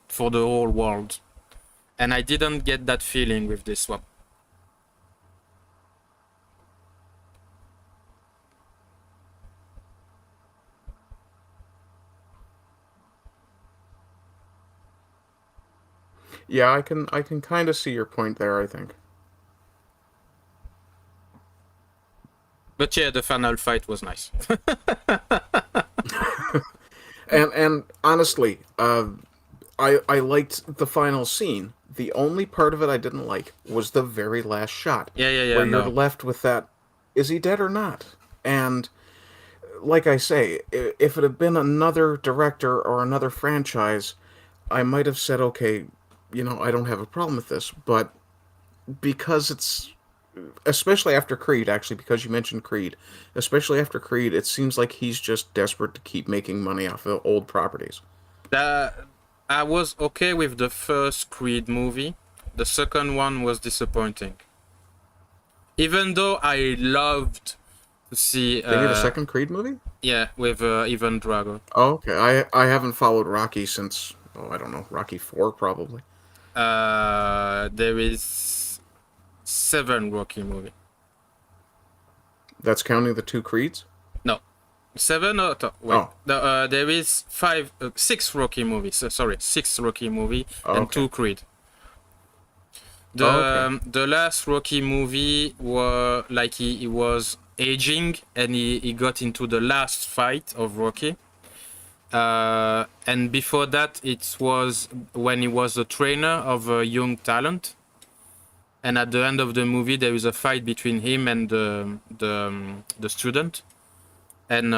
for the whole world, and I didn't get that feeling with this one. Yeah, I can kind of see your point there, I think. But yeah, the final fight was nice. And honestly, I liked the final scene. The only part of it I didn't like was the very last shot. Yeah, Where no. you're left with that, is he dead or not? And like I say, if it had been another director or another franchise, I might have said, okay, I don't have a problem with this. But because it's, especially after Creed, actually, because you mentioned Creed, especially after Creed, it seems like he's just desperate to keep making money off of old properties. I was okay with the first Creed movie. The second one was disappointing. Even though I loved to see... They made a second Creed movie? Yeah, with Evan Drago. Oh, okay. I haven't followed Rocky since, I don't know, Rocky 4 probably. There is 7 Rocky movie. That's counting the 2 Creeds? No. 7 or... Wait. Oh. There is 6 Rocky movies. Sorry, 6 Rocky movie and Okay. 2 Creed. Okay. The last Rocky movie were like he was aging, and he got into the last fight of Rocky. And before that, it was when he was a trainer of a young talent. And at the end of the movie, there is a fight between him and the student. And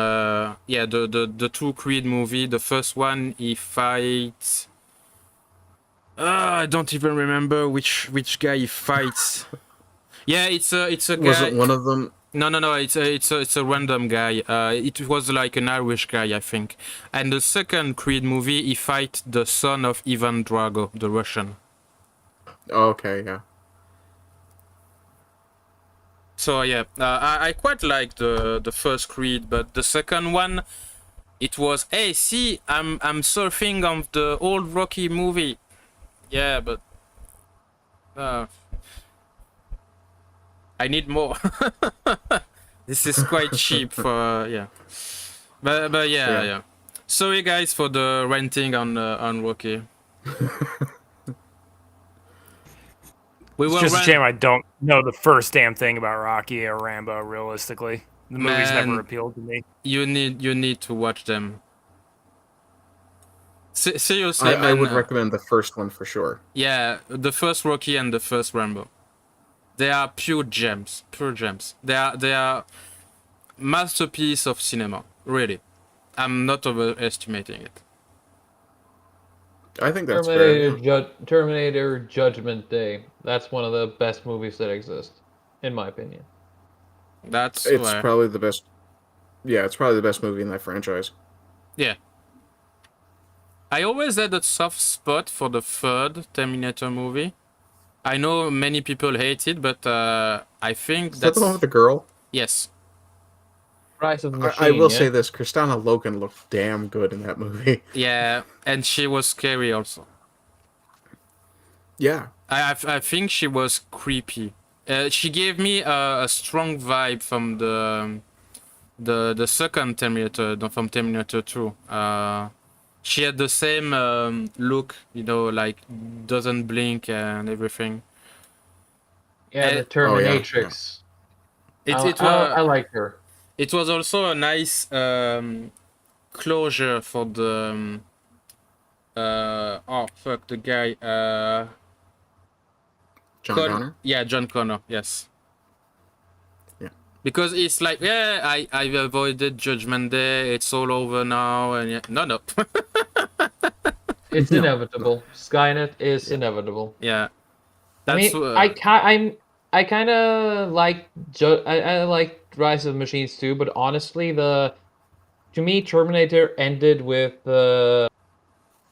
yeah, the 2 Creed movie, the first one, he fights... I don't even remember which guy he fights. Yeah, it's a guy. Was it one of them? No. It's a random guy. It was like an Irish guy, I think. And the second Creed movie, he fight the son of Ivan Drago, the Russian. Okay, yeah. So yeah, I quite like the first Creed, but the second one, it was, hey, see, I'm surfing on the old Rocky movie. Yeah, but I need more. This is quite cheap for yeah. But yeah. Sorry guys for the ranting on Rocky. It's just a shame I don't know the first damn thing about Rocky or Rambo. Realistically, the movies never appealed to me. You need to watch them. Seriously, I would recommend the first one for sure. Yeah, the first Rocky and the first Rambo. They are pure gems. Pure gems. They are masterpiece of cinema. Really. I'm not overestimating it. I think that's fair. Terminator Judgment Day. That's one of the best movies that exist, in my opinion. It's probably the best. Yeah, it's probably the best movie in that franchise. Yeah. I always had a soft spot for the third Terminator movie. I know many people hate it, but I think Is that's... that the one with the girl? Yes. Rise of the Machine, I will say this, Kristanna Loken looked damn good in that movie. Yeah, and she was scary also. Yeah. I think she was creepy. She gave me a strong vibe from the second Terminator, from Terminator 2. She had the same look, like doesn't blink and everything. Yeah, the Terminatrix. I like her. It was also a nice closure for the the guy John Connor? Yeah, John Connor, yes. Yeah. Because it's like, I've avoided Judgment Day, it's all over now, and no. It's inevitable. Skynet is inevitable. Yeah. That's I kind of like I like Rise of the Machines too, but honestly, to me, Terminator ended with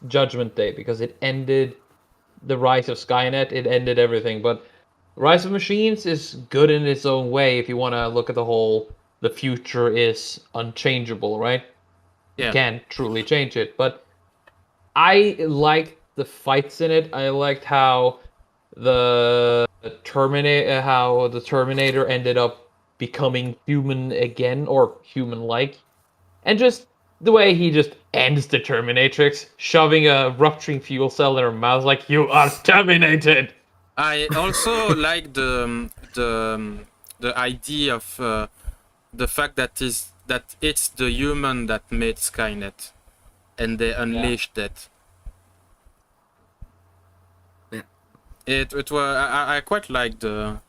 Judgment Day because it ended the rise of Skynet. It ended everything. But Rise of Machines is good in its own way. If you want to look at the future is unchangeable, right? Yeah. You can't truly change it. But I liked the fights in it. I liked how the Terminator ended up becoming human again, or human-like, and just the way he just ends the Terminatrix, shoving a rupturing fuel cell in her mouth, like, "You are terminated." I also like the idea of the fact that it's the human that made Skynet, and they unleashed it. Yeah. It was I quite like the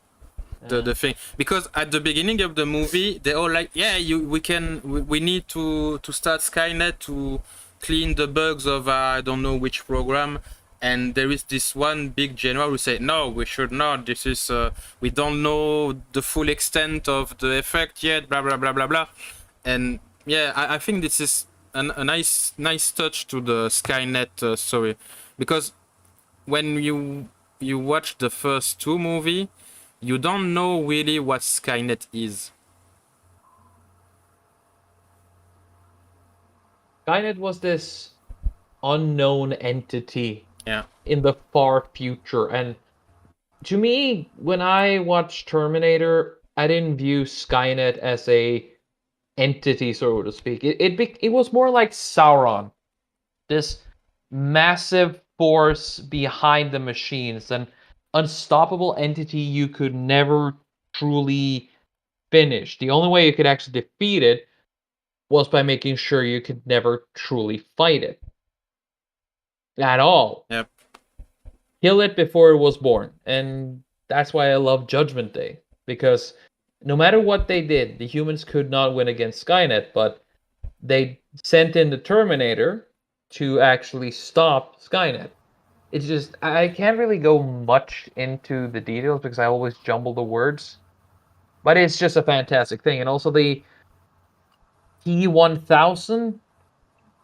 thing, because at the beginning of the movie they all like, we need to start Skynet to clean the bugs of I don't know which program, and there is this one big general who say, no, we should not, this is we don't know the full extent of the effect yet, blah blah blah blah blah. And I think this is a nice touch to the Skynet story, because when you watch the first two movies, you don't know really what Skynet is. Skynet was this unknown entity in the far future. And to me, when I watched Terminator, I didn't view Skynet as a entity, so to speak. It was more like Sauron, this massive force behind the machines, an unstoppable entity you could never truly finish. The only way you could actually defeat it was by making sure you could never truly fight it at all. Yep. Kill it before it was born. And that's why I love Judgment Day, because no matter what they did, the humans could not win against Skynet, but they sent in the Terminator to actually stop Skynet. It's just, I can't really go much into the details because I always jumble the words, but it's just a fantastic thing. And also the T-1000,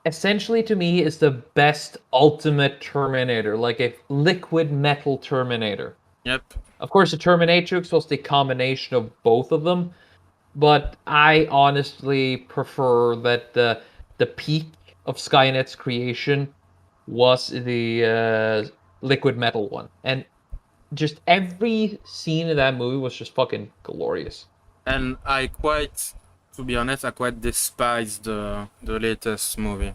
essentially to me, is the best ultimate Terminator, like a liquid metal Terminator. Yep. Of course, the Terminatrix was the combination of both of them, but I honestly prefer that the peak of Skynet's creation was the liquid metal one. And just every scene in that movie was just fucking glorious. And to be honest, I quite despise the latest movie.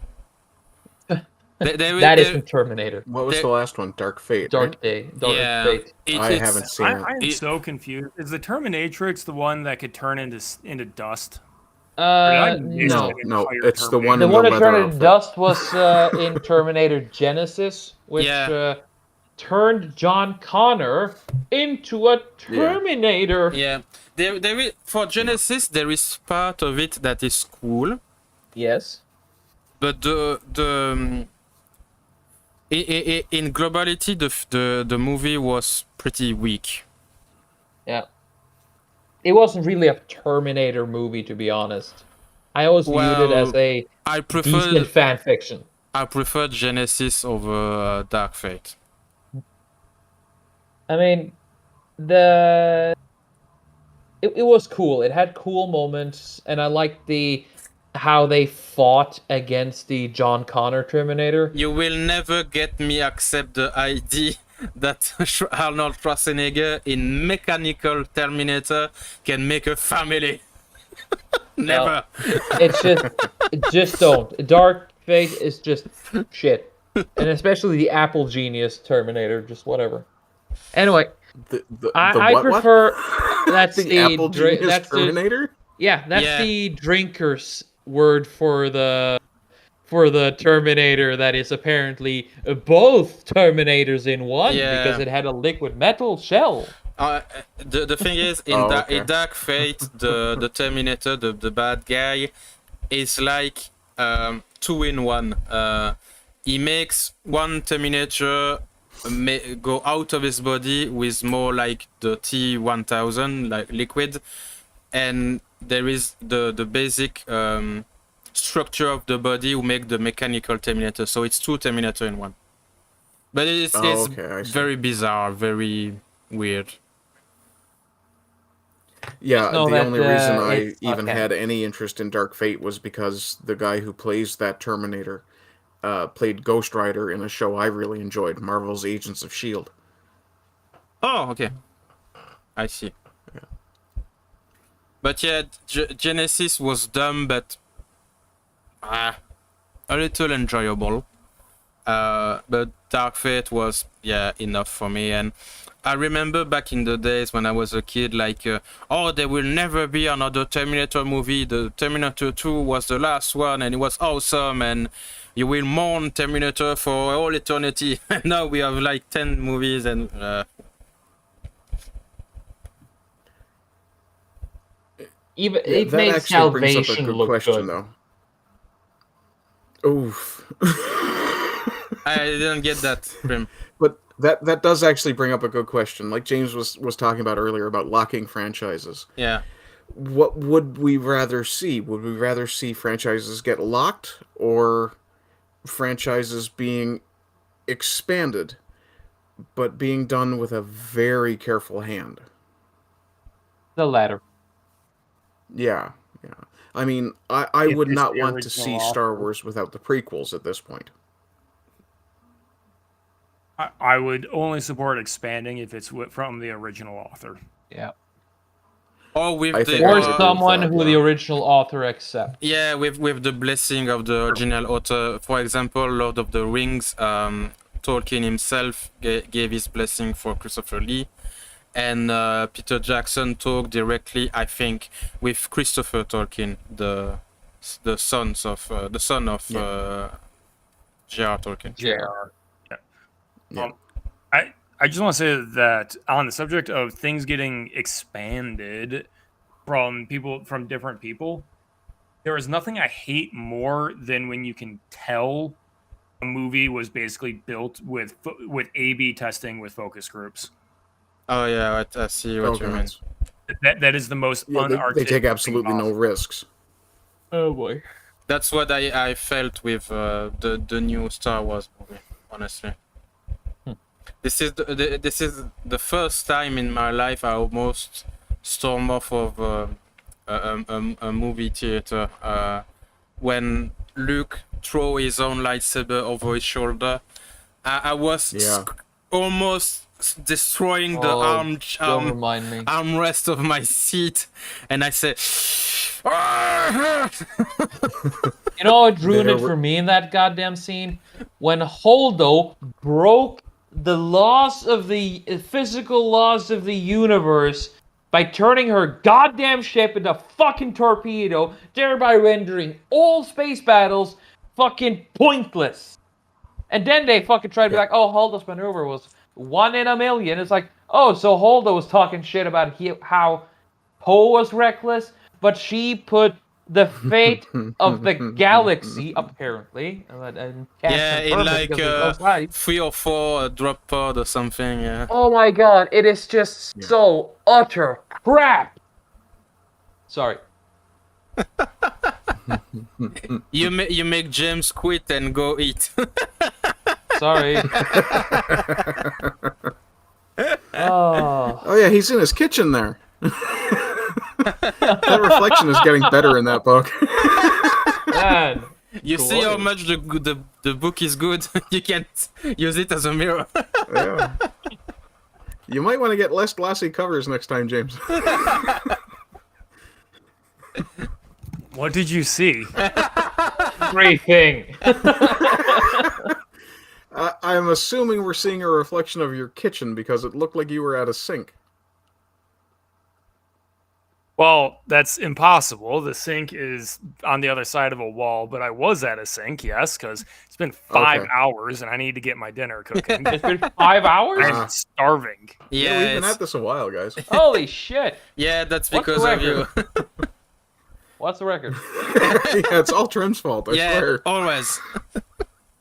That is from Terminator. What was the last one? Dark Fate. Dark Fate. I haven't seen it. I'm so confused. Is the Terminatrix the one that could turn into dust? No, it's the one The in one the that leather turned into outfit. dust was in Terminator Genesis, which turned John Connor into a Terminator. Yeah. There is, for Genesis, there is part of it that is cool. Yes. But in globality, the movie was pretty weak. Yeah. It wasn't really a Terminator movie, to be honest. I always viewed it as a decent fan fiction. I preferred Genesis over Dark Fate. I mean, it was cool. It had cool moments, and I liked how they fought against the John Connor Terminator. You will never get me accept the idea that Arnold Schwarzenegger in Mechanical Terminator can make a family. Never. No, it's just don't. Dark Fate is just shit, and especially the Apple Genius Terminator, just whatever. Anyway, I prefer that's the Apple Genius Terminator. That's the drinker's word for the Terminator that is apparently both Terminators in one because it had a liquid metal shell. The thing is, in Dark Fate, the Terminator, the bad guy, is like 2 in 1. He makes one Terminator go out of his body with more like the T-1000, like liquid, and there is the basic structure of the who make the mechanical Terminator. So it's 2 Terminator in 1. But it's very bizarre, very weird. Yeah, the only reason I even had any interest in Dark Fate was because the guy who plays that Terminator played Ghost Rider in a show I really enjoyed, Marvel's Agents of S.H.I.E.L.D. Oh, okay. I see. Yeah. But yeah, Genesis was dumb, but a little enjoyable. But Dark Fate was, enough for me. And I remember back in the days when I was a kid, like, there will never be another Terminator movie. The Terminator 2 was the last one, and it was awesome, and you will mourn Terminator for all eternity. And now we have like 10 movies, and it made Salvation look question, good. Though. Oof. I didn't get that, Prim. But that does actually bring up a good question. Like James was talking about earlier about locking franchises. Yeah. What would we rather see? Would we rather see franchises get locked or franchises being expanded, but being done with a very careful hand? The latter. Yeah. I mean, I would not want to see Star Wars without the prequels at this point. I would only support expanding if it's from the original author. Yeah. Or someone who the original author accepts. Yeah, with the blessing of the original author. For example, Lord of the Rings, Tolkien himself gave his blessing for Christopher Lee. And Peter Jackson talked directly, I think, with Christopher Tolkien, the son of J.R. Tolkien. J.R. Yeah. I just want to say that on the subject of things getting expanded from different people, there is nothing I hate more than when you can tell a movie was basically built with A/B testing with focus groups. Oh yeah, I see what you mean. That is the most unartistic. They take absolutely no risks. Oh boy. That's what I felt with the new Star Wars movie, honestly. This is the first time in my life I almost stormed off of a movie theater when Luke threw his own lightsaber over his shoulder. I was almost destroying the armrest of my seat, and I said, you know what ruined it for me in that goddamn scene? When Holdo broke the physical laws of the universe by turning her goddamn ship into a fucking torpedo, thereby rendering all space battles fucking pointless. And then they fucking try to be like, oh, Holdo's maneuver was 1 in a million. It's like, oh, so Holdo was talking shit about how Poe was reckless, but she put the fate of the galaxy, apparently. And Yeah, in like 3 or 4 drop pod or something. Yeah. Oh my god, it is just so utter crap. Sorry. You make James quit and go eat. Sorry. Oh yeah, he's in his kitchen there. That reflection is getting better in that book. Man. You see how much the book is good? You can't use it as a mirror. Yeah. You might want to get less glossy covers next time, James. What did you see? Great thing. I'm assuming we're seeing a reflection of your kitchen because it looked like you were at a sink. Well, that's impossible. The sink is on the other side of a wall, but I was at a sink, yes, because it's been 5 hours and I need to get my dinner cooking. It's been 5 hours? I'm starving. Yeah, we've been at this a while, guys. Holy shit. Yeah, that's because of you. What's the record? Yeah, it's all Trim's fault, I swear. Always.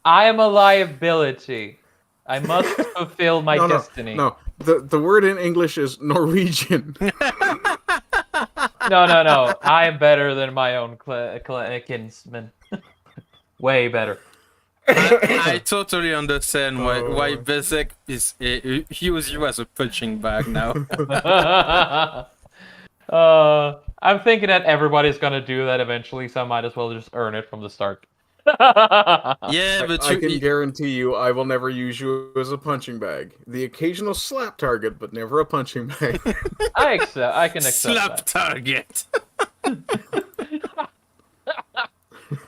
I am a liability. I must fulfill my destiny. No, the word in English is Norwegian. No. I am better than my own kinsman. Way better. I totally understand why Bezek is use you as a punching bag now. I'm thinking that everybody's gonna do that eventually, so I might as well just earn it from the start. Yeah, but I can guarantee you I will never use you as a punching bag. The occasional slap target, but never a punching bag. I can accept slap that. target.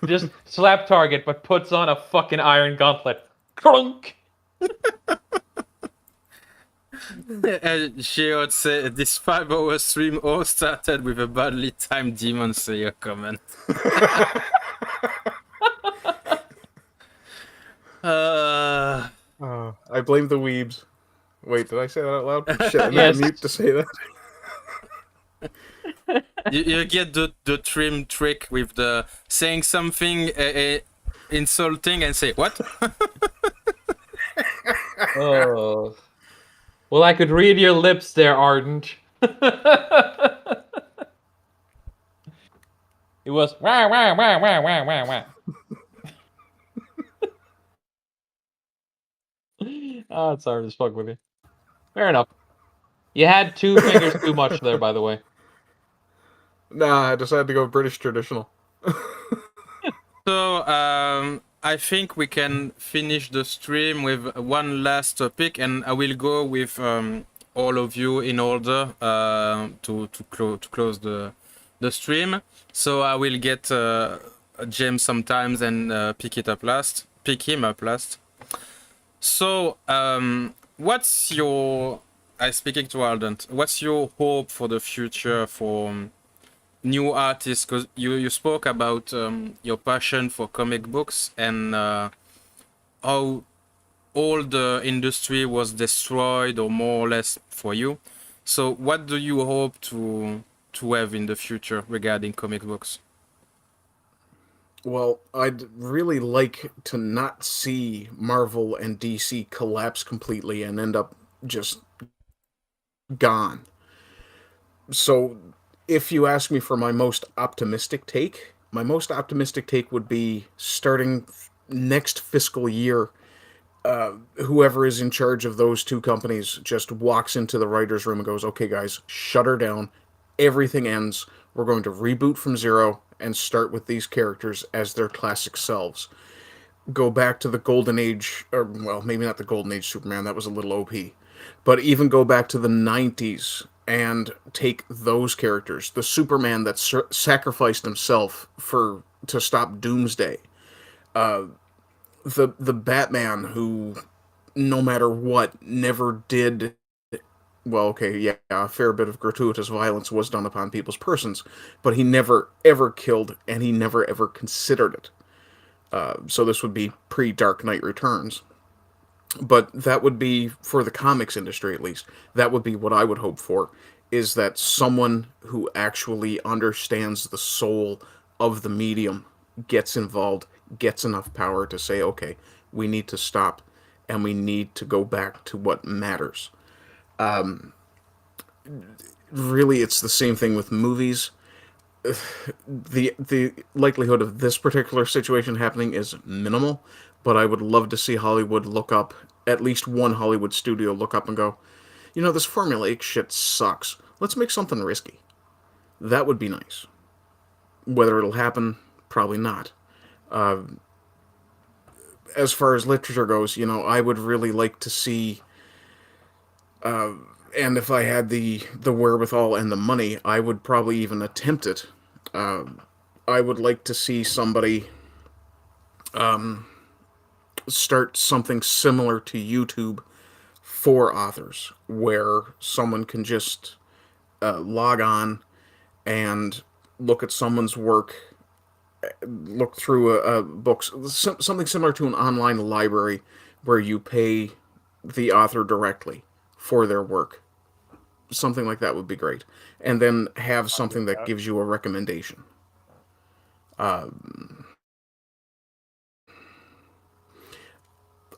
Just slap target, but puts on a fucking iron gauntlet. Crunk! She would say this 5-hour stream all started with a badly timed Demon Slayer comment. I blame the weebs. Wait, did I say that out loud? Shit, I'm on mute to say that. You get the trim trick with the saying something insulting and say what? Oh. Well, I could read your lips there, Ardent. It was wah wah wah wah wah wah wah. Oh, it's hard as fuck with you. Fair enough. You had 2 fingers too much there, by the way. Nah, I decided to go British traditional. So, I think we can finish the stream with one last topic, and I will go with all of you in order to close the stream. So I will get James sometimes and pick him up last. So, what's your... speaking to Ardent, what's your hope for the future for new artists? Because you spoke about your passion for comic books and how all the industry was destroyed or more or less for you. So what do you hope to have in the future regarding comic books? Well, I'd really like to not see Marvel and DC collapse completely and end up just gone. So, if you ask me for my most optimistic take would be starting next fiscal year, whoever is in charge of those 2 companies just walks into the writer's room and goes, okay guys, shut her down, everything ends, we're going to reboot from zero and start with these characters as their classic selves. Go back to the golden age, or well, maybe not the golden age Superman, that was a little OP, but even go back to the 90s and take those characters, the Superman that sacrificed himself to stop Doomsday, the Batman who, no matter what, never did well, okay, yeah, a fair bit of gratuitous violence was done upon people's persons, but he never ever killed, and he never ever considered it. So this would be pre-Dark Knight Returns. But that would be, for the comics industry at least, that would be what I would hope for, is that someone who actually understands the soul of the medium gets involved, gets enough power to say, okay, we need to stop, and we need to go back to what matters. Really, it's the same thing with movies. The likelihood of this particular situation happening is minimal, but I would love to see Hollywood look up, at least one Hollywood studio look up and go, you know, this formulaic shit sucks. Let's make something risky. That would be nice. Whether it'll happen, probably not. As far as literature goes, you know, I would really like to see, and if I had the wherewithal and the money, I would probably even attempt it. I would like to see somebody start something similar to YouTube for authors, where someone can just log on and look at someone's work, look through books, something similar to an online library where you pay the author directly for their work. Something like that would be great. And then have something that gives you a recommendation.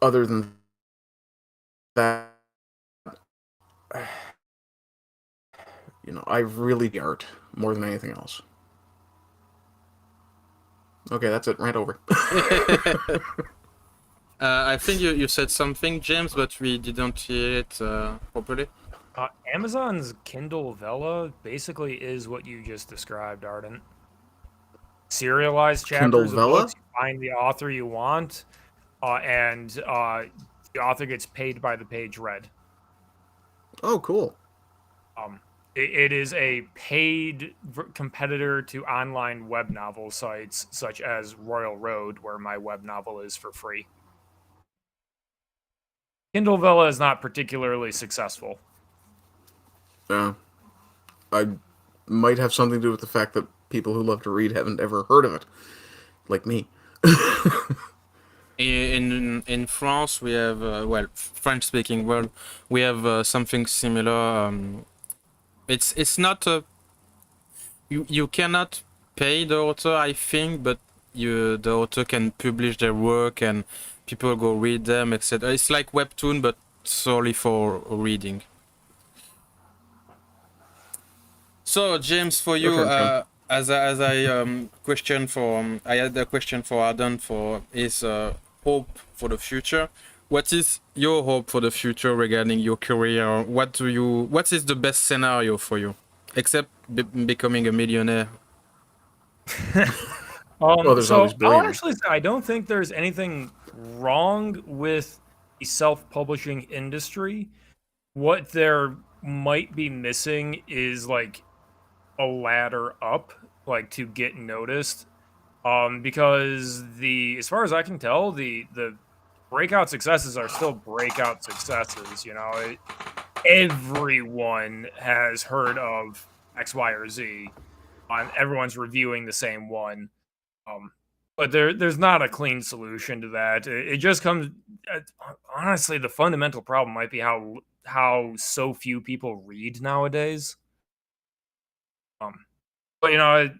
Other than that, you know, I really like art more than anything else. Okay, that's it. Rant over. I think you said something, James, but we didn't hear it properly. Amazon's Kindle Vella basically is what you just described, Arden. Serialized chapters of books. You find the author you want, and the author gets paid by the page read. Oh, cool. It is a paid competitor to online web novel sites such as Royal Road, where my web novel is for free. Kindle Vella is not particularly successful. I might have something to do with the fact that people who love to read haven't ever heard of it, like me. In France, we have well, French-speaking world, we have something similar. It's not a you cannot pay the author, I think, but the author can publish their work and people go read them, etc. It's like webtoon, but solely for reading. So James, for you, as I question for I had a question for Arden for his hope for the future. What is your hope for the future regarding your career? What is the best scenario for you, except becoming a millionaire? So I'll actually say I don't think there's anything wrong with the self-publishing industry. What there might be missing is like a ladder up, like to get noticed. Because as far as I can tell, the breakout successes are still breakout successes. You know, everyone has heard of X, Y, or Z. Everyone's reviewing the same one. But there's not a clean solution to that. It just comes. Honestly, the fundamental problem might be how so few people read nowadays. But you know,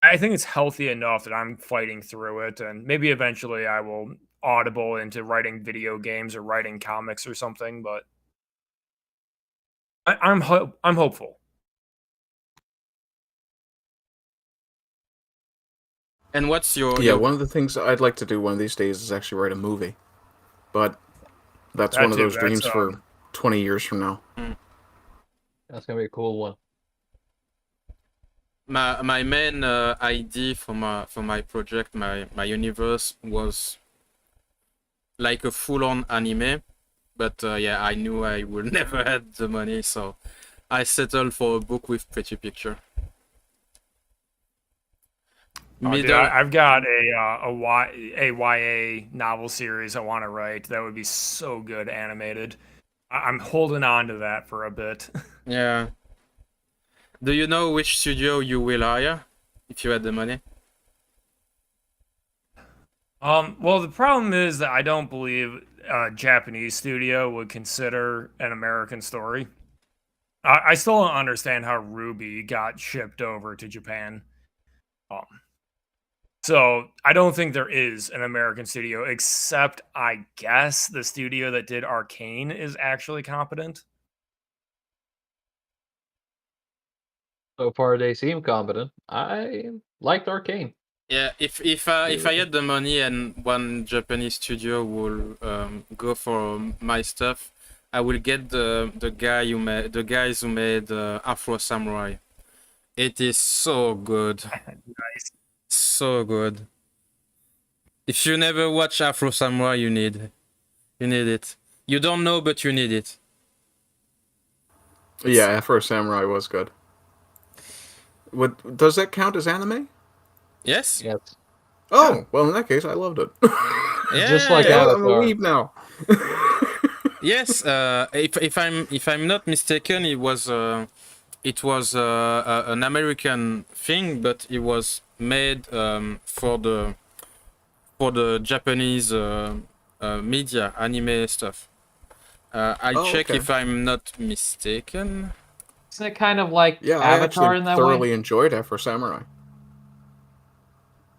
I think it's healthy enough that I'm fighting through it, and maybe eventually I will audible into writing video games or writing comics or something. But I'm hopeful. And what's your one of the things I'd like to do one of these days is actually write a movie, but that's one of those dreams for 20 years from now. That's gonna be a cool one. My main idea for my project, my universe, was like a full-on anime, but yeah, I knew I would never have the money, so I settled for a book with pretty picture. Dude, I've got a YA novel series I want to write. That would be so good animated. I'm holding on to that for a bit. Yeah. Do you know which studio you will hire if you had the money? Well, the problem is that I don't believe a Japanese studio would consider an American story. I still don't understand how Ruby got shipped over to Japan. So I don't think there is an American studio, except I guess the studio that did Arcane is actually competent. So far, they seem competent. I liked Arcane. Yeah, if I had the money and one Japanese studio will go for my stuff, I will get the guys who made Afro Samurai. It is so good, Nice. so good. If you never watch Afro Samurai, you need it. You don't know, but you need it. Yeah, Afro Samurai was good. What does that count as anime? Yes. Yes. Oh, well, in that case, I loved it. Yeah. Just like I'm a Avatar. weeb now. Yes. If I'm not mistaken, it was an American thing, but it was made for the Japanese media anime stuff. I'll check okay. if I'm not mistaken. Isn't it kind of like Yeah, I Avatar actually in that thoroughly way? enjoyed Afro Samurai.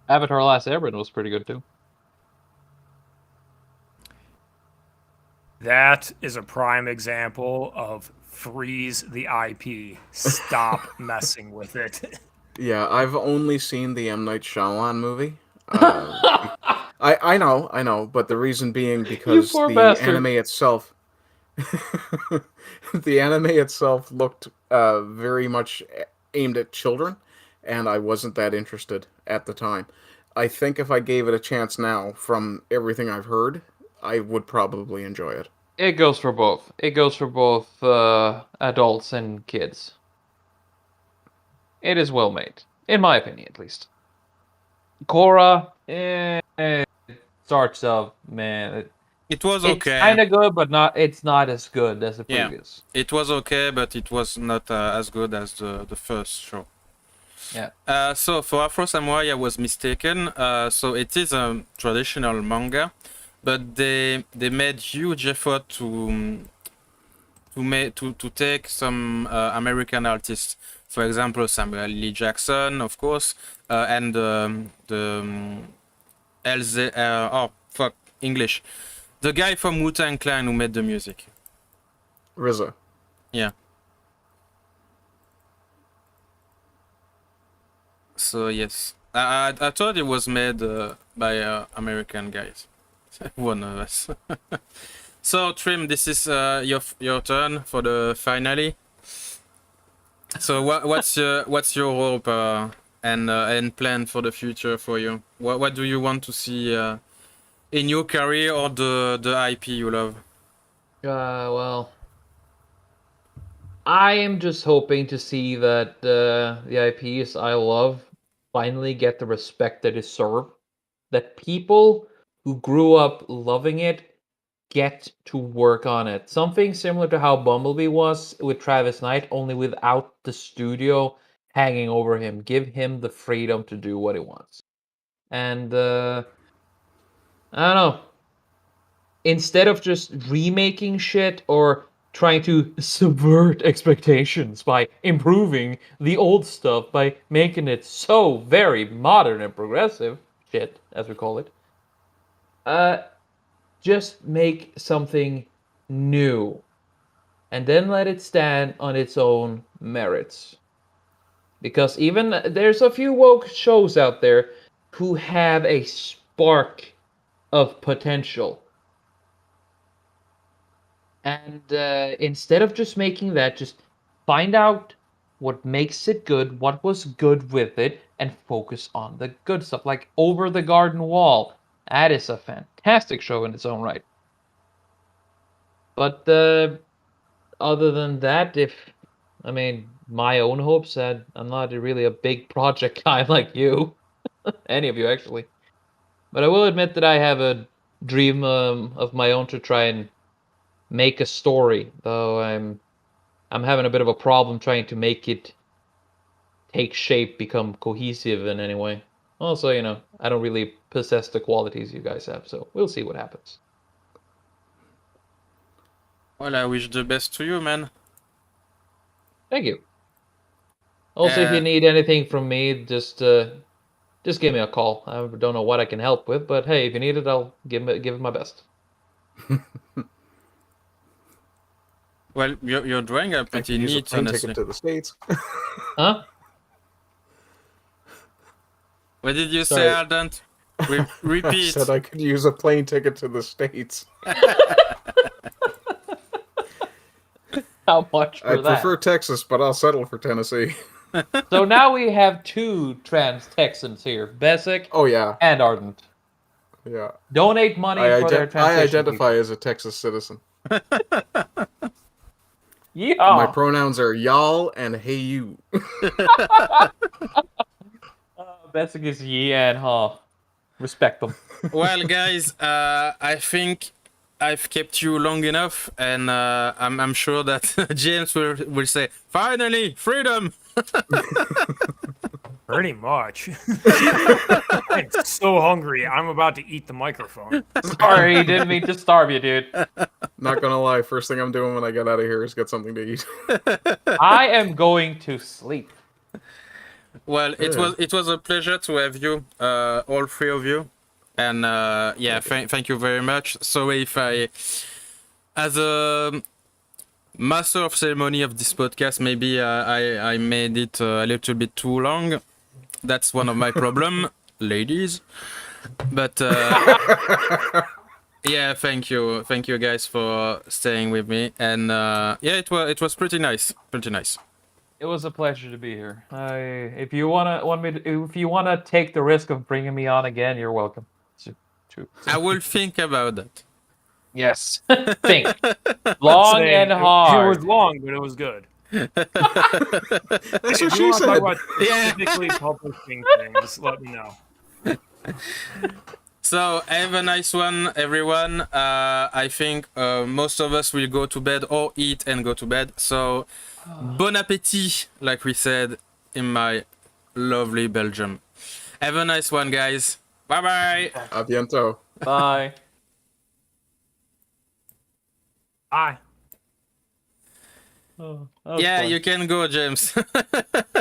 Avatar: Last Airbender was pretty good too. That is a prime example of freeze the IP. Stop messing with it. Yeah, I've only seen the M. Night Shyamalan movie. I know, but the reason being because poor the bastard. anime itself, the anime itself looked very much aimed at children, and I wasn't that interested at the time. I think if I gave it a chance now, from everything I've heard, I would probably enjoy it. It goes for both. It goes for both adults and kids. It is well made, in my opinion, at least. Korra, starts off, man. It was It's okay. kind of good, but not. It's not as good as the previous. It was okay, but it was not as good as the first show. Yeah. So for Afro Samurai, I was mistaken. So it is a traditional manga, but they made huge effort to take some American artists. For example, Samuel L. Jackson, of course, and LZ. English. The guy from Wu-Tang Clan who made the music. RZA. Yeah. So yes, I thought it was made by American guys. One of us. So Trim, this is your turn for the finale. So what's your hope and plan for the future for you? What do you want to see in your career or the IP you love? Well, I am just hoping to see that the IPs I love finally get the respect that it deserve. That people who grew up loving it get to work on it. Something similar to how Bumblebee was with Travis Knight, only without the studio hanging over him. Give him the freedom to do what he wants. And I don't know. Instead of just remaking shit or trying to subvert expectations by improving the old stuff by making it so very modern and progressive shit, as we call it, just make something new and then let it stand on its own merits. Because even there's a few woke shows out there who have a spark of potential. And instead of just making that, just find out what makes it good, what was good with it, and focus on the good stuff. Like Over the Garden Wall. That is a fantastic show in its own right. But other than that, my own hopes that I'm not really a big project guy like you, any of you actually. But I will admit that I have a dream of my own to try and make a story, though I'm having a bit of a problem trying to make it take shape, become cohesive in any way. Also, I don't really possess the qualities you guys have, so we'll see what happens. Well, I wish the best to you, man. Thank you. Also, if you need anything from me, just give me a call. I don't know what I can help with, but hey, if you need it, I'll give it my best. Well, your drawing are I pretty could use a neat, plane honestly. ticket to the States. Huh? What did you Sorry. say, Ardent? Repeat. I said I could use a plane ticket to the States. How much for I that? prefer Texas, but I'll settle for Tennessee. So now we have 2 trans Texans here, Besic Oh yeah, and Ardent. yeah. Donate money for their I transition. identify as a Texas citizen. Yeah. My pronouns are y'all and hey you. Besic is ye and ha. Respect them. Well, guys, I think I've kept you long enough, and I'm sure that James will say, "Finally, freedom!" Pretty much. I'm so hungry. I'm about to eat the microphone. Sorry, didn't mean to starve you, dude. Not gonna lie, first thing I'm doing when I get out of here is get something to eat. I am going to sleep. Well, it was a pleasure to have you, all 3 of you, and yeah, thank you very much. Sorry if as a master of ceremony of this podcast, maybe I made it a little bit too long. That's one of my problem, ladies. But yeah, thank you guys for staying with me, and yeah, it was pretty nice. It was a pleasure to be here. If you wanna take the risk of bringing me on again, you're welcome. I will think about that. Yes. Think. Long and It hard. was long, but it was good. That's If what you she want to talk said. about Yeah. specifically publishing things, let me know. So have a nice one, everyone. I think most of us will go to bed or eat and go to bed. So bon appétit, like we said in my lovely Belgium. Have a nice one, guys. Bye bye. A biento. Bye. Bye. Oh, that was Yeah, fun. you can go, James.